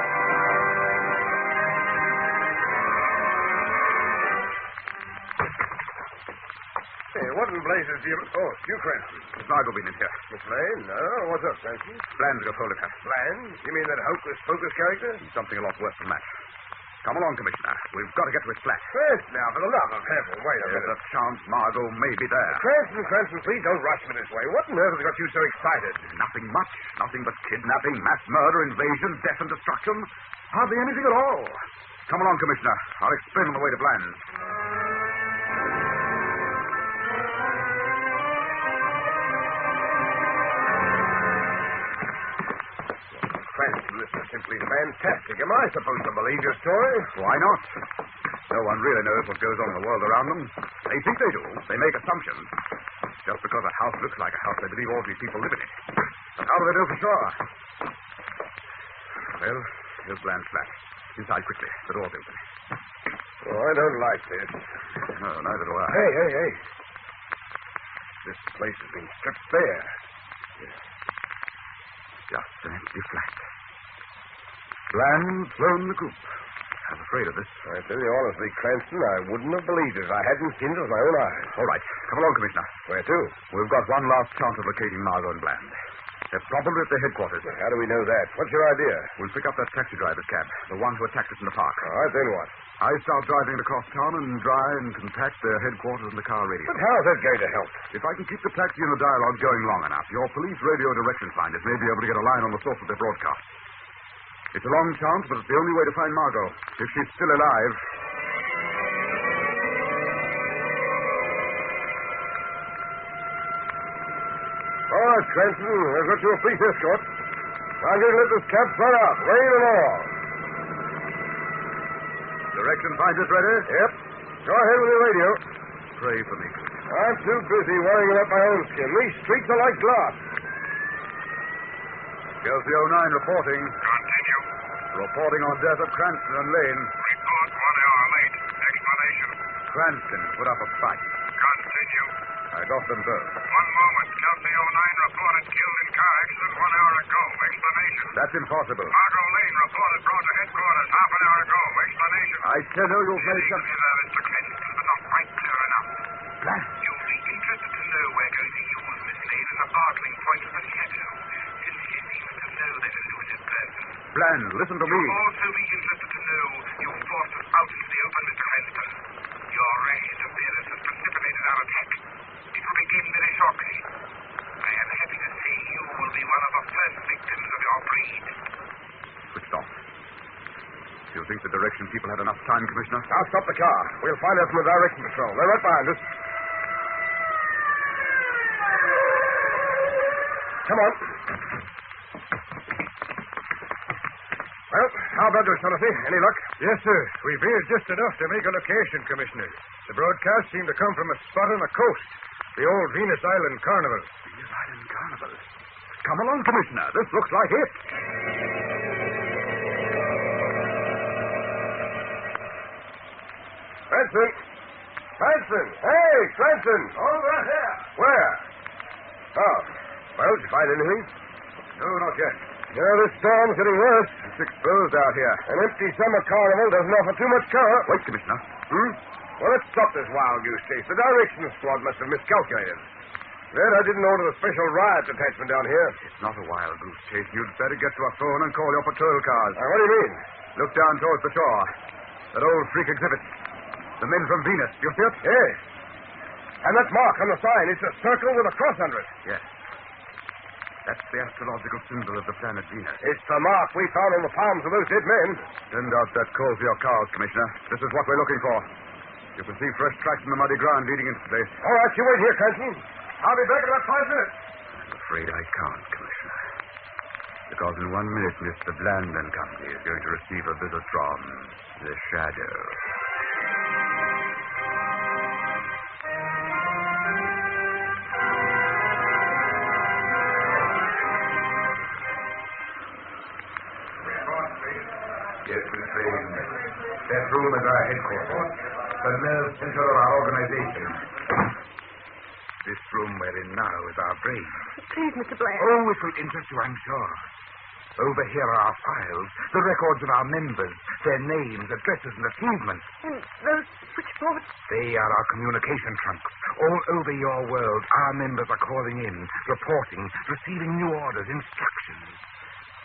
Hey, what in blazes do you... Oh, you, Cranston. Has Margot been in here? Miss Lane? No. What's up, Cranston? Bland's got hold of her. Bland? You mean that hocus-pocus character? Something a lot worse than that. Come along, Commissioner. We've got to get to his flat. First, now, for the love of heaven, wait a There's minute. a chance Margot may be there. Cranston, please don't rush me this way. What on earth has got you so excited? Nothing much. Nothing but kidnapping, mass murder, invasion, death, and destruction. Hardly anything at all. Come along, Commissioner. I'll explain on the way to Bland. Cranston, this is simply fantastic. Am I supposed to believe your story? Why not? No one really knows what goes on in the world around them. They think they do. They make assumptions. Just because a house looks like a house, they believe ordinary people live in it. But how do they know for sure? Well, here's Bland's flat. Inside quickly. The door's open. Oh, I don't like this. No, neither do I. Hey. This place has been stripped bare. Just an empty flat. Bland thrown the coop. I'm afraid of this. I tell you honestly, Cranston, I wouldn't have believed it if I hadn't seen it with my own eyes. All right. Come along, Commissioner. Where to? We've got one last chance of locating Margot and Bland. They're probably at their headquarters. How do we know that? What's your idea? We'll pick up that taxi driver's cab, the one who attacked us in the park. All right, then what? I start driving across town and try and contact their headquarters in the car radio. But how's that going to help? If I can keep the taxi and the dialogue going long enough, your police radio direction finders may be able to get a line on the source of their broadcast. It's a long chance, but it's the only way to find Margot. If she's still alive. All right, Cranston, I've got you a police escort. I'm going to let this cab fly out, rain and all. Direction finders ready? Yep. Go ahead with your radio. Pray for me. I'm too busy worrying about my own skin. These streets are like glass. Chelsea 09 reporting. Continue. Reporting on death of Cranston and Lane. Report 1 hour late. Explanation. Cranston put up a fight. Continue. I got them both. 1 moment. Chelsea 09 reported killed in car accident 1 hour ago. Explanation. That's impossible. Margot Lane reported brought to headquarters half an hour ago. Explanation. I tell you, you've made some... Mr. Cranston, but not quite clear enough. Bland. You'll be interested to know we're going to use Miss Lane as a bargaining point of the shadow, since she seems to know that elusive person. Bland, listen to me. You'll also be interested to know you've forced us out into the open, Mr. Cranston. Your rash interference has precipitated our attack. It will begin very shortly. I am happy to say you will be one of the first victims of your breed. Switched off. Do you think the direction people had enough time, Commissioner? I'll stop the car. We'll find out from the direction patrol. They're right behind us. Come on. Well, how about this, Shaughnessy? Any luck? Yes, sir. We veered just enough to make a location, Commissioner. The broadcast seemed to come from a spot on the coast. The old Venus Island Carnival. Venus Island Carnival. Come along, Commissioner. This looks like it. Cranston! Cranston! Hey, Cranston! Over here. Where? Oh. Well, did you find anything? No, not yet. Yeah, this storm's getting worse. It's exposed out here. An empty summer carnival doesn't offer too much cover. Wait, Commissioner. Well, let's stop this wild goose chase. The directions squad must have miscalculated. Then I didn't order the special riot detachment down here. It's not a wild goose chase. You'd better get to a phone and call your patrol cars. What do you mean? Look down towards the shore. That old freak exhibit. The men from Venus. You see it? Yes. And that mark on the sign, it's a circle with a cross under it. Yes. That's the astrological symbol of the planet Venus. It's the mark we found on the palms of those dead men. Send out that call for your cars, Commissioner. This is what we're looking for. You can see fresh tracks in the muddy ground leading into the place. All right, you wait here, Cranston. I'll be back in about 5 minutes. I'm afraid I can't, Commissioner. Because in 1 minute, Mr. Bland and Company is going to receive a visit from the Shadow. Yes, Miss Lane. That room is our headquarters. The nerve center of our organization. This room we're in now is our brain. Please, Mr. Blair. Oh, it will interest you, I'm sure. Over here are our files, the records of our members, their names, addresses, and achievements. And those switchboards? They are our communication trunks. All over your world, our members are calling in, reporting, receiving new orders, instructions.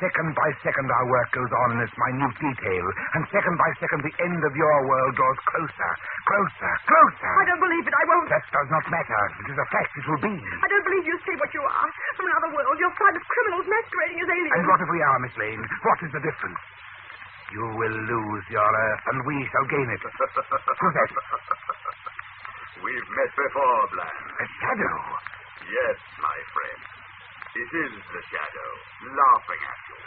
Second by second, our work goes on in its minute detail, and second by second, the end of your world draws closer, closer, closer. I don't believe it. I won't. That does not matter. It is a fact. It will be. I don't believe you say what you are. From another world, you're private criminals masquerading as aliens. And what if we are, Miss Lane? What is the difference? You will lose your Earth, and we shall gain it. Who's that? We've met before, Bland. A shadow? Yes, my friend. It is the Shadow, laughing at you.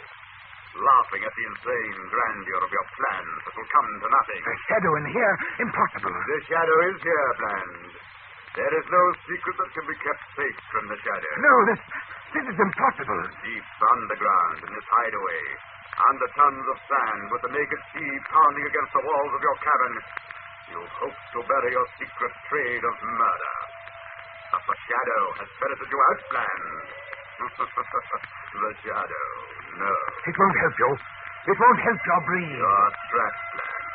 Laughing at the insane grandeur of your plans that will come to nothing. A shadow in here? Impossible. The Shadow is here, Bland. There is no secret that can be kept safe from the Shadow. No, this is impossible. Deep underground in this hideaway, under tons of sand, with the naked sea pounding against the walls of your cabin, you hope to bury your secret trade of murder. But the Shadow has ferreted you out, Bland. The Shadow, no. It won't help you. It won't help your breed. Your track, Bland.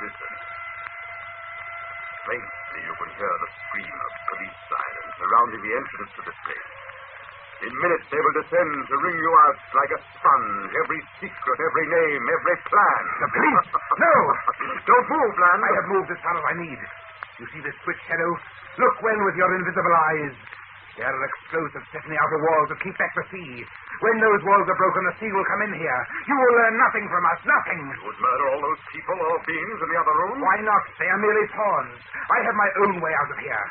Listen. Faintly you can hear the scream of police sirens surrounding the entrance to this place. In minutes they will descend to wring you out like a sponge. Every secret, every name, every plan. The police? No! Don't move, Bland. I have moved as far as I need. You see this switch, Shadow? Look well with your invisible eyes. There are explosives set in the outer walls to keep back the sea. When those walls are broken, the sea will come in here. You will learn nothing from us, nothing. You would murder all those people or beings in the other room? Why not? They are merely pawns. I have my own way out of here.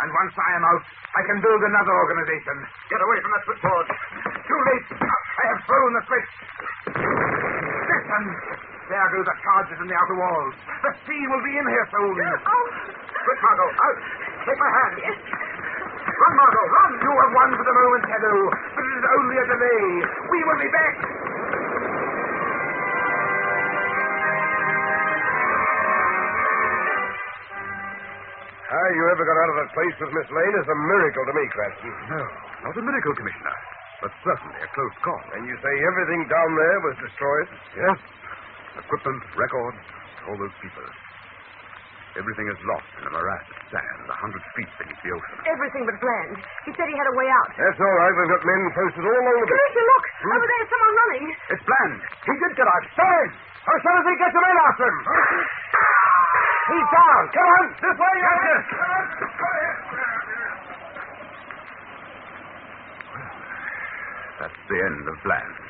And once I am out, I can build another organization. Get away from that switchboard. Too late. I have thrown the switch. Listen. There go the charges in the outer walls. The sea will be in here soon. Oh. Quick, Margot. Out. Take my hand. Yes. Run, Margot, run! You have won for the moment, Shadow. But it is only a delay. We will be back. How you ever got out of that place with Miss Lane is a miracle to me, Cranston. No, not a miracle, Commissioner, but certainly a close call. And you say everything down there was destroyed? Yes. Equipment, records, all those people. Everything is lost in a morass of sand 100 feet beneath the ocean. Everything but Bland. He said he had a way out. That's all right. We've got men posted all along the beach. Commissioner, look! Over there's someone running. It's Bland. He did get out. Stand! As soon as he gets the men after him. He's down. Come on. This way, Doctor. That's the end of Bland.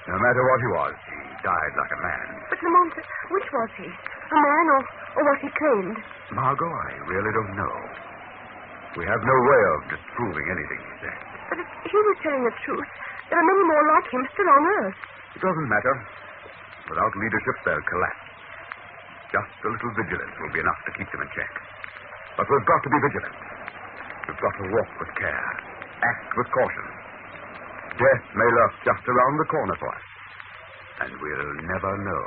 No matter what he was, he died like a man. But Lamont, which was he? A man or was he claimed? Margot, I really don't know. We have no way of disproving anything he said. But if he was telling the truth, there are many more like him still on Earth. It doesn't matter. Without leadership, they'll collapse. Just a little vigilance will be enough to keep them in check. But we've got to be vigilant. We've got to walk with care, act with caution. Death may lurk just around the corner for us, and we'll never know.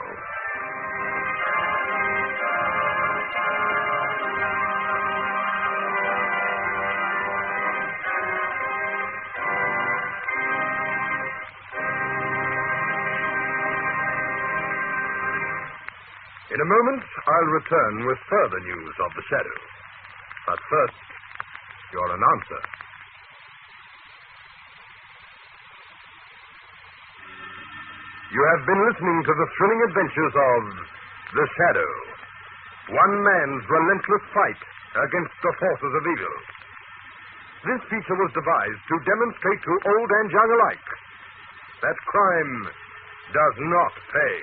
In a moment, I'll return with further news of the Shadow. But first, your announcer. You have been listening to the thrilling adventures of The Shadow, one man's relentless fight against the forces of evil. This feature was devised to demonstrate to old and young alike that crime does not pay.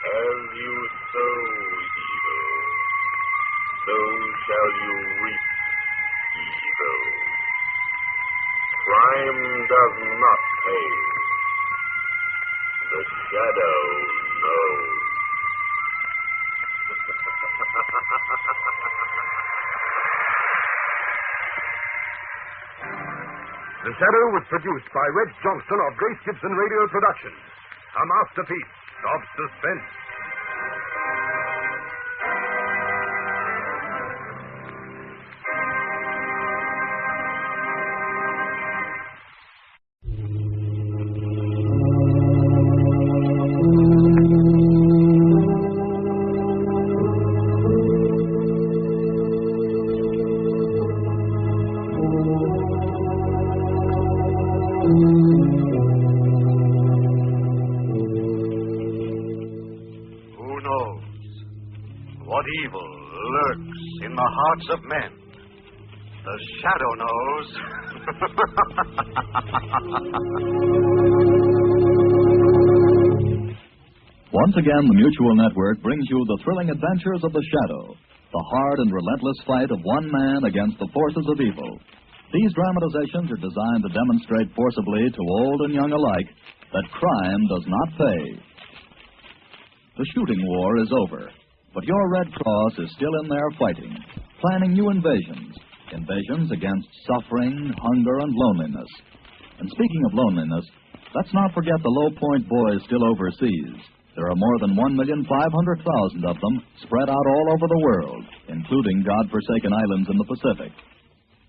As you sow evil, so shall you reap evil. Crime does not pay. The Shadow knows. The Shadow was produced by Red Johnston of Grace Gibson Radio Productions, a masterpiece of suspense. What evil lurks in the hearts of men? The Shadow knows. Once again, the Mutual Network brings you the thrilling adventures of the Shadow, the hard and relentless fight of one man against the forces of evil. These dramatizations are designed to demonstrate forcibly to old and young alike that crime does not pay. The shooting war is over, but your Red Cross is still in there fighting, planning new invasions against suffering, hunger, and loneliness. And speaking of loneliness, let's not forget the Low Point boys still overseas. There are more than 1,500,000 of them spread out all over the world, including God-forsaken islands in the Pacific.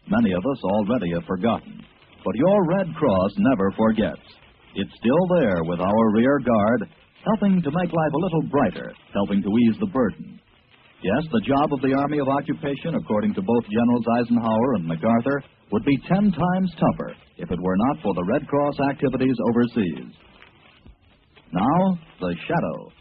Many of us already have forgotten, but your Red Cross never forgets. It's still there with our rear guard, helping to make life a little brighter, helping to ease the burden. Yes, the job of the Army of Occupation, according to both Generals Eisenhower and MacArthur, would be 10 times tougher if it were not for the Red Cross activities overseas. Now, the Shadow.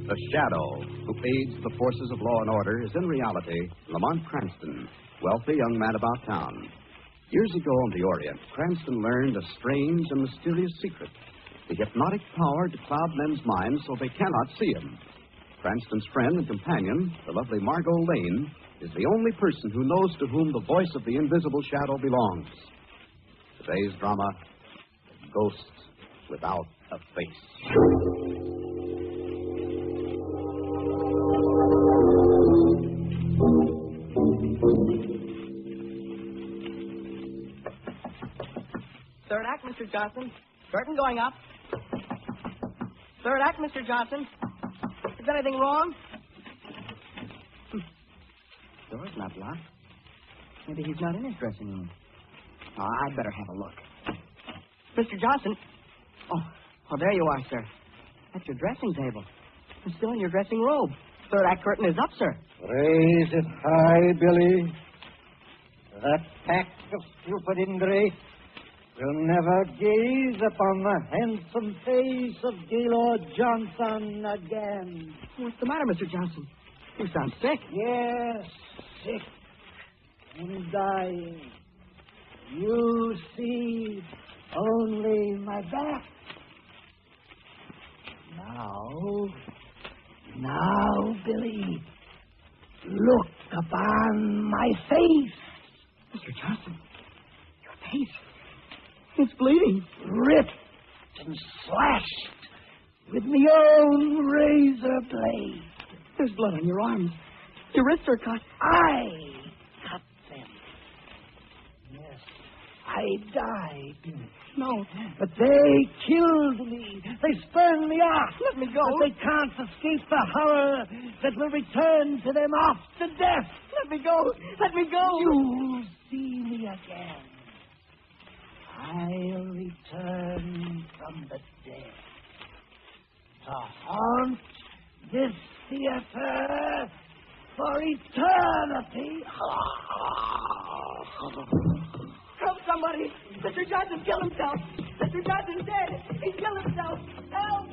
The Shadow, who aids the forces of law and order, is in reality Lamont Cranston, wealthy young man about town. Years ago on the Orient, Cranston learned a strange and mysterious secret, the hypnotic power to cloud men's minds so they cannot see him. Cranston's friend and companion, the lovely Margot Lane, is the only person who knows to whom the voice of the invisible shadow belongs. Today's drama, Ghost Without a Face. Third act, Mr. Johnson. Curtain going up. Third act, Mr. Johnson. Is anything wrong? Door's not locked. Maybe he's not in his dressing room. Oh, I'd better have a look. Mr. Johnson. Oh, there you are, sir. That's your dressing table. You're still in your dressing robe. Third act curtain is up, sir. Raise it high, Billy. That pack of stupid ingrates will never gaze upon the handsome face of Gaylord Johnson again. What's the matter, Mr. Johnson? You sound sick. Yes, sick and dying. You see only my back. Now, Billy, look upon my face. Mr. Johnson, your face. It's bleeding. Ripped and slashed with my own razor blade. There's blood on your arms. Your wrists are cut. I cut them. Yes, I died. No. But they killed me. They spurned me off. Let me go. But they can't escape the horror that will return to them after death. Let me go. Let me go. You'll see me again. I'll return from the dead to haunt this theater for eternity. Help somebody. Mr. Johnson killed himself. Mr. Johnson's dead. He killed himself. Help.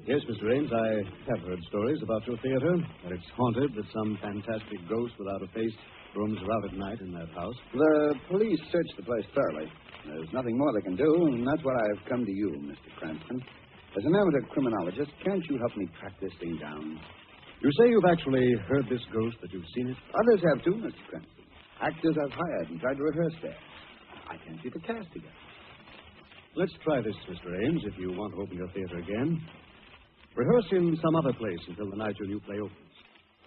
Yes, Mr. Ames, I have heard stories about your theater, that it's haunted, that some fantastic ghost without a face roams around at night in that house. The police searched the place thoroughly. There's nothing more they can do, and that's why I've come to you, Mr. Cranston. As an amateur criminologist, can't you help me track this thing down? You say you've actually heard this ghost, that you've seen it? Others have too, Mr. Cranston. Actors I've hired and tried to rehearse there. I can't keep a cast together. Let's try this, Mr. Ames, if you want to open your theater again. Rehearse in some other place until the night your new play opens.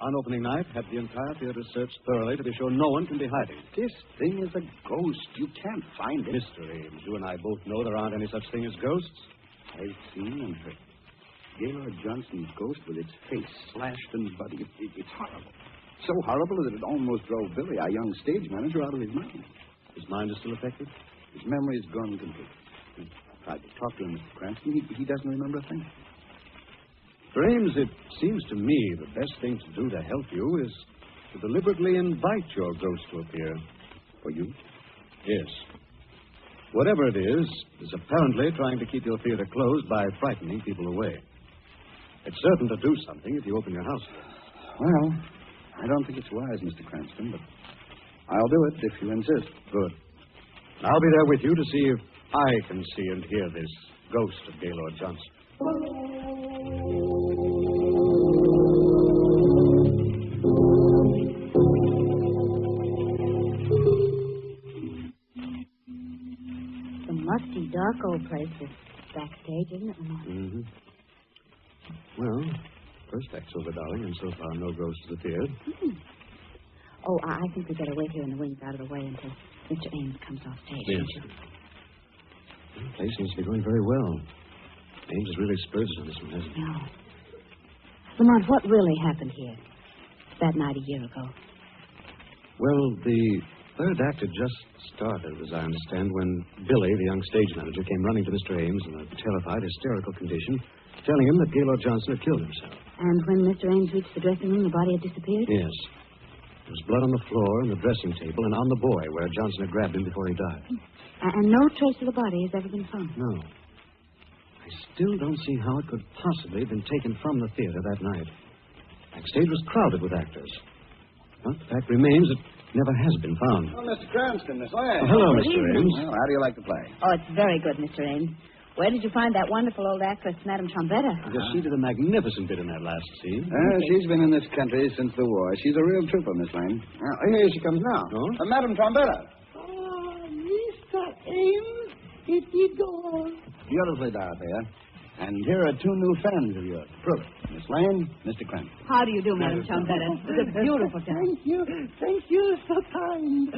On opening night, have the entire theater searched thoroughly to be sure no one can be hiding. This thing is a ghost. You can't find it. Mr. Ames, you and I both know there aren't any such thing as ghosts. I've seen and heard. Gaylord Johnson's ghost with its face slashed and bloody. It's horrible. So horrible that it almost drove Billy, our young stage manager, out of his mind. His mind is still affected? His memory is gone completely. I tried to talk to him, Mr. Cranston. He doesn't remember a thing. Mr. Ames, it seems to me the best thing to do to help you is to deliberately invite your ghost to appear. For you? Yes. Whatever it is apparently trying to keep your theater closed by frightening people away. It's certain to do something if you open your house. Well, I don't think it's wise, Mr. Cranston, but I'll do it if you insist. Good. I'll be there with you to see if I can see and hear this ghost of Gaylord Johnson. The musty, dark old place is backstage, isn't it, Lamont? Mm-hmm. Well, first act's over, darling, and so far no ghosts appeared. Mm-hmm. Oh, I think we'd better wait here in the wings out of the way until Mr. Ames comes off stage. Yes. The place seems to be going very well. Ames has really spurred us on this one, hasn't he? No. Lamont, what really happened here that night a year ago? Well, the third act had just started, as I understand, when Billy, the young stage manager, came running to Mr. Ames in a terrified, hysterical condition, telling him that Gaylord Johnson had killed himself. And when Mr. Ames reached the dressing room, the body had disappeared? Yes. There was blood on the floor, on the dressing table, and on the boy where Johnson had grabbed him before he died. And no trace of the body has ever been found? No. I still don't see how it could possibly have been taken from the theater that night. Backstage was crowded with actors. But the fact remains it never has been found. Oh, Mr. Cranston, Miss Lane. Oh, hello, Mr. Ames. Well, how do you like the play? Oh, it's very good, Mr. Ames. Where did you find that wonderful old actress, Madame Trombetta? Because she did a magnificent bit in that last scene. She's been in this country since the war. She's a real trooper, Miss Lane. Here she comes now. Oh? Madame Trombetta. Mr. Ames, it did go on. Beautifully, Dorothea. And here are two new friends of yours. Proof. Miss Lane, Mr. Cranston. How do you do, Madame Trombetta? It's a beautiful time. Thank you. Thank you, so kind.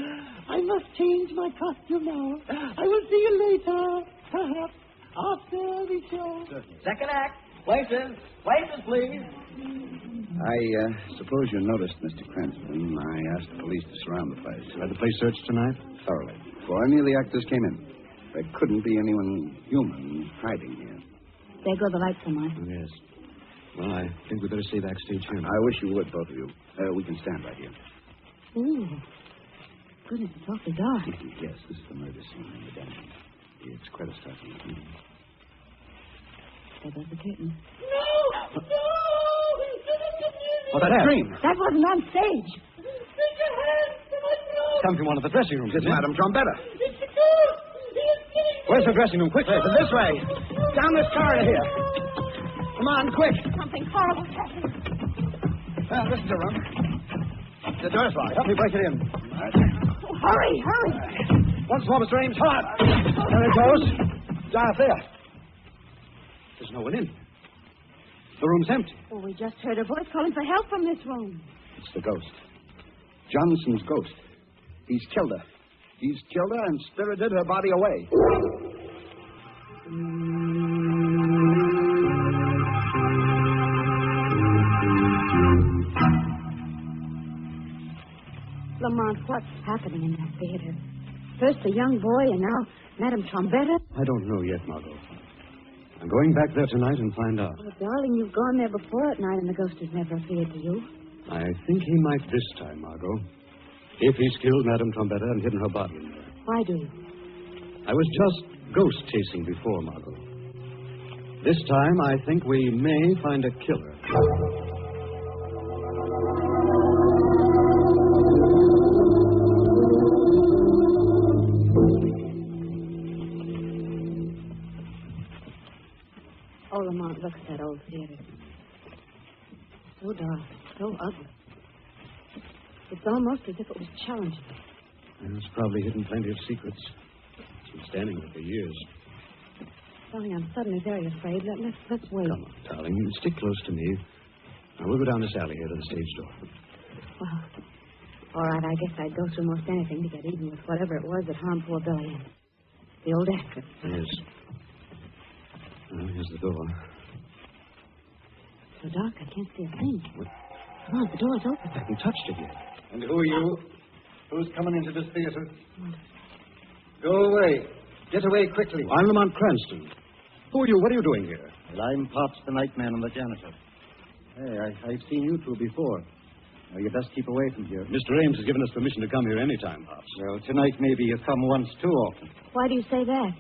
I must change my costume now. I will see you later, perhaps, after the show. Second act. Places. Places, please. I suppose you noticed, Mr. Cranston, I asked the police to surround the place. Had the place searched tonight? Thoroughly. Before any of the actors came in. There couldn't be anyone human hiding here. There go the lights, Lamont. Oh, yes. Well, I think we'd better stay backstage here. I wish you would, both of you. We can stand right here. Ooh. Goodness, it's awfully dark. Yes, this is the murder scene in the dungeon. It's quite a startling scene. There goes the curtain. No! Oh, that scream. That wasn't on stage. Take your hands to my throat! Come from one of the dressing rooms. It's Madame Trombetta. It's the ghost! He is getting... Where's the dressing room? Quickly. This way. Down this corridor here. Come on, quick. Something horrible happened. Well, this is the room. The door's locked. Help me break it in. Oh, hurry. Once more, Mr. Ames. Hard. There it goes. Dorothea. There's no one in. The room's empty. Oh, we just heard a voice calling for help from this room. It's the ghost. Johnson's ghost. He's killed her. He's killed her and spirited her body away. Lamont, what's happening in that theater? First a young boy, and now Madame Trombetta? I don't know yet, Margot. I'm going back there tonight and find out. Oh, darling, you've gone there before at night, and the ghost has never appeared to you. I think he might this time, Margot. If he's killed Madame Trombetta and hidden her body in there. Why do you? I was just ghost chasing before, Margot. This time, I think we may find a killer. Oh, Lamont, look at that old theater. So dark, so ugly. It's almost as if it was challenging us. It's probably hidden plenty of secrets. It's been standing there for years. Darling, I'm suddenly very afraid. Let's wait. Come on, darling. You stick close to me. Now, we'll go down this alley here to the stage door. Well, all right, I guess I'd go through most anything to get even with whatever it was that harmed poor Billy and the old actress. Yes. Well, here's the door. So dark, I can't see a thing. What? Come on, the door's open. I haven't touched it yet. And who are you? Who's coming into this theater? Go away. Get away quickly. I'm Lamont Cranston. Who are you? What are you doing here? Well, I'm Pops the Nightman and the janitor. Hey, I've seen you two before. Now, you best keep away from here. Mr. Ames has given us permission to come here any time, Pops. Well, tonight maybe you've come once too often. Why do you say that?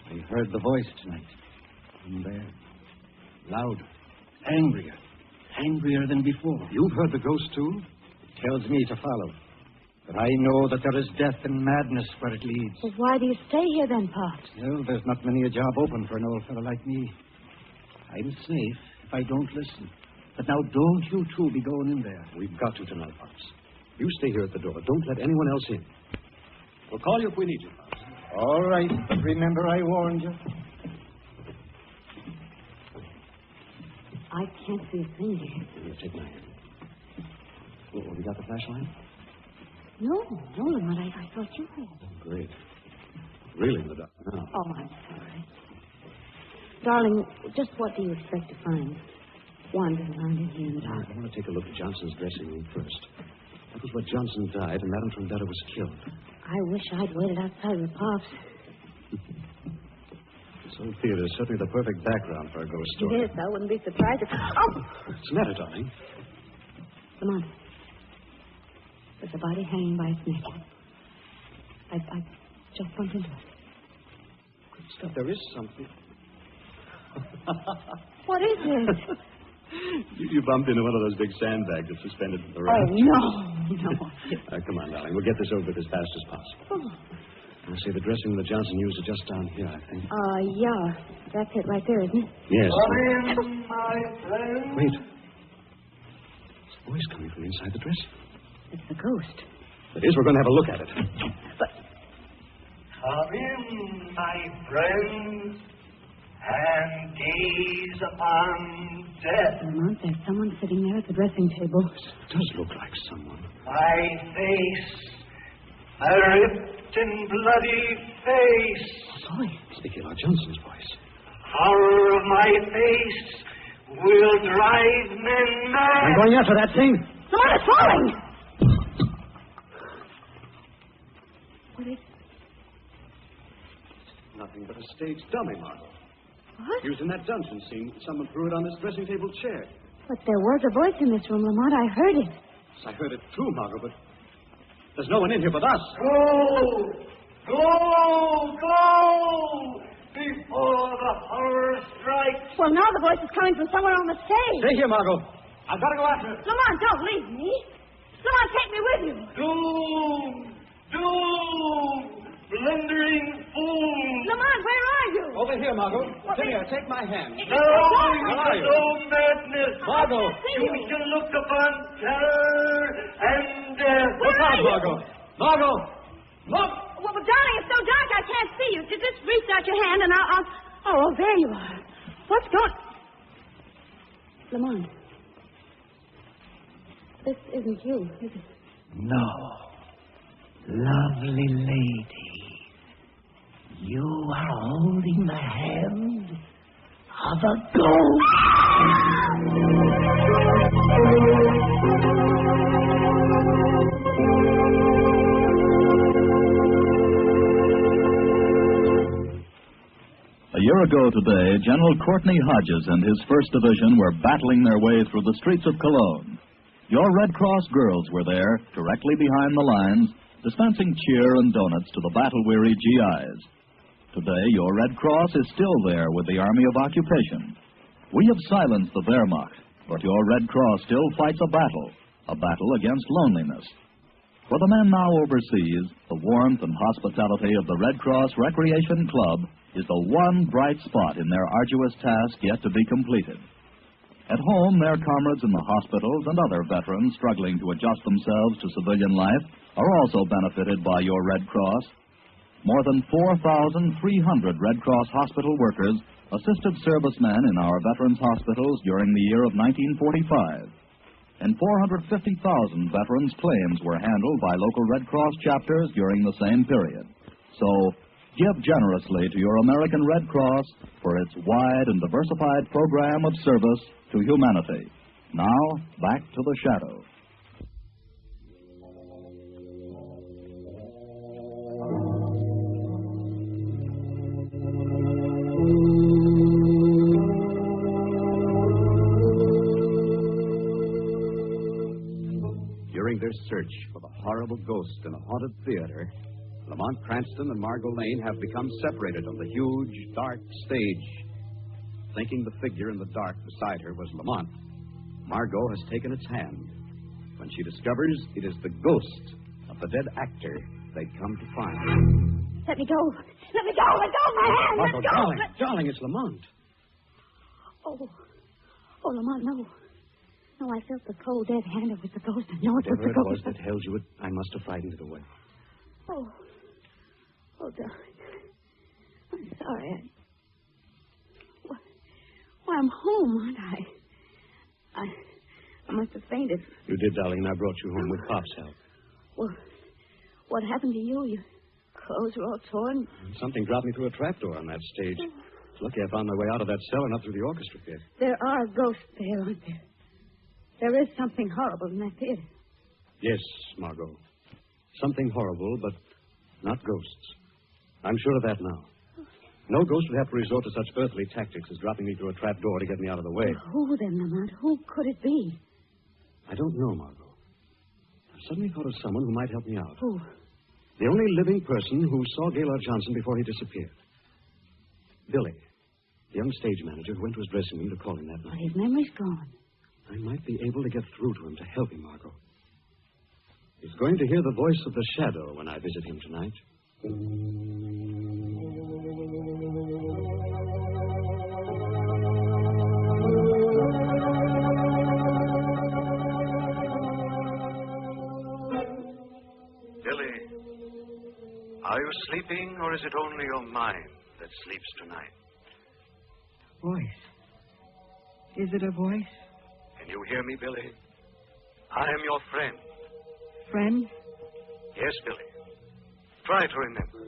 I heard the voice tonight. In there. Louder. Angrier. Angrier than before. You've heard the ghost, too? It tells me to follow. But I know that there is death and madness where it leads. Well, why do you stay here then, Pops? Well, there's not many a job open for an old fellow like me. I'm safe if I don't listen. But now don't you two be going in there. We've got to tonight, Pops. You stay here at the door. Don't let anyone else in. We'll call you if we need you, Pops. All right, but remember I warned you. I can't see a thing here. Here, take my hand. Oh, have you got the flashlight? No, Lamont, I thought you had. Great. really in the dark now. Oh, I'm sorry. Darling, just what do you expect to find wandering around in here in the dark? I want to take a look at Johnson's dressing room first. That was where Johnson died and Madame Trombetta was killed. I wish I'd waited outside with Pops. This old theater is certainly the perfect background for a ghost story. Yes, I wouldn't be surprised if... Oh! What's the matter, darling? Come on. There's a body hanging by its neck. I just bumped into it. Good stuff. There is something. What is it? You bumped into one of those big sandbags that's suspended from the rack. Oh, no. Come on, darling. We'll get this over with as fast as possible. Oh. I see the dressing room that Johnson used is just down here, I think. Yeah. That's it right there, isn't it? Yes. Come in, my friend. Wait. There's a voice coming from inside the dressing room. It's the ghost. It is. We're going to have a look at it. But... Come in, my friend, and gaze upon death. Lamont, there's someone sitting there at the dressing table. It does look like someone. My face, a ripped and bloody face. Voice. Speaking of Johnson's voice. Horror of my face will drive men mad. I'm going after that thing. Lamont is falling! What is... Nothing but a stage dummy, Margot. What? Used in that dungeon scene. Someone threw it on this dressing table chair. But there was a voice in this room, Lamont. I heard it. Yes, I heard it too, Margot, but there's no one in here but us. Go! Before the horror strikes. Well, now the voice is coming from somewhere on the stage. Stay here, Margot. I've got to go after it. Lamont, don't leave me. Lamont, take me with you. Doom! Blundering fool! Lamont, where are you? Over here, Margot. Come here. Take my hand. No madness. Margot. You shall look upon terror and death. Look out, Margot. Margot. Look. Well, darling, it's so dark I can't see you. Just reach out your hand and I'll... Oh, there you are. What's going... Lamont. This isn't you, is it? No. Lovely lady. You are holding the hand of a ghost. A year ago today, General Courtney Hodges and his 1st Division were battling their way through the streets of Cologne. Your Red Cross girls were there, directly behind the lines, dispensing cheer and donuts to the battle-weary GIs. Today, your Red Cross is still there with the Army of Occupation. We have silenced the Wehrmacht, but your Red Cross still fights a battle against loneliness. For the men now overseas, the warmth and hospitality of the Red Cross Recreation Club is the one bright spot in their arduous task yet to be completed. At home, their comrades in the hospitals and other veterans struggling to adjust themselves to civilian life are also benefited by your Red Cross. More than 4,300 Red Cross hospital workers assisted servicemen in our veterans' hospitals during the year of 1945. And 450,000 veterans' claims were handled by local Red Cross chapters during the same period. So, give generously to your American Red Cross for its wide and diversified program of service to humanity. Now, back to the shadow. During their search for the horrible ghost in a haunted theater, Lamont Cranston and Margot Lane have become separated on the huge, dark stage. Thinking the figure in the dark beside her was Lamont, Margot has taken its hand when she discovers it is the ghost of the dead actor they'd come to find. Let me go. Let me go. Let go of my hand. Margot, Let go. darling, it's Lamont. Oh, Lamont, no. No, I felt the cold, dead hand. It was the ghost. I know it was the Whatever it was ghost. that held you, I must have frightened it away. Oh, darling. I'm sorry. Why, I'm home, aren't I? I must have fainted. You did, darling, and I brought you home with Pop's help. Well, what happened to you? clothes are all torn. Something dropped me through a trapdoor on that stage. It's lucky I found my way out of that cell and up through the orchestra pit. There are ghosts there, aren't there? There is something horrible in that theater. Yes, Margot. Something horrible, but not ghosts. I'm sure of that now. No ghost would have to resort to such earthly tactics as dropping me through a trapdoor to get me out of the way. Who then, Lamont? Who could it be? I don't know, Margot. I suddenly thought of someone who might help me out. Who? The only living person who saw Gaylord Johnson before he disappeared. Billy, the young stage manager who went to his dressing room to call him that night. His memory's gone. I might be able to get through to him to help him, Margot. He's going to hear the voice of the shadow when I visit him tonight. Billy, are you sleeping, or is it only your mind that sleeps tonight? Voice. Is it a voice? Can you hear me, Billy? I am your friend. Friend? Yes, Billy. Try to remember.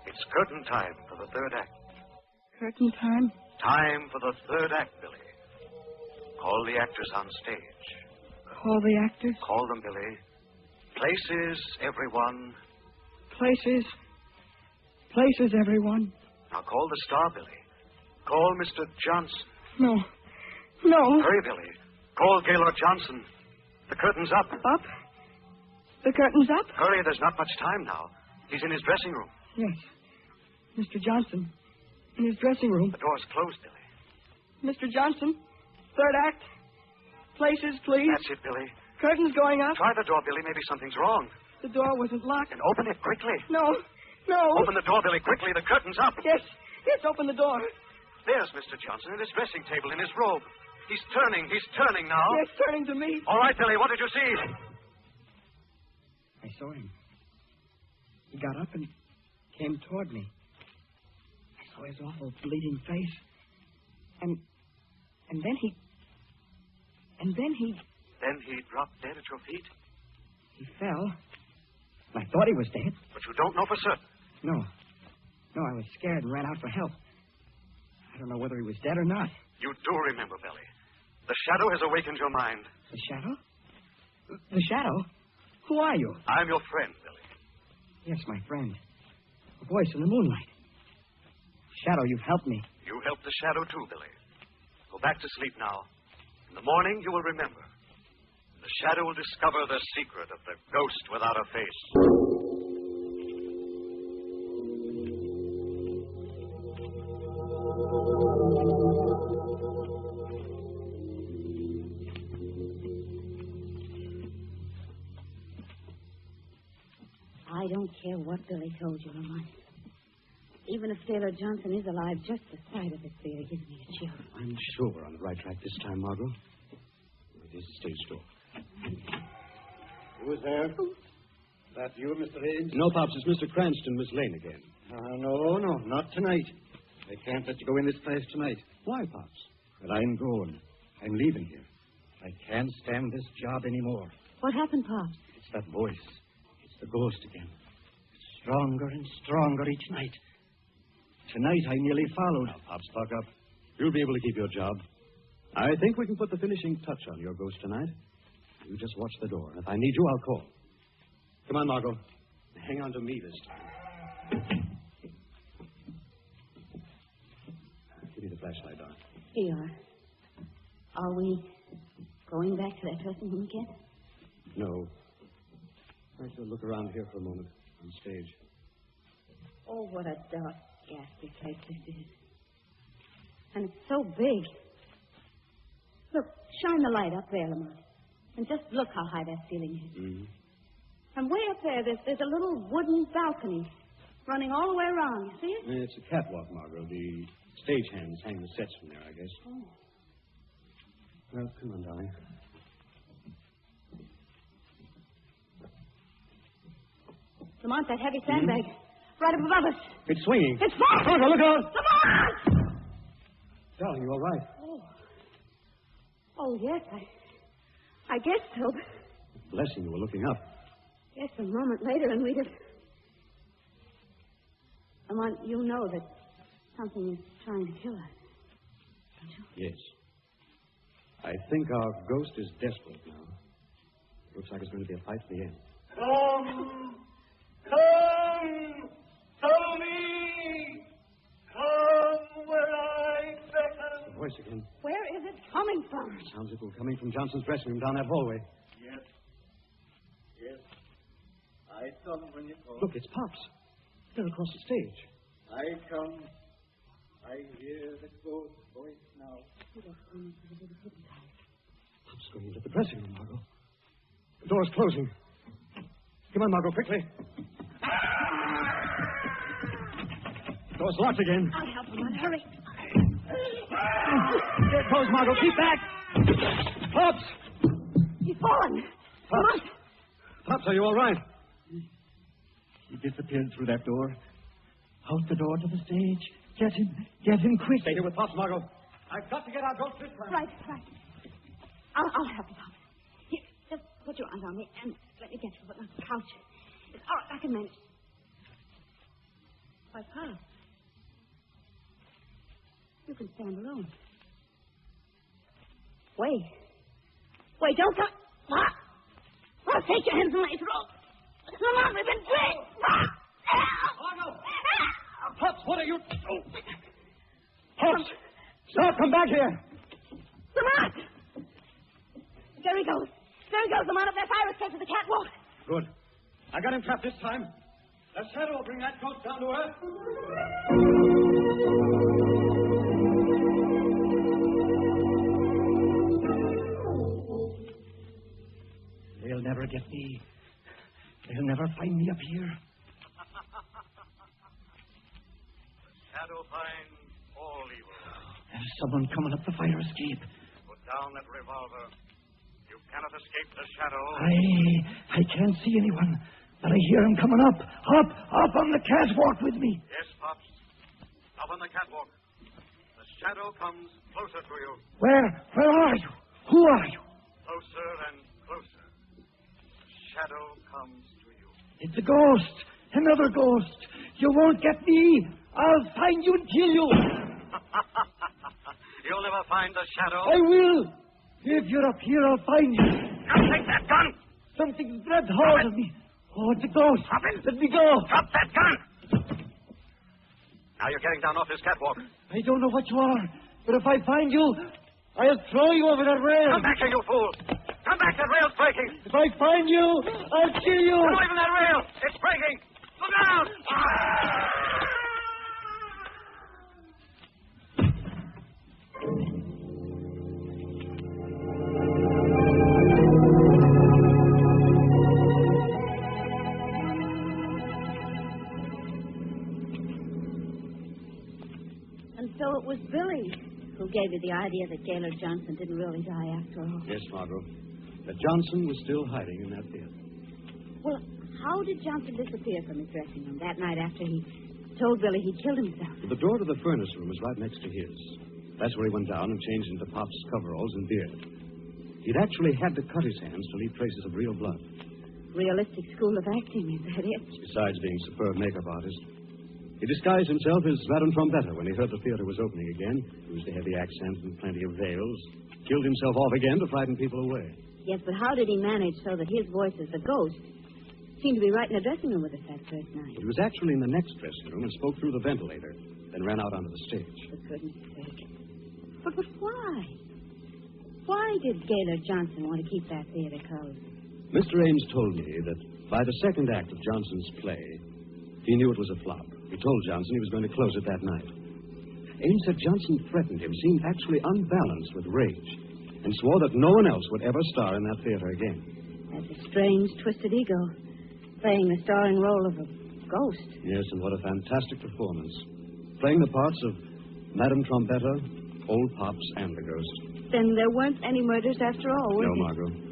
It's curtain time for the third act. Curtain time? Time for the third act, Billy. Call the actors on stage. Call the actors? Call them, Billy. Places, everyone. Places. Places, everyone. Now call the star, Billy. Call Mr. Johnson. No. No. Hurry, Billy. Call Gaylord Johnson. The curtain's up. Up? The curtain's up? Hurry, there's not much time now. He's in his dressing room. Yes. Mr. Johnson. In his dressing room. The door's closed, Billy. Mr. Johnson. Third act. Places, please. That's it, Billy. Curtain's going up. Try the door, Billy. Maybe something's wrong. The door wasn't locked. And open it quickly. No. No. Open the door, Billy, quickly. The curtain's up. Yes. Yes, open the door. There's Mr. Johnson in his dressing table, in his robe. He's turning. He's turning now. Yes, turning to me. All right, Billy. What did you see? I saw him. He got up and came toward me. I saw his awful bleeding face. And then he... Then he dropped dead at your feet? He fell. I thought he was dead. But you don't know for certain? No. No, I was scared and ran out for help. I don't know whether he was dead or not. You do remember, Billy. The shadow has awakened your mind. The shadow? The shadow? Who are you? I'm your friend, Billy. Yes, my friend. A voice in the moonlight. Shadow, you've helped me. You helped the shadow, too, Billy. Go back to sleep now. In the morning, you will remember. The shadow will discover the secret of the ghost without a face. I don't care what Billy told you, Lamont. Even if Gaylord Johnson is alive, just the sight of it there gives me a chill. I'm sure we're on the right track this time, Margot. It is the stage door. Who is there? That you, Mr. Haynes? No, Pops, it's Mr. Cranston, Miss Lane again. No, not tonight. They can't let you go in this place tonight. Why, Pops? Well, I'm going. I'm leaving here. I can't stand this job anymore. What happened, Pops? It's that voice. It's the ghost again. It's stronger and stronger each night. Tonight I nearly followed. Now, Pops, buck up. You'll be able to keep your job. I think we can put the finishing touch on your ghost tonight. You just watch the door. If I need you, I'll call. Come on, Margot. Hang on to me this time. Give me the flashlight, Doc. Here you are. Are we going back to that dressing room again? No. I shall look around here for a moment on stage. Oh, what a dark, ghastly place this is. And it's so big. Look, shine the light up there, Lamont. And just look how high that ceiling is. Mm-hmm. And way up there, there's a little wooden balcony running all the way around. You see it? It's a catwalk, Margot. The stagehands hang the sets from there, I guess. Oh. Well, come on, darling. Lamont, that heavy sandbag. Right up above us. It's swinging. It's falling. Margot, look out! Lamont! Darling, you all right? Oh, yes, I guess so. Blessing you were looking up. Yes, a moment later, and we'd have... Lamont, you know that something is trying to kill us, don't you? Yes. I think our ghost is desperate now. It looks like it's going to be a fight to the end. Come! Come! Tell me! Come where I beckon. The voice again. Where is it coming from? It sounds like it was coming from Johnson's dressing room down that hallway. Yes. Yes. I come when you call. Look, it's Pops. They're across the stage. I come. I hear the ghost voice now. Pop's going into the dressing room, Margot. The door's closing. Come on, Margot, quickly. Door's locked again. I'll help him. Hurry. There it goes, Margot. Keep back. Pops! He's fallen. Pops! Pops, are you all right? He disappeared through that door. Out the door to the stage. Get him. Get him quick. Stay here with Pops, Margot. I've got to get our ghost this time. Right. I'll help you, Pop. Here, just put your arms on me and let me get you on the couch. It's all right. I can manage. Why, Pop? You can stand alone. Wait, don't come. Pop! Oh, take your hands on my throat. Come on, we've been playing. Margot! Pops, what are you... Oh. Pops! Stop, come back here. Lamont! There he goes. Lamont, up that fire escape to the catwalk. Good. I got him trapped this time. The shadow will bring that ghost down to earth. They'll never get me. They'll never find me up here. Shadow finds all evil. There's someone coming up the fire escape. Put down that revolver. You cannot escape the shadow. I can't see anyone, but I hear him coming up on the catwalk with me. Yes, Pops. Up on the catwalk. The shadow comes closer to you. Where are you? Who are you? Closer and closer. The shadow comes to you. It's a ghost. Another ghost. You won't get me. I'll find you and kill you. You'll never find the shadow. I will. If you're up here, I'll find you. Now take that gun. Something's grabbed hold of me. Oh, it's a ghost. Drop it. Let me go. Drop that gun. Now you're getting down off this catwalk. I don't know what you are, but if I find you, I'll throw you over that rail. Come back here, you fool. Come back, that rail's breaking. If I find you, I'll kill you. Get away from that rail. It's breaking. Look out. And so it was Billy who gave you the idea that Gaylord Johnson didn't really die after all. Yes, Margot. That Johnson was still hiding in that theater. Well, how did Johnson disappear from his dressing room that night after he told Billy he'd killed himself? The door to the furnace room was right next to his. That's where he went down and changed into Pop's coveralls and beard. He'd actually had to cut his hands to leave traces of real blood. Realistic school of acting, is that it? Besides being a superb makeup artist, he disguised himself as Madame Trombetta when he heard the theater was opening again. Used a heavy accent and plenty of veils. Killed himself off again to frighten people away. Yes, but how did he manage so that his voice as the ghost seemed to be right in the dressing room with us that first night? He was actually in the next dressing room and spoke through the ventilator, then ran out onto the stage. For goodness sake. But why? Why did Gaylord Johnson want to keep that theater closed? Mr. Ames told me that by the second act of Johnson's play, he knew it was a flop. He told Johnson he was going to close it that night. Ames said Johnson threatened him, seemed actually unbalanced with rage, and swore that no one else would ever star in that theater again. That's a strange, twisted ego, playing the starring role of a ghost. Yes, and what a fantastic performance. Playing the parts of Madame Trombetta, Old Pops, and the ghost. Then there weren't any murders after all, were No, there? Margot.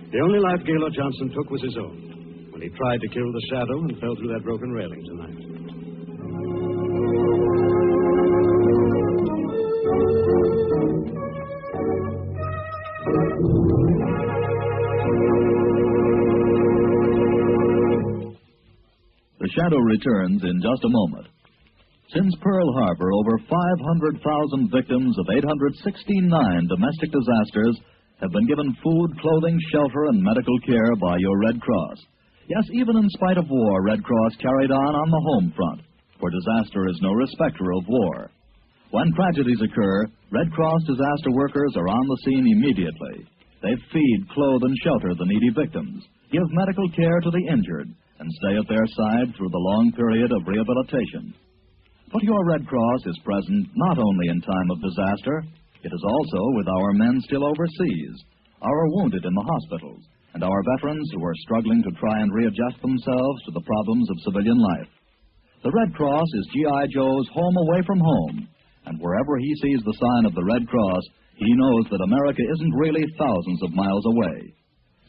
The only life Gaylord Johnson took was his own, when he tried to kill the shadow and fell through that broken railing tonight. The Shadow returns in just a moment. Since Pearl Harbor, over 500,000 victims of 869 domestic disasters have been given food, clothing, shelter, and medical care by your Red Cross. Yes, even in spite of war, Red Cross carried on the home front, for disaster is no respecter of war. When tragedies occur, Red Cross disaster workers are on the scene immediately. They feed, clothe, and shelter the needy victims, give medical care to the injured, and stay at their side through the long period of rehabilitation. But your Red Cross is present not only in time of disaster, it is also with our men still overseas, our wounded in the hospitals, and our veterans who are struggling to try and readjust themselves to the problems of civilian life. The Red Cross is G.I. Joe's home away from home, and wherever he sees the sign of the Red Cross, he knows that America isn't really thousands of miles away.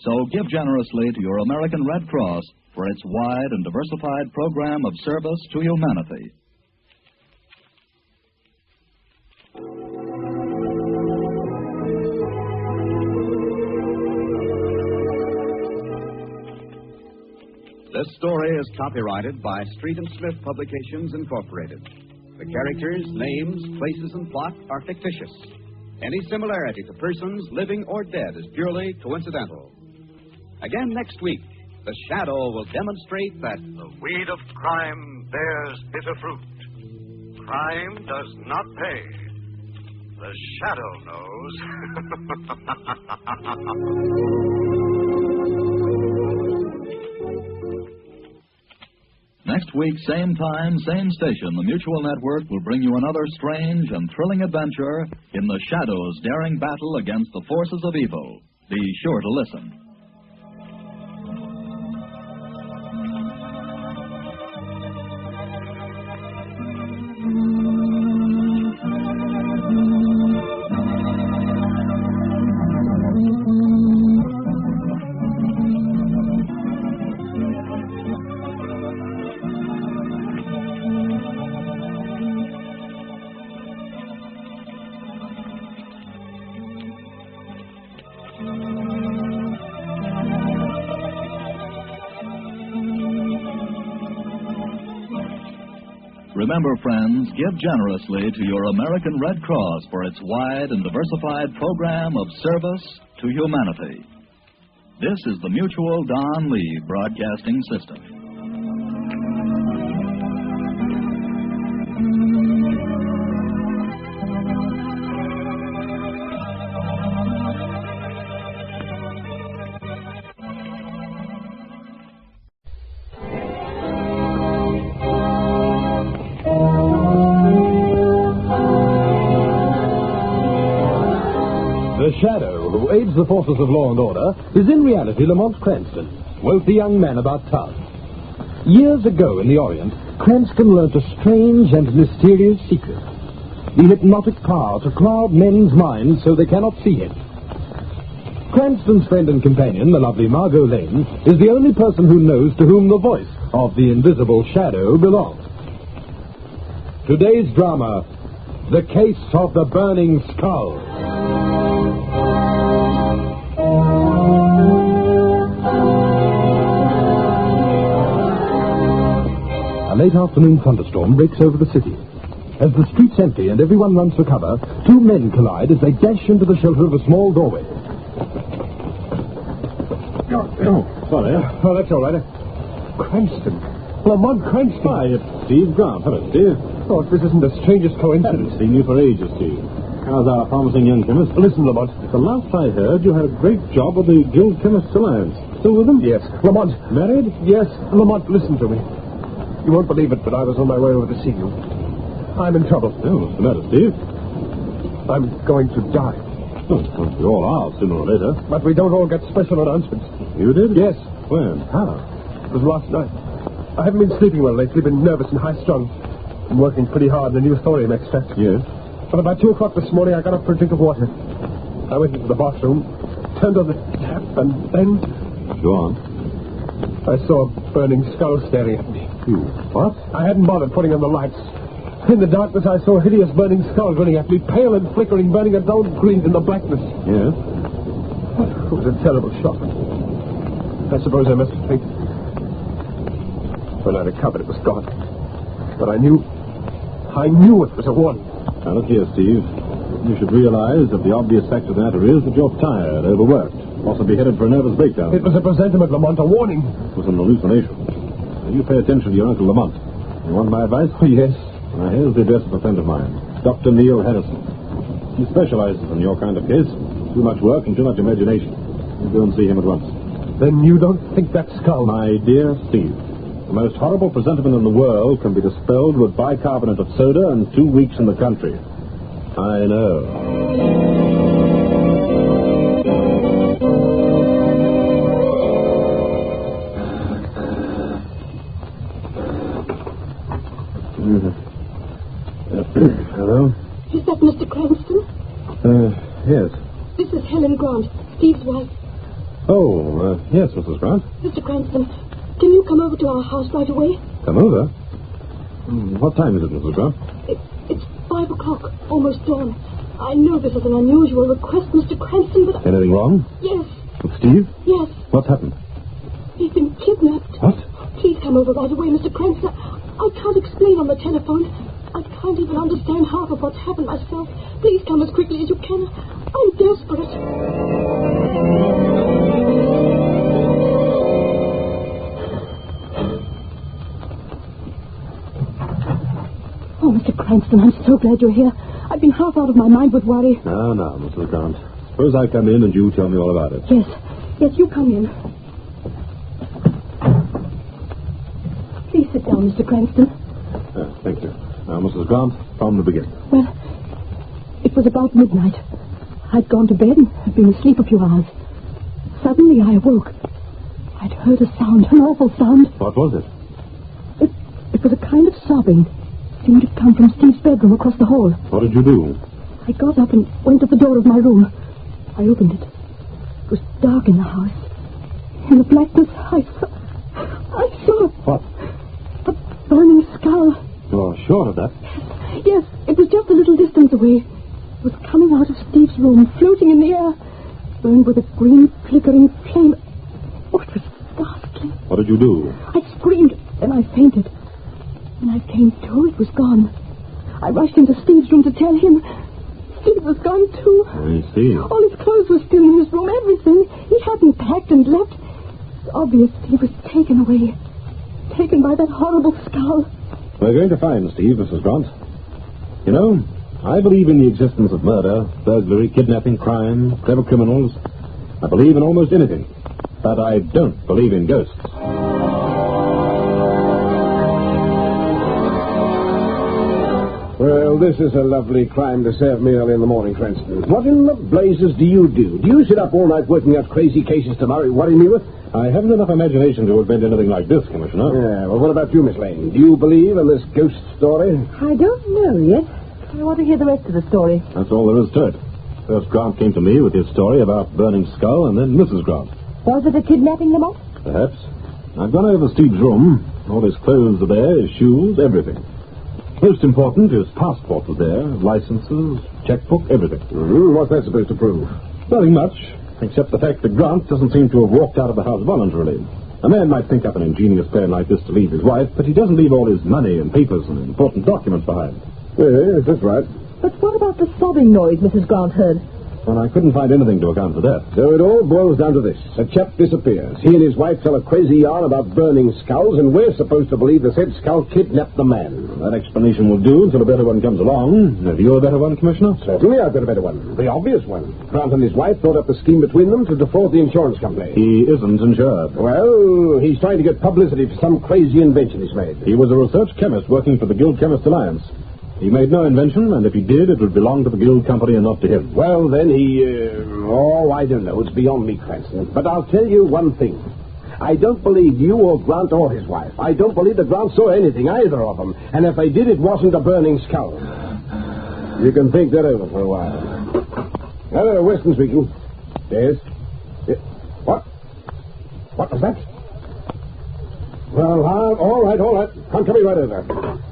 So give generously to your American Red Cross for its wide and diversified program of service to humanity. This story is copyrighted by Street and Smith Publications, Incorporated. The characters, names, places, and plot are fictitious. Any similarity to persons living or dead is purely coincidental. Again next week, The Shadow will demonstrate that the weed of crime bears bitter fruit. Crime does not pay. The Shadow knows. Next week, same time, same station, the Mutual Network will bring you another strange and thrilling adventure in the Shadow's daring battle against the forces of evil. Be sure to listen. Remember, friends, give generously to your American Red Cross for its wide and diversified program of service to humanity. This is the Mutual Don Lee Broadcasting System. The Shadow, who aids the forces of law and order, is in reality Lamont Cranston, wealthy young man about town. Years ago in the Orient, Cranston learnt a strange and mysterious secret: the hypnotic power to cloud men's minds so they cannot see him. Cranston's friend and companion, the lovely Margot Lane, is the only person who knows to whom the voice of the invisible Shadow belongs. Today's drama, The Case of the Burning Skull. A late afternoon thunderstorm breaks over the city. As the streets empty and everyone runs for cover, two men collide as they dash into the shelter of a small doorway. Oh, sorry. Oh, that's all right. Cranston. Lamont Cranston. Hi, it's Steve Grant. Hello, Steve. Oh, if this isn't the strangest coincidence. Haven't seen you for ages, Steve. How's our promising young chemist? Listen, Lamont. The last I heard, you had a great job of the Guild Chemists Alliance. Still with them? Yes. Lamont. Married? Yes. Lamont, listen to me. You won't believe it, but I was on my way over to see you. I'm in trouble. Oh, what's the matter, Steve? I'm going to die. Oh, well, we all are, sooner or later. But we don't all get special announcements. You did? Yes. When? How? It was last night. I haven't been sleeping well lately, been nervous and high-strung. I'm working pretty hard in the new thorium extract. Yes. But about 2 o'clock this morning, I got up for a drink of water. I went into the bathroom, turned on the tap, and then... Go on. I saw a burning skull staring at me. What? I hadn't bothered putting on the lights. In the darkness, I saw a hideous burning skull grinning at me, pale and flickering, burning a dull green in the blackness. Yes? It was a terrible shock. I suppose I must have fainted. When I recovered, it was gone. But I knew I knew it was a warning. Now, look here, Steve. You should realize that the obvious fact of the matter is that you're tired, overworked, possibly headed for a nervous breakdown. It was a presentiment, Lamont, a warning. It was an hallucination. Now, you pay attention to your Uncle Lamont. You want my advice? Yes. Now, here's the address of a friend of mine, Dr. Neil Harrison. He specializes in your kind of case. Too much work and too much imagination. You go and see him at once. Then you don't think that skull... My dear Steve, the most horrible presentiment in the world can be dispelled with bicarbonate of soda and 2 weeks in the country. I know. Hello? Is that Mr. Cranston? Yes. This is Helen Grant, Steve's wife. Oh, yes, Mrs. Grant. Mr. Cranston, can you come over to our house right away? Come over? What time is it, Mrs. Grant? It's 5 o'clock, almost dawn. I know this is an unusual request, Mr. Cranston, but... Anything wrong? Yes. With Steve? Yes. What's happened? He's been kidnapped. What? Please come over right away, Mr. Cranston. I can't explain on the telephone. I can't even understand half of what's happened myself. Please come as quickly as you can. I'm desperate. Oh, Mr. Cranston, I'm so glad you're here. I've been half out of my mind with worry. No, Mrs. Grant. Suppose I come in and you tell me all about it. Yes. Yes, you come in. Please sit down, Mr. Cranston. Thank you. Now, Mrs. Grant, from the beginning. Well, it was about midnight. I'd gone to bed and had been asleep a few hours. Suddenly I awoke. I'd heard a sound, an awful sound. What was it? It was a kind of sobbing. Seemed to come from Steve's bedroom across the hall. What did you do? I got up and went to the door of my room. I opened it. It was dark in the house. In the blackness, I saw... What? A burning skull. You're sure of that? Yes, it was just a little distance away. It was coming out of Steve's room, floating in the air, burned with a green, flickering flame. Oh, it was ghastly. What did you do? I screamed, then I fainted. When I came to, it was gone. I rushed into Steve's room to tell him. Steve was gone, too. I see. All his clothes were still in his room, everything. He hadn't packed and left. It's obvious he was taken away. Taken by that horrible skull. We're going to find Steve, Mrs. Grant. You know, I believe in the existence of murder, burglary, kidnapping, crime, clever criminals. I believe in almost anything. But I don't believe in ghosts. Well, this is a lovely crime to serve me early in the morning, Cranston. What in the blazes do you do? Do you sit up all night working out crazy cases to worry me with? I haven't enough imagination to invent anything like this, Commissioner. Yeah, well, what about you, Miss Lane? Do you believe in this ghost story? I don't know yet. I want to hear the rest of the story. That's all there is to it. First, Grant came to me with his story about burning skull, and then Mrs. Grant. Was it a kidnapping, Lamont? Perhaps. I've gone over Steve's room. All his clothes are there, his shoes, everything. Most important, his passport was there, licenses, checkbook, everything. What's that supposed to prove? Nothing much, except the fact that Grant doesn't seem to have walked out of the house voluntarily. A man might think up an ingenious plan like this to leave his wife, but he doesn't leave all his money and papers and important documents behind. Yes, that's right. But what about the sobbing noise Mrs. Grant heard? Well, I couldn't find anything to account for that. So it all boils down to this. A chap disappears. He and his wife tell a crazy yarn about burning skulls, and we're supposed to believe the said skull kidnapped the man. That explanation will do until a better one comes along. Have you a better one, Commissioner? Certainly I've got a better one. The obvious one. Grant and his wife thought up the scheme between them to defraud the insurance company. He isn't insured. Well, he's trying to get publicity for some crazy invention he's made. He was a research chemist working for the Guild Chemist Alliance. He made no invention, and if he did, it would belong to the Guild Company and not to him. Well, then I don't know. It's beyond me, Cranston. But I'll tell you one thing. I don't believe you or Grant or his wife. I don't believe that Grant saw anything, either of them. And if they did, it wasn't a burning skull. You can think that over for a while. Hello, Weston speaking. Yes? What? What was that? Well, all right. I'm coming right over.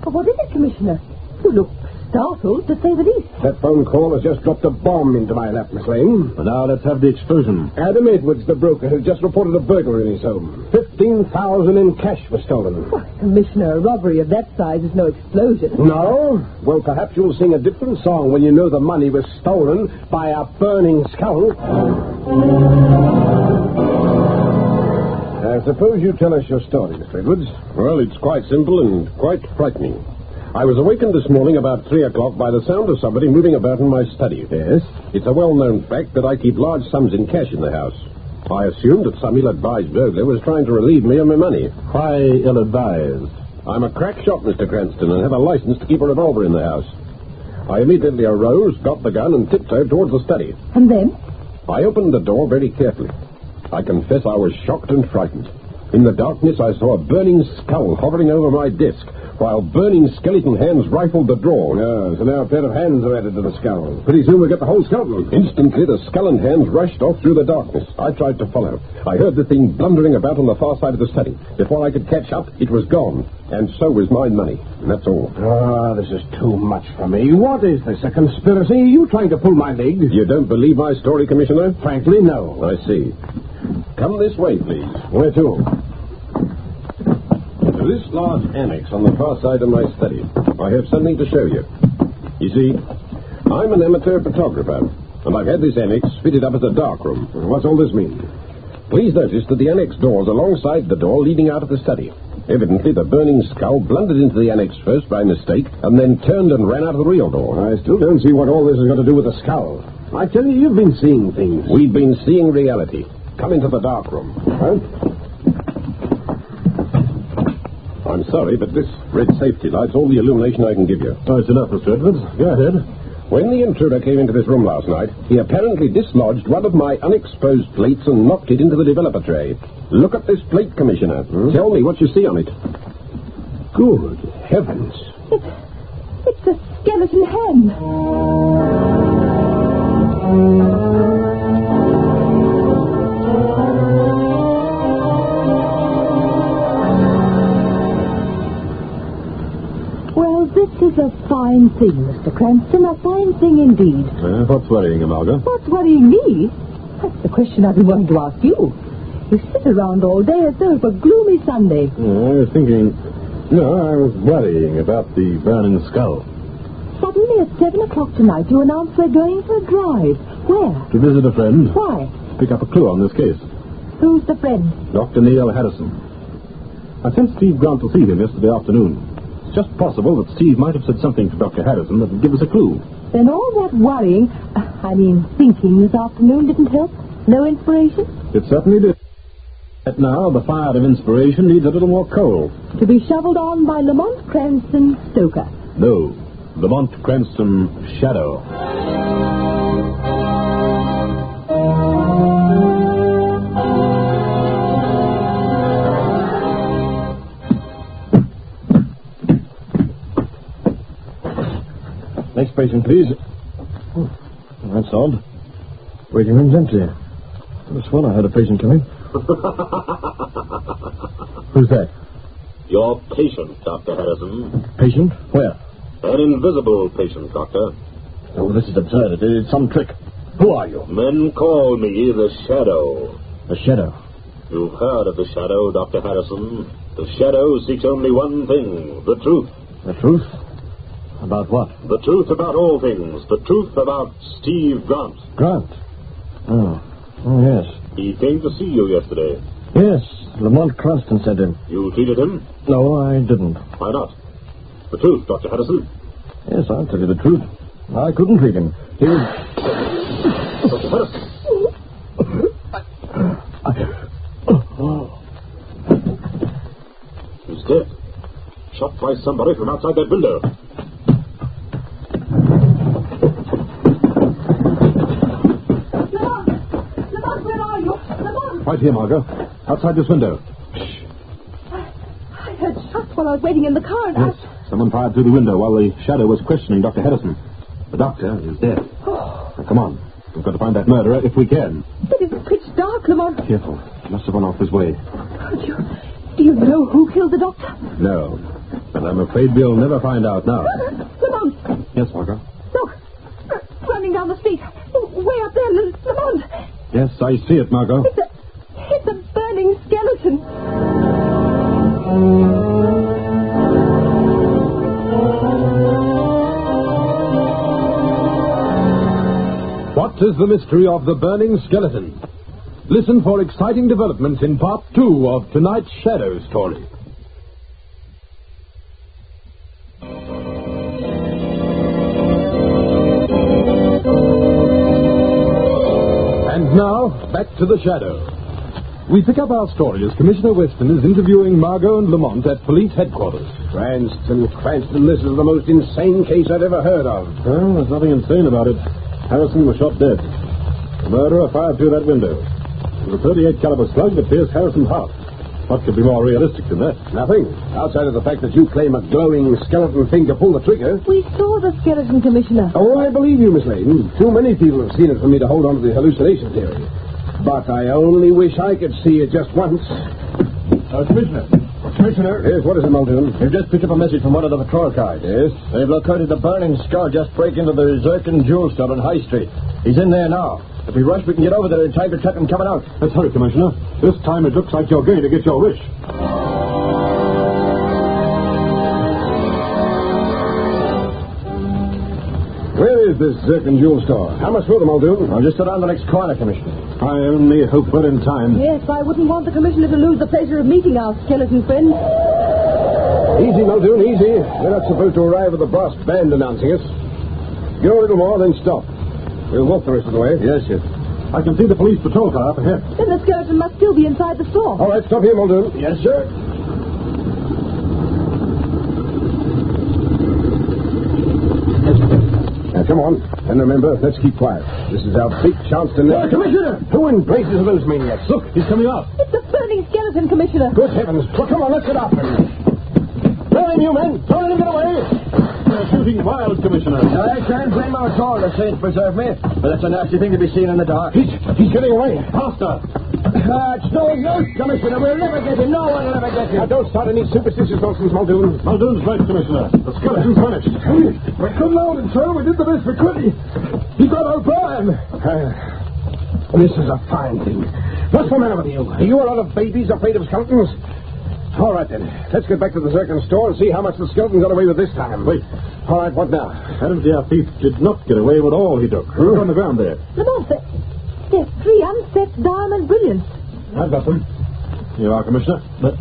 Oh, what is it, Commissioner? You look Startled, to say the least. That phone call has just dropped a bomb into my lap, Miss Lane. Well, now let's have the explosion. Adam Edwards, the broker, has just reported a burglary in his home. 15,000 in cash was stolen. Why, Commissioner, a robbery of that size is no explosion. No? Well, perhaps you'll sing a different song when you know the money was stolen by a burning skull. I suppose you tell us your story, Mr. Edwards. Well, it's quite simple and quite frightening. I was awakened this morning about 3 o'clock by the sound of somebody moving about in my study. Yes? It's a well-known fact that I keep large sums in cash in the house. I assumed that some ill-advised burglar was trying to relieve me of my money. Why ill-advised? I'm a crack shot, Mr. Cranston, and have a license to keep a revolver in the house. I immediately arose, got the gun, and tiptoed towards the study. And then? I opened the door very carefully. I confess I was shocked and frightened. In the darkness, I saw a burning skull hovering over my desk, while burning skeleton hands rifled the drawer. So now a pair of hands are added to the skull. Pretty soon we'll get the whole skeleton. Instantly, the skull and hands rushed off through the darkness. I tried to follow. I heard the thing blundering about on the far side of the study. Before I could catch up, it was gone. And so was my money. And that's all. This is too much for me. What is this, a conspiracy? Are you trying to pull my leg? You don't believe my story, Commissioner? Frankly, no. I see. Come this way, please. Where to? To this large annex on the far side of my study. I have something to show you. You see, I'm an amateur photographer, and I've had this annex fitted up as a darkroom. What's all this mean? Please notice that the annex door's alongside the door leading out of the study. Evidently, the burning skull blundered into the annex first by mistake, and then turned and ran out of the real door. I still don't see what all this has got to do with the skull. I tell you, you've been seeing things. We've been seeing reality. Come into the darkroom. Huh? I'm sorry, but this red safety light's all the illumination I can give you. Oh, it's enough, Mr. Edwards. Go ahead. When the intruder came into this room last night, he apparently dislodged one of my unexposed plates and knocked it into the developer tray. Look at this plate, Commissioner. Tell me what you see on it. Good heavens. It's a skeleton hen. This is a fine thing, Mr. Cranston, a fine thing indeed. What's worrying you, Margot? What's worrying me? That's the question I've been wanting to ask you. You sit around all day as though it were gloomy Sunday. I was thinking... No, I was worrying about the burning skull. Suddenly at 7 o'clock tonight you announce we're going for a drive. Where? To visit a friend. Why? Pick up a clue on this case. Who's the friend? Dr. Neil Harrison. I sent Steve Grant to see him yesterday afternoon. It's just possible that Steve might have said something to Dr. Harrison that would give us a clue. Then all that worrying, thinking this afternoon didn't help? No inspiration? It certainly did. But now the fire of inspiration needs a little more coal. To be shoveled on by Lamont Cranston Stoker. No, Lamont Cranston Shadow. Next patient, please. Oh, that's odd. Waiting room's empty. Could have sworn I heard a patient coming. Who's that? Your patient, Dr. Harrison. Patient? Where? An invisible patient, Doctor. Oh, this is absurd. It's some trick. Who are you? Men call me the Shadow. The Shadow? You've heard of the Shadow, Dr. Harrison. The Shadow seeks only one thing, the truth. The truth? About what? The truth about all things. The truth about Steve Grant. Grant? Oh, yes. He came to see you yesterday. Yes, Lamont Cranston sent him. You treated him? No, I didn't. Why not? The truth, Dr. Harrison. Yes, I'll tell you the truth. I couldn't treat him. He was... Dr. Harrison. He's dead. Shot by somebody from outside that window. Lamont, where are you? Lamont! Right here, Margot. Outside this window. I heard shots while I was waiting in the car and Yes, someone fired through the window while the Shadow was questioning Dr. Harrison. The doctor is dead. Now, come on. We've got to find that murderer if we can. But it's pitch dark, Lamont. Careful. He must have run off his way. Do you know who killed the doctor? No. But I'm afraid we'll never find out now. Lamont! Yes, Margot? Look! Running down the street. Way up there, Lamont. Yes, I see it, Margot. It's a burning skeleton. What is the mystery of the burning skeleton? Listen for exciting developments in part 2 of tonight's Shadow story. And now, back to the Shadow. We pick up our story as Commissioner Weston is interviewing Margot and Lamont at police headquarters. Cranston, this is the most insane case I've ever heard of. Well, there's nothing insane about it. Harrison was shot dead. The murderer fired through that window. It was a .38 caliber slug that pierced Harrison's heart. What could be more realistic than that? Nothing. Outside of the fact that you claim a glowing skeleton finger pulled the trigger. We saw the skeleton, Commissioner. Oh, I believe you, Miss Lane. Too many people have seen it for me to hold on to the hallucination theory. But I only wish I could see it just once. Commissioner. Yes, what is it, Muldoon? We've just picked up a message from one of the patrol cars. Yes? They've located a burning skull just break into the Zircon jewel store on High Street. He's in there now. If we rush, we can get over there in time to trap him coming out. Let's hurry, Commissioner. This time it looks like you're going to get your wish. Where is this Zircon jewel store? How much further, Muldoon? I'm just around the next corner, Commissioner. I only hope we're in time. Yes, I wouldn't want the Commissioner to lose the pleasure of meeting our skeleton friend. Easy, Muldoon, easy. We're not supposed to arrive with the brass band announcing us. Go a little more, then stop. We'll walk the rest of the way. Yes. I can see the police patrol car up ahead. Then the skeleton must still be inside the store. All right, stop here, Muldoon. Yes, sir. Now, come on. And remember, let's keep quiet. This is our big chance to know. Commissioner! Who in blazes are those maniacs? Look, he's coming out. It's a burning skeleton, Commissioner. Good heavens. Well, come on, let's get after him. Throw him, you men. Don't let him get away. They're shooting wild, Commissioner. I can't blame our at all. The saints preserve me. But that's a nasty thing to be seen in the dark. He's getting away. Faster. It's no use, Commissioner. We'll never get him. No one will ever get him. Now, don't start any superstitious nonsense, Muldoon. Muldoon's right, Commissioner. The skeleton's vanished. We couldn't hold him, sir. We did the best we could. He got our plan. This is a fine thing. What's the matter with you? Are you a lot of babies afraid of skeletons? All right, then. Let's get back to the Zircon store and see how much the skeleton got away with this time. Wait. All right, what now? Apparently our thief did not get away with all he took. Look on the ground there. Lamont, there's 3 unset diamond brilliants. I've got them. Here you are, Commissioner. But...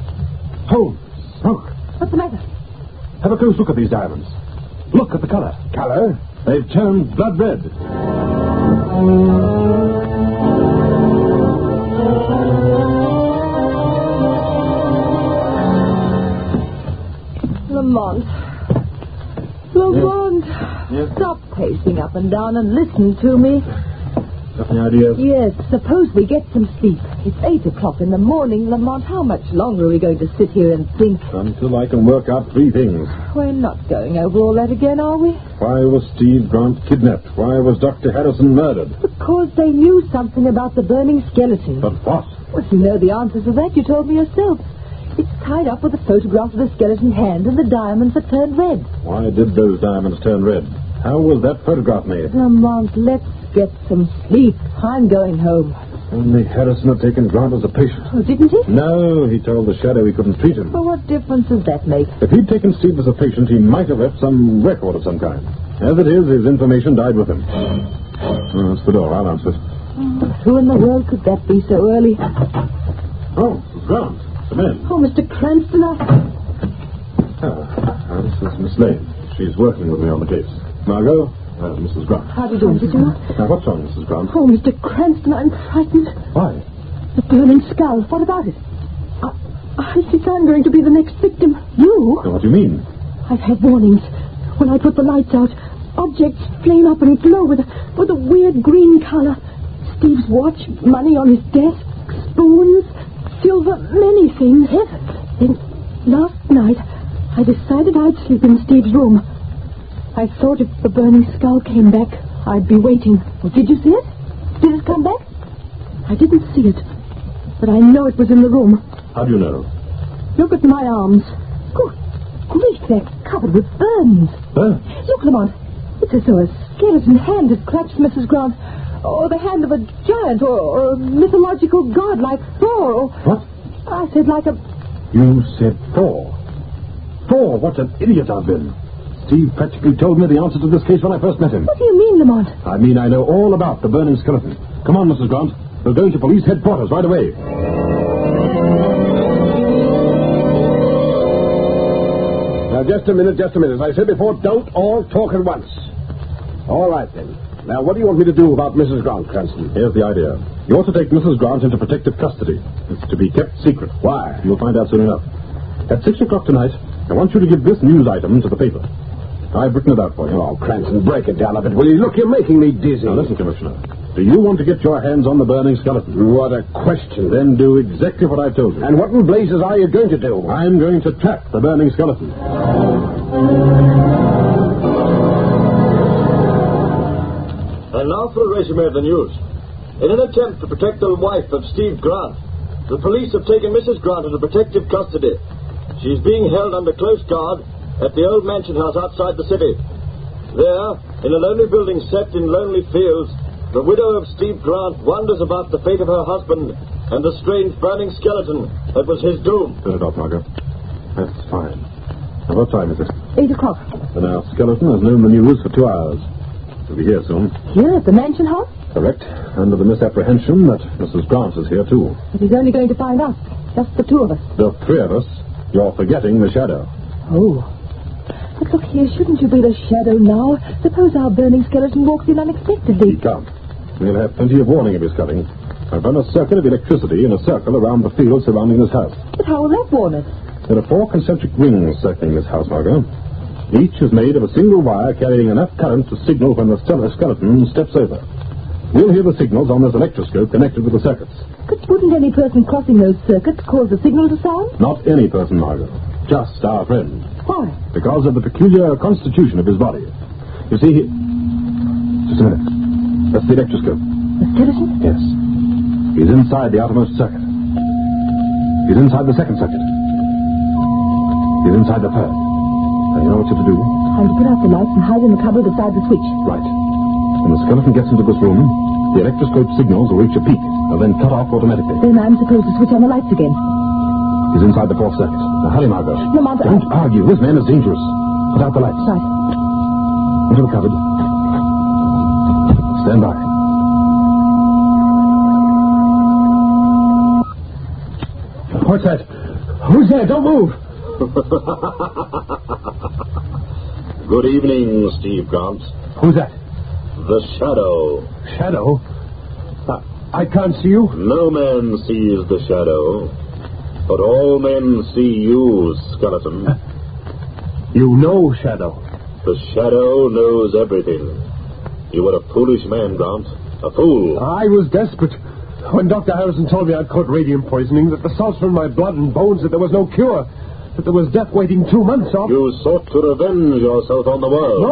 Hold. Smoke. What's the matter? Have a close look at these diamonds. Look at the color. Color? They've turned blood red. Lamont. Yes. Stop pacing up and down and listen to me. Got any ideas? Yes, suppose we get some sleep. It's 8 o'clock in the morning, Lamont. How much longer are we going to sit here and think? Until I can work out 3 things. We're not going over all that again, are we? Why was Steve Grant kidnapped? Why was Dr. Harrison murdered? Because they knew something about the burning skeleton. But what? Well, you know the answer to that. You told me yourself. It's tied up with a photograph of the skeleton hand and the diamonds that turned red. Why did those diamonds turn red? How was that photograph made? Lamont, let's get some sleep. I'm going home. Only Harrison had taken Grant as a patient. Oh, didn't he? No, he told the Shadow he couldn't treat him. Well, what difference does that make? If he'd taken Steve as a patient, he might have left some record of some kind. As it is, his information died with him. Oh, that's the door. I'll answer it. Who in the world could that be so early? Oh, it's Grant. Come in. Oh, Mr. Cranston, This is Miss Lane. She's working with me on the case. Margot, Mrs. Grant. How do you do, Mrs. Grant? Now, what's wrong, Mrs. Grant? Oh, Mr. Cranston, I'm frightened. Why? The burning skull. What about it? I think I'm going to be the next victim. You? Now, what do you mean? I've had warnings. When I put the lights out, objects flame up and glow with a weird green color. Steve's watch, money on his desk, spoons, silver, many things. Heavens. Then, last night, I decided I'd sleep in Steve's room. I thought if the burning skull came back, I'd be waiting. Well, did you see it? Did it come back? I didn't see it, but I know it was in the room. How do you know? Look at my arms. Good grief, they're covered with burns. Burns? Look, Lamont. It's as though a skeleton hand had clutched Mrs. Grant, or the hand of a giant, or a mythological god like Thor, or... What? I said like a... You said Thor. Thor, what an idiot I've been. Steve practically told me the answer to this case when I first met him. What do you mean, Lamont? I mean I know all about the burning skeleton. Come on, Mrs. Grant. We're going to police headquarters right away. Now, just a minute. As I said before, don't all talk at once. All right, then. Now, what do you want me to do about Mrs. Grant, Cranston? Here's the idea. You're to take Mrs. Grant into protective custody. It's to be kept secret. Why? You'll find out soon enough. At 6 o'clock tonight, I want you to give this news item to the paper. I've written it out for you. Oh, Cranston, break it down a bit, will you? Look, you're making me dizzy. Now, listen, Commissioner. Do you want to get your hands on the burning skeleton? What a question. Then do exactly what I've told you. And what in blazes are you going to do? I'm going to trap the burning skeleton. And now for a resume of the news. In an attempt to protect the wife of Steve Grant, the police have taken Mrs. Grant into protective custody. She's being held under close guard at the old mansion house outside the city. There, in a lonely building set in lonely fields, the widow of Steve Grant wonders about the fate of her husband and the strange burning skeleton that was his doom. Turn it off, Margot. That's fine. Now, what time is it? 8 o'clock. And our skeleton has known the news for 2 hours. He'll be here soon. Here at the mansion house? Correct. Under the misapprehension that Mrs. Grant is here, too. But he's only going to find us. Just the two of us. The three of us. You're forgetting the shadow. Oh. But look here, shouldn't you be the shadow now? Suppose our burning skeleton walks in unexpectedly. He can't. We'll have plenty of warning of his coming. I've run a circuit of electricity in a circle around the field surrounding this house. But how will that warn us? There are 4 concentric rings circling this house, Margot. Each is made of a single wire carrying enough current to signal when the skeleton steps over. We'll hear the signals on this electroscope connected with the circuits. But wouldn't any person crossing those circuits cause the signal to sound? Not any person, Margot. Just our friend. Why? Because of the peculiar constitution of his body. You see, just a minute. That's the electroscope. The skeleton? Yes. He's inside the outermost circuit. He's inside the second circuit. He's inside the third. Now, you know what you have to do? Time to put out the lights and hide in the cupboard beside the switch. Right. When the skeleton gets into this room, the electroscope signals will reach a peak and then cut off automatically. Then I'm supposed to switch on the lights again. He's inside the 4th circuit. Now, hurry, Margot. Lamont, Don't argue. This man is dangerous. Put out the lights. Right. Into the cupboard. Stand by. What's that? Who's there? Don't move. Good evening, Steve Grant. Who's that? The shadow. Shadow? I can't see you. No man sees the shadow, but all men see you, skeleton. You know Shadow. The shadow knows everything. You were a foolish man, Grant. A fool. I was desperate. When Dr. Harrison told me I'd caught radium poisoning, that the salts were in my blood and bones, that there was no cure, that there was death waiting 2 months off. You sought to revenge yourself on the world.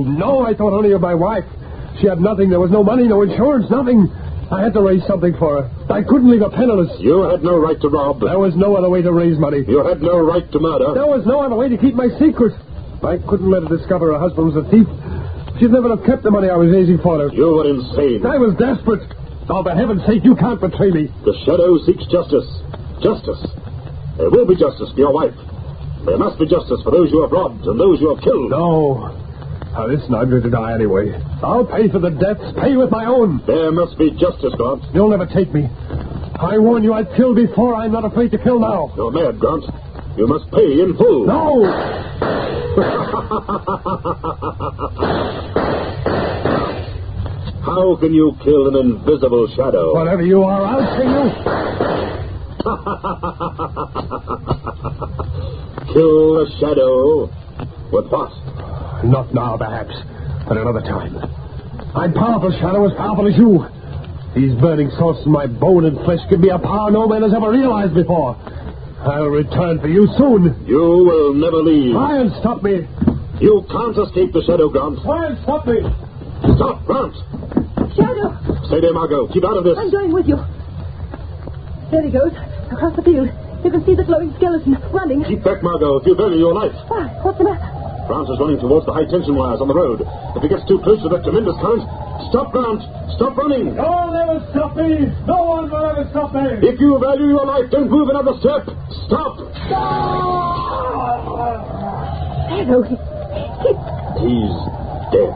No, I thought only of my wife. She had nothing. There was no money, no insurance, nothing. I had to raise something for her. I couldn't leave her penniless. You had no right to rob. There was no other way to raise money. You had no right to murder. There was no other way to keep my secret. I couldn't let her discover her husband was a thief. She'd never have kept the money I was raising for her. You were insane. I was desperate. Oh, for heaven's sake, you can't betray me. The shadow seeks justice. Justice. There will be justice for your wife. There must be justice for those you have robbed and those you have killed. No. Now, listen, I'm going to die anyway. I'll pay for the debts, pay with my own. There must be justice, Grant. You'll never take me. I warn you, I've killed before. I'm not afraid to kill now. You're mad, Grant. You must pay in full. No! How can you kill an invisible shadow? Whatever you are, I'll kill you. Kill the shadow? With what? Not now, perhaps, but another time. I'm powerful, Shadow, as powerful as you. These burning salts in my bone and flesh give me a power no man has ever realized before. I'll return for you soon. You will never leave. Try and stop me. You can't escape the shadow, Grant. Try and stop me. Stop, Grant. Shadow! Stay there, Margot. Keep out of this. I'm going with you. There he goes, across the field. You can see the glowing skeleton running. Keep back, Margot, if you value your life. Why, what's the matter? Grant is running towards the high-tension wires on the road. If he gets too close to that tremendous current... Stop, Grant! Stop running! No one will ever stop me! No one will ever stop me! If you value your life, don't move another step! Stop! Shadow, He's dead.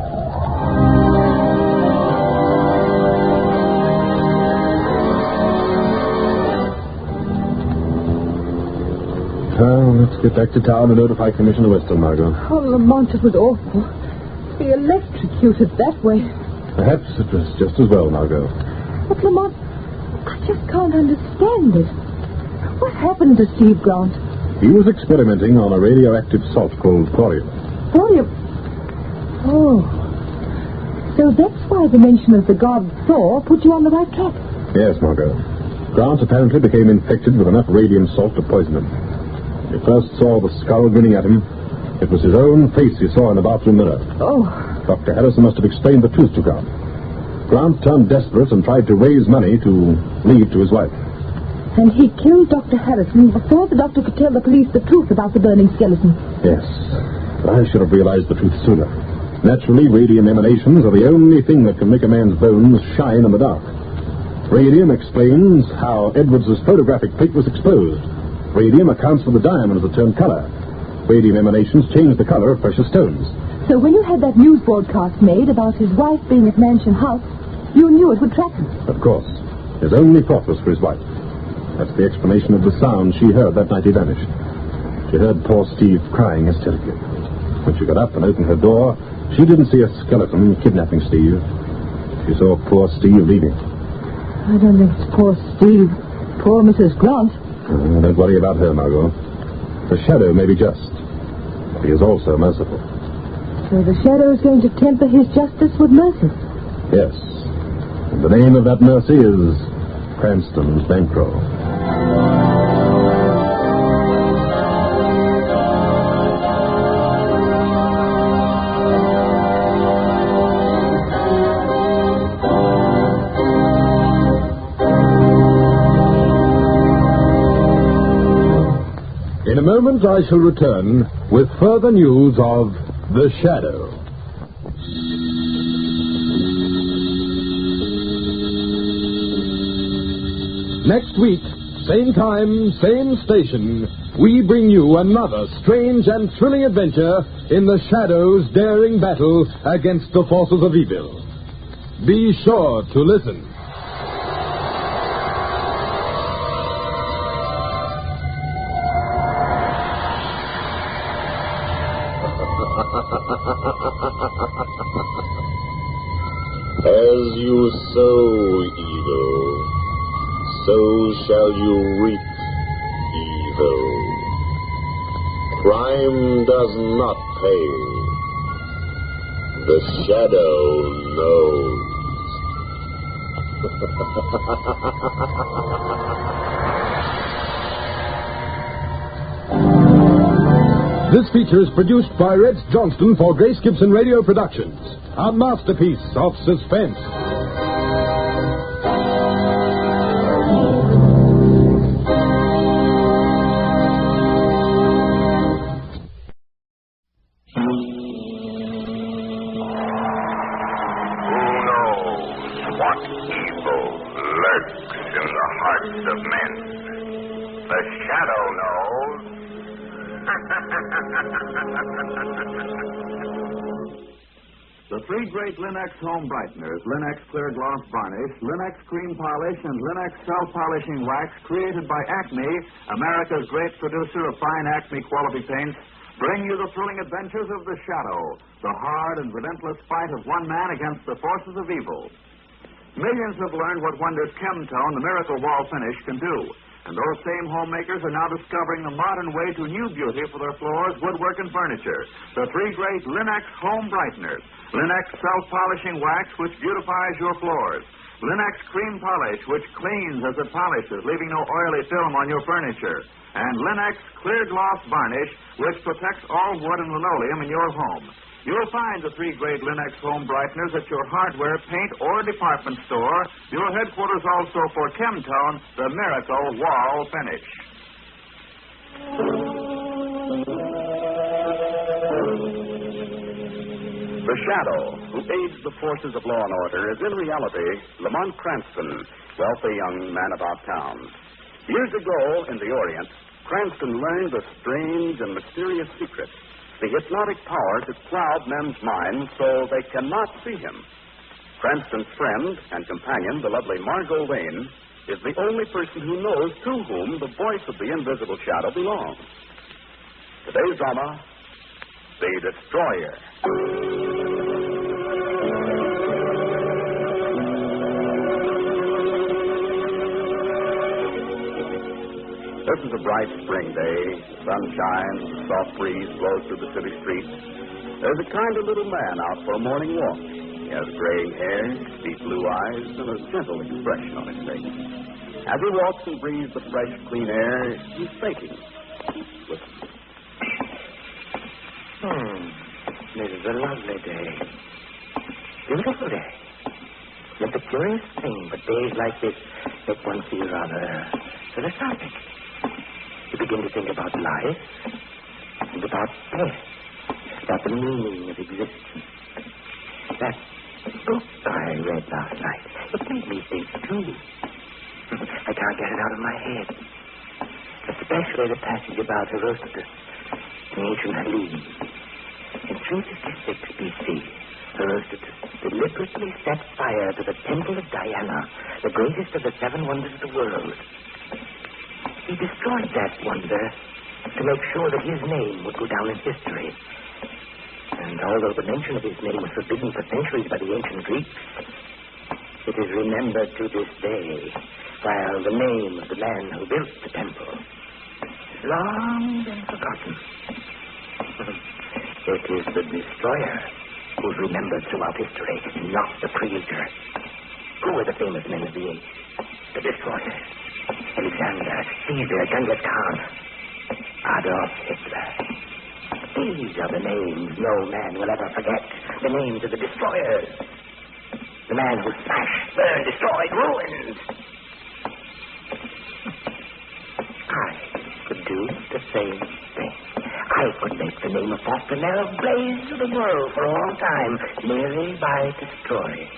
Well, let's get back to town and notify Commissioner Weston, Margot. Oh, Lamont, it was awful. To be electrocuted that way. Perhaps it was just as well, Margot. But, Lamont, I just can't understand it. What happened to Steve Grant? He was experimenting on a radioactive salt called thorium. Thorium? Oh. So that's why the mention of the god Thor put you on the right track. Yes, Margot. Grant apparently became infected with enough radium salt to poison him. He first saw the skull grinning at him. It was his own face he saw in the bathroom mirror. Oh. Dr. Harrison must have explained the truth to Grant. Grant turned desperate and tried to raise money to leave to his wife. And he killed Dr. Harrison before the doctor could tell the police the truth about the burning skeleton. Yes. But I should have realized the truth sooner. Naturally, radium emanations are the only thing that can make a man's bones shine in the dark. Radium explains how Edwards' photographic plate was exposed. Radium accounts for the diamonds that turn color. Radium emanations change the color of precious stones. So when you had that news broadcast made about his wife being at Mansion House, you knew it would track him. Of course. His only thought was for his wife. That's the explanation of the sound she heard that night he vanished. She heard poor Steve crying hysterically. When she got up and opened her door, she didn't see a skeleton kidnapping Steve. She saw poor Steve leaving. I don't think it's poor Steve. Poor Mrs. Grant. Don't worry about her, Margot. The shadow may be just, but he is also merciful. So the shadow is going to temper his justice with mercy? Yes. And the name of that mercy is Cranston's bankroll. In a moment I shall return with further news of The Shadow. Next week, same time, same station, we bring you another strange and thrilling adventure in The Shadow's daring battle against the forces of evil. Be sure to listen. As you sow evil, so shall you reap evil. Crime does not pay. The shadow knows. This feature is produced by Rex Johnston for Grace Gibson Radio Productions, a masterpiece of suspense. What evil lurks in the hearts of men? The shadow knows. The three great Linux home brighteners, Linux Clear Gloss Varnish, Linux Cream Polish, and Linux Self-Polishing Wax, created by Acme, America's great producer of fine Acme quality paints, bring you the thrilling adventures of the Shadow, the hard and relentless fight of one man against the forces of evil. Millions have learned what wonders Chemtone, the miracle wall finish, can do. And those same homemakers are now discovering the modern way to new beauty for their floors, woodwork, and furniture. The three great Linux home brighteners. Linux self-polishing wax, which beautifies your floors. Linux cream polish, which cleans as it polishes, leaving no oily film on your furniture. And Linux clear gloss varnish, which protects all wood and linoleum in your home. You'll find the three great Linux home brighteners at your hardware, paint, or department store. Your headquarters also for Chemtone, the miracle wall finish. The Shadow, who aids the forces of law and order, is in reality Lamont Cranston, wealthy young man about town. Years ago, in the Orient, Cranston learned a strange and mysterious secret, the hypnotic power to cloud men's minds so they cannot see him. Cranston's friend and companion, the lovely Margot Lane, is the only person who knows to whom the voice of the invisible shadow belongs. Today's drama, The Destroyer. This is a bright spring day. The sun shines, a soft breeze blows through the city streets. There's a kind of little man out for a morning walk. He has graying hair, deep blue eyes, and a gentle expression on his face. As he walks and breathes the fresh, clean air, he's thinking. Listen. This is a lovely day. Beautiful day. Yet the curious thing, but days like this make one feel rather philosophic. You begin to think about life and about death, about the meaning of existence. That book I read last night, it made me think, too. I can't get it out of my head. Especially the passage about Herodotus, the ancient Hellenes. In 356 B.C., Herodotus deliberately set fire to the temple of Diana, the greatest of the 7 wonders of the world. He destroyed that wonder to make sure that his name would go down in history. And although the mention of his name was forbidden for centuries by the ancient Greeks, it is remembered to this day, while the name of the man who built the temple has long been forgotten. It is the destroyer who's remembered throughout history, not the creator. Who were the famous men of the age? The destroyers. Alexander, Caesar, Genghis Khan, Adolf Hitler. These are the names no man will ever forget. The names of the destroyers. The man who smashed, burned, destroyed, ruined. I could do the same thing. I could make the name of Foster Merrill blaze to the world for all time, merely by destroying.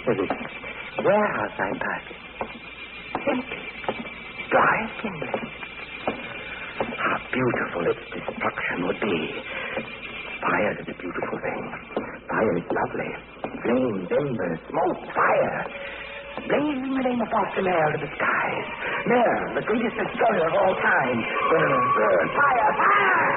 There is a warehouse I'm passing. Empty. Dry kindling. How beautiful its destruction would be. Fire is a beautiful thing. Fire is lovely. Flames, embers, smoke, fire. Blazing the name of Foster Merrill to the skies. Merrill, the greatest destroyer of all time. Burn, burn, fire, fire!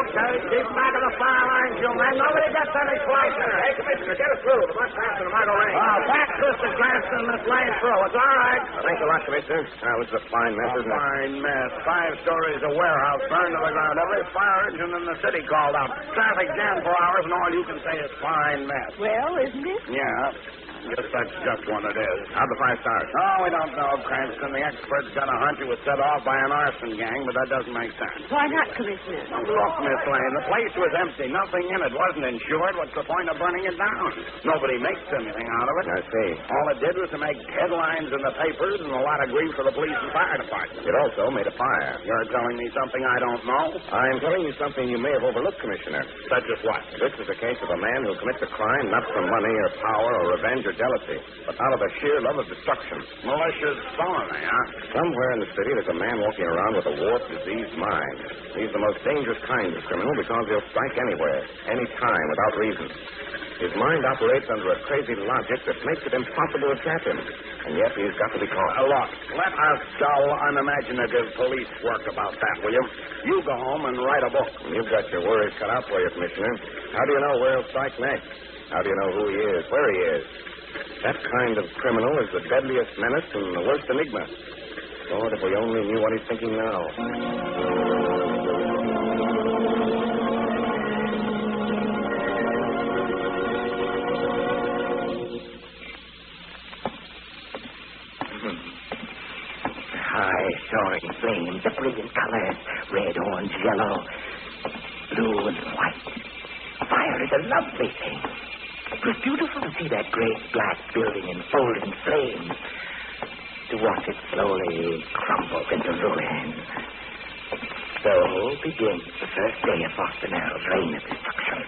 Okay, keep back of the fire lines, you men. Nobody gets any closer. Hey, Commissioner, get us through. The bus faster than Margot Lane. Back, Mr. Cranston, Miss Lane through. It's all right. Thanks a lot, Commissioner. This is a fine mess, isn't it? Fine mess. 5 stories of warehouse burned to the ground. Every fire engine in the city called out. Traffic jammed for hours, and all you can say is fine mess. Well, isn't it? Yeah. Guess that's just what it is. How'd the fire start? Oh, we don't know, Cranston. The experts got a hunch it was set off by an arson gang, but that doesn't make sense. Why not, Commissioner? Look, Miss Lane, the place was empty. Nothing in it. Wasn't insured. What's the point of burning it down? Nobody makes anything out of it. I see. All it did was to make headlines in the papers and a lot of grief for the police and fire department. It also made a fire. You're telling me something I don't know? I'm telling you something you may have overlooked, Commissioner. Such as what? This is a case of a man who commits a crime not for money or power or revenge or jealousy, but out of a sheer love of destruction. Malicious felony, huh? Somewhere in the city, there's a man walking around with a warped, diseased mind. He's the most dangerous kind of criminal because he'll strike anywhere, any time, without reason. His mind operates under a crazy logic that makes it impossible to trap him. And yet he's got to be caught. Look, let us dull, unimaginative police work about that, will you? You go home and write a book. You've got your worries cut out for you, Commissioner. How do you know where he'll strike next? How do you know who he is, where he is? That kind of criminal is the deadliest menace and the worst enigma. Lord, if we only knew what he's thinking now. High soaring flames, the brilliant colors, red, orange, yellow, blue, and white. Fire is a lovely thing. It was beautiful to see that great black building enfolded in flames, to watch it slowly crumble into ruin. So begins the first day of Foster Merrill's reign of destruction.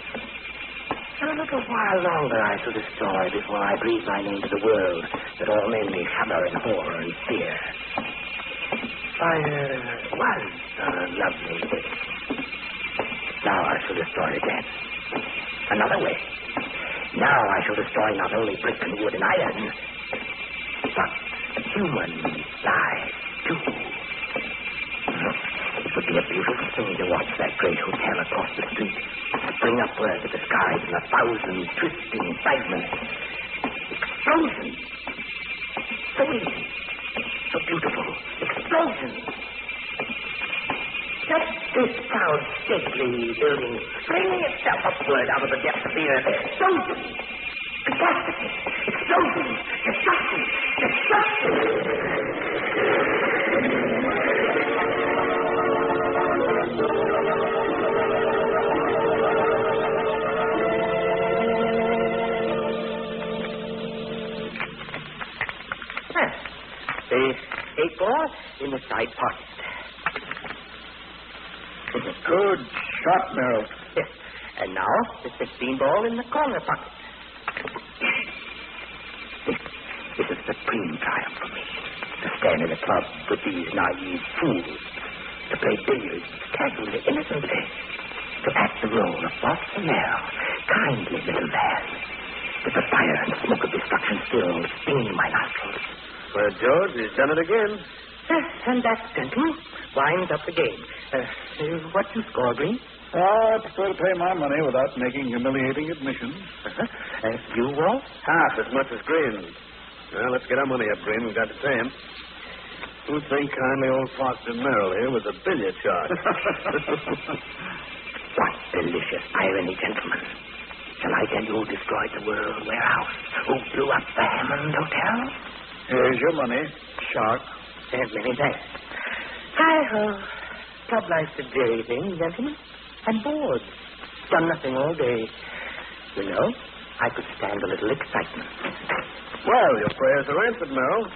And a little while longer I shall destroy before I breathe my name to the world, that all men may shudder in horror and fear. Fire was a lovely thing. Now I shall destroy again. Another way. Now I shall destroy not only brick and wood and iron, but human lives, too. It would be a beautiful thing to watch that great hotel across the street spring upward to the skies in 1,000 twisting fragments. Explosions! So easy, so beautiful. Explosions! Just this proud, stately building flinging itself upward out of the depths of the earth. Explosions! Catastrophe! Explosions! Destruction! The 8 ball in the side pocket. Good shot, Merrill. Yes. And now the 16 ball in the corner pocket. This is a supreme triumph for me. To stand in a club with these naive fools. To play billiards casually, innocently. To act the role of Foster Merrill, kindly little man. With the fire and smoke of destruction still stinging my nostrils. Well, George, he's done it again. And that, gentlemen, winds up the game. What you score, Green? I prefer to pay my money without making humiliating admissions. You, Walt? Half as much as Green. Well, let's get our money up, Green. We've got to pay him. Who'd think kindly old Foster Merrill here was a billiard shark? What delicious irony, gentlemen. Shall I tell you who destroyed the World Warehouse? Who blew up the Hammond Hotel? Here's your money, shark. Many thanks. Hi-ho. Club life's a dreary thing, gentlemen. And bored. Done nothing all day. You know, I could stand a little excitement. Well, your prayers are answered, Merrill.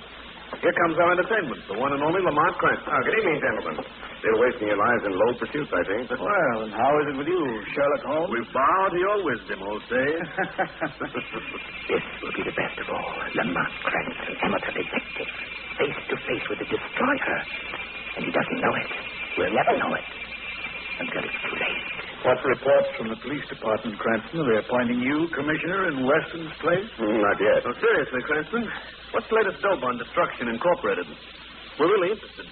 Here comes our entertainment, the one and only Lamont Cranston. Good evening, gentlemen. Still wasting your lives in low pursuits, I think. Well, and how is it with you, Sherlock Holmes? We bow to your wisdom, old sage. This will be the best of all. Lamont Cranston, amateur detective, face to face with the destroyer. And he doesn't know it. We'll never know it until it's too late. What reports from the police department, Cranston? Are they appointing you commissioner in Weston's place? Not yet. No, seriously, Cranston. What's the latest dope on Destruction Incorporated? We're really interested.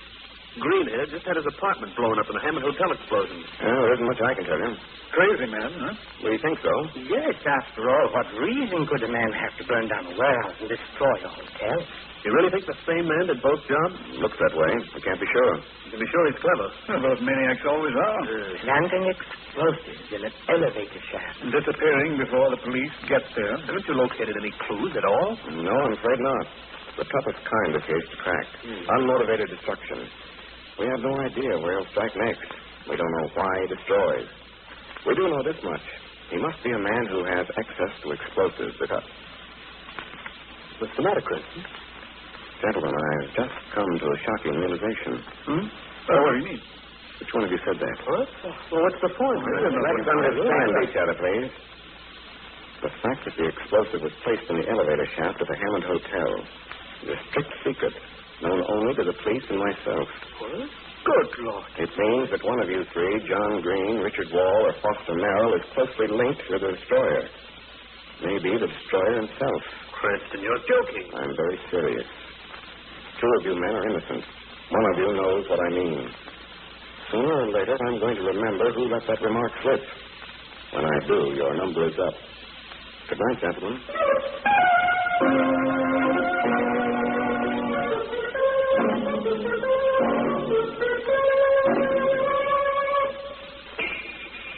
Green here just had his apartment blown up in the Hammond Hotel explosion. Well, there isn't much I can tell you. Crazy man, huh? Well, you think so? Yes, after all, what reason could a man have to burn down a warehouse and destroy a hotel? You really think the same man did both jobs? Looks that way. We can't be sure. You can be sure he's clever. Well, those maniacs always are. Planting explosives in an elevator shaft. And disappearing before the police get there. Haven't you located any clues at all? No, I'm afraid not. The toughest kind of case to crack. Unmotivated destruction. We have no idea where he'll strike next. We don't know why he destroys. We do know this much. He must be a man who has access to explosives because... What's the matter, Cranston? Gentlemen, I've just come to a shocking realization. What do you mean? Which one of you said that? What? Well, what's the point? Let's understand each other, please. The fact that the explosive was placed in the elevator shaft at the Hammond Hotel is a strict secret, known only to the police and myself. What? Good Lord. It means that one of you three, John Green, Richard Wall, or Foster Merrill, is closely linked to the destroyer. Maybe the destroyer himself. Cranston, you're joking. I'm very serious. Two of you men are innocent. One of you knows what I mean. Sooner or later, I'm going to remember who let that remark slip. When I do, your number is up. Good night, gentlemen.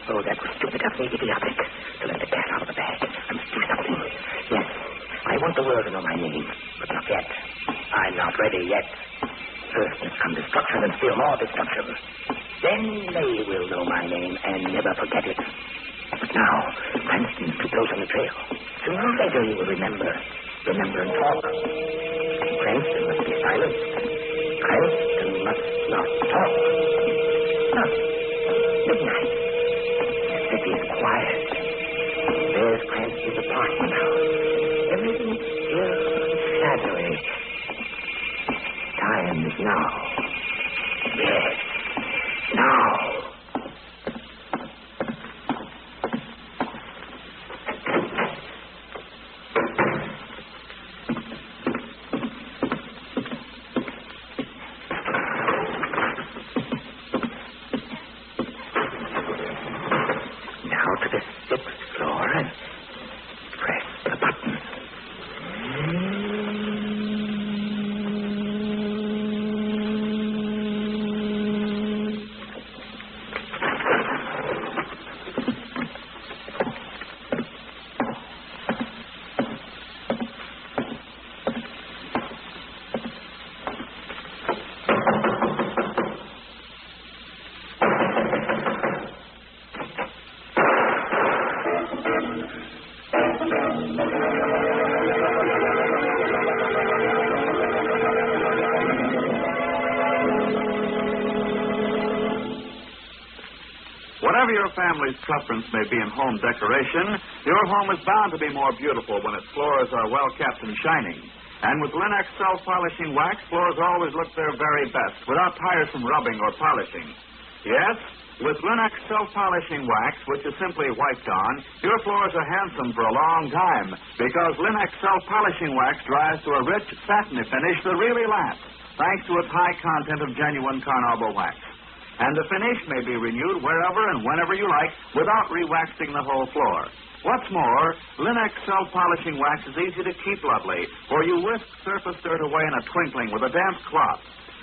Oh, that was stupid of me, idiotic, to let the cat out of the bag. I must do something. Yes, I want the world to know my name, but not yet. I'm not ready yet. First must come destruction and still more destruction. Then they will know my name and never forget it. But now, Cranston's too close on the trail. Sooner or later you will remember. Remember and talk. Cranston must be silent. Cranston must not talk. Huh. Midnight. The city is quiet. There's Cranston's apartment now. Everything is still shadowy. Time is now. Yes. Now. Whatever your family's preference may be in home decoration, your home is bound to be more beautiful when its floors are well kept and shining. And with Linux self-polishing wax, floors always look their very best without tiresome rubbing or polishing. Yes, with Linux self-polishing wax, which is simply wiped on, your floors are handsome for a long time because Linux self-polishing wax dries to a rich, satiny finish that really lasts, thanks to its high content of genuine carnauba wax. And the finish may be renewed wherever and whenever you like without re-waxing the whole floor. What's more, Linux self-polishing wax is easy to keep lovely, for you whisk surface dirt away in a twinkling with a damp cloth.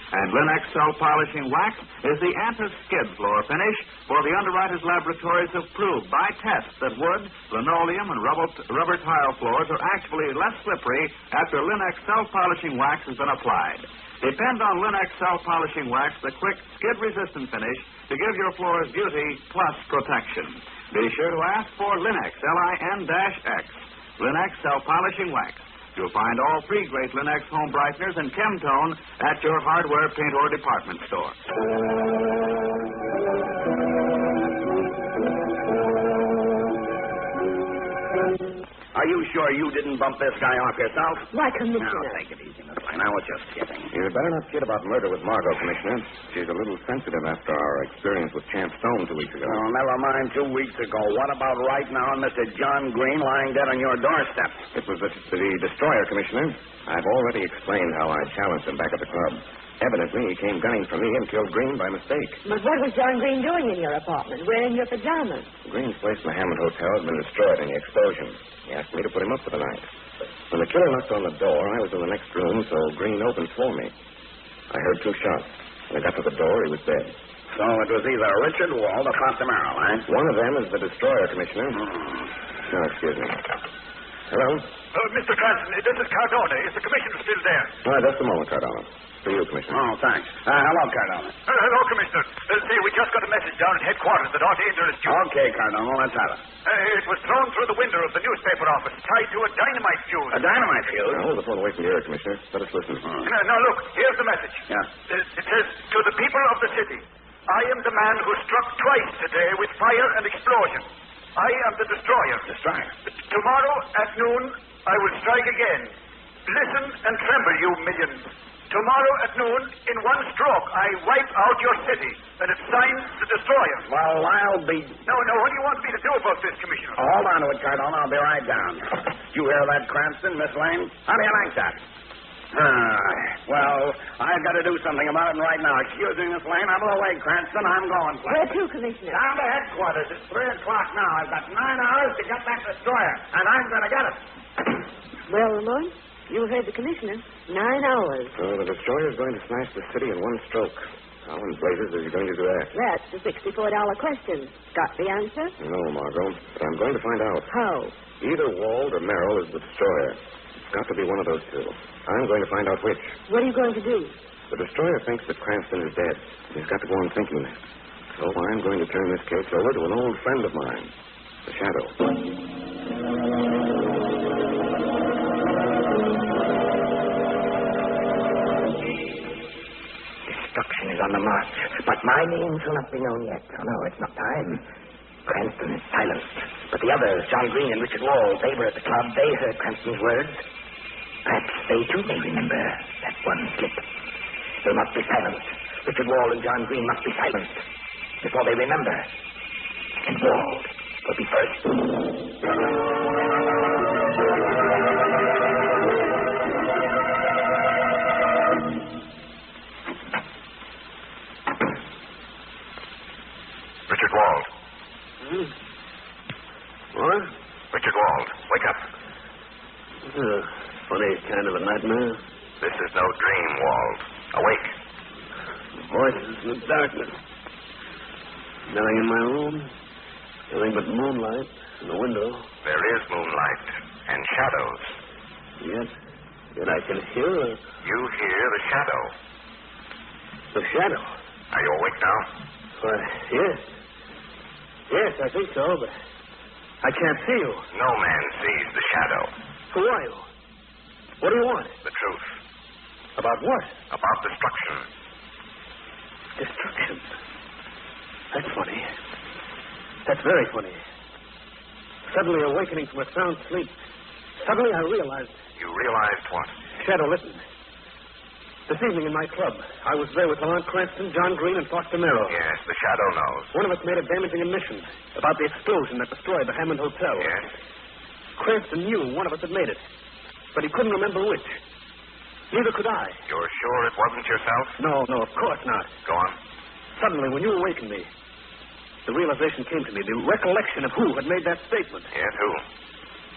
And Linux self-polishing wax is the anti-skid floor finish, for the underwriters' laboratories have proved by tests that wood, linoleum, and rubber tile floors are actually less slippery after Linux self-polishing wax has been applied. Depend on Linux self-polishing wax, the quick, skid-resistant finish, to give your floors beauty plus protection. Be sure to ask for Linux, Lin-X, Linux self-polishing wax. You'll find all three great Linux home brighteners and Chemtone at your hardware, paint, or department store. Are you sure you didn't bump this guy off yourself? Why, Commissioner? Now, take it easy, Miss Lane. I was just kidding. You'd better not kid about murder with Margot, Commissioner. She's a little sensitive after our experience with Champ Stone 2 weeks ago. Oh, never mind 2 weeks ago. What about right now and Mr. John Green lying dead on your doorstep? It was the destroyer, Commissioner. I've already explained how I challenged him back at the club. Evidently, he came gunning for me and killed Green by mistake. But what was John Green doing in your apartment, wearing your pajamas? Green's place in the Hammond Hotel had been destroyed in the explosion. He asked me to put him up for the night. When the killer knocked on the door, I was in the next room, so Green opened for me. I heard 2 shots. When I got to the door, he was dead. So it was either Richard Wald or Fontamaro, eh? One of them is the destroyer, Commissioner. No, excuse me. Hello? Mr. Cranston, this is Cardona. Is the commissioner still there? All right, just a moment, Cardona. For you, Commissioner. Oh, thanks. Hello, Cardona. Hello, Commissioner. Say, we just got a message down at headquarters that our danger is due. Okay, Cardona, let's have it. It was thrown through the window of the newspaper office, tied to a dynamite fuse. A dynamite fuse? Now, hold the phone away from the air, Commissioner. Let us listen. Now, look, here's the message. Yeah. It says, to the people of the city, I am the man who struck twice today with fire and explosion. I am the destroyer. Destroyer? Tomorrow at noon, I will strike again. Listen and tremble, you millions. Tomorrow at noon, in one stroke, I wipe out your city, and it's signed the destroyer. Well, I'll be... No, what do you want me to do about this, Commissioner? Oh, hold on to it, Cardona. I'll be right down. You hear that, Cranston, Miss Lane? How do you like that? Well, I've got to do something about it right now. Excuse me, Miss Lane. I'm away, Cranston. I'm going. Where to, Commissioner? Down to headquarters. It's 3 o'clock now. I've got 9 hours to get that destroyer, and I'm going to get it. Well, Lamont, you heard the Commissioner. 9 hours. So the destroyer's going to smash the city in one stroke. How in blazes is he going to do that? That's the $64 question. Got the answer? No, Margot, but I'm going to find out. How? Either Wald or Merrill is the destroyer. It's got to be one of those two. I'm going to find out which. What are you going to do? The destroyer thinks that Cranston is dead. He's got to go on thinking that. So I'm going to turn this case over to an old friend of mine, the Shadow. destruction is on the march. But my name shall not be known yet. Oh, no, it's not time. Cranston is silenced. But the others, John Green and Richard Wall, they were at the club. They heard Cranston's words. Perhaps they, too, may remember that one slip. They must be silenced. Richard Wall and John Green must be silenced before they remember. And Wall will be first. Richard Wald. What? Richard Wald, wake up. Funny kind of a nightmare. This is no dream, Wald. Awake. Voices in the darkness. Nothing in my room. Nothing but moonlight in the window. There is moonlight and shadows. Yet I can hear her. You hear the shadow. The shadow? Are you awake now? Why, yes. Yes, I think so, but I can't see you. No man sees the shadow. Who are you? What do you want? The truth. About what? About destruction. Destruction? That's funny. That's very funny. Suddenly awakening from a sound sleep, suddenly I realized... You realized what? Shadow, listen. This evening in my club, I was there with Lamont Cranston, John Green, and Foster Merrill. Yes, the shadow knows. One of us made a damaging admission about the explosion that destroyed the Hammond Hotel. Yes? Cranston knew one of us had made it, but he couldn't remember which. Neither could I. You're sure it wasn't yourself? No, of course not. Go on. Suddenly, when you awakened me, the realization came to me, the recollection of who had made that statement. Yes, who?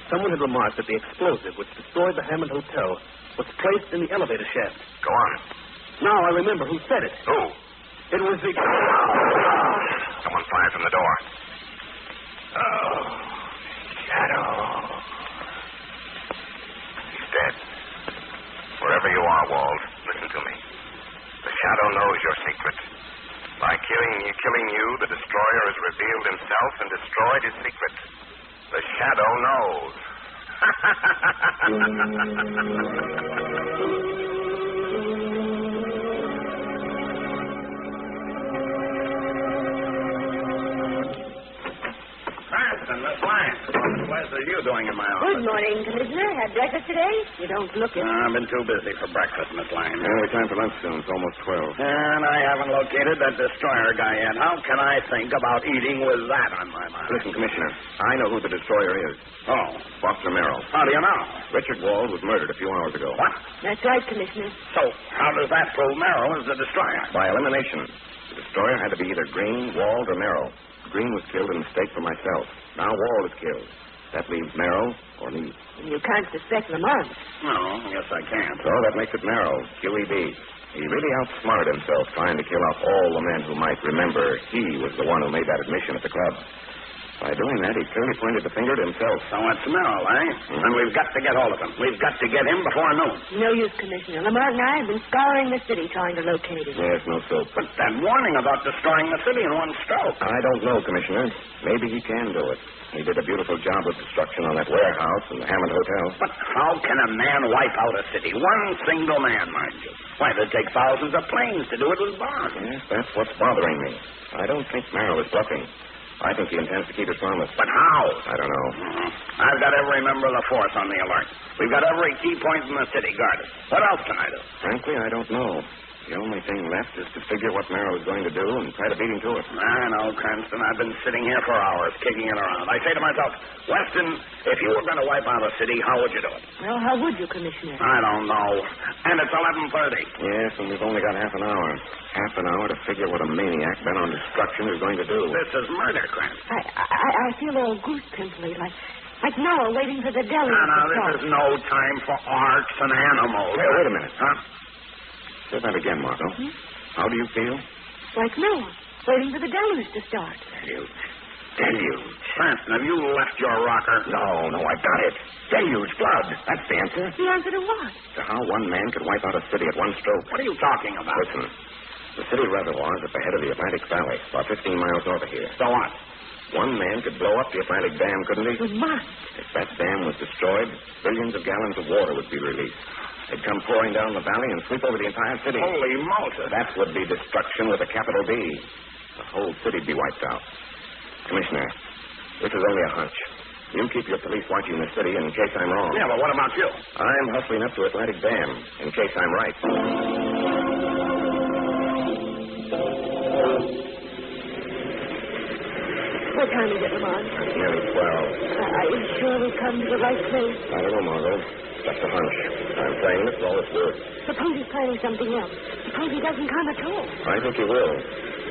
Someone had remarked that the explosive which destroyed the Hammond Hotel was placed in the elevator shaft. Go on. Now I remember who said it. Who? It was the... Someone fired from the door. Oh, shadow. He's dead. Wherever you are, Wald, listen to me. The shadow knows your secret. By killing you, the destroyer has revealed himself and destroyed his secret. The shadow knows. Cranston, Miss Lang. What are you doing in my office? Good morning, Commissioner. Had breakfast today? You don't look it. I've been too busy for breakfast, Miss Lang. We're time for lunch soon. It's almost 12. And I haven't located that destroyer guy yet. How can I think about eating with that on my mind? Listen, Commissioner, I know who the destroyer is. Oh. Foster Merrill. How do you know? Richard Wald was murdered a few hours ago. What? That's right, Commissioner. So, how does that prove Merrill is the destroyer? By elimination. The destroyer had to be either Green, Wald, or Merrill. Green was killed in mistake for myself. Now Wald is killed. That leaves Merrill or me. You can't suspect Lamont. No, yes I can. So that makes it Merrill, QED. He really outsmarted himself trying to kill off all the men who might remember he was the one who made that admission at the club. By doing that, he clearly pointed the finger at himself. So it's Merrill, eh? Mm-hmm. And we've got to get hold of him. We've got to get him before noon. No use, Commissioner. Lamont and I have been scouring the city trying to locate him. Yes, no soap. But that warning about destroying the city in one stroke. I don't know, Commissioner. Maybe he can do it. He did a beautiful job of destruction on that warehouse and the Hammond Hotel. But how can a man wipe out a city? One single man, mind you. Why, it'd take thousands of planes to do it with bombs. Yes, that's what's bothering me. I don't think Merrill is bluffing. I think he intends to keep his promise. But how? I don't know. I've got every member of the force on the alert. We've got every key point in the city guarded. What else can I do? Frankly, I don't know. The only thing left is to figure what Merrill is going to do and try to beat him to it. I know, Cranston. I've been sitting here for hours, kicking it around. I say to myself, Weston, if you were going to wipe out a city, how would you do it? Well, how would you, Commissioner? I don't know. And it's 11:30. Yes, and we've only got half an hour. Half an hour to figure what a maniac bent on destruction is going to do. This is murder, Cranston. I feel all goose pimply, like Noah waiting for the deluge. Now, this is no time for arks and animals. Hey, wait a minute. Huh? Say that again, Margot. How do you feel? Like Noah, waiting for the deluge to start. Deluge. Cranston, have you left your rocker? No, I got it. Deluge, blood. That's the answer. The answer to what? To how one man could wipe out a city at one stroke. What are you talking about? Listen, the city reservoir is at the head of the Atlantic Valley, about 15 miles north of here. So what? One man could blow up the Atlantic Dam, couldn't he? We must. If that dam was destroyed, billions of gallons of water would be released. They'd come pouring down the valley and sweep over the entire city. Holy Malta. That would be destruction with a capital D. The whole city'd be wiped out. Commissioner, this is only a hunch. You keep your police watching the city in case I'm wrong. Yeah, but what about you? I'm hustling up to Atlantic Dam in case I'm right. What time is it, Lamont? Nearly 12. Are you sure we've come to the right place? I don't know, Margot. Just a hunch. I'm playing this for all it's worth. Suppose he's planning something else. Suppose he doesn't come at all. I think he will.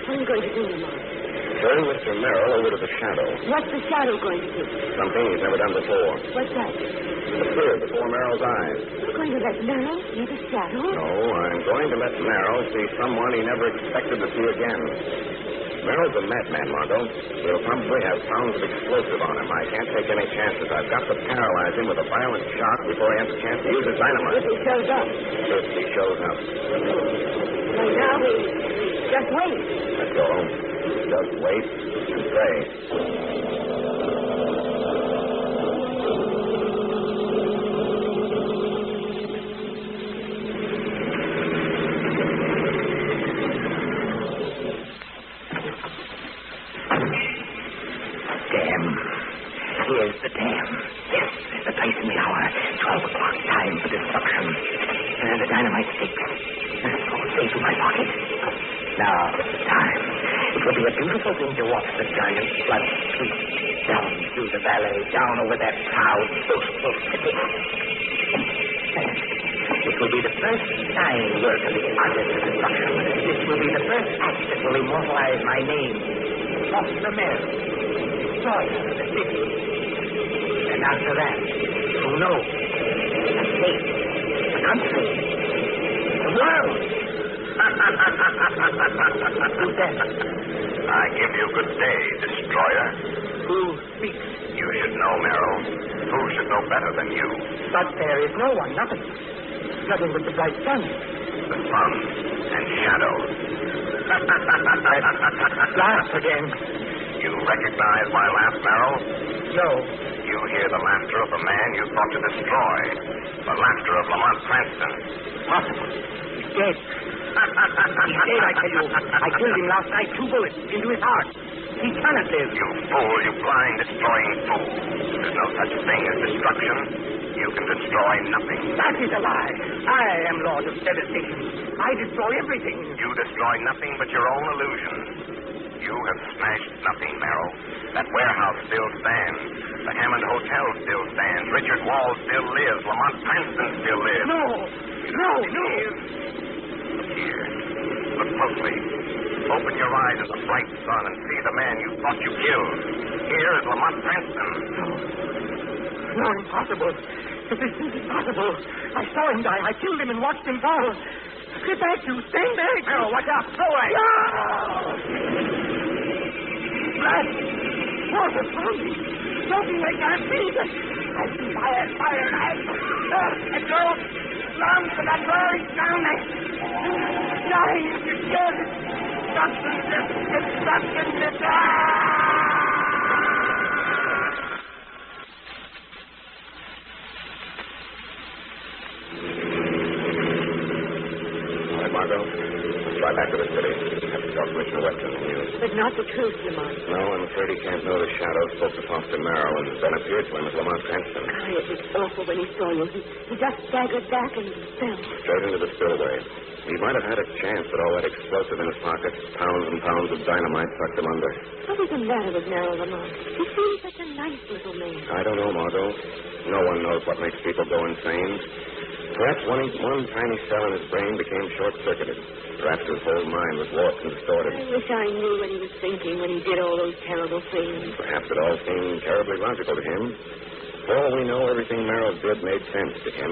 What are you going to do, Lamont? Turn Mr. Merrill over to the Shadow. What's the Shadow going to do? Something he's never done before. What's that? Appear before Merrill's eyes. You're going to let Merrill see the Shadow? No, I'm going to let Merrill see someone he never expected to see again. Merrill's a madman, Margot. He'll probably have pounds of explosive on him. I can't take any chances. I've got to paralyze him with a violent shock before he has a chance to use his dynamite. If he shows up. If he shows up. Right now, we just wait. Let's go. Just wait and pray. Here's the dam. Yes, the place in the hour. 12 o'clock, time for destruction. The dynamite sticks. Safe in my pocket. Now, time. It will be a beautiful thing to watch the giant flood sweep down through the valley, down over that proud, boastful city. It will be the first sign work of the artist of destruction. This will be the first act that will immortalize my name. Off the mill. Destroyer of the city. And after that, who knows? The state, the country, the world. Who's that? I give you good day, Destroyer. Who speaks? You should know, Merrill. Who should know better than you? But there is no one, nothing. Nothing but the bright sun. The sun and shadows. Laugh again. You recognize my laugh, Merrill? No. You hear the laughter of the man you thought to destroy. The laughter of Lamont Cranston. Possible. He's dead. He's dead, I tell you. I killed him last night, 2 bullets into his heart. He cannot live. You fool, you blind, destroying fool. There's no such thing as destruction. You can destroy nothing. That is a lie. I am Lord of Devastation. I destroy everything. You destroy nothing but your own illusion. You have smashed nothing, Merrill. That warehouse still stands. The Hammond Hotel still stands. Richard Wall still lives. Lamont Cranston still lives. No. Look here. Look closely. Open your eyes at the bright sun and see the man you thought you killed. Here is Lamont Cranston. No, impossible. This is impossible. I saw him die. I killed him and watched him fall. Get back, you. Stay back. No, watch out. Go away. No! Blood. Water from me. Soaking like I see it. I see fire. Let go. Run for that glory down there. Dying if you should. Destruction. Margot, fly back to the city. Have to talk to Commissioner Weston and you. But not the truth, Lamont. No, I'm afraid he can't know the Shadow spoke to Foster Merrill and then appeared to him as Lamont Cranston. Oh, it was awful when he saw you. He just staggered back and fell. Straight into the spillway. He might have had a chance, but all that explosive in his pocket, pounds and pounds of dynamite, sucked him under. What was the matter with Merrill, Lamont? He seemed such a nice little man. I don't know, Margot. No one knows what makes people go insane. Perhaps one tiny cell in his brain became short-circuited. Perhaps his whole mind was warped and distorted. I wish I knew what he was thinking when he did all those terrible things. Perhaps it all seemed terribly logical to him. For all we know, everything Merrill did made sense to him.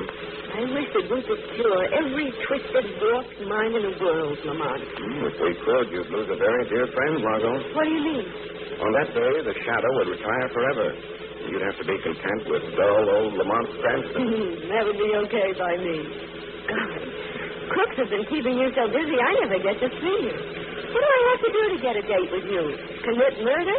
I wish that we could cure every twisted, warped mind in the world, Lamont. If we could, you'd lose a very dear friend, Margot. What do you mean? On that day, the Shadow would retire forever. You'd have to be content with dull old Lamont Cranston. That would be okay by me. God, crooks have been keeping you so busy, I never get to see you. What do I have to do to get a date with you? Commit murder?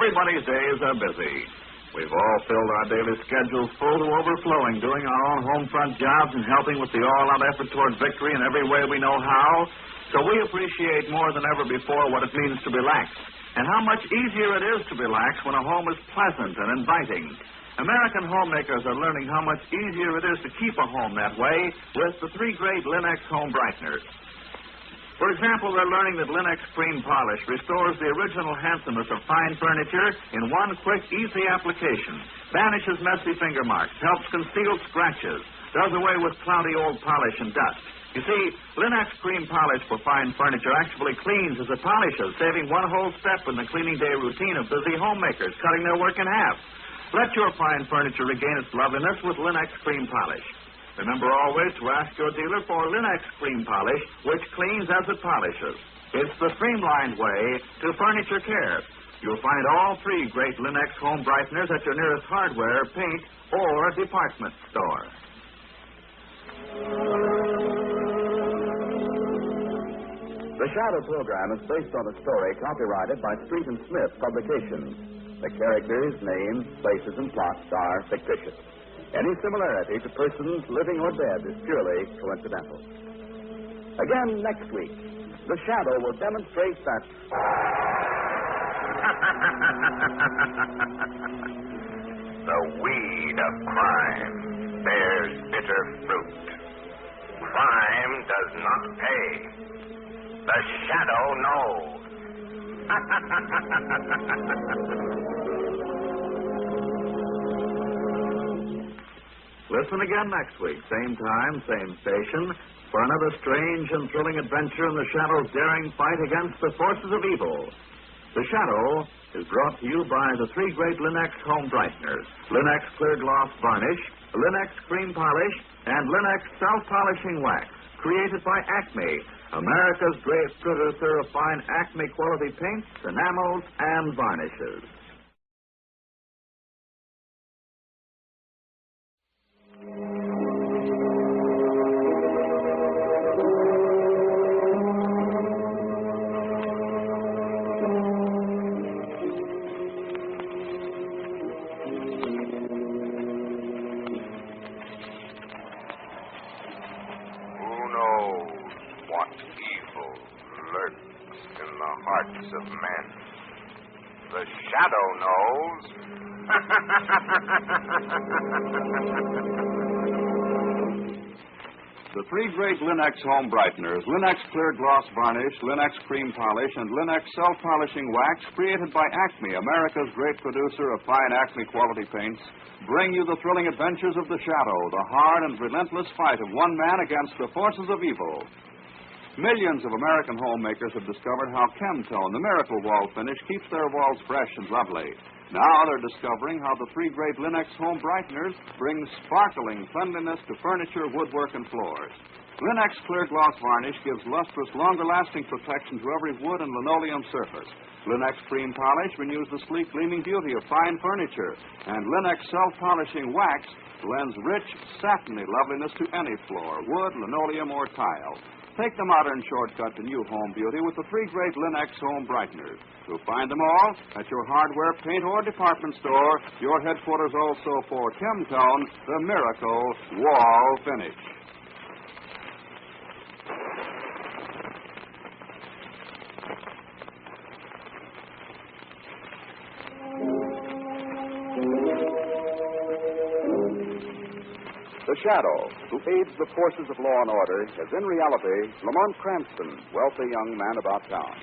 Everybody's days are busy. We've all filled our daily schedules full to overflowing, doing our own home front jobs and helping with the all-out effort toward victory in every way we know how. So we appreciate more than ever before what it means to relax, and how much easier it is to relax when a home is pleasant and inviting. American homemakers are learning how much easier it is to keep a home that way with the three great Linex home brighteners. For example, they're learning that Linex Cream Polish restores the original handsomeness of fine furniture in one quick, easy application, banishes messy finger marks, helps conceal scratches, does away with cloudy old polish and dust. You see, Linex Cream Polish for fine furniture actually cleans as it polishes, saving one whole step in the cleaning day routine of busy homemakers, cutting their work in half. Let your fine furniture regain its loveliness with Linex Cream Polish. Remember always to ask your dealer for Linex Cream Polish, which cleans as it polishes. It's the streamlined way to furniture care. You'll find all three great Linex home brighteners at your nearest hardware, paint, or department store. The Shadow program is based on a story copyrighted by Street and Smith Publications. The characters, names, places, and plots are fictitious. Any similarity to persons living or dead is purely coincidental. Again next week, the Shadow will demonstrate that... The weed of crime bears bitter fruit. Crime does not pay. The Shadow knows. Listen again next week, same time, same station, for another strange and thrilling adventure in the Shadow's daring fight against the forces of evil. The Shadow is brought to you by the three great Linex home brighteners, Linex Clear Gloss Varnish, Linex Cream Polish, and Linex Self-Polishing Wax, created by Acme, America's great producer of fine Acme quality paints, enamels, and varnishes. Of men. The Shadow knows. The three great Linex home brighteners, Linex Clear Gloss Varnish, Linex Cream Polish, and Linex Self-Polishing Wax, created by Acme, America's great producer of fine Acme quality paints, bring you the thrilling adventures of the Shadow, the hard and relentless fight of one man against the forces of evil. Millions of American homemakers have discovered how Chemtone, the miracle wall finish, keeps their walls fresh and lovely. Now they're discovering how the three great Linex home brighteners bring sparkling cleanliness to furniture, woodwork, and floors. Linex Clear Gloss Varnish gives lustrous, longer-lasting protection to every wood and linoleum surface. Linex Cream Polish renews the sleek, gleaming beauty of fine furniture. And Linex Self-Polishing Wax lends rich, satiny loveliness to any floor, wood, linoleum, or tile. Take the modern shortcut to new home beauty with the three great Linex home brighteners. You'll find them all at your hardware, paint, or department store, your headquarters also for Chemtone, the miracle wall finish. The Shadow, who aids the forces of law and order, is in reality Lamont Cranston, wealthy young man about town.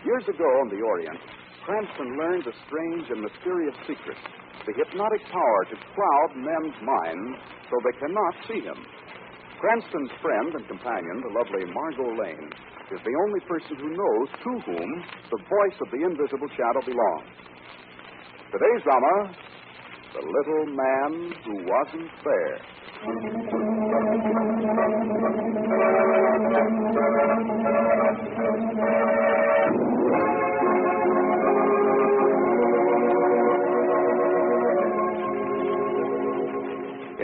Years ago in the Orient, Cranston learned a strange and mysterious secret, the hypnotic power to cloud men's minds so they cannot see him. Cranston's friend and companion, the lovely Margot Lane, is the only person who knows to whom the voice of the invisible shadow belongs. Today's drama, The Little Man Who Wasn't There.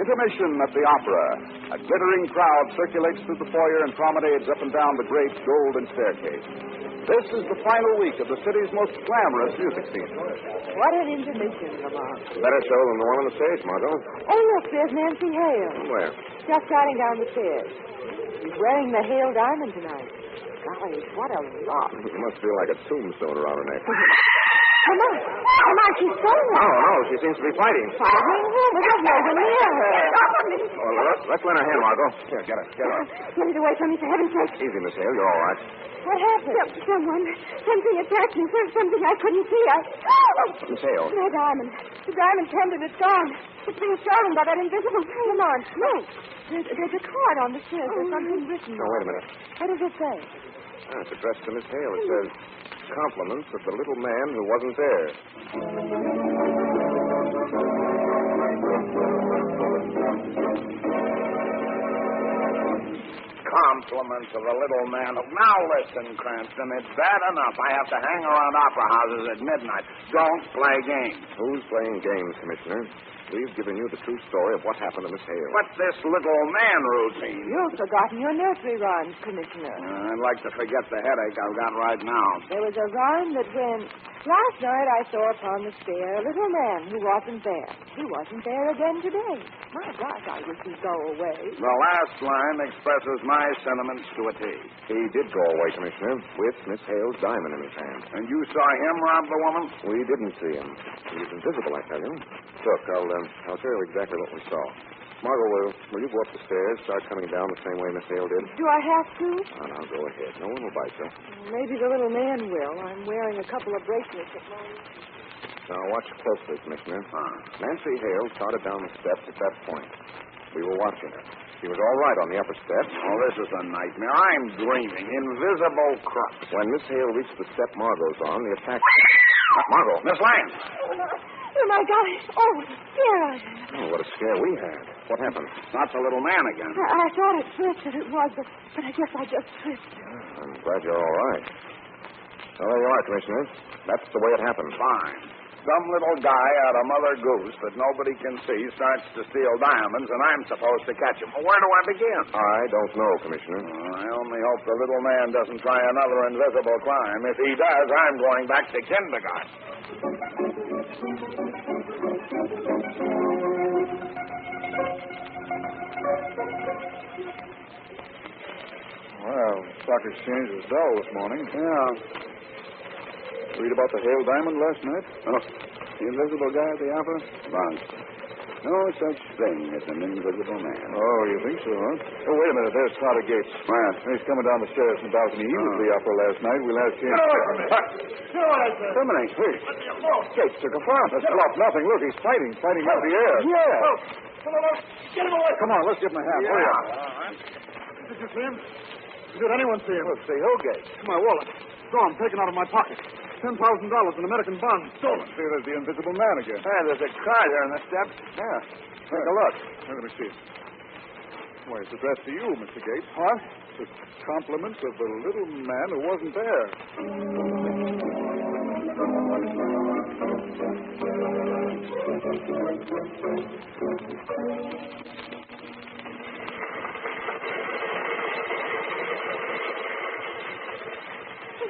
Intermission at the opera. A glittering crowd circulates through the foyer and promenades up and down the great golden staircase. This is the final week of the city's most glamorous music scene. What an intermission, Lamont. Better show than the one on the stage, Margot. Oh, look, there's Nancy Hale. Where? Just trotting down the stairs. She's wearing the Hale diamond tonight. Golly, what a lot. It must feel like a tombstone around her neck. Lamont, she's stolen. Oh, no, she seems to be fighting. Fighting? But there's no one near her. Well, let's lend a hand, Margot. Here, get her. Get it away from me, for heaven's sake. Easy, Miss Hale. You're all right. What happened? Something attacked me. Something I couldn't see. Miss Hale. My diamond. The diamond pendant is gone. It's being stolen by that invisible Lamont. Look. There's a card on the stairs. There's something written. No, wait a minute. What does it say? It's addressed to Miss Hale. It says, compliments of the little man who wasn't there. Compliments of the little man. Now listen, Cranston, it's bad enough I have to hang around opera houses at midnight. Don't play games. Who's playing games, Commissioner? We've given you the true story of what happened to Miss Hale. What's this little man routine? You've forgotten your nursery rhymes, Commissioner. I'd like to forget the headache I've got right now. There was a rhyme that went, last night I saw upon the stair a little man who wasn't there. He wasn't there again today. My gosh, I wish he'd go away. The last line expresses my sentiments to a T. He did go away, Commissioner, with Miss Hale's diamond in his hand. And you saw him rob the woman? We didn't see him. He was invisible, I tell you. Look, I'll tell you exactly what we saw. Margot, will you go up the stairs, start coming down the same way Miss Hale did? Do I have to? Oh, now go ahead. No one will bite you. Maybe the little man will. I'm wearing a couple of bracelets at mine. Now, watch closely, Commissioner. Nancy Hale started down the steps at that point. We were watching her. She was all right on the upper steps. Oh, this is a nightmare. I'm dreaming. Invisible crooks. When Miss Hale reached the step Margot's on, the attack... Margot! Miss Lane! Oh, my gosh. Oh, dear. Oh, what a scare we had. What happened? Not the little man again. I thought at first that it was, but I guess I just tripped. I'm glad you're all right. Well, there you are, Commissioner. That's the way it happened. Fine. Some little guy out of Mother Goose that nobody can see starts to steal diamonds, and I'm supposed to catch him. Well, where do I begin? I don't know, Commissioner. I only hope the little man doesn't try another invisible crime. If he does, I'm going back to kindergarten. Well, stock exchange was dull this morning. Yeah. Read about the Hale diamond last night? Oh, the invisible guy at the opera? Nonsense. No such thing as an invisible man. Oh, you think so, huh? Oh, wait a minute. There's Carter Gates. Where? He's coming down the stairs from the balcony. He was at the opera last night. We'll ask him. Terminate. Hey. Gates took a fall. That's bluff. Nothing. Look, he's fighting out of the air. Yeah. Get him away. Come on, let's give him a hand. Hurry up. Did you see him? Did anyone see him? Let's see. Who, Gates? My wallet. Gone, taken out of my pocket. $10,000 in American bonds stolen. See, there's the invisible man again. Hey, there's a card here on the steps. Yeah. Take a look. Let me see it. Why, it's addressed to you, Mr. Gates. What? It's compliments of the little man who wasn't there.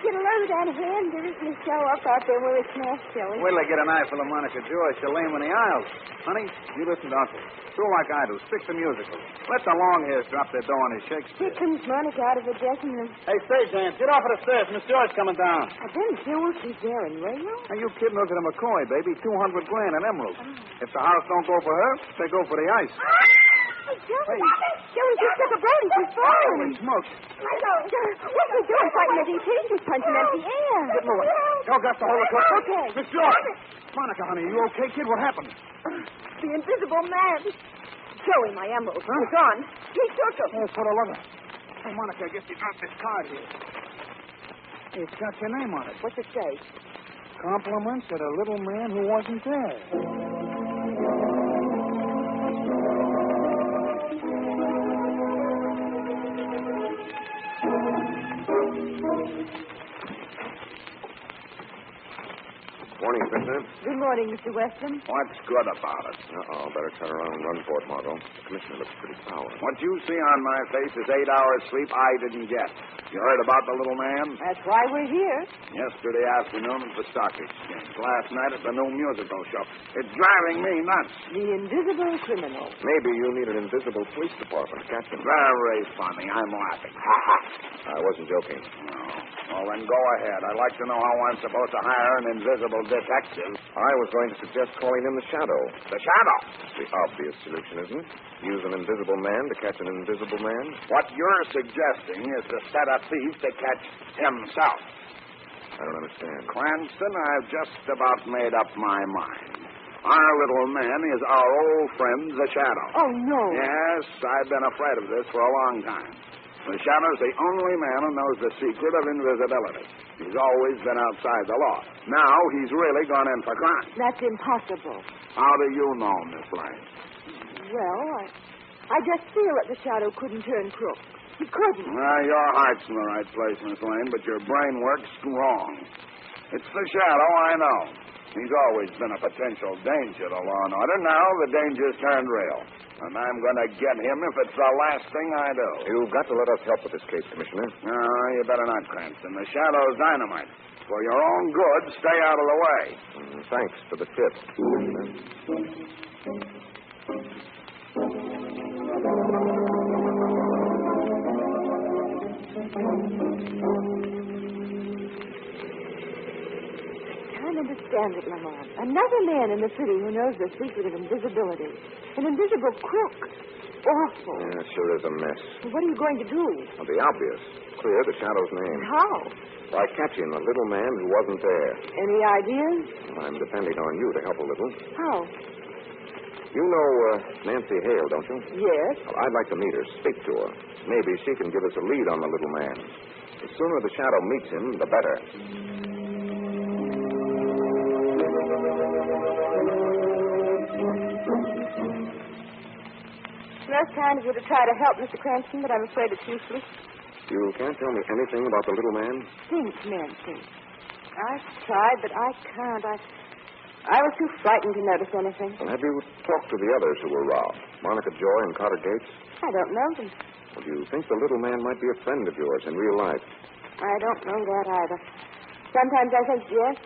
Get a load out of here and there isn't a show up out there where it's not showing. Wait till I get an eye for the Monica Joyce. She'll lame in the aisles. Honey, you listen to Uncle. Do like I do. Stick to musicals. Let the long hairs drop their dough on his Shakespeare. Here comes Monica out of the dressing room. Hey, stagehand, get off of the stairs. Miss Joyce coming down. Ben Jewels is there in Rayo? Are you kidding? Look at a McCoy, baby. $200,000 in emeralds. If the house don't go for her, they go for the ice. Joey just took a Brody. She's falling. Holy smokes. What's he doing? Fighting as he thinks. He's punching at the air. Get moving. Y'all got to hold the clock. Okay. Miss Joyce. Monica, honey, you okay, kid? What happened? The invisible man. Joey, my emerald. Huh? It's on. He took him. Let's put a look. Hey, Monica, I guess you dropped this card here. It's got your name on it. What's it say? Compliments of a little man who wasn't there. Morning, Commissioner. Good morning, Mr. Weston. What's good about it? Uh-oh, better turn around and run for it, Margot. The Commissioner looks pretty sour. What you see on my face is 8 hours sleep I didn't get. You heard about the little man? That's why we're here. Yesterday afternoon at the stock exchange. Last night at the new musical show. It's driving me nuts. The invisible criminal. Maybe you need an invisible police department to catch him. Very funny. I'm laughing. Ha ha. I wasn't joking. No. Well, then go ahead. I'd like to know how I'm supposed to hire an invisible detective. I was going to suggest calling him the Shadow. The Shadow? The obvious solution, isn't it? Use an invisible man to catch an invisible man. What you're suggesting is to set a thief to catch himself. I don't understand. Cranston, I've just about made up my mind. Our little man is our old friend, the Shadow. Oh, no. Yes, I've been afraid of this for a long time. The Shadow's the only man who knows the secret of invisibility. He's always been outside the law. Now he's really gone in for crime. That's impossible. How do you know, Miss Lane? Well, I just feel that the Shadow couldn't turn crook. He couldn't. Well, your heart's in the right place, Miss Lane, but your brain works wrong. It's the Shadow, I know. He's always been a potential danger to law and order. Now the danger's turned real. And I'm going to get him if it's the last thing I do. You've got to let us help with this case, Commissioner. No, you better not, Cranston. The Shadow's dynamite. For your own good, stay out of the way. Thanks for the tip. Understand it, Lamont. Another man in the city who knows the secret of invisibility. An invisible crook. Awful. Yeah, it sure is a mess. What are you going to do? Well, the obvious. Clear the Shadow's name. How? By catching the little man who wasn't there. Any ideas? I'm depending on you to help a little. How? You know Nancy Hale, don't you? Yes. Well, I'd like to meet her, speak to her. Maybe she can give us a lead on the little man. The sooner the Shadow meets him, the better. Most kind of you to try to help, Mr. Cranston, but I'm afraid it's useless. You can't tell me anything about the little man? Think, Nancy. I've tried, but I can't. I was too frightened to notice anything. Well, have you talked to the others who were robbed? Monica Joy and Carter Gates? I don't know them. Well, do you think the little man might be a friend of yours in real life? I don't know that either. Sometimes I think yes,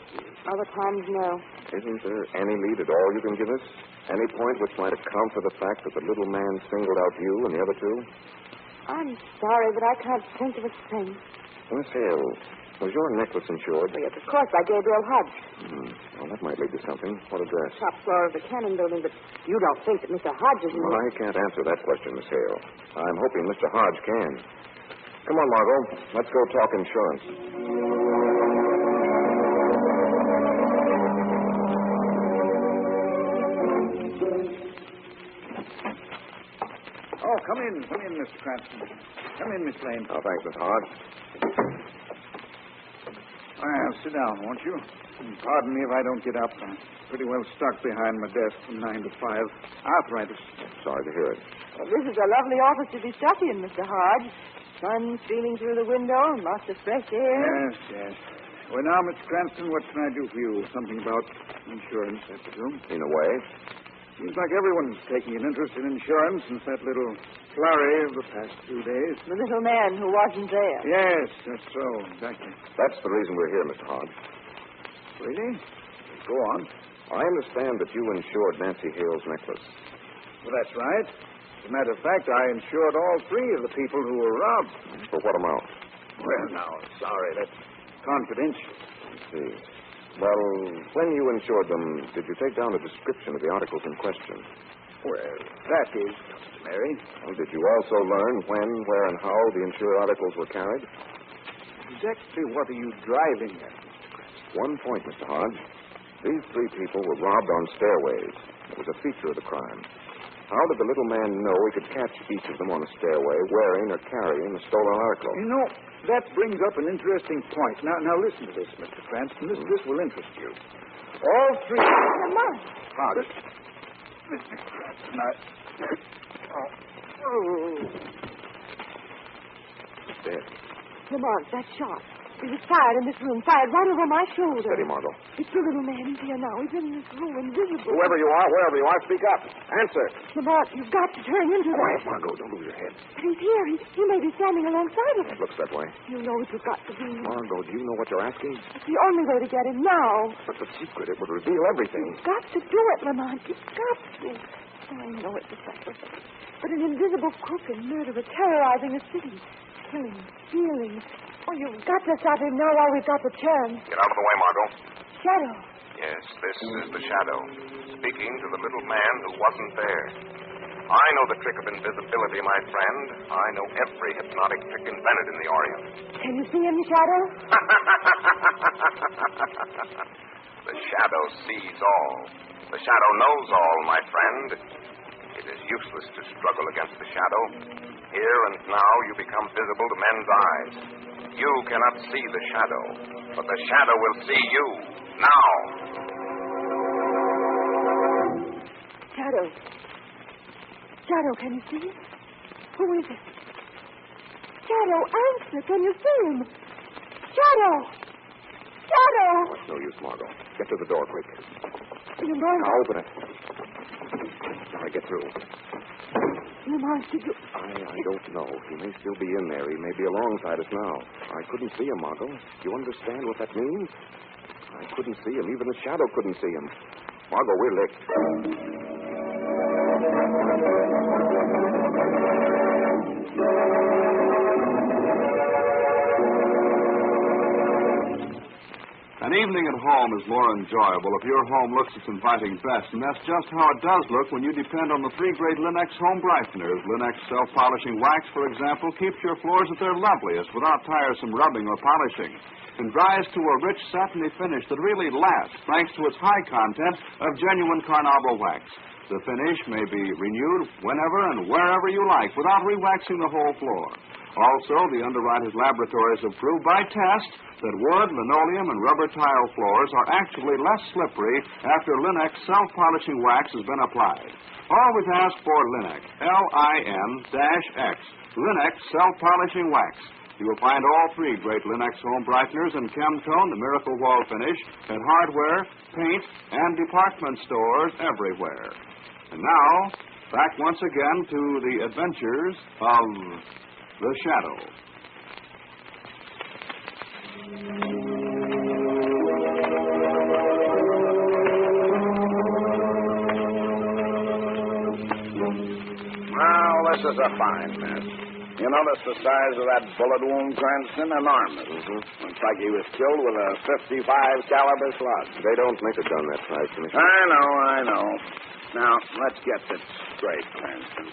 other times no. Isn't there any lead at all you can give us? Any point which might account for the fact that the little man singled out you and the other two? I'm sorry, but I can't think of a thing. Miss Hale, was your necklace insured? Well, yes, of course, by Gabriel Hodge. Well, that might lead to something. What address? Top floor of the Cannon Building, but you don't think that Mr. Hodge is in Well, I can't answer that question, Miss Hale. I'm hoping Mr. Hodge can. Come on, Margot. Let's go talk insurance. Oh, come in, Mr. Cranston. Come in, Miss Lane. Oh, thanks, Miss Hodge. Well, sit down, won't you? And pardon me if I don't get up. I'm pretty well stuck behind my desk from 9 to 5. Arthritis. Sorry to hear it. Well, this is a lovely office to be stuck in, Mr. Hodge. Sun streaming through the window and lots of fresh air. Yes. Well, now, Mr. Cranston, what can I do for you? Something about insurance, I presume? In a way. Seems like everyone's taking an interest in insurance since that little flurry of the past few days. The little man who wasn't there. Yes, that's so, exactly. That's the reason we're here, Mr. Hodge. Really? Go on. I understand that you insured Nancy Hale's necklace. Well, that's right. As a matter of fact, I insured all three of the people who were robbed. For what amount? Well, now, sorry, that's confidential. I see. Well, when you insured them, did you take down a description of the articles in question? Well, that is customary. Well, did you also learn when, where, and how the insured articles were carried? Exactly what are you driving at, Mr. Cranston? One point, Mr. Hodge. These three people were robbed on stairways. It was a feature of the crime. How did the little man know he could catch each of them on a stairway wearing or carrying a stolen article? You know, that brings up an interesting point. Now listen to this, Mr. Cranston. This will interest you. All three... Come on. Hodge. Mr. Cranston, Dead. Lamont, that shot. He was fired in this room, fired right over my shoulder. Steady, Margot. It's the little man. He's here now. He's in this room, invisible. Whoever you are, wherever you are, speak up. Answer. Lamont, you've got to turn into Quiet, that. Margot. Don't lose your head. But he's here. He may be standing alongside of us. It looks that way. You know what you've got to do. Margot, do you know what you're asking? It's the only way to get him now. But the secret, it would reveal everything. You've got to do it, Lamont. You've got to. Oh, I know it's a sacrifice. But an invisible crook and murderer terrorizing a city. Killing, stealing. Oh, you've got to stop him now while we've got the chance. Get out of the way, Margot. Shadow. Yes, this is the Shadow, speaking to the little man who wasn't there. I know the trick of invisibility, my friend. I know every hypnotic trick invented in the Orient. Can you see him, Shadow? The Shadow sees all. The Shadow knows all, my friend. It is useless to struggle against the Shadow. Here and now you become visible to men's eyes. You cannot see the Shadow, but the Shadow will see you now. Shadow. Shadow, can you see him? Who is it? Shadow, answer. Can you see him? Shadow! Shadow! Oh, it's no use, Margot. Get to the door quick. You're going Now open it. Now I get through. Lamont, did you... I don't know. He may still be in there. He may be alongside us now. I couldn't see him, Margot. Do you understand what that means? I couldn't see him. Even the Shadow couldn't see him. Margot, we're licked. An evening at home is more enjoyable if your home looks its inviting best, and that's just how it does look when you depend on the three great Linux home brighteners. Linux self-polishing wax, for example, keeps your floors at their loveliest without tiresome rubbing or polishing, and dries to a rich, satiny finish that really lasts thanks to its high content of genuine carnauba wax. The finish may be renewed whenever and wherever you like without re-waxing the whole floor. Also, the underwriters' laboratories have proved by test that wood, linoleum, and rubber tile floors are actually less slippery after Linux self-polishing wax has been applied. Always ask for Linux, L-I-N-X, Linux self-polishing wax. You will find all three great Linux home brighteners in Chemtone, the Miracle Wall finish, at hardware, paint, and department stores everywhere. And now, back once again to the adventures of the Shadow. Well, this is a fine mess. You notice the size of that bullet wound, Cranston? Enormous. Looks like he was killed with a .55 caliber slug. They don't make a gun that size, Commissioner. I know. Now, let's get this straight, Cranston.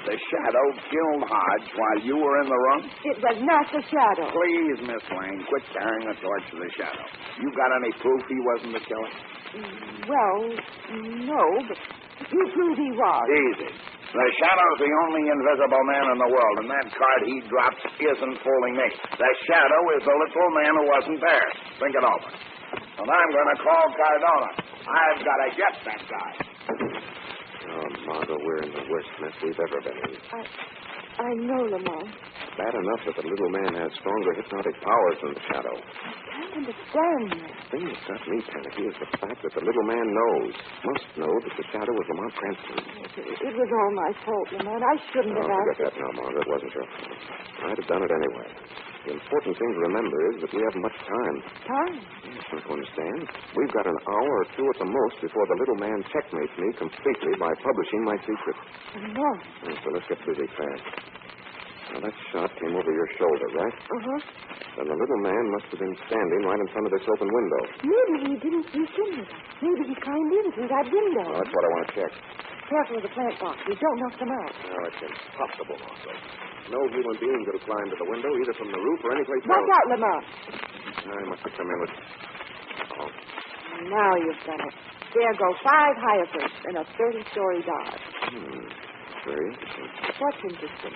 The Shadow killed Hodge while you were in the room? It was not the Shadow. Please, Miss Lane, quit carrying the torch to the Shadow. You got any proof he wasn't the killer? Well, no, but you proved he was. Easy. The Shadow's the only invisible man in the world, and that card he drops isn't fooling me. The Shadow is the little man who wasn't there. Think it over. And I'm going to call Cardona. I've got to get that guy. Oh, Margot, we're in the worst mess we've ever been in. I know, Lamont. Bad enough that the little man has stronger hypnotic powers than the Shadow. I can't understand that. The thing that's got me panicky is the fact that the little man must know that the Shadow was Lamont Cranston. It was all my fault, Lamont. I shouldn't have asked. Forget that now, Margot. It wasn't your fault. I'd have done it anyway. The important thing to remember is that we haven't much time. Time? Yes, don't you understand? We've got an hour or two at the most before the little man checkmates me completely by publishing my secret. No. So let's get busy fast. Now, that shot came over your shoulder, right? Uh-huh. Then the little man must have been standing right in front of this open window. Maybe he didn't sneak in with us. Maybe he climbed in through that window. Oh, that's what I want to check. Careful with the plant boxes. Don't knock them out. No, it's impossible, Margot. No human being could have climbed to the window, either from the roof or anyplace else. Watch out, Lamont. I must have come in with... Oh. Now you've done it. There go 5 hyacinths in a 30-story dodge. Very interesting. What's interesting?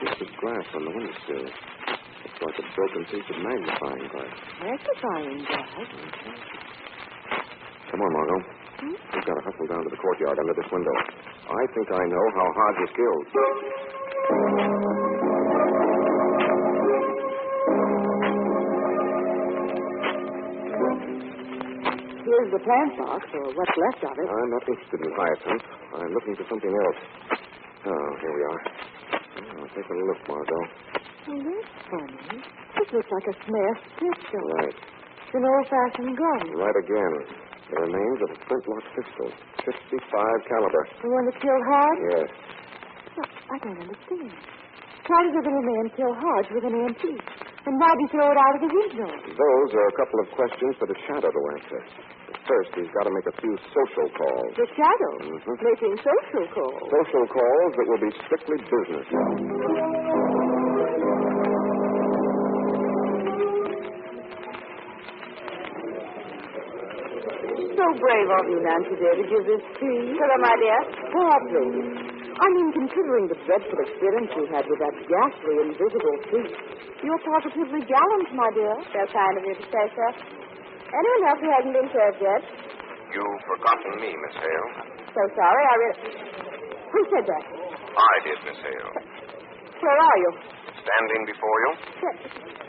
This is glass on the windowsill. It's like a broken piece of magnifying glass. Magnifying glass? Come on, Margot. We've got to hustle down to the courtyard under this window. I think I know how Hodge was killed. Here's the plant box, or what's left of it. I'm not interested in hyacinth. I'm looking for something else. Oh, here we are. Oh, take a look, Margot. Oh, that's funny. This looks like a smashed pistol. Right. It's an old-fashioned gun. Right again. The remains of a flintlock pistol. 55 caliber. The one that killed Hodge? Yes. Look, I don't understand. Why did the little man kill Hodge with an antique? And why did he throw it out of the window? Those are a couple of questions for the Shadow to answer. But first, he's got to make a few social calls. The Shadow? Mm-hmm. Making social calls? Social calls that will be strictly business. So brave of you, Nancy, dear, to give this tea. Sugar, my dear? Hardly. I mean, considering the dreadful experience you had with that ghastly invisible thief, you're positively gallant, my dear. So kind of you to say so. Anyone else who hasn't been served yet? You've forgotten me, Miss Hale. So sorry, I really... Who said that? I did, Miss Hale. Where are you? Standing before you,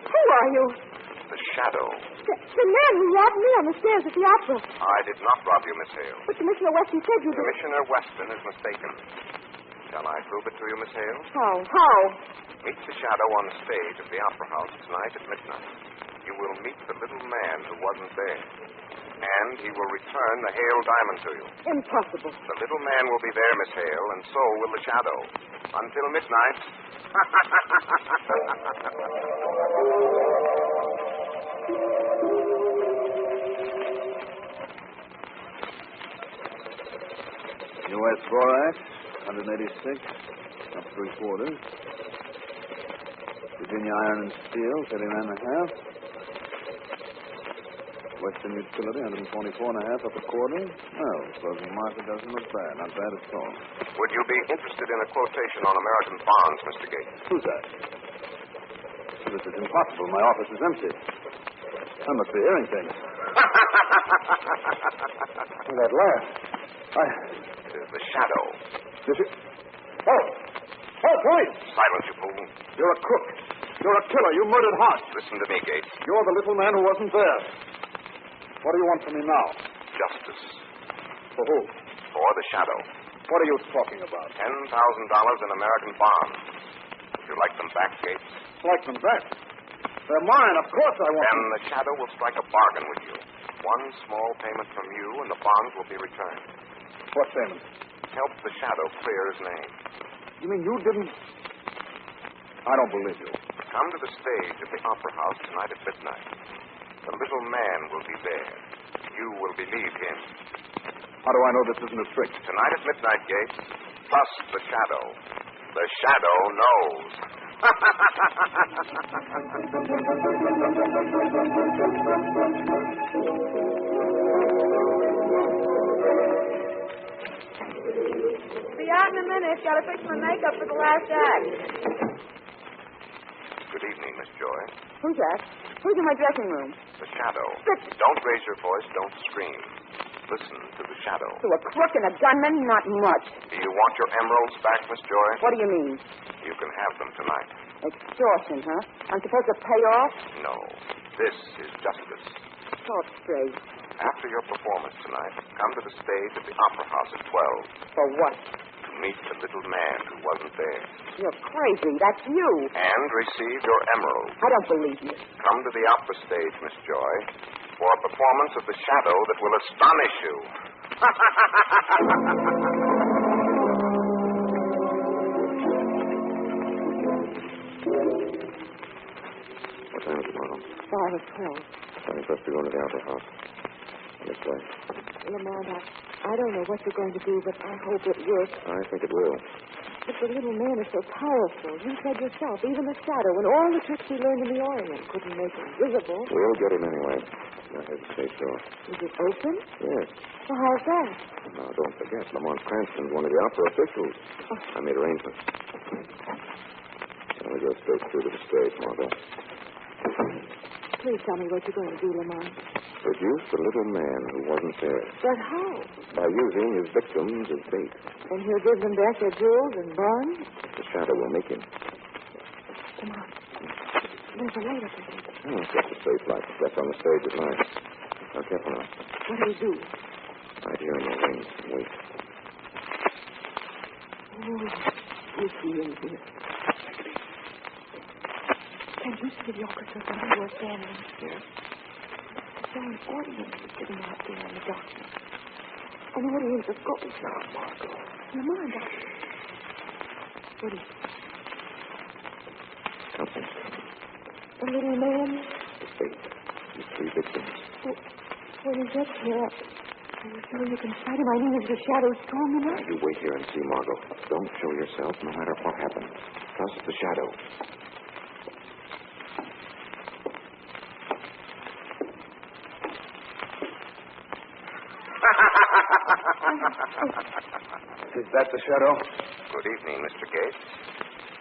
Who are you? the Shadow. The man who robbed me on the stairs at the opera. I did not rob you, Miss Hale. But Commissioner Weston said you did. Commissioner Weston is mistaken. Shall I prove it to you, Miss Hale? How? Meet the Shadow on the stage of the Opera House tonight at midnight. You will meet the little man who wasn't there. And he will return the Hale diamond to you. Impossible. The little man will be there, Miss Hale, and so will the Shadow. Until midnight. U.S. Borax, 186, up 3/4. Virginia Iron and Steel, 39.5. Western Utility, 124.5, up 1/4. Oh, closing market doesn't look bad. Not bad at all. Would you be interested in a quotation on American bonds, Mr. Gates? Who's that? This is impossible. My office is empty. I must be hearing things. That laugh. It is the Shadow. Is it? Oh, police! Silence, you fool. You're a crook. You're a killer. You murdered Hodge. Listen to me, Gates. You're the little man who wasn't there. What do you want from me now? Justice. For who? For the Shadow. What are you talking about? $10,000 in American bonds. Would you like them back, Gates? Like them back? They're mine. Of course I want Then them. the Shadow will strike a bargain with you. One small payment from you, and the bonds will be returned. What payment? Help the Shadow clear his name. You mean you didn't... I don't believe you. Come to the stage at the Opera House tonight at midnight. The little man will be there. You will believe him. How do I know this isn't a trick? Tonight at midnight, Gates. Plus the Shadow. The Shadow knows. Be out in a minute. Got to fix my makeup for the last act. Good evening, Miss Joy. Who's that? Who's in my dressing room? The Shadow. Don't raise your voice. Don't scream. Listen to the Shadow. To a crook and a gunman? Not much. Do you want your emeralds back, Miss Joy? What do you mean? You can have them tonight. Extortion, huh? I'm supposed to pay off? No. This is justice. Talk straight. After your performance tonight, come to the stage at the Opera House at 12. For what? To meet the little man who wasn't there. You're crazy. That's you. And receive your emerald. I don't believe you. Come to the opera stage, Miss Joy, for a performance of the Shadow that will astonish you. What time is it, Margot? 5:12. I'm supposed to be going to the Opera House. This way. Lamont, I don't know what you're going to do, but I hope it works. I think it will. But the little man is so powerful. You said yourself, even the Shadow and all the tricks he learned in the Orient couldn't make him visible. We'll get him anyway. Not hesitate, sure. Is it open? Yes. Well, how's that? Now, don't forget, Lamont Cranston's one of the opera officials. I made arrangements. Now we go straight through to the stage, Margot. Please tell me what you're going to do, Lamont. Produce the little man who wasn't there. But how? By using his victims as bait. And he'll give them back their jewels and bonds? The Shadow will make him. Come on. There's a light up ahead. Oh, it's just a safe light. That's on the stage at night. Now, careful now. What do you do? Right here in your wings. Wait. Oh, is he in here? Can you see the orchestra from where we're standing? Yes. There's an audience is sitting out there in the darkness. An audience of ghosts. Now, Margot. Lamont, what is it? Something's coming. The little man? The fate. The 3 victims. When he gets here, are you sure you can fight him? I mean, is the shadow strong enough? Now, you wait here and see, Margot. Don't show yourself no matter what happens. Trust the shadow. Is that the shadow? Good evening, Mr. Gates.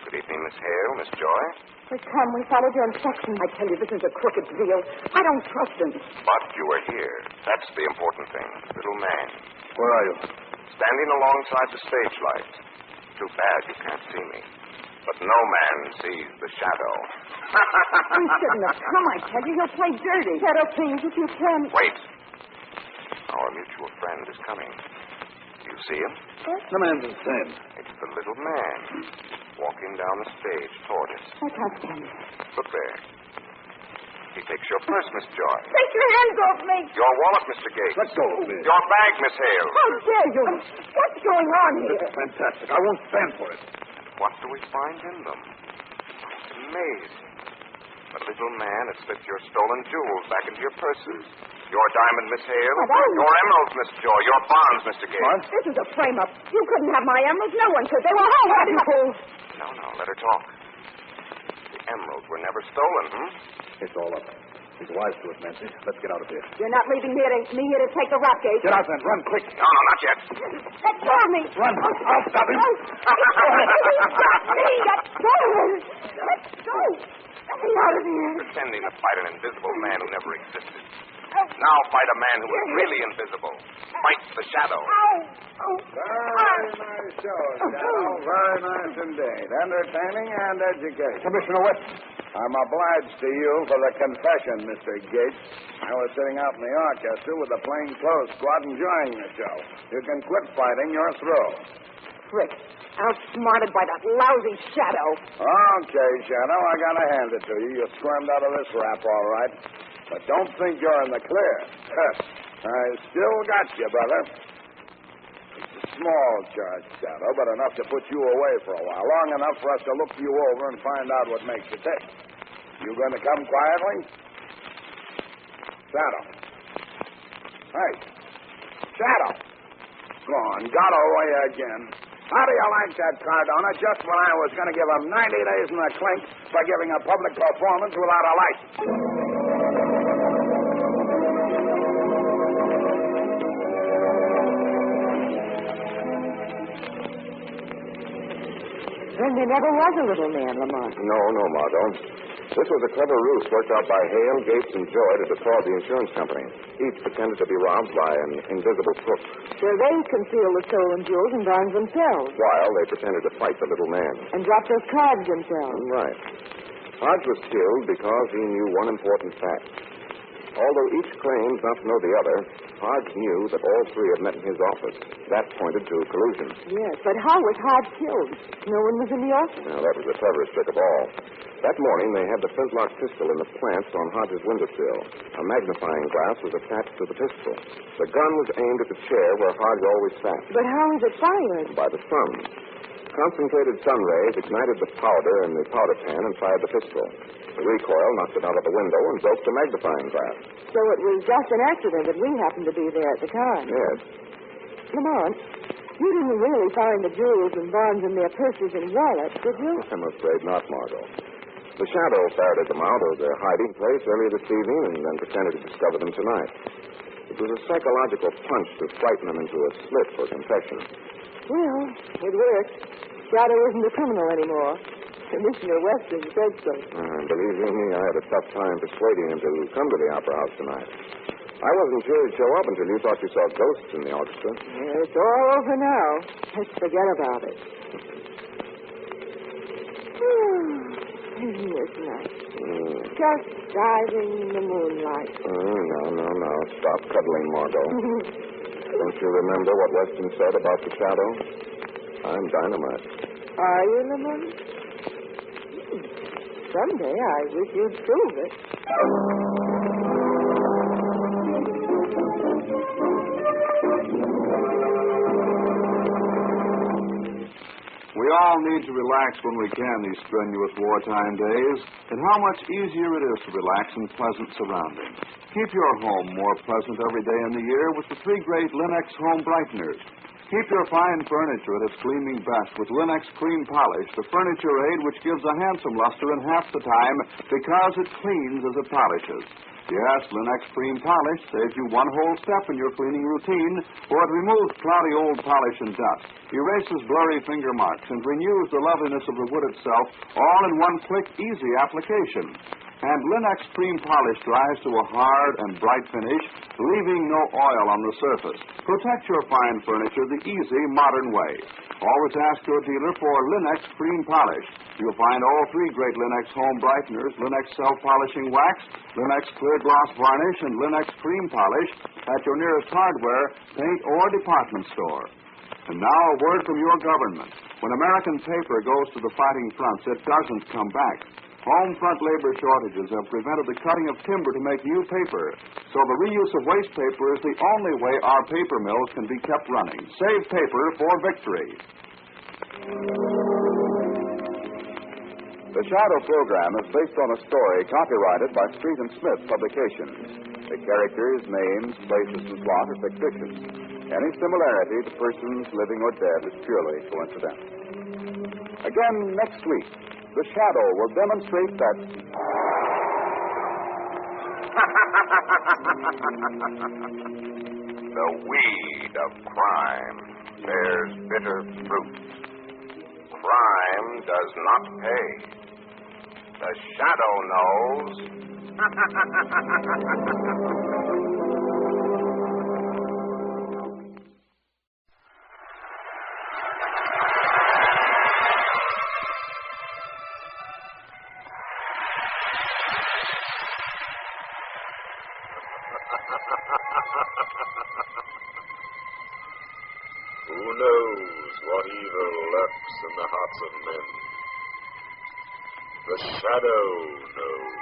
Good evening, Miss Hale, Miss Joy. Come, we followed your instructions. I tell you, this is a crooked deal. I don't trust him. But you are here. That's the important thing. Little man. Where are you? Standing alongside the stage light. Too bad you can't see me. But no man sees the shadow. We shouldn't have come, I tell you. He'll play dirty. Shadow, please, if you can. Wait. Our mutual friend is coming. You see him? The man's insane. It's the little man walking down the stage toward us. I can't stand it. Look there. He takes your purse, Miss Joy. Take your hands off me. Your wallet, Mr. Gates. Let go of me. Your bag, Miss Hale. How dare you? What's going on here? This is fantastic. I won't stand for it. What do we find in them? It's amazing. The little man has slipped your stolen jewels back into your purses. Your diamond, Miss Hale. Your emeralds, Miss Joy. Your bonds, Mr. Gates. What? This is a frame-up. You couldn't have my emeralds. No one could. They were all valuable. No, let her talk. The emeralds were never stolen, It's all up. He's wise to it, Nancy. Let's get out of here. You're not leaving me here to take the rock gate. Get out then. Run quick. No, not yet. Let go of me. Run. I'll stop him. Stop me. Let go. Let go. Let me out of here. Pretending to fight an invisible man who never existed. Now fight a man who is really invisible. Fight the shadow. Very nice show, Shadow. Very nice indeed. Entertaining and educational. Commissioner West. I'm obliged to you for the confession, Mr. Gates. I was sitting out in the orchestra with the plainclothes squad enjoying the show. You can quit fighting. You're through. Frick. Outsmarted by that lousy shadow. Okay, Shadow, I gotta hand it to you. You squirmed out of this rap, all right. But don't think you're in the clear. I still got you, brother. It's a small charge, Shadow, but enough to put you away for a while. Long enough for us to look you over and find out what makes you tick. You going to come quietly? Shadow. Hey. Shadow. Gone. Got away again. How do you like that, Cardona? Just when I was going to give him 90 days in the clink for giving a public performance without a light. Then there never was a little man, Lamont. No, Margot. This was a clever ruse worked out by Hale, Gates, and Joy to defraud the insurance company. Each pretended to be robbed by an invisible crook. So they concealed the stolen jewels and bonds themselves. While they pretended to fight the little man. And dropped those cards themselves. Right. Hodge was killed because he knew one important fact. Although each claims not to know the other, Hodge knew that all three had met in his office. That pointed to collusion. Yes, but how was Hodge killed? No one was in the office. Now, that was the cleverest trick of all. That morning, they had the flintlock pistol in the plants on Hodge's windowsill. A magnifying glass was attached to the pistol. The gun was aimed at the chair where Hodge always sat. But how was it fired? By the sun. Concentrated sun rays ignited the powder in the powder pan and fired the pistol. The recoil knocked it out of the window and broke the magnifying glass. So it was just an accident that we happened to be there at the time. Yes. Lamont, you didn't really find the jewels and bonds in their purses and wallets, did you? I'm afraid not, Margot. The shadow ferreted them out of their hiding place earlier this evening and then pretended to discover them tonight. It was a psychological punch to frighten them into a slip for confession. Well, it worked. Shadow isn't a criminal anymore. Commissioner Weston said so. Believe you me, I had a tough time persuading him to come to the Opera House tonight. I wasn't sure he'd show up until you thought you saw ghosts in the orchestra. It's all over now. Let's forget about it. Isn't it? Just diving in the moonlight. No. Stop cuddling, Margot. Don't you remember what Weston said about the shadow? I'm dynamite. Are you, Lamont? Someday I wish you'd prove it. We all need to relax when we can these strenuous wartime days, and how much easier it is to relax in pleasant surroundings. Keep your home more pleasant every day in the year with the 3 great Linux home brighteners. Keep your fine furniture at its gleaming best with Linux Clean Polish, the furniture aid which gives a handsome luster in half the time because it cleans as it polishes. Yes, Linux Clean Polish saves you one whole step in your cleaning routine, for it removes cloudy old polish and dust, erases blurry finger marks, and renews the loveliness of the wood itself, all in one quick, easy application. And Linux Cream Polish dries to a hard and bright finish, leaving no oil on the surface. Protect your fine furniture the easy, modern way. Always ask your dealer for Linux Cream Polish. You'll find all 3 great Linux home brighteners, Linux self-polishing wax, Linux clear gloss varnish, and Linux Cream Polish at your nearest hardware, paint, or department store. And now a word from your government. When American paper goes to the fighting fronts, it doesn't come back. Home front labor shortages have prevented the cutting of timber to make new paper. So the reuse of waste paper is the only way our paper mills can be kept running. Save paper for victory. The Shadow program is based on a story copyrighted by Street and Smith Publications. The characters, names, places, and plot are fictitious. Any similarity to persons living or dead is purely coincidental. Again next week, the Shadow will demonstrate that... The weed of crime bears bitter fruit. Crime does not pay. The Shadow knows. Who knows what evil lurks in the hearts of men? The Shadow knows.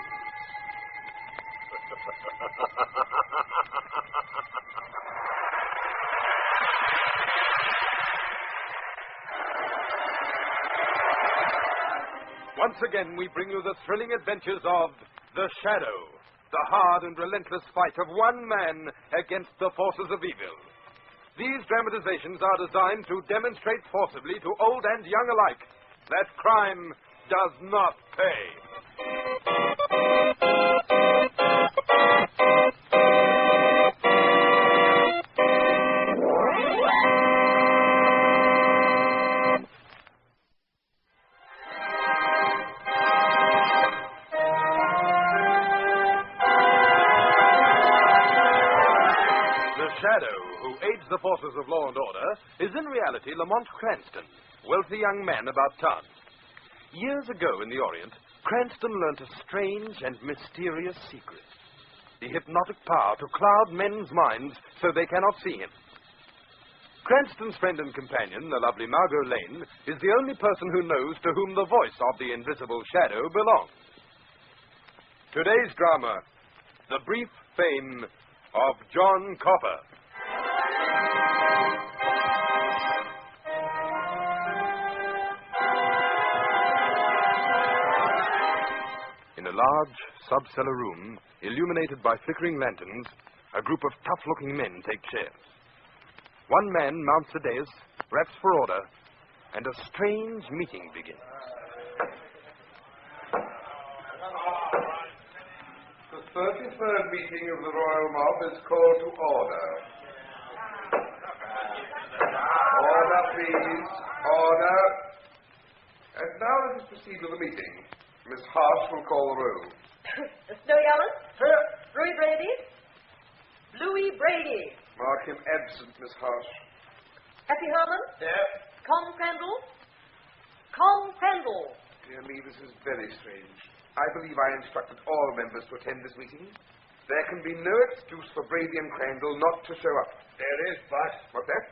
Once again, we bring you the thrilling adventures of The Shadow, the hard and relentless fight of one man against the forces of evil. These dramatizations are designed to demonstrate forcibly to old and young alike that crime does not pay. The forces of law and order is in reality Lamont Cranston, wealthy young man about town. Years ago in the Orient, Cranston learnt a strange and mysterious secret: the hypnotic power to cloud men's minds so they cannot see him. Cranston's friend and companion, the lovely Margot Lane, is the only person who knows to whom the voice of the invisible shadow belongs. Today's drama, The Brief Fame of John Copper. In a large sub-cellar room, illuminated by flickering lanterns, a group of tough-looking men take chairs. One man mounts a dais, raps for order, and a strange meeting begins. The 33rd meeting of the Royal Mob is called to order. Order, please. Order. And now let us proceed with the meeting. Miss Harsh will call the roll. Snowy Allen? Here. Louis Brady? Louis Brady. Mark him absent, Miss Harsh. Effie Herman? Here. Con Crandall? Con Crandall. Dear me, this is very strange. I believe I instructed all members to attend this meeting. There can be no excuse for Brady and Crandall not to show up. There is, boss. What's that?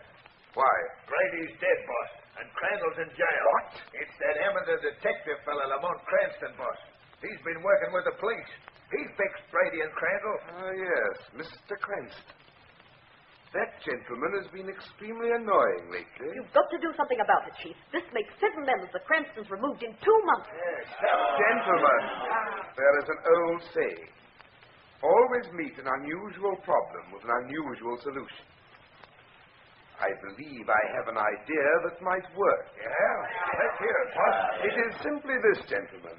Why? Brady's dead, boss, and Crandall's in jail. What? It's that Emmett, the detective fella, Lamont Cranston, boss. He's been working with the police. He fixed Brady and Crandall. Ah, yes, Mr. Cranston. That gentleman has been extremely annoying lately. You've got to do something about it, Chief. This makes 7 members of the Cranstons removed in 2 months. Gentlemen, there is an old saying. Always meet an unusual problem with an unusual solution. I believe I have an idea that might work. Yeah? Let's hear it, boss. It is simply this, gentlemen.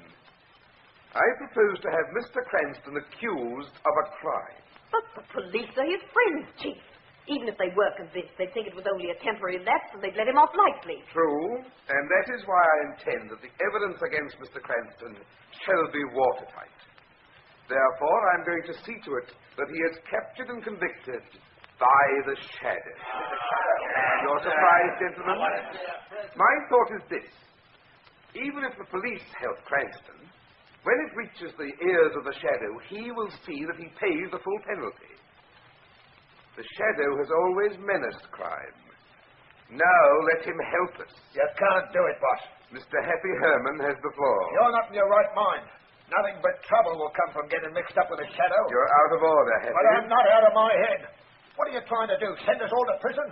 I propose to have Mr. Cranston accused of a crime. But the police are his friends, Chief. Even if they were convinced, they'd think it was only a temporary lapse and they'd let him off lightly. True, and that is why I intend that the evidence against Mr. Cranston shall be watertight. Therefore, I'm going to see to it that he is captured and convicted by the shadow. You're surprised, gentlemen? My thought is this. Even if the police help Cranston, when it reaches the ears of the shadow, he will see that he pays the full penalty. The shadow has always menaced crime. Now let him help us. You can't do it, boss. Mr. Happy Herman has the floor. You're not in your right mind. Nothing but trouble will come from getting mixed up with a shadow. You're out of order, Happy. But I'm not out of my head. What are you trying to do? Send us all to prison?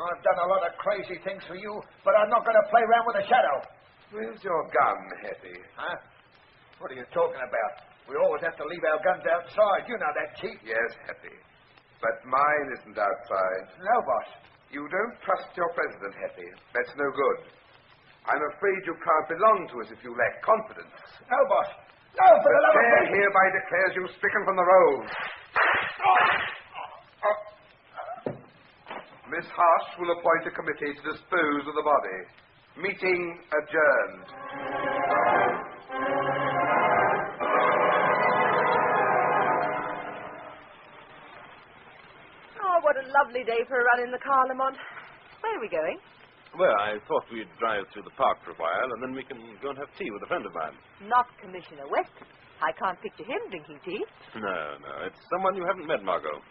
I've done a lot of crazy things for you, but I'm not going to play around with a shadow. Where's your gun, Happy? Huh? What are you talking about? We always have to leave our guns outside. You know that, Chief. Yes, Happy. But mine isn't outside. No, boss. You don't trust your president, Happy. That's no good. I'm afraid you can't belong to us if you lack confidence. No, boss. No, for the love of chair God. hereby declares you stricken from the rolls. Miss Harsh will appoint a committee to dispose of the body. Meeting adjourned. Oh, what a lovely day for a run in the car, Lamont. Where are we going? Well, I thought we'd drive through the park for a while, and then we can go and have tea with a friend of mine. Not Commissioner Weston. I can't picture him drinking tea. No, it's someone you haven't met, Margot.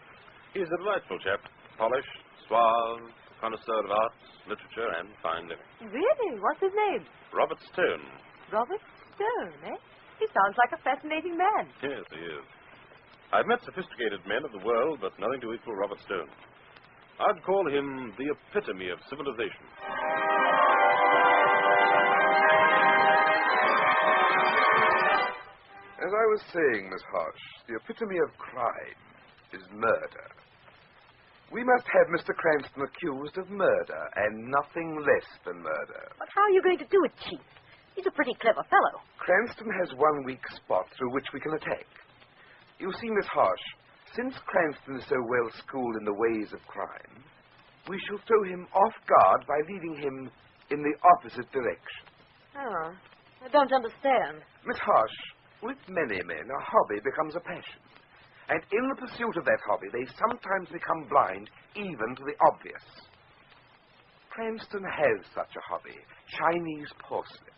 He's a delightful chap. Polished, suave, connoisseur of arts, literature, and fine living. Really? What's his name? Robert Stone. Robert Stone, eh? He sounds like a fascinating man. Yes, he is. I've met sophisticated men of the world, but nothing to equal Robert Stone. I'd call him the epitome of civilization. As I was saying, Miss Harsh, the epitome of crime is murder. We must have Mr. Cranston accused of murder, and nothing less than murder. But how are you going to do it, Chief? He's a pretty clever fellow. Cranston has one weak spot through which we can attack. You see, Miss Harsh, since Cranston is so well schooled in the ways of crime, we shall throw him off guard by leading him in the opposite direction. Oh, I don't understand. Miss Harsh, with many men, a hobby becomes a passion. And in the pursuit of that hobby, they sometimes become blind even to the obvious. Cranston has such a hobby, Chinese porcelain.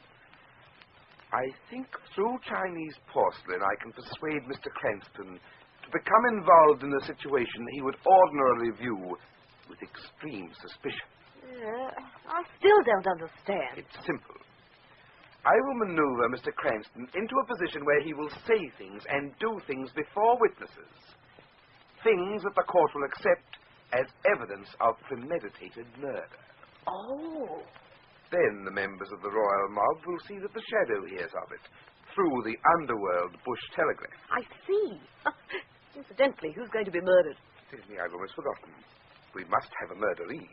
I think through Chinese porcelain I can persuade Mr. Cranston to become involved in a situation he would ordinarily view with extreme suspicion. I still don't understand. It's simple. I will maneuver Mr. Cranston into a position where he will say things and do things before witnesses. Things that the court will accept as evidence of premeditated murder. Oh. Then the members of the royal mob will see that the shadow hears of it through the underworld bush telegraph. I see. Incidentally, who's going to be murdered? Excuse me, I've almost forgotten. We must have a murderee.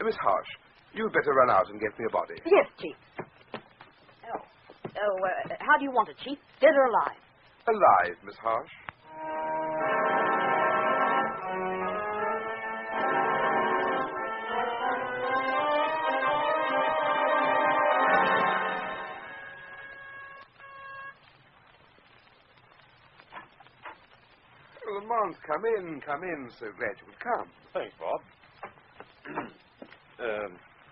Miss Harsh, you'd better run out and get me a body. Yes, Chief. How do you want it, Chief? Dead or alive? Alive, Miss Harsh. Lamont, come in. So glad you could come. Thanks, Bob.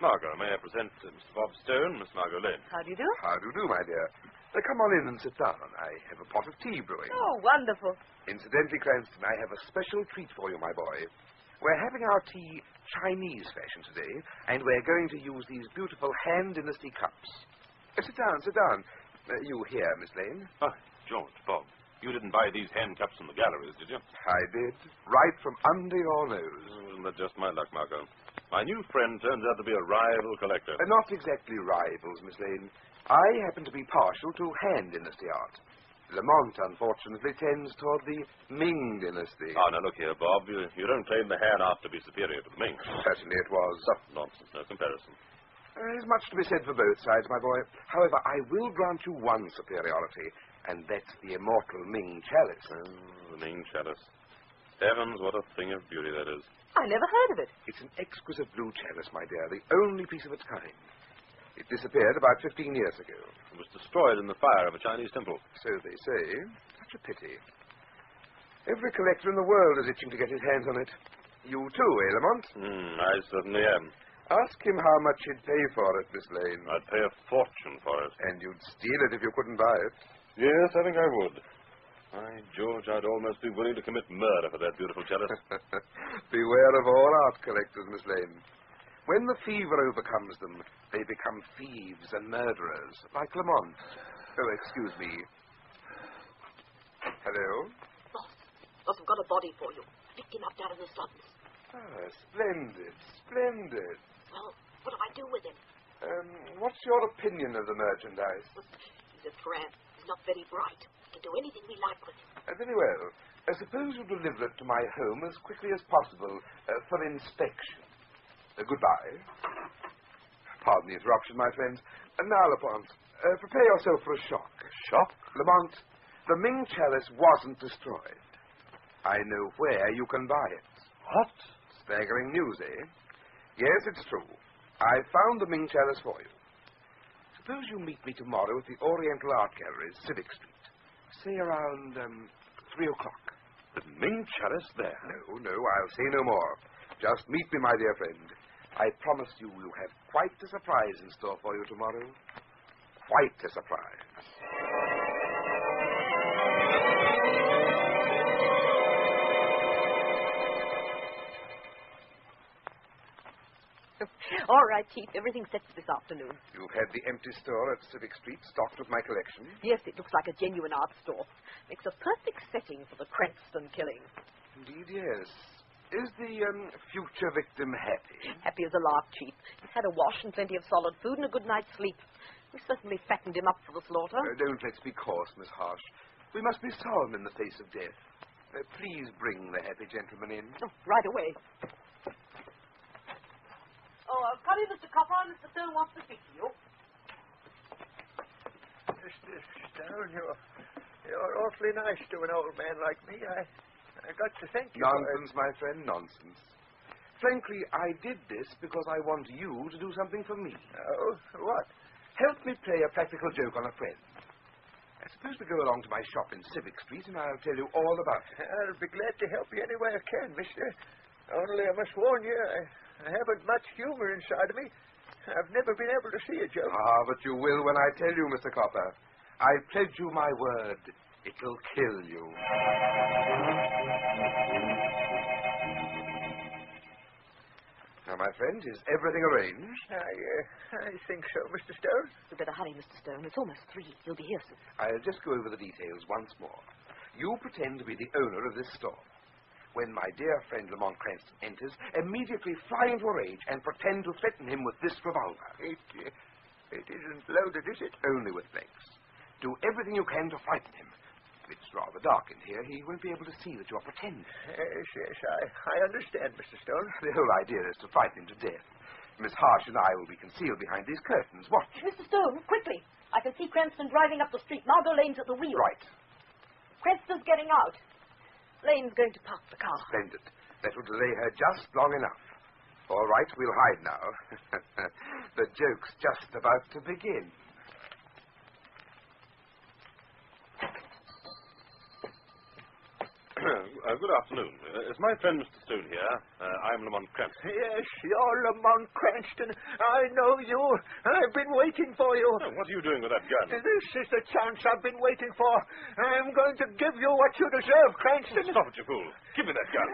Margot, may I present Mr. Bob Stone, Miss Margot Lane? How do you do? How do you do, my dear? Come on in and sit down. I have a pot of tea brewing. Oh, wonderful. Incidentally, Cranston, I have a special treat for you, my boy. We're having our tea Chinese fashion today, and we're going to use these beautiful Han Dynasty cups. Sit down, sit down. You here, Miss Lane? Oh, George, Bob, you didn't buy these hand cups from the galleries, did you? I did. Right from under your nose. Isn't that just my luck, Margot? My new friend turns out to be a rival collector. Not exactly rivals, Miss Lane. I happen to be partial to Han Dynasty art. Lamont, unfortunately, tends toward the Ming Dynasty. Oh, now look here, Bob. You don't claim the Han art to be superior to the Ming. Certainly it was. Nonsense, no comparison. There's much to be said for both sides, my boy. However, I will grant you one superiority, and that's the immortal Ming chalice. Oh, the Ming chalice. Heavens, what a thing of beauty that is. I never heard of it. It's an exquisite blue chalice, my dear, the only piece of its kind. It disappeared about 15 years ago. It was destroyed in the fire of a Chinese temple. So they say. Such a pity. Every collector in the world is itching to get his hands on it. You too, eh, Lamont? I certainly am. Ask him how much he'd pay for it, Miss Lane. I'd pay a fortune for it. And you'd steal it if you couldn't buy it. Yes, I think I would. By George, I'd almost be willing to commit murder for that beautiful chalice. Beware of all art collectors, Miss Lane. When the fever overcomes them, they become thieves and murderers, like Lamont. Oh, excuse me. Hello? Boss, I've got a body for you. Picked him up down in the slums. Ah, splendid, splendid. Well, what do I do with him? What's your opinion of the merchandise? He's a tramp. He's not very bright. We can do anything we like with him. Very well. Suppose you deliver it to my home as quickly as possible for inspection. Goodbye. Pardon the interruption, my friend. Now, Lamont, prepare yourself for a shock. Shock? Lamont, the Ming chalice wasn't destroyed. I know where you can buy it. What? Staggering news, eh? Yes, it's true. I found the Ming chalice for you. Suppose you meet me tomorrow at the Oriental Art Gallery, Civic Street. Say around 3 o'clock. The Ming chalice there? No, I'll say no more. Just meet me, my dear friend. I promise you we'll have quite a surprise in store for you tomorrow. Quite a surprise. All right, Chief. Everything's set for this afternoon. You've had the empty store at Civic Street stocked with my collection? Yes, it looks like a genuine art store. Makes a perfect setting for the Cranston killing. Indeed, yes. Is the future victim happy? Happy as a lark, Chief. He's had a wash and plenty of solid food and a good night's sleep. We certainly fattened him up for the slaughter. Don't let's be coarse, Miss Harsh. We must be solemn in the face of death. Please bring the happy gentleman in. Oh, right away. Come in, Mr. Copper. Mr. Stone wants to speak to you. Mr. Stone, you're awfully nice to an old man like me. I got to thank you. Nonsense, my friend, nonsense. Frankly, I did this because I want you to do something for me. Oh, what? Help me play a practical joke on a friend. I suppose we go along to my shop in Civic Street and I'll tell you all about it. I'll be glad to help you any way I can, mister. Only I must warn you, I haven't much humor inside of me. I've never been able to see a joke. Ah, but you will when I tell you, Mr. Copper. I pledge you my word. It'll kill you. Now, my friend, is everything arranged? I think so, Mr. Stone. You'd better hurry, Mr. Stone. It's almost 3. He'll be here soon. I'll just go over the details once more. You pretend to be the owner of this store. When my dear friend Lamont Cranston enters, immediately fly into a rage and pretend to threaten him with this revolver. It isn't loaded, is it? Only with blanks. Do everything you can to frighten him. It's rather dark in here. He won't be able to see that you're pretending. Yes, I understand, Mr. Stone. The whole idea is to frighten him to death. Miss Harsh and I will be concealed behind these curtains. Watch. Mr. Stone, quickly. I can see Cranston driving up the street. Margot Lane's at the wheel. Right. Cranston's getting out. Lane's going to park the car. Splendid. That will delay her just long enough. All right, we'll hide now. The joke's just about to begin. Good afternoon. Is my friend Mr. Stone here? I'm Lamont Cranston. Yes, you're Lamont Cranston. I know you. I've been waiting for you. Oh, what are you doing with that gun? This is the chance I've been waiting for. I'm going to give you what you deserve, Cranston. Stop it, you fool. Give me that gun.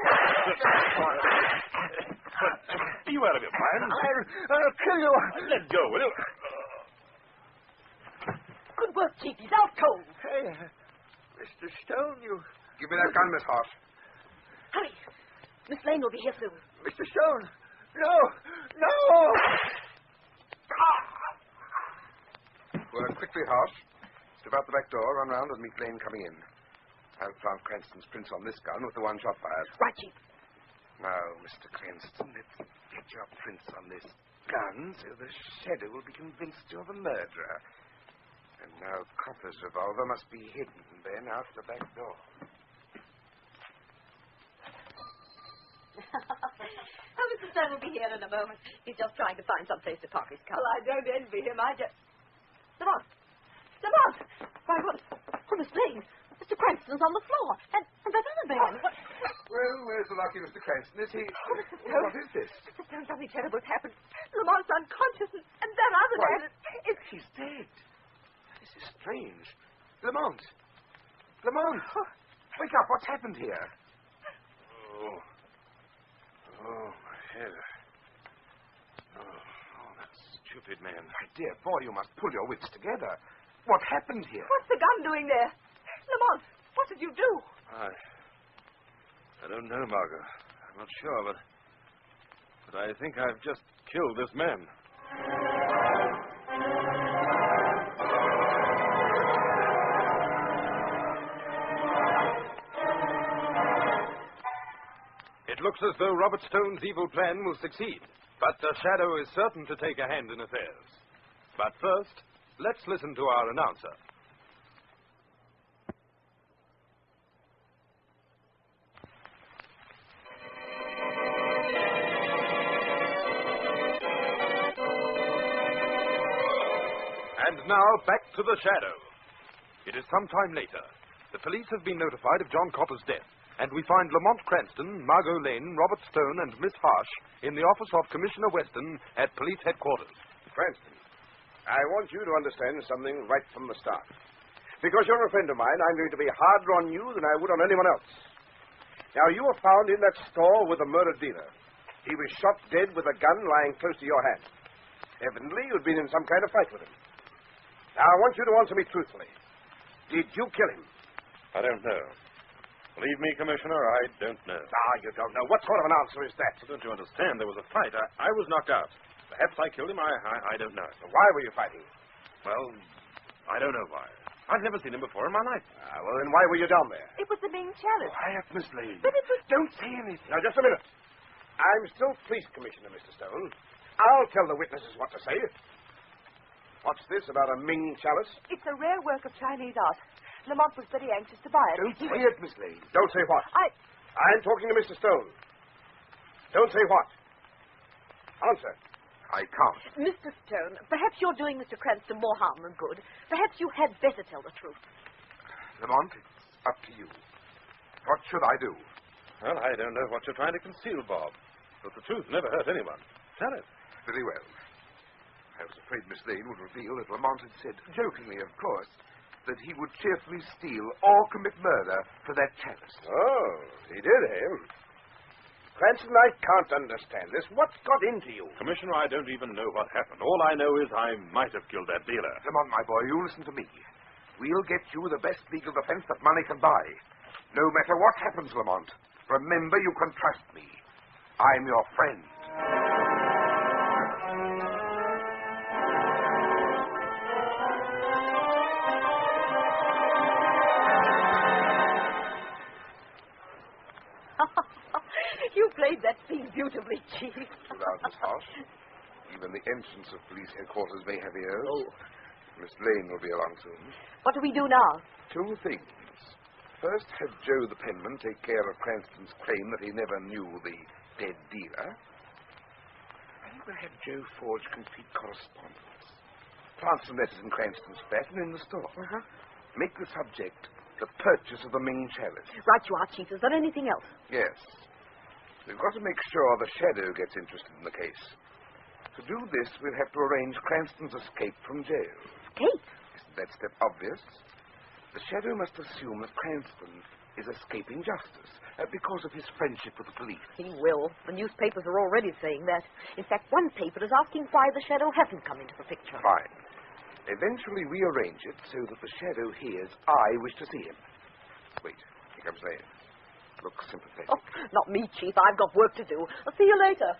Are you out of your mind? I'll kill you. Let go, will you? Good work, Chief. He's out cold. Hey, Mr. Stone, you... Give me that gun, Miss Harsh. Hurry. Miss Lane will be here soon. Mr. Stone, no! Work quickly, Harsh. Step out the back door, run round and meet Lane coming in. I'll plant Cranston's prints on this gun with the one shot fired. Right, Chief. Now, Mr. Cranston, let's get your prints on this gun so the shadow will be convinced you're the murderer. And now Copper's revolver must be hidden then out the back door. Mr. Stone will be here in a moment. He's just trying to find some place to park his car. Well, I don't envy him. Lamont! Why, what? Oh, Miss Lane. Mr. Cranston's on the floor. And that other man. What? Well, where's the lucky Mr. Cranston? Is he... Oh, Mr. Stone. What is this? Mr. Stone, something terrible has happened. Lamont's unconscious, and that other man is... He's dead. This is strange. Lamont! Wake up. What's happened here? Oh, my head. Oh, that stupid man. My dear boy, you must pull your wits together. What happened here? What's the gun doing there? Lamont, what did you do? I don't know, Margot. I'm not sure, but I think I've just killed this man. It looks as though Robert Stone's evil plan will succeed, but the Shadow is certain to take a hand in affairs. But first, let's listen to our announcer. And now, back to the Shadow. It is some time later. The police have been notified of John Copper's death, and we find Lamont Cranston, Margot Lane, Robert Stone, and Miss Harsh in the office of Commissioner Weston at police headquarters. Cranston, I want you to understand something right from the start. Because you're a friend of mine, I'm going to be harder on you than I would on anyone else. Now, you were found in that store with the murdered dealer. He was shot dead with a gun lying close to your hand. Evidently, you'd been in some kind of fight with him. Now, I want you to answer me truthfully. Did you kill him? I don't know. Believe me, Commissioner, I don't know. You don't know. What sort of an answer is that? Don't you understand? There was a fight. I was knocked out. Perhaps I killed him. I don't know. So why were you fighting? Well, I don't know why. I've never seen him before in my life. Well, then why were you down there? It was the Ming chalice. Quiet, Miss Lane. But it was... Don't say anything. Now, just a minute. I'm still police commissioner, Mr. Stone. I'll tell the witnesses what to say. What's this about a Ming chalice? It's a rare work of Chinese art. Lamont was very anxious to buy it. Don't say it, Miss Lane. Don't say what? I'm talking to Mr. Stone. Don't say what. Answer. I can't. Mr. Stone, perhaps you're doing Mr. Cranston more harm than good. Perhaps you had better tell the truth. Lamont, it's up to you. What should I do? Well, I don't know what you're trying to conceal, Bob. But the truth never hurt anyone. Tell it. Very well. I was afraid Miss Lane would reveal that Lamont had said, jokingly of course, that he would cheerfully steal or commit murder for that chalice. Oh, he did, Cranston, I can't understand this. What's got into you? Commissioner, I don't even know what happened. All I know is I might have killed that dealer. Lamont, my boy, you listen to me. We'll get you the best legal defense that money can buy. No matter what happens, Lamont, remember you can trust me. I'm your friend. You played that scene beautifully, Chief. Too loud, Miss Harsh. Even the entrance of police headquarters may have ears. Oh. Miss Lane will be along soon. What do we do now? Two things. First, have Joe the penman take care of Cranston's claim that he never knew the dead dealer. And we'll have Joe forge complete correspondence. Plant some letters in Cranston's flat and in the store. Uh-huh. Make the subject The purchase of the Ming chalice. Right you are, Chief. Is there anything else? Yes. We've got to make sure the Shadow gets interested in the case. To do this, we'll have to arrange Cranston's escape from jail. Escape? Isn't that step obvious? The Shadow must assume that Cranston is escaping justice because of his friendship with the police. He will. The newspapers are already saying that. In fact, one paper is asking why the Shadow hasn't come into the picture. Fine. Eventually, we arrange it so that the Shadow hears I wish to see him. Wait, here comes Lane. Look sympathetic. Oh, not me, Chief. I've got work to do. I'll see you later.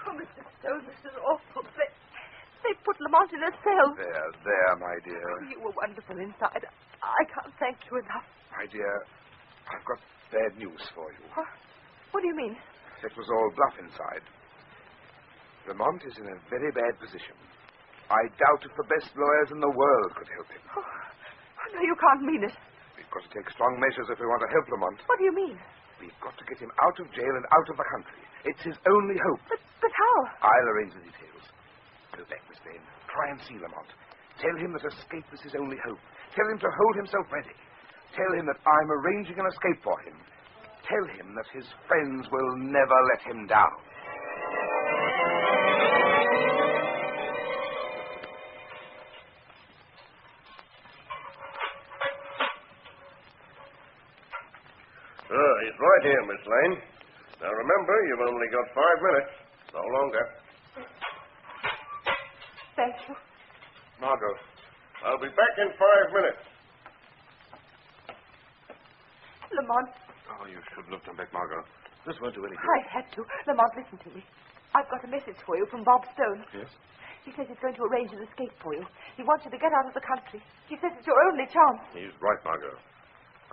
Oh, Mr. Stone, this is awful. They put Lamont in a cell. There, my dear. Oh, you were wonderful inside. I can't thank you enough. My dear, I've got bad news for you. What do you mean? It was all bluff inside. Lamont is in a very bad position. I doubt if the best lawyers in the world could help him. Oh, no, you can't mean it. We've got to take strong measures if we want to help Lamont. What do you mean? We've got to get him out of jail and out of the country. It's his only hope. But how? I'll arrange the details. Go back, Miss Lane. Try and see Lamont. Tell him that escape is his only hope. Tell him to hold himself ready. Tell him that I'm arranging an escape for him. Tell him that his friends will never let him down. He's right here, Miss Lane. Now remember, you've only got 5 minutes. No longer. Thank you. Margot, I'll be back in 5 minutes. Lamont. Oh, you shouldn't have come back, Margot. This won't do anything. I had to. Lamont, listen to me. I've got a message for you from Bob Stone. Yes? He says he's going to arrange an escape for you. He wants you to get out of the country. He says it's your only chance. He's right, Margot.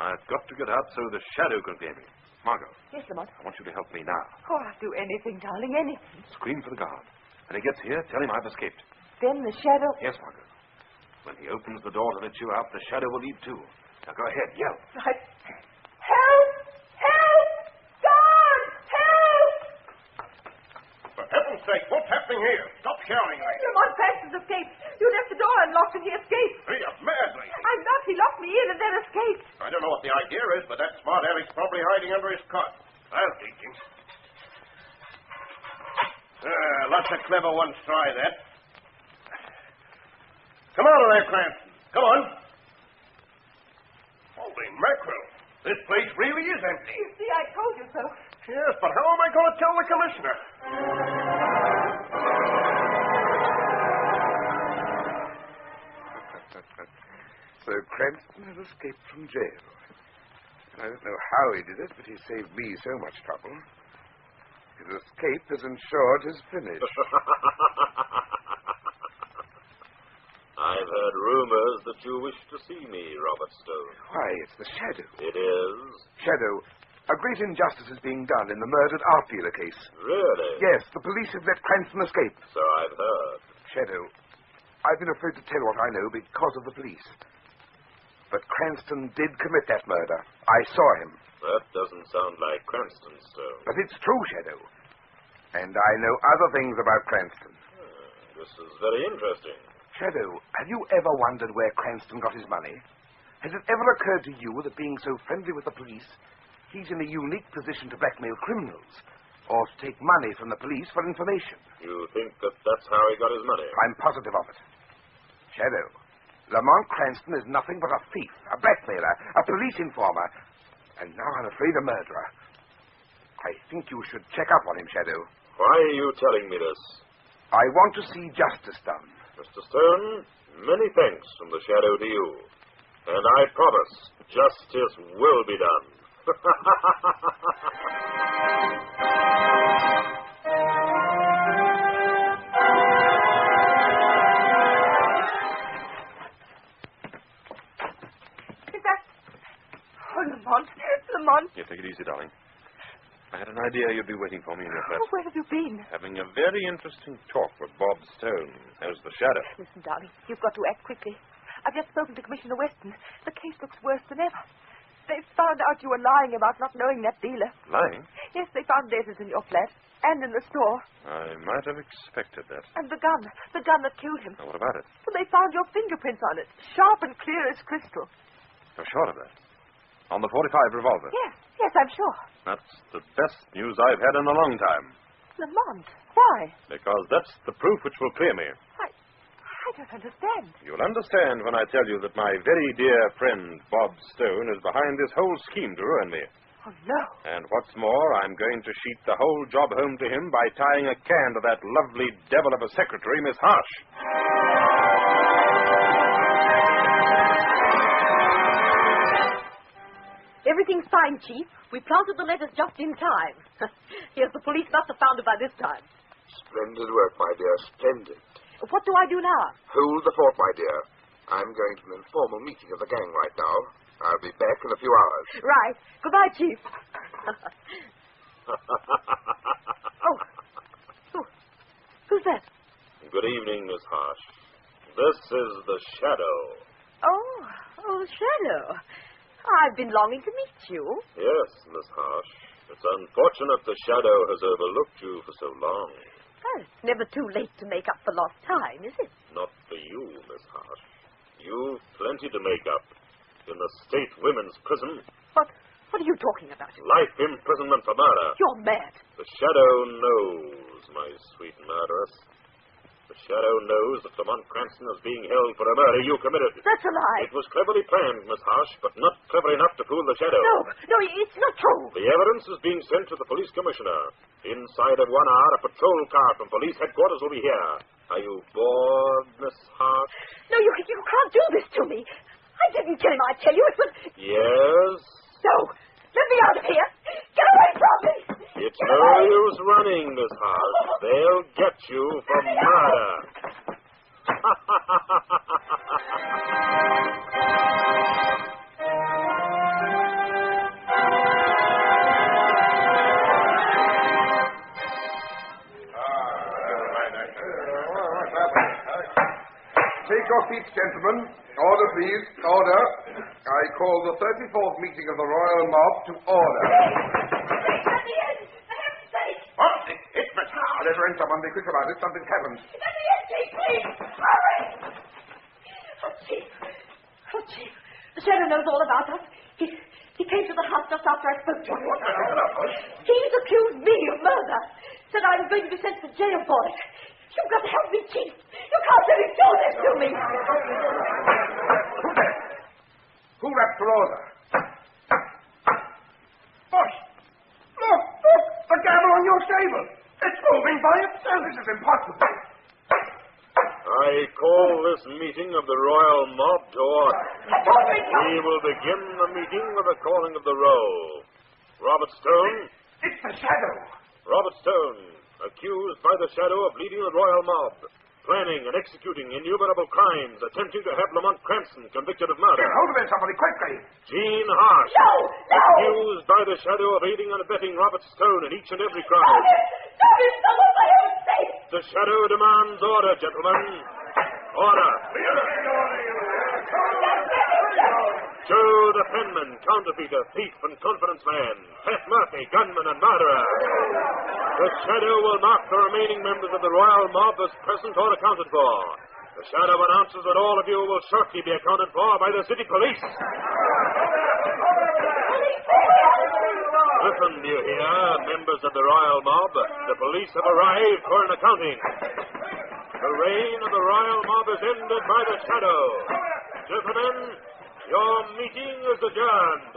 I've got to get out so the Shadow can hear me. Margot. Yes, Lamont. I want you to help me now. Oh, I'll do anything, darling, anything. Scream for the guard. When he gets here, tell him I've escaped. Then the Shadow... Yes, Margot. When he opens the door to let you out, the Shadow will leave too. Now go ahead, yell. Right. Help! Help! Guard! Help! For heaven's sake, what's happening here? Stop shouting like that. Lamont Cranston's escaped. You left the door unlocked and he escaped. You're mad, lady. I'm not. He locked me in and then escaped. I don't know what the idea is, but that smart Alec's probably hiding under his cot. I'll teach him. Lots of clever ones try that. Come on there, Cranston. Come on. Holy mackerel. This place really is empty. You see, I told you so. Yes, but how am I going to tell the commissioner? So Cranston has escaped from jail. I don't know how he did it, but he saved me so much trouble. His escape has ensured his finish. I've heard rumors that you wish to see me, Robert Stone. Why, it's the Shadow. It is? Shadow, a great injustice is being done in the murdered art dealer case. Really? Yes, the police have let Cranston escape. So I've heard. Shadow, I've been afraid to tell what I know because of the police. But Cranston did commit that murder. I saw him. That doesn't sound like Cranston, Stone. But it's true, Shadow. And I know other things about Cranston. This is very interesting. Shadow, have you ever wondered where Cranston got his money? Has it ever occurred to you that being so friendly with the police, he's in a unique position to blackmail criminals or to take money from the police for information? You think that that's how he got his money? I'm positive of it. Shadow, Lamont Cranston is nothing but a thief, a blackmailer, a police informer, and now I'm afraid a murderer. I think you should check up on him, Shadow. Why are you telling me this? I want to see justice done. Mr. Stone, many thanks from the Shadow to you. And I promise justice will be done. Is that... Oh, Lamont. Yeah, take it easy, darling. I had an idea you'd be waiting for me in your flat. Oh, where have you been? Having a very interesting talk with Bob Stone as the Shadow. Listen, darling, you've got to act quickly. I've just spoken to Commissioner Weston. The case looks worse than ever. They found out you were lying about not knowing that dealer. Lying? Yes, they found letters in your flat and in the store. I might have expected that. And the gun that killed him. Now, what about it? Well, they found your fingerprints on it, sharp and clear as crystal. You're sure of that? On the .45 revolver? Yes, I'm sure. That's the best news I've had in a long time. Lamont, why? Because that's the proof which will clear me. I don't understand. You'll understand when I tell you that my very dear friend, Bob Stone, is behind this whole scheme to ruin me. Oh, no. And what's more, I'm going to sheet the whole job home to him by tying a can to that lovely devil of a secretary, Miss Harsh. Everything's fine, Chief. We planted the letters just in time. Yes, the police must have found it by this time. Splendid work, my dear, splendid. What do I do now? Hold the fort, my dear. I'm going to an informal meeting of the gang right now. I'll be back in a few hours. Right. Goodbye, Chief. Who's that? Good evening, Miss Harsh. This is the Shadow. Oh, Shadow. I've been longing to meet you. Yes, Miss Harsh. It's unfortunate the Shadow has overlooked you for so long. Well, it's never too late to make up for lost time, is it? Not for you, Miss Harsh. You've plenty to make up. In the state women's prison. What are you talking about? Life imprisonment for murder. You're mad. The Shadow knows, my sweet murderess. The Shadow knows that Lamont Cranston is being held for a murder you committed. That's a lie. It was cleverly planned, Miss Harsh, but not clever enough to fool the Shadow. No, it's not true. The evidence is being sent to the police commissioner. Inside of 1 hour, a patrol car from police headquarters will be here. Are you bored, Miss Harsh? No, you can't do this to me. I didn't kill him, I tell you. It was... Yes? No, let me out of here. Get away from me. It's no use running, Miss Harsh. They'll get you for murder. Take your seats, gentlemen. Order, please. Order. I call the 34th meeting of the Royal Mob to order. Let me in. For heaven's sake. What? It's Miss Harsh. Let her in, someone. Be quick about it. Something's happened. Let me in, Chief, please. Hurry. Oh, Chief. The Shadow knows all about us. He came to the house just after I spoke to him. He's accused me of murder. Said I was going to be sent to jail for it. You've got to help me, Chief. You can't let him do this to me. Who rapped for order? Boss! Look! The gavel on your table. It's moving by itself. This is impossible. I call this meeting of the Royal Mob to order. We will begin the meeting with the calling of the roll. Robert Stone. It's the Shadow. Robert Stone, accused by the Shadow of leading the Royal Mob, planning and executing innumerable crimes, attempting to have Lamont Cranston convicted of murder. Get hold of it, somebody, quickly. Jean Harsh. No! Accused by the Shadow of aiding and abetting Robert Stone in each and every crime. Stop him, someone, for heaven's sake! The Shadow demands order, gentlemen. Order. Joe the penman, counterfeiter, thief, and confidence man. Pat Murphy, gunman and murderer. The Shadow will mark the remaining members of the Royal Mob as present or accounted for. The Shadow announces that all of you will shortly be accounted for by the city police. Listen, do you hear, members of the Royal Mob? The police have arrived for an accounting. The reign of the Royal Mob is ended by the Shadow. Gentlemen, your meeting is adjourned.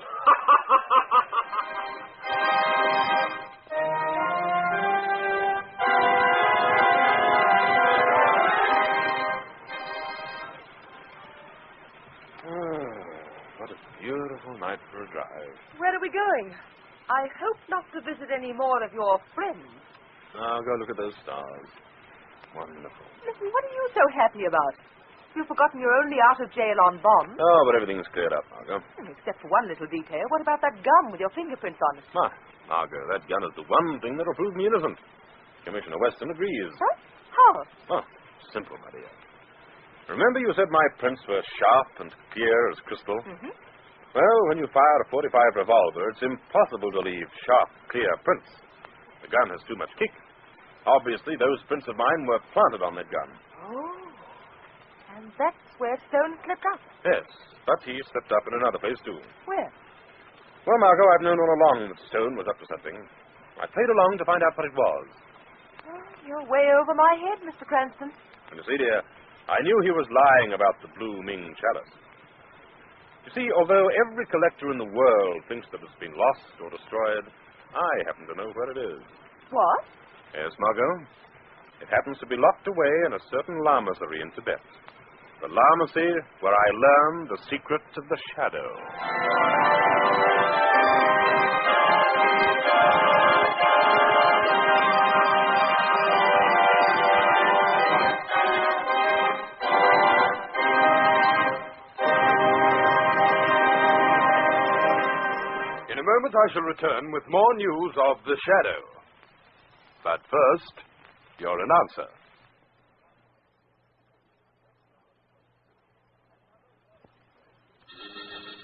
What a beautiful night for a drive. Where are we going? I hope not to visit any more of your friends. Now, go look at those stars. Wonderful. Listen, what are you so happy about? You've forgotten you're only out of jail on bond. Oh, but everything's cleared up, Margot. Except for one little detail. What about that gun with your fingerprints on it? Margot, that gun is the one thing that'll prove me innocent. Commissioner Weston agrees. Huh? How? Oh, simple, my dear. Remember you said my prints were sharp and clear as crystal? Mm-hmm. Well, when you fire a .45 revolver, it's impossible to leave sharp, clear prints. The gun has too much kick. Obviously, those prints of mine were planted on that gun. Oh. And that's where Stone slipped up. Yes, but he slipped up in another place, too. Where? Well, Margot, I've known all along that Stone was up to something. I played along to find out what it was. Oh, you're way over my head, Mr. Cranston. And you see, dear, I knew he was lying about the Blue Ming chalice. You see, although every collector in the world thinks that it's been lost or destroyed, I happen to know where it is. What? Yes, Margot. It happens to be locked away in a certain lamasery in Tibet. The lamasery where I learned the secret of the shadow. In a moment I shall return with more news of the shadow. But first, your announcer.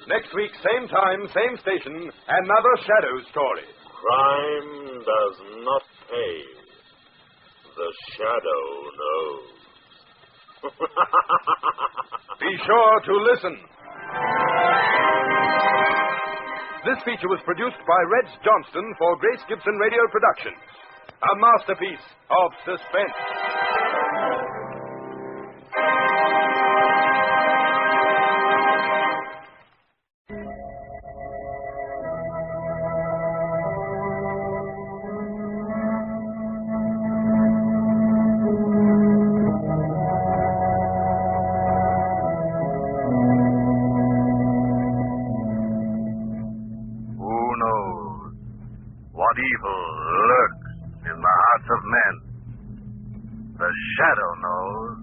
Next week, same time, same station, another shadow story. Crime does not pay. The shadow knows. Be sure to listen. This feature was produced by Reg Johnston for Grace Gibson Radio Productions. A masterpiece of suspense. What evil lurks in the hearts of men? The shadow knows.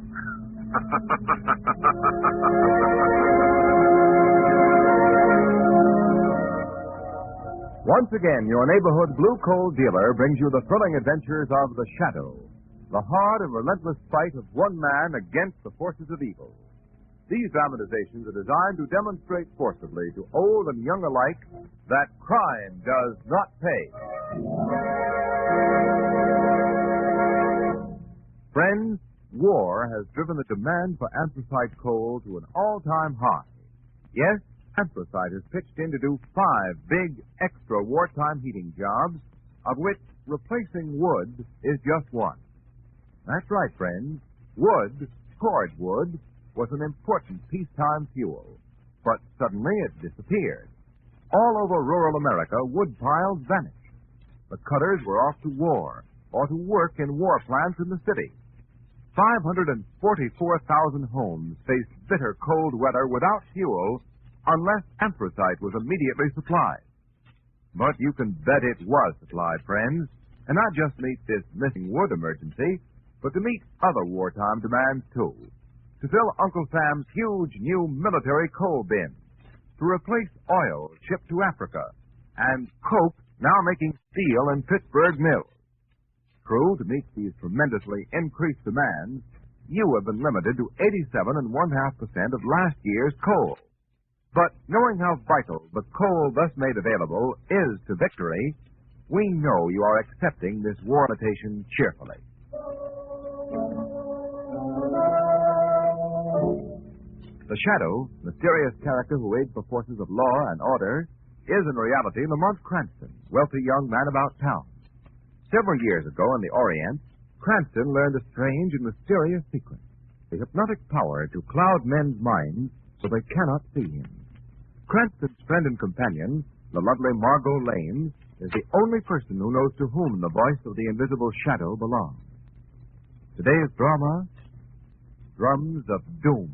Once again, your neighborhood blue coal dealer brings you the thrilling adventures of the Shadow, the hard and relentless fight of one man against the forces of evil. These dramatizations are designed to demonstrate forcibly to old and young alike that crime does not pay. Friends, war has driven the demand for anthracite coal to an all-time high. Yes, anthracite is pitched in to do 5 big, extra wartime heating jobs, of which replacing wood is just one. That's right, friends. Wood, cordwood, was an important peacetime fuel, but suddenly it disappeared. All over rural America, wood piles vanished. The cutters were off to war, or to work in war plants in the city. 544,000 homes faced bitter cold weather without fuel unless anthracite was immediately supplied. But you can bet it was supplied, friends, and not just meet this missing wood emergency, but to meet other wartime demands, too. To fill Uncle Sam's huge new military coal bins, to replace oil shipped to Africa, and coke now making steel in Pittsburgh mills. True, to meet these tremendously increased demands, you have been limited to 87.5% of last year's coal. But knowing how vital the coal thus made available is to victory, we know you are accepting this war invitation cheerfully. The Shadow, mysterious character who aids the forces of law and order, is in reality Lamont Cranston, wealthy young man about town. Several years ago in the Orient, Cranston learned a strange and mysterious secret, the hypnotic power to cloud men's minds so they cannot see him. Cranston's friend and companion, the lovely Margot Lane, is the only person who knows to whom the voice of the invisible shadow belongs. Today's drama, Drums of Doom.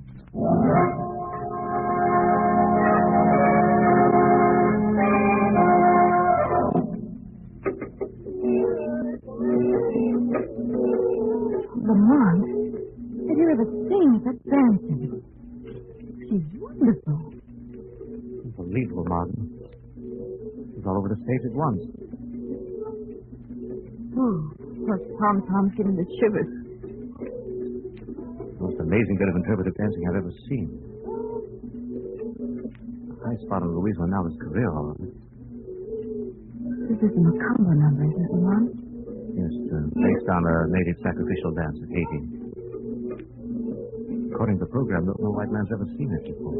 The monk? Have you ever seen such dancing? She's wonderful. Unbelievable, Martin. She's all over the stage at once. Oh, those tom-toms give me the shivers. Most amazing bit of interpretive dancing I've ever seen. nice part of Louise Ronaldo's career, all right. This is a macabre number, isn't it, Lamont? Yes, based on a native sacrificial dance of Haiti. According to the program, no white man's ever seen it before.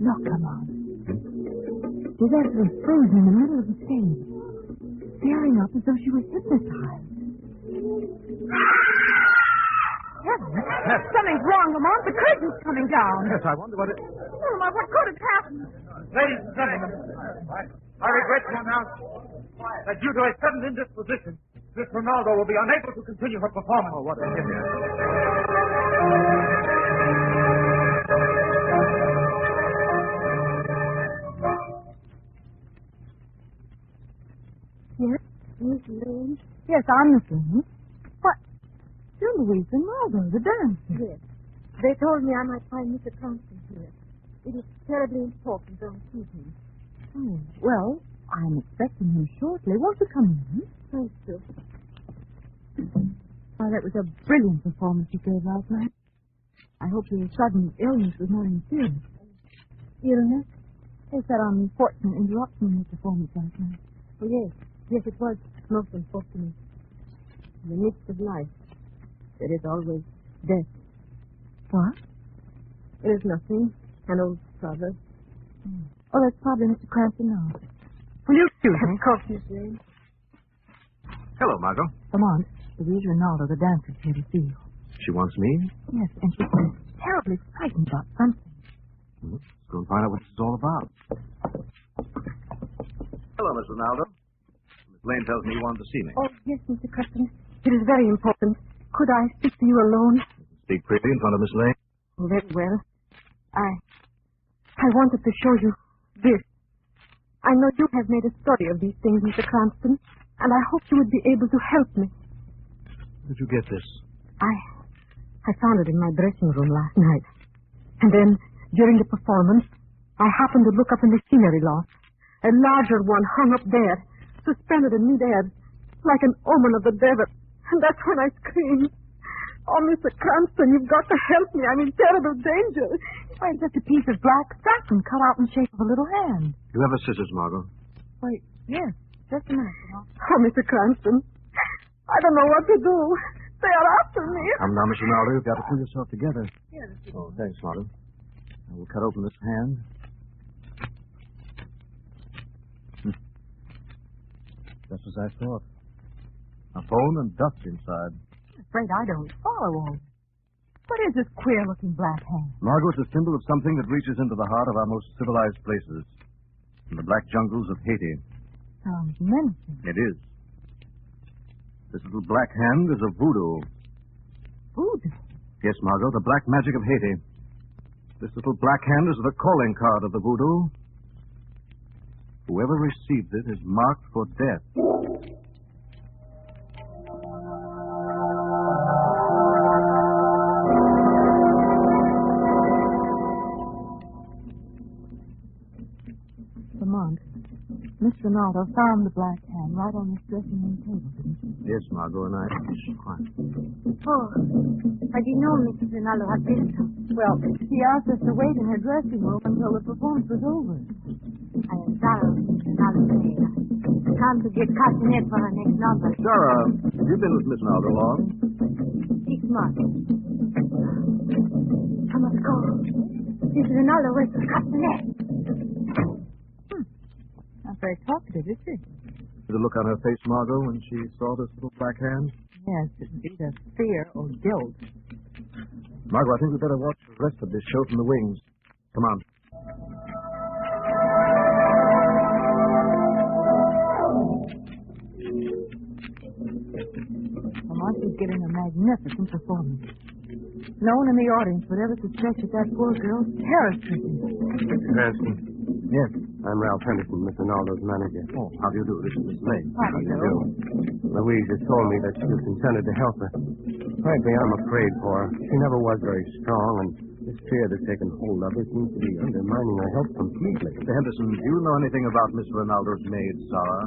Look, Lamont. She's actually frozen in the middle of the stage, staring up as though she was hypnotized. Something's wrong, Lamont. The curtain's coming down. Yes, I wonder what it... Oh, Lamont, what could have happened? Ladies and gentlemen, I regret to announce that due to a sudden indisposition, Miss Ronaldo will be unable to continue her performance. Oh, what a hit here. Yes, Miss Lane? Yes, I'm Miss Lane. What? You're Louise Ronaldo, the dancer. Yes. They told me I might find Mr. Cranston here. It is terribly important on evening. Oh, well, I'm expecting him shortly. Won't you come in? Thank you. Well, that was a brilliant performance you gave last night. I hope your sudden illness was not serious. Illness? Is that unfortunate interruption in your performance last night? Oh, yes. Yes, it was most unfortunate. In the midst of life, there is always death. What? It is nothing. An old proverb. Oh, that's probably Mr. Cranston now. Will you excuse me? Of course, Miss Lane. Hello, Margot. Lamont, Louise Ronaldo, the dancer's here to see you. She wants me? Yes, and she's terribly frightened about something. Let's go and find out what this is all about. Hello, Miss Ronaldo. Miss Lane tells me you wanted to see me. Oh, yes, Mr. Cranston. It is very important. Could I speak to you alone? Speak freely in front of Miss Lane. Oh, very well. I wanted to show you this. I know you have made a study of these things, Mr. Cranston, and I hope you would be able to help me. Where did you get this? I found it in my dressing room last night. And then, during the performance, I happened to look up in the scenery loft. A larger one hung up there, suspended in midair, like an omen of the devil. And that's when I screamed. Oh, Mr. Cranston, you've got to help me. I'm in terrible danger. Why, it's just a piece of black satin cut out in the shape of a little hand. You have a scissors, Margot? Why, yes. Just a minute. Oh, Mr. Cranston, I don't know what to do. They are after me. Come now, Miss Ronaldo. You've got to pull yourself together. Yes. Oh, thanks, Margot. I will cut open this hand. Just as I thought. A bone and dust inside. I'm afraid I don't follow all. What is this queer-looking black hand? Margot, it's a symbol of something that reaches into the heart of our most civilized places. In the black jungles of Haiti. Sounds menacing. It is. This little black hand is a voodoo. Voodoo? Yes, Margot, the black magic of Haiti. This little black hand is the calling card of the voodoo. Whoever receives it is marked for death. Lamont, Miss Ronaldo found the black hand right on this dressing room table, didn't she? Yes, Margot, and I... Quiet. Oh, I didn't know Mrs. Ronaldo had been. Well, she asked us to wait in her dressing room until the performance was over. I am sorry, Mrs. Ronaldo. Time to get cutting in for her next number. Sarah, have you been with Miss Ronaldo long? 6 months. I must go. Mrs. Ronaldo was cutting in. Not very talkative, is she? The look on her face, Margot, when she saw this little black hand? Yes, it's either fear or guilt. Margot, I think we'd better watch the rest of this show from the wings. Come on. Lamont is giving a magnificent performance. No one in the audience would ever suspect that poor girl's terror-stricken. Mr. Cranston. Yes. I'm Ralph Henderson, Miss Ronaldo's manager. Oh, how do you do? This is Miss Lane. How do you do? Louise has told me that she was consented to help her. Frankly, I'm afraid for her. She never was very strong, and This fear that's taken hold of her seems to be undermining our health completely. Mr. Henderson, do you know anything about Miss Ronaldo's maid, Sarah?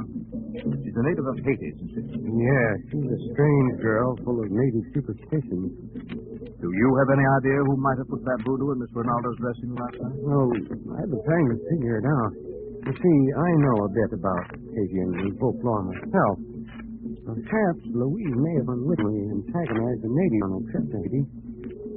She's a native of Haiti, isn't she? Yeah, she's a strange girl full of native superstitions. Do you have any idea who might have put that voodoo in Miss Ronaldo's dressing last night? Well, I've been trying to figure it out. You see, I know a bit about Haitian and folklore myself. Perhaps Louise may have unwittingly antagonized a native on a trip to Haiti.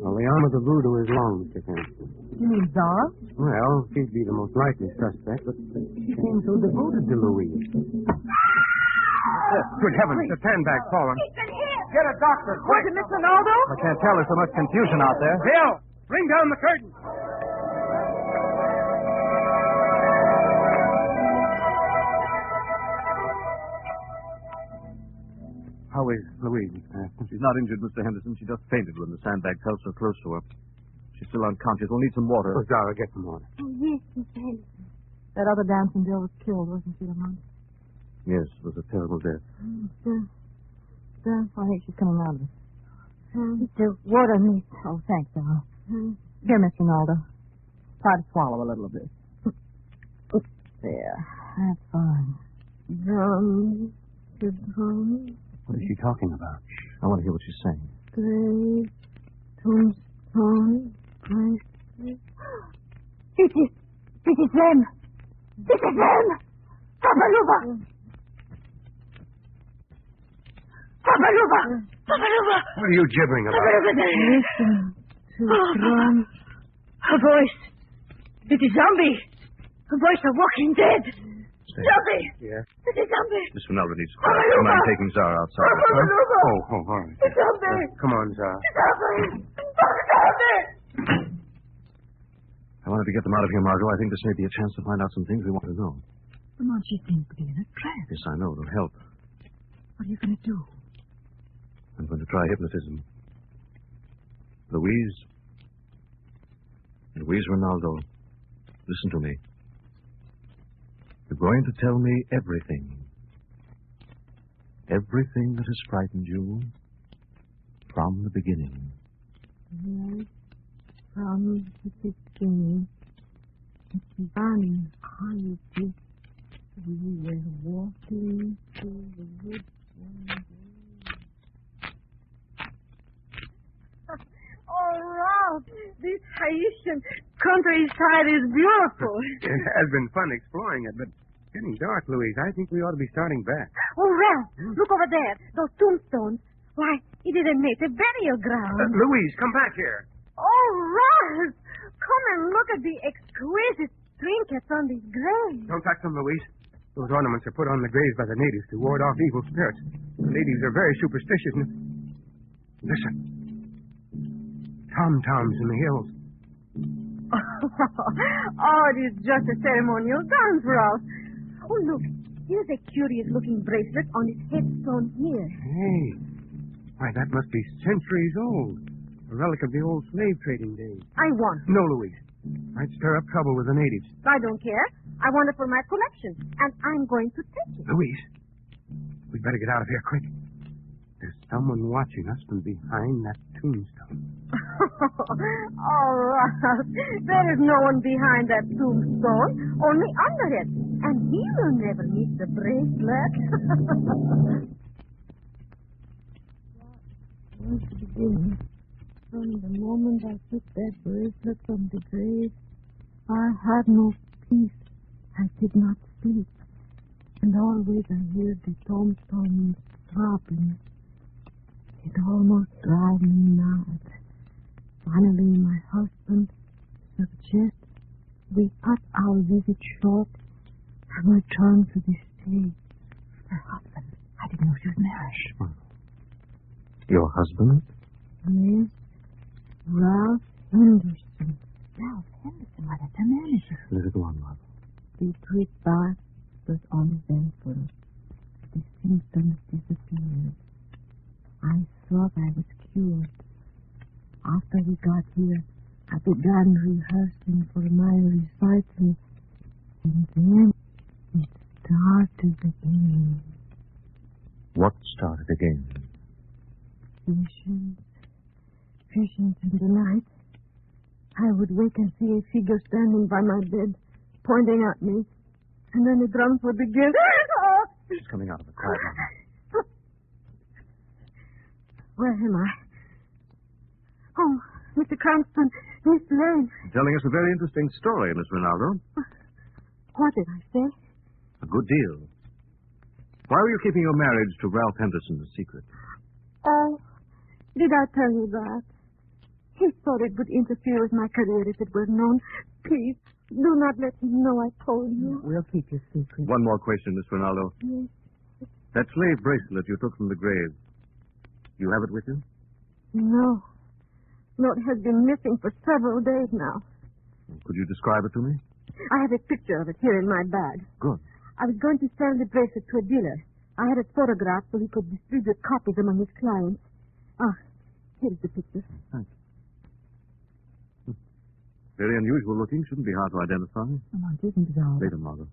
Well, the arm of the voodoo is long, Mr. Cranston. You mean Zara? Well, she'd be the most likely suspect, but she seems so devoted to Louise. Good heavens, the sandbag's fallen. He's been hit. Get a doctor, Was quick. it Miss Ronaldo? I can't tell. There's so much confusion out there. Bill, bring down the curtain. How is Louise? She's not injured, Mr. Henderson. She just fainted when the sandbag fell so close to her. She's still unconscious. We'll need some water. Oh, Zara, get some water. Oh, yes, Mr. Henderson. That other dancing girl was killed, wasn't she, Lamont? Yes, it was a terrible death. I think she's coming out of it. Mr. Water, miss. Oh, thanks, Zara. Here, Miss Ronaldo. Try to swallow a little bit. There. That's fine. Drum. What is she talking about? I want to hear what she's saying. Grave. Tombstone. Grave. It is them. It is them. Papaluba. What are you gibbering about? Listen to drum. A voice. It is zombie. A voice of walking dead. Zombie. Yeah? It is zombie. Miss Ronaldo needs to quiet. Come on, taking Zara outside. Oh, all right. Zombie. Come on, Zara. Zombie. I wanted to get them out of here, Margot. I think this may be a chance to find out some things we want to know. Lamont, she seems to be in a trance. Yes, I know. It'll help. What are you going to do? I'm going to try hypnotism. Louise Ronaldo, listen to me. You're going to tell me everything. Everything that has frightened you from the beginning. Yes, from the beginning. It's burning high. We were walking through the woods one day. Oh, Ralph, this Haitian countryside is beautiful. It has been fun exploring it, but it's getting dark, Louise. I think we ought to be starting back. Oh, Ralph, look over there. Those tombstones. Why, it is a native burial ground. Louise, come back here. Oh, Ralph, come and look at the exquisite trinkets on these graves. Don't touch them, Louise. Those ornaments are put on the graves by the natives to ward off evil spirits. The natives are very superstitious. Listen. Tom-toms in the hills. Oh, it is just a ceremonial dance, Ralph. Oh, look. Here's a curious-looking bracelet on his headstone here. Hey. Why, that must be centuries old. A relic of the old slave trading days. I want it. No, Louise. I'd stir up trouble with the natives. I don't care. I want it for my collection, and I'm going to take it. Louise, we'd better get out of here quick. There's someone watching us from behind that tombstone. Oh, Ralph, there is no one behind that tombstone, only under it. And he will never miss the bracelet. Once again, from the moment I took that bracelet from the grave, I had no peace. I did not sleep. And always I heard the tombstones throbbing. It almost drives me mad. Finally, my husband suggests we cut our visit short and return to the stage. Her husband. I didn't know she was married. Your husband? Yes. Ralph Henderson. Ralph Henderson? Why, that's a manager. Let it go on, Mark. The twist back was uneventful. The symptoms disappeared. I thought I was cured. After we got here, I began rehearsing for my recital. And then it started again. What started again? Visions. Visions in the night. I would wake and see a figure standing by my bed, pointing at me. And then the drums would begin. She's coming out of the quiet room. Where am I? Oh, Mr. Cranston, Miss Lane. Telling us a very interesting story, Miss Ronaldo. What did I say? A good deal. Why were you keeping your marriage to Ralph Henderson a secret? Oh, did I tell you that? He thought it would interfere with my career if it were known. Please, do not let him know I told you. We'll keep your secret. One more question, Miss Ronaldo. Yes. That slave bracelet you took from the grave, you have it with you? No. No, it has been missing for several days now. Could you describe it to me? I have a picture of it here in my bag. Good. I was going to sell the bracelet to a dealer. I had it photographed so he could distribute copies among his clients. Ah, here's the picture. Thanks. Very unusual looking. Shouldn't be hard to identify. Lamont, isn't it all? Later, Margot.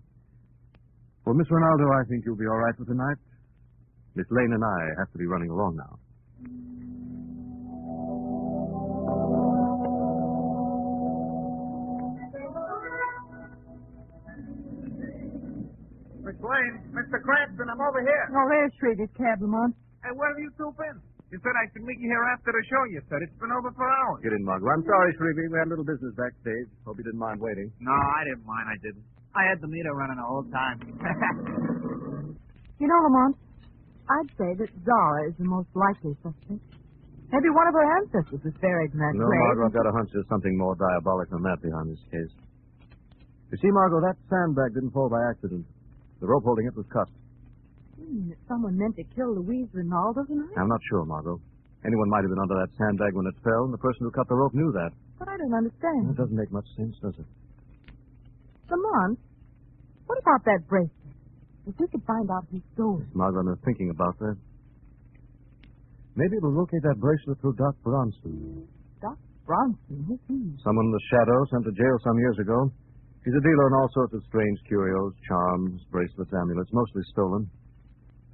Well, Miss Ronaldo, I think you'll be all right for tonight. Miss Lane and I have to be running along now. Miss Lane, Mr. Cranston, I'm over here. Oh, there's Schrader's cab, Lamont. Hey, where have you two been? You said I should meet you here after the show, you said. It's been over for hours. Get in, Margot. I'm sorry, Shrevey. We had a little business backstage. Hope you didn't mind waiting. No, I didn't mind. I didn't. I had the meter running the whole time. You know, Lamont, I'd say that Zara is the most likely suspect. Maybe one of her ancestors was buried in that No, grave. Margot, I've got a hunch there's something more diabolic than that behind this case. You see, Margot, that sandbag didn't fall by accident. The rope holding it was cut. You mean that someone meant to kill Louise Rinaldo tonight? I'm not sure, Margot. Anyone might have been under that sandbag when it fell, and the person who cut the rope knew that. But I don't understand. It doesn't make much sense, does it? Lamont, what about that bracelet? If we could find out who stole it. Margot, I've been thinking about that. Maybe it'll locate that bracelet through Doc Bronson. Doc Bronson? Who's he? Someone in the shadow sent to jail some years ago. He's a dealer in all sorts of strange curios, charms, bracelets, amulets, mostly stolen.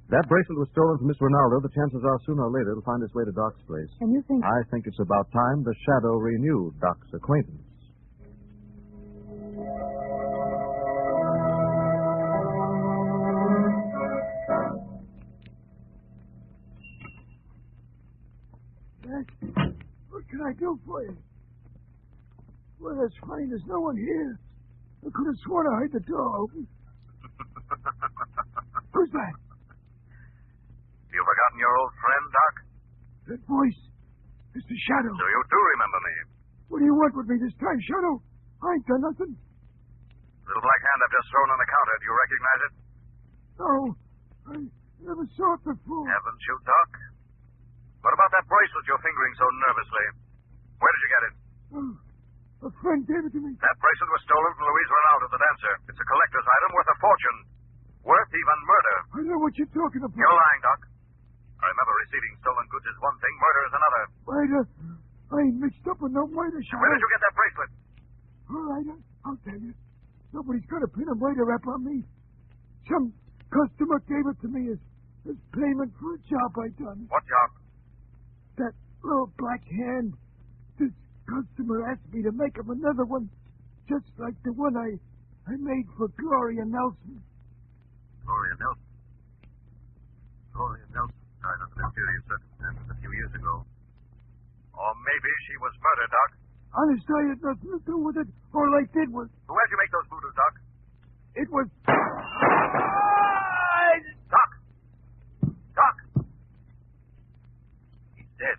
If that bracelet was stolen from Miss Ronaldo, the chances are sooner or later it'll find its way to Doc's place. And you think... I think it's about time the shadow renewed Doc's acquaintance. What can I do for you? Well, that's fine. There's no one here. I could have sworn I heard the door open. Who's that? You forgotten your old friend, Doc? That voice. It's the Shadow. So you do remember me. What do you want with me this time, Shadow? I ain't done nothing. Little black hand I've just thrown on the counter. Do you recognize it? No, I never saw it before. Haven't you, Doc? What about that bracelet you're fingering so nervously? Where did you get it? Oh, a friend gave it to me. That bracelet was stolen from Louise Ronaldo, the dancer. It's a collector's item worth a fortune. Worth even murder. I know what you're talking about. You're lying, Doc. I remember receiving stolen goods is one thing, murder is another. Murder? I ain't mixed up with no murder, Shadow. Where did you get that bracelet? All right, I'll tell you. Nobody's got a pin a murder rap on me. Some customer gave it to me as payment for a job I done. What job? That little black hand. This customer asked me to make him another one, just like the one I made for Gloria Nelson. Gloria Nelson? Gloria Nelson died under mysterious circumstances a few years ago. Or maybe she was murdered, Doc. Honest, I had nothing to do with it. All I did was... Where'd you make those voodoo, Doc? It was... Doc! Doc! He's dead.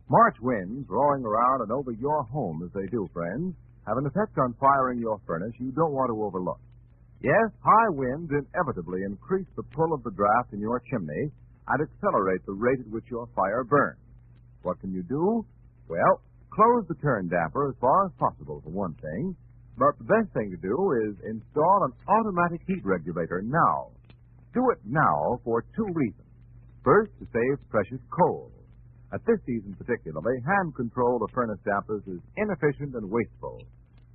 March winds roaring around and over your home as they do, friends, have an effect on firing your furnace you don't want to overlook. Yes, high winds inevitably increase the pull of the draft in your chimney and accelerate the rate at which your fire burns. What can you do? Well, close the turn damper as far as possible, for one thing. But the best thing to do is install an automatic heat regulator now. Do it now for two reasons. First, to save precious coal. At this season particularly, hand control of furnace dampers is inefficient and wasteful.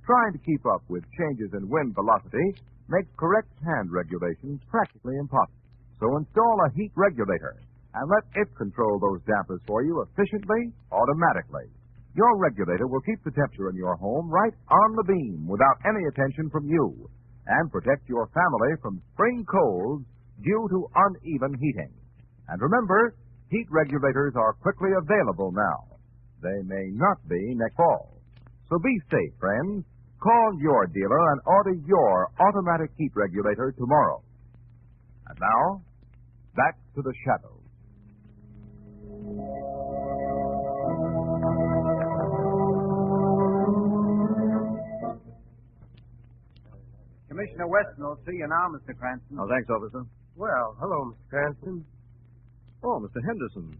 trying to keep up with changes in wind velocity makes correct hand regulation practically impossible. So install a heat regulator and let it control those dampers for you efficiently, automatically. Your regulator will keep the temperature in your home right on the beam without any attention from you and protect your family from spring colds due to uneven heating. And remember, heat regulators are quickly available now. They may not be next fall. So be safe, friends. Call your dealer and order your automatic heat regulator tomorrow. And now, back to the shadows. Commissioner Weston will see you now, Mr. Cranston. Oh, thanks, officer. Well, hello, Mr. Cranston. Oh, Mr. Henderson.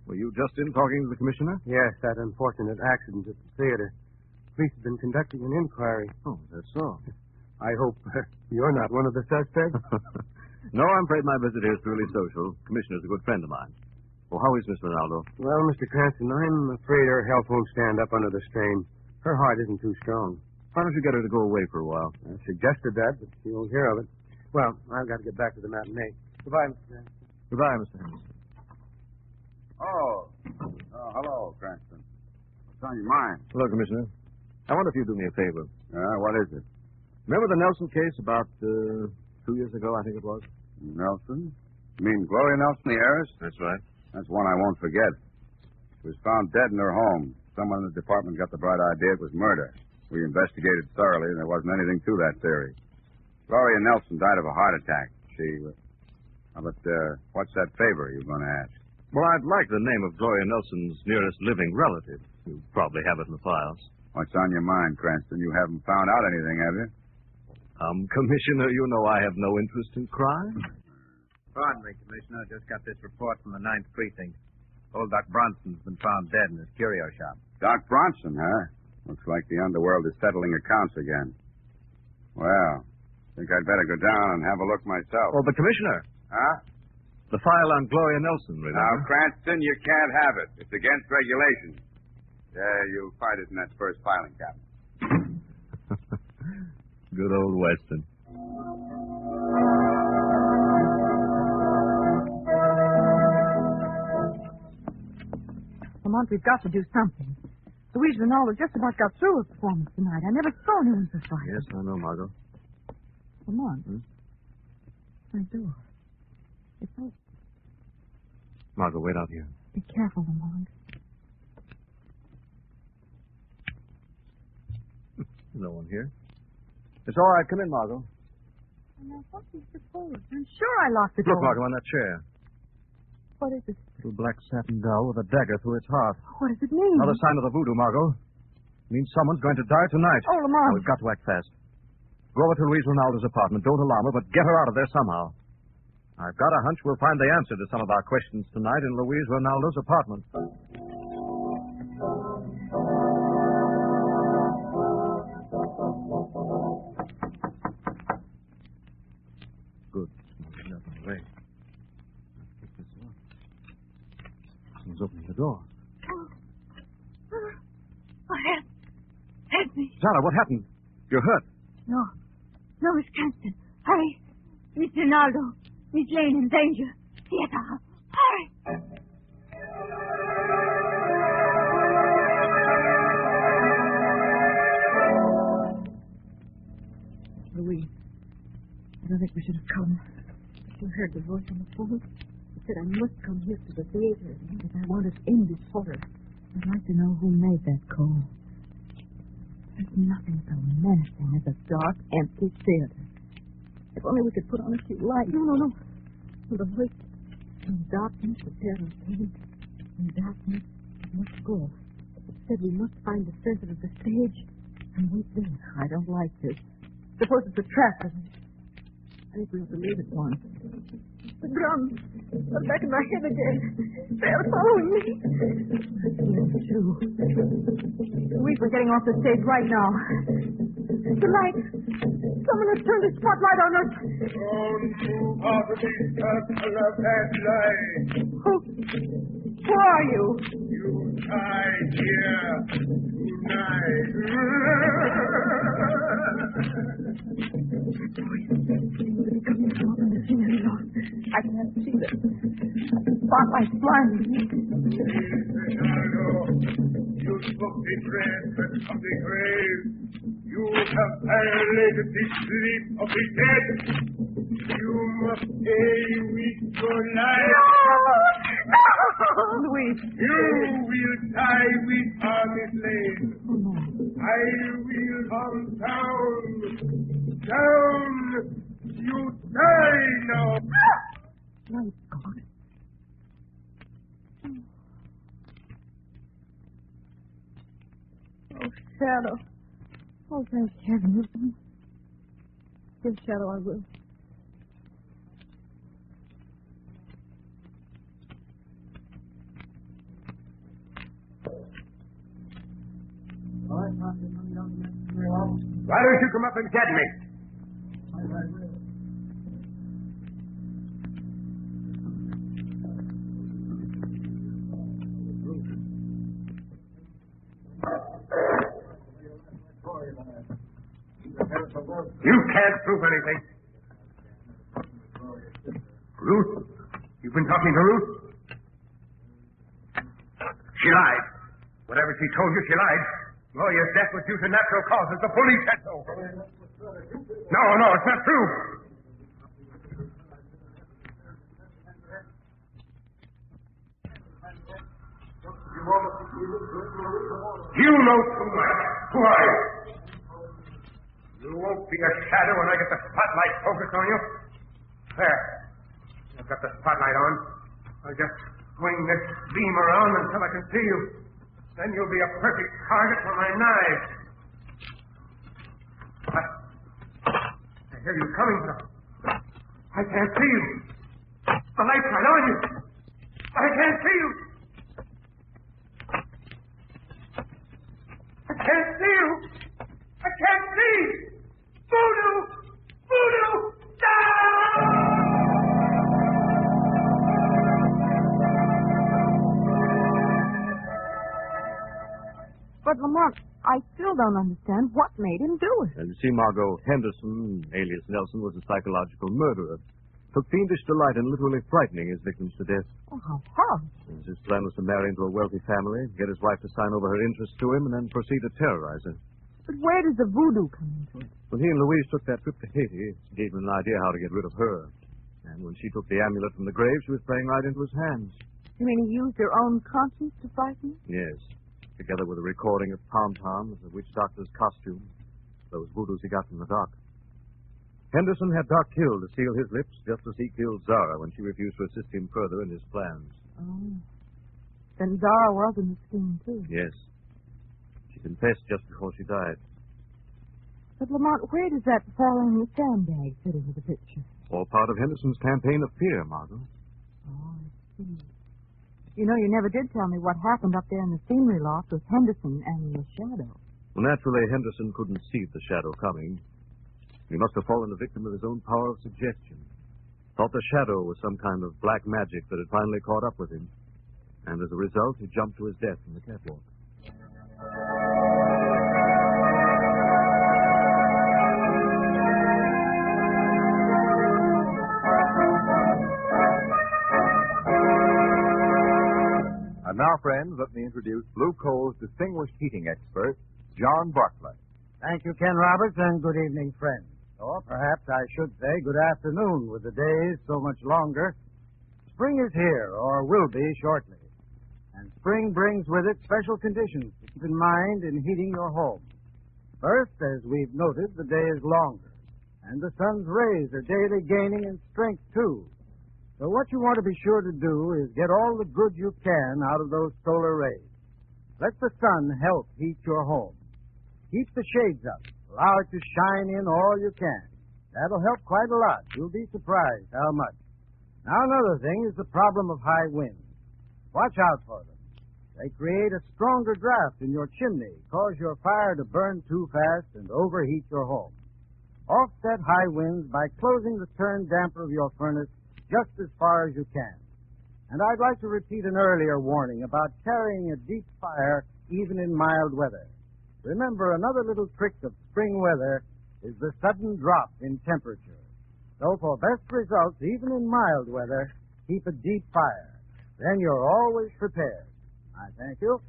Were you just in talking to the commissioner? Yes, that unfortunate accident at the theater. Police have been conducting an inquiry. Oh, that's so. I hope you're not one of the suspects. No, I'm afraid my visit here is purely social. Commissioner's a good friend of mine. Well, how is Miss Ronaldo? Well, Mr. Cranston, I'm afraid her health won't stand up under the strain. Her heart isn't too strong. Why don't you get her to go away for a while? I suggested that, but she won't hear of it. Well, I've got to get back to the matinee. Goodbye, Mr. Cranston. Goodbye, Mr. Henderson. Oh, hello, Cranston. What's on your mind? Hello, Commissioner. I wonder if you'd do me a favor. What is it? Remember the Nelson case about 2 years ago, I think it was? Nelson? You mean Gloria Nelson, the heiress? That's right. That's one I won't forget. She was found dead in her home. Someone in the department got the bright idea it was murder. We investigated thoroughly, and there wasn't anything to that theory. Gloria Nelson died of a heart attack. What's that favor you're going to ask? Well, I'd like the name of Gloria Nelson's nearest living relative. You probably have it in the files. What's on your mind, Cranston? You haven't found out anything, have you? Commissioner, you know I have no interest in crime. Pardon me, Commissioner. I just got this report from the 9th Precinct. Old Doc Bronson's been found dead in his curio shop. Doc Bronson, huh? Looks like the underworld is settling accounts again. Well, think I'd better go down and have a look myself. Oh, but Commissioner. Huh? The file on Gloria Nelson, remember? Now, Cranston, you can't have it. It's against regulations. Yeah, you'll find it in that first filing cabinet. Good old Weston. Lamont, we've got to do something. Louise Ronaldo just about got through her performance tonight. I never saw anyone so frightened. Yes, I know, Margot. Lamont. My door. It's open. Margot, wait out here. Be careful, Lamont. No one here. It's all right. Come in, Margot. Now, what is the forward? I'm sure I locked the door. Look, Margot, on that chair. What is it? Little black satin doll with a dagger through its heart. What does it mean? Another sign of the voodoo, Margot. It means someone's going to die tonight. Oh, Lamont. Now, we've got to act fast. Go over to Louise Ronaldo's apartment. Don't alarm her, but get her out of there somehow. I've got a hunch we'll find the answer to some of our questions tonight in Louise Ronaldo's apartment. Good. There's nothing in the way. Pick this up. Someone's opening the door. Help me. Zara, what happened? You're hurt. No, Miss Cranston. Hurry. Miss Ronaldo. Miss Lane in danger. Theater. Hurry. Louise, I don't think we should have come. You heard the voice on the phone. It said I must come here to the theater because I want us in this horror. I'd like to know who made that call. There's nothing so menacing as a dark, empty theater. If only we could put on a few lights. No. The voice. In darkness, the terror came. In darkness, it must go. It said we must find the center of the stage and wait there. I don't like this. Suppose it's a trap. I think we have to leave at once. The drums are back in my head again. They're following me. True. Louise, we're getting off the stage right now. The light. Someone has turned the spotlight on us. Who are you? You tied here. You I can't see them. Spotlight's blinding me. You took the dread of the grave. You have violated the sleep of the dead. You must pay with your life. No! Louise. You will die with Harvey Lane. I will come down. Down. You die now. My God. Oh, Shadow. Oh, thank heaven. Yes, Shadow, I will. Why don't you come up and get me? You can't prove anything. Ruth? You've been talking to Ruth? She lied. Whatever she told you, she lied. Lawyer's death was due to natural causes. The police said so. No, it's not true. You know too much. Who are you? You won't be a shadow when I get the spotlight focused on you. There. I've got the spotlight on. I'll just swing this beam around until I can see you. Then you'll be a perfect target for my knife. I hear you coming, but I can't see you. The light's right on you. I can't see you. I can't see you. I can't see. Voodoo! Voodoo! But, Lamont, I still don't understand what made him do it. And you see, Margot, Henderson, alias Nelson, was a psychological murderer. Took fiendish delight in literally frightening his victims to death. Oh, how horrible. His plan was to marry into a wealthy family, get his wife to sign over her interests to him, and then proceed to terrorize her. But where does the voodoo come into it? When he and Louise took that trip to Haiti, it gave him an idea how to get rid of her. And when she took the amulet from the grave, she was playing right into his hands. You mean he used her own conscience to frighten him? Yes. Together with a recording of Tom-Tom as the witch doctor's costume. Those voodoos he got from the doc. Henderson had Doc killed to seal his lips, just as he killed Zara when she refused to assist him further in his plans. Oh. Then Zara was in the scheme, too. Yes. She confessed just before she died. But, Lamont, where does that falling sandbag fit into the picture? All part of Henderson's campaign of fear, Margot. Oh, I see. You know, you never did tell me what happened up there in the scenery loft with Henderson and the shadow. Well, naturally, Henderson couldn't see the shadow coming. He must have fallen the victim of his own power of suggestion. Thought the shadow was some kind of black magic that had finally caught up with him. And as a result, he jumped to his death in the catwalk. And now, friends, let me introduce Blue Coal's distinguished heating expert, John Barclay. Thank you, Ken Roberts, and good evening, friends. Or perhaps I should say good afternoon, with the days so much longer. Spring is here, or will be shortly. And spring brings with it special conditions to keep in mind in heating your home. First, as we've noted, the day is longer, and the sun's rays are daily gaining in strength, too. So what you want to be sure to do is get all the good you can out of those solar rays. Let the sun help heat your home. Keep the shades up. Allow it to shine in all you can. That'll help quite a lot. You'll be surprised how much. Now, another thing is the problem of high winds. Watch out for them. They create a stronger draft in your chimney, cause your fire to burn too fast and overheat your home. Offset high winds by closing the turn damper of your furnace just as far as you can. And I'd like to repeat an earlier warning about carrying a deep fire even in mild weather. Remember, another little trick of spring weather is the sudden drop in temperature. So for best results, even in mild weather, keep a deep fire. Then you're always prepared. I thank you.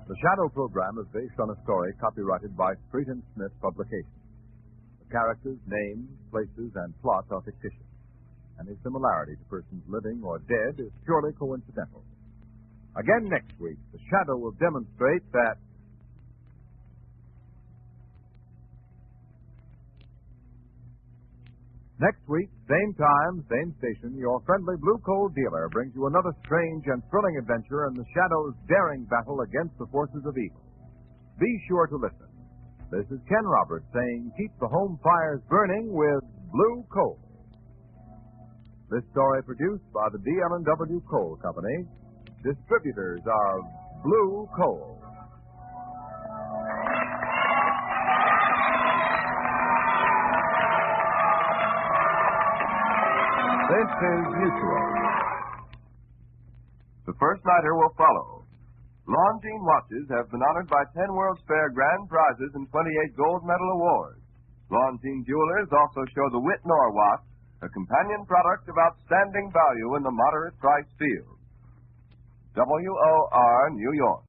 The Shadow program is based on a story copyrighted by Street and Smith Publications. The characters, names, places, and plot are fictitious. Any similarity to persons living or dead is purely coincidental. Again next week, the Shadow will demonstrate that next week, same time, same station, your friendly Blue Coal dealer brings you another strange and thrilling adventure in the Shadow's daring battle against the forces of evil. Be sure to listen. This is Ken Roberts saying keep the home fires burning with Blue Coal. This story produced by the DL&W Coal Company, distributors of Blue Coal. This is Mutual. The first nighter will follow. Longines watches have been honored by 10 World's Fair grand prizes and 28 gold medal awards. Longines jewelers also show the Whitnor watch, a companion product of outstanding value in the moderate price field. WOR, New York.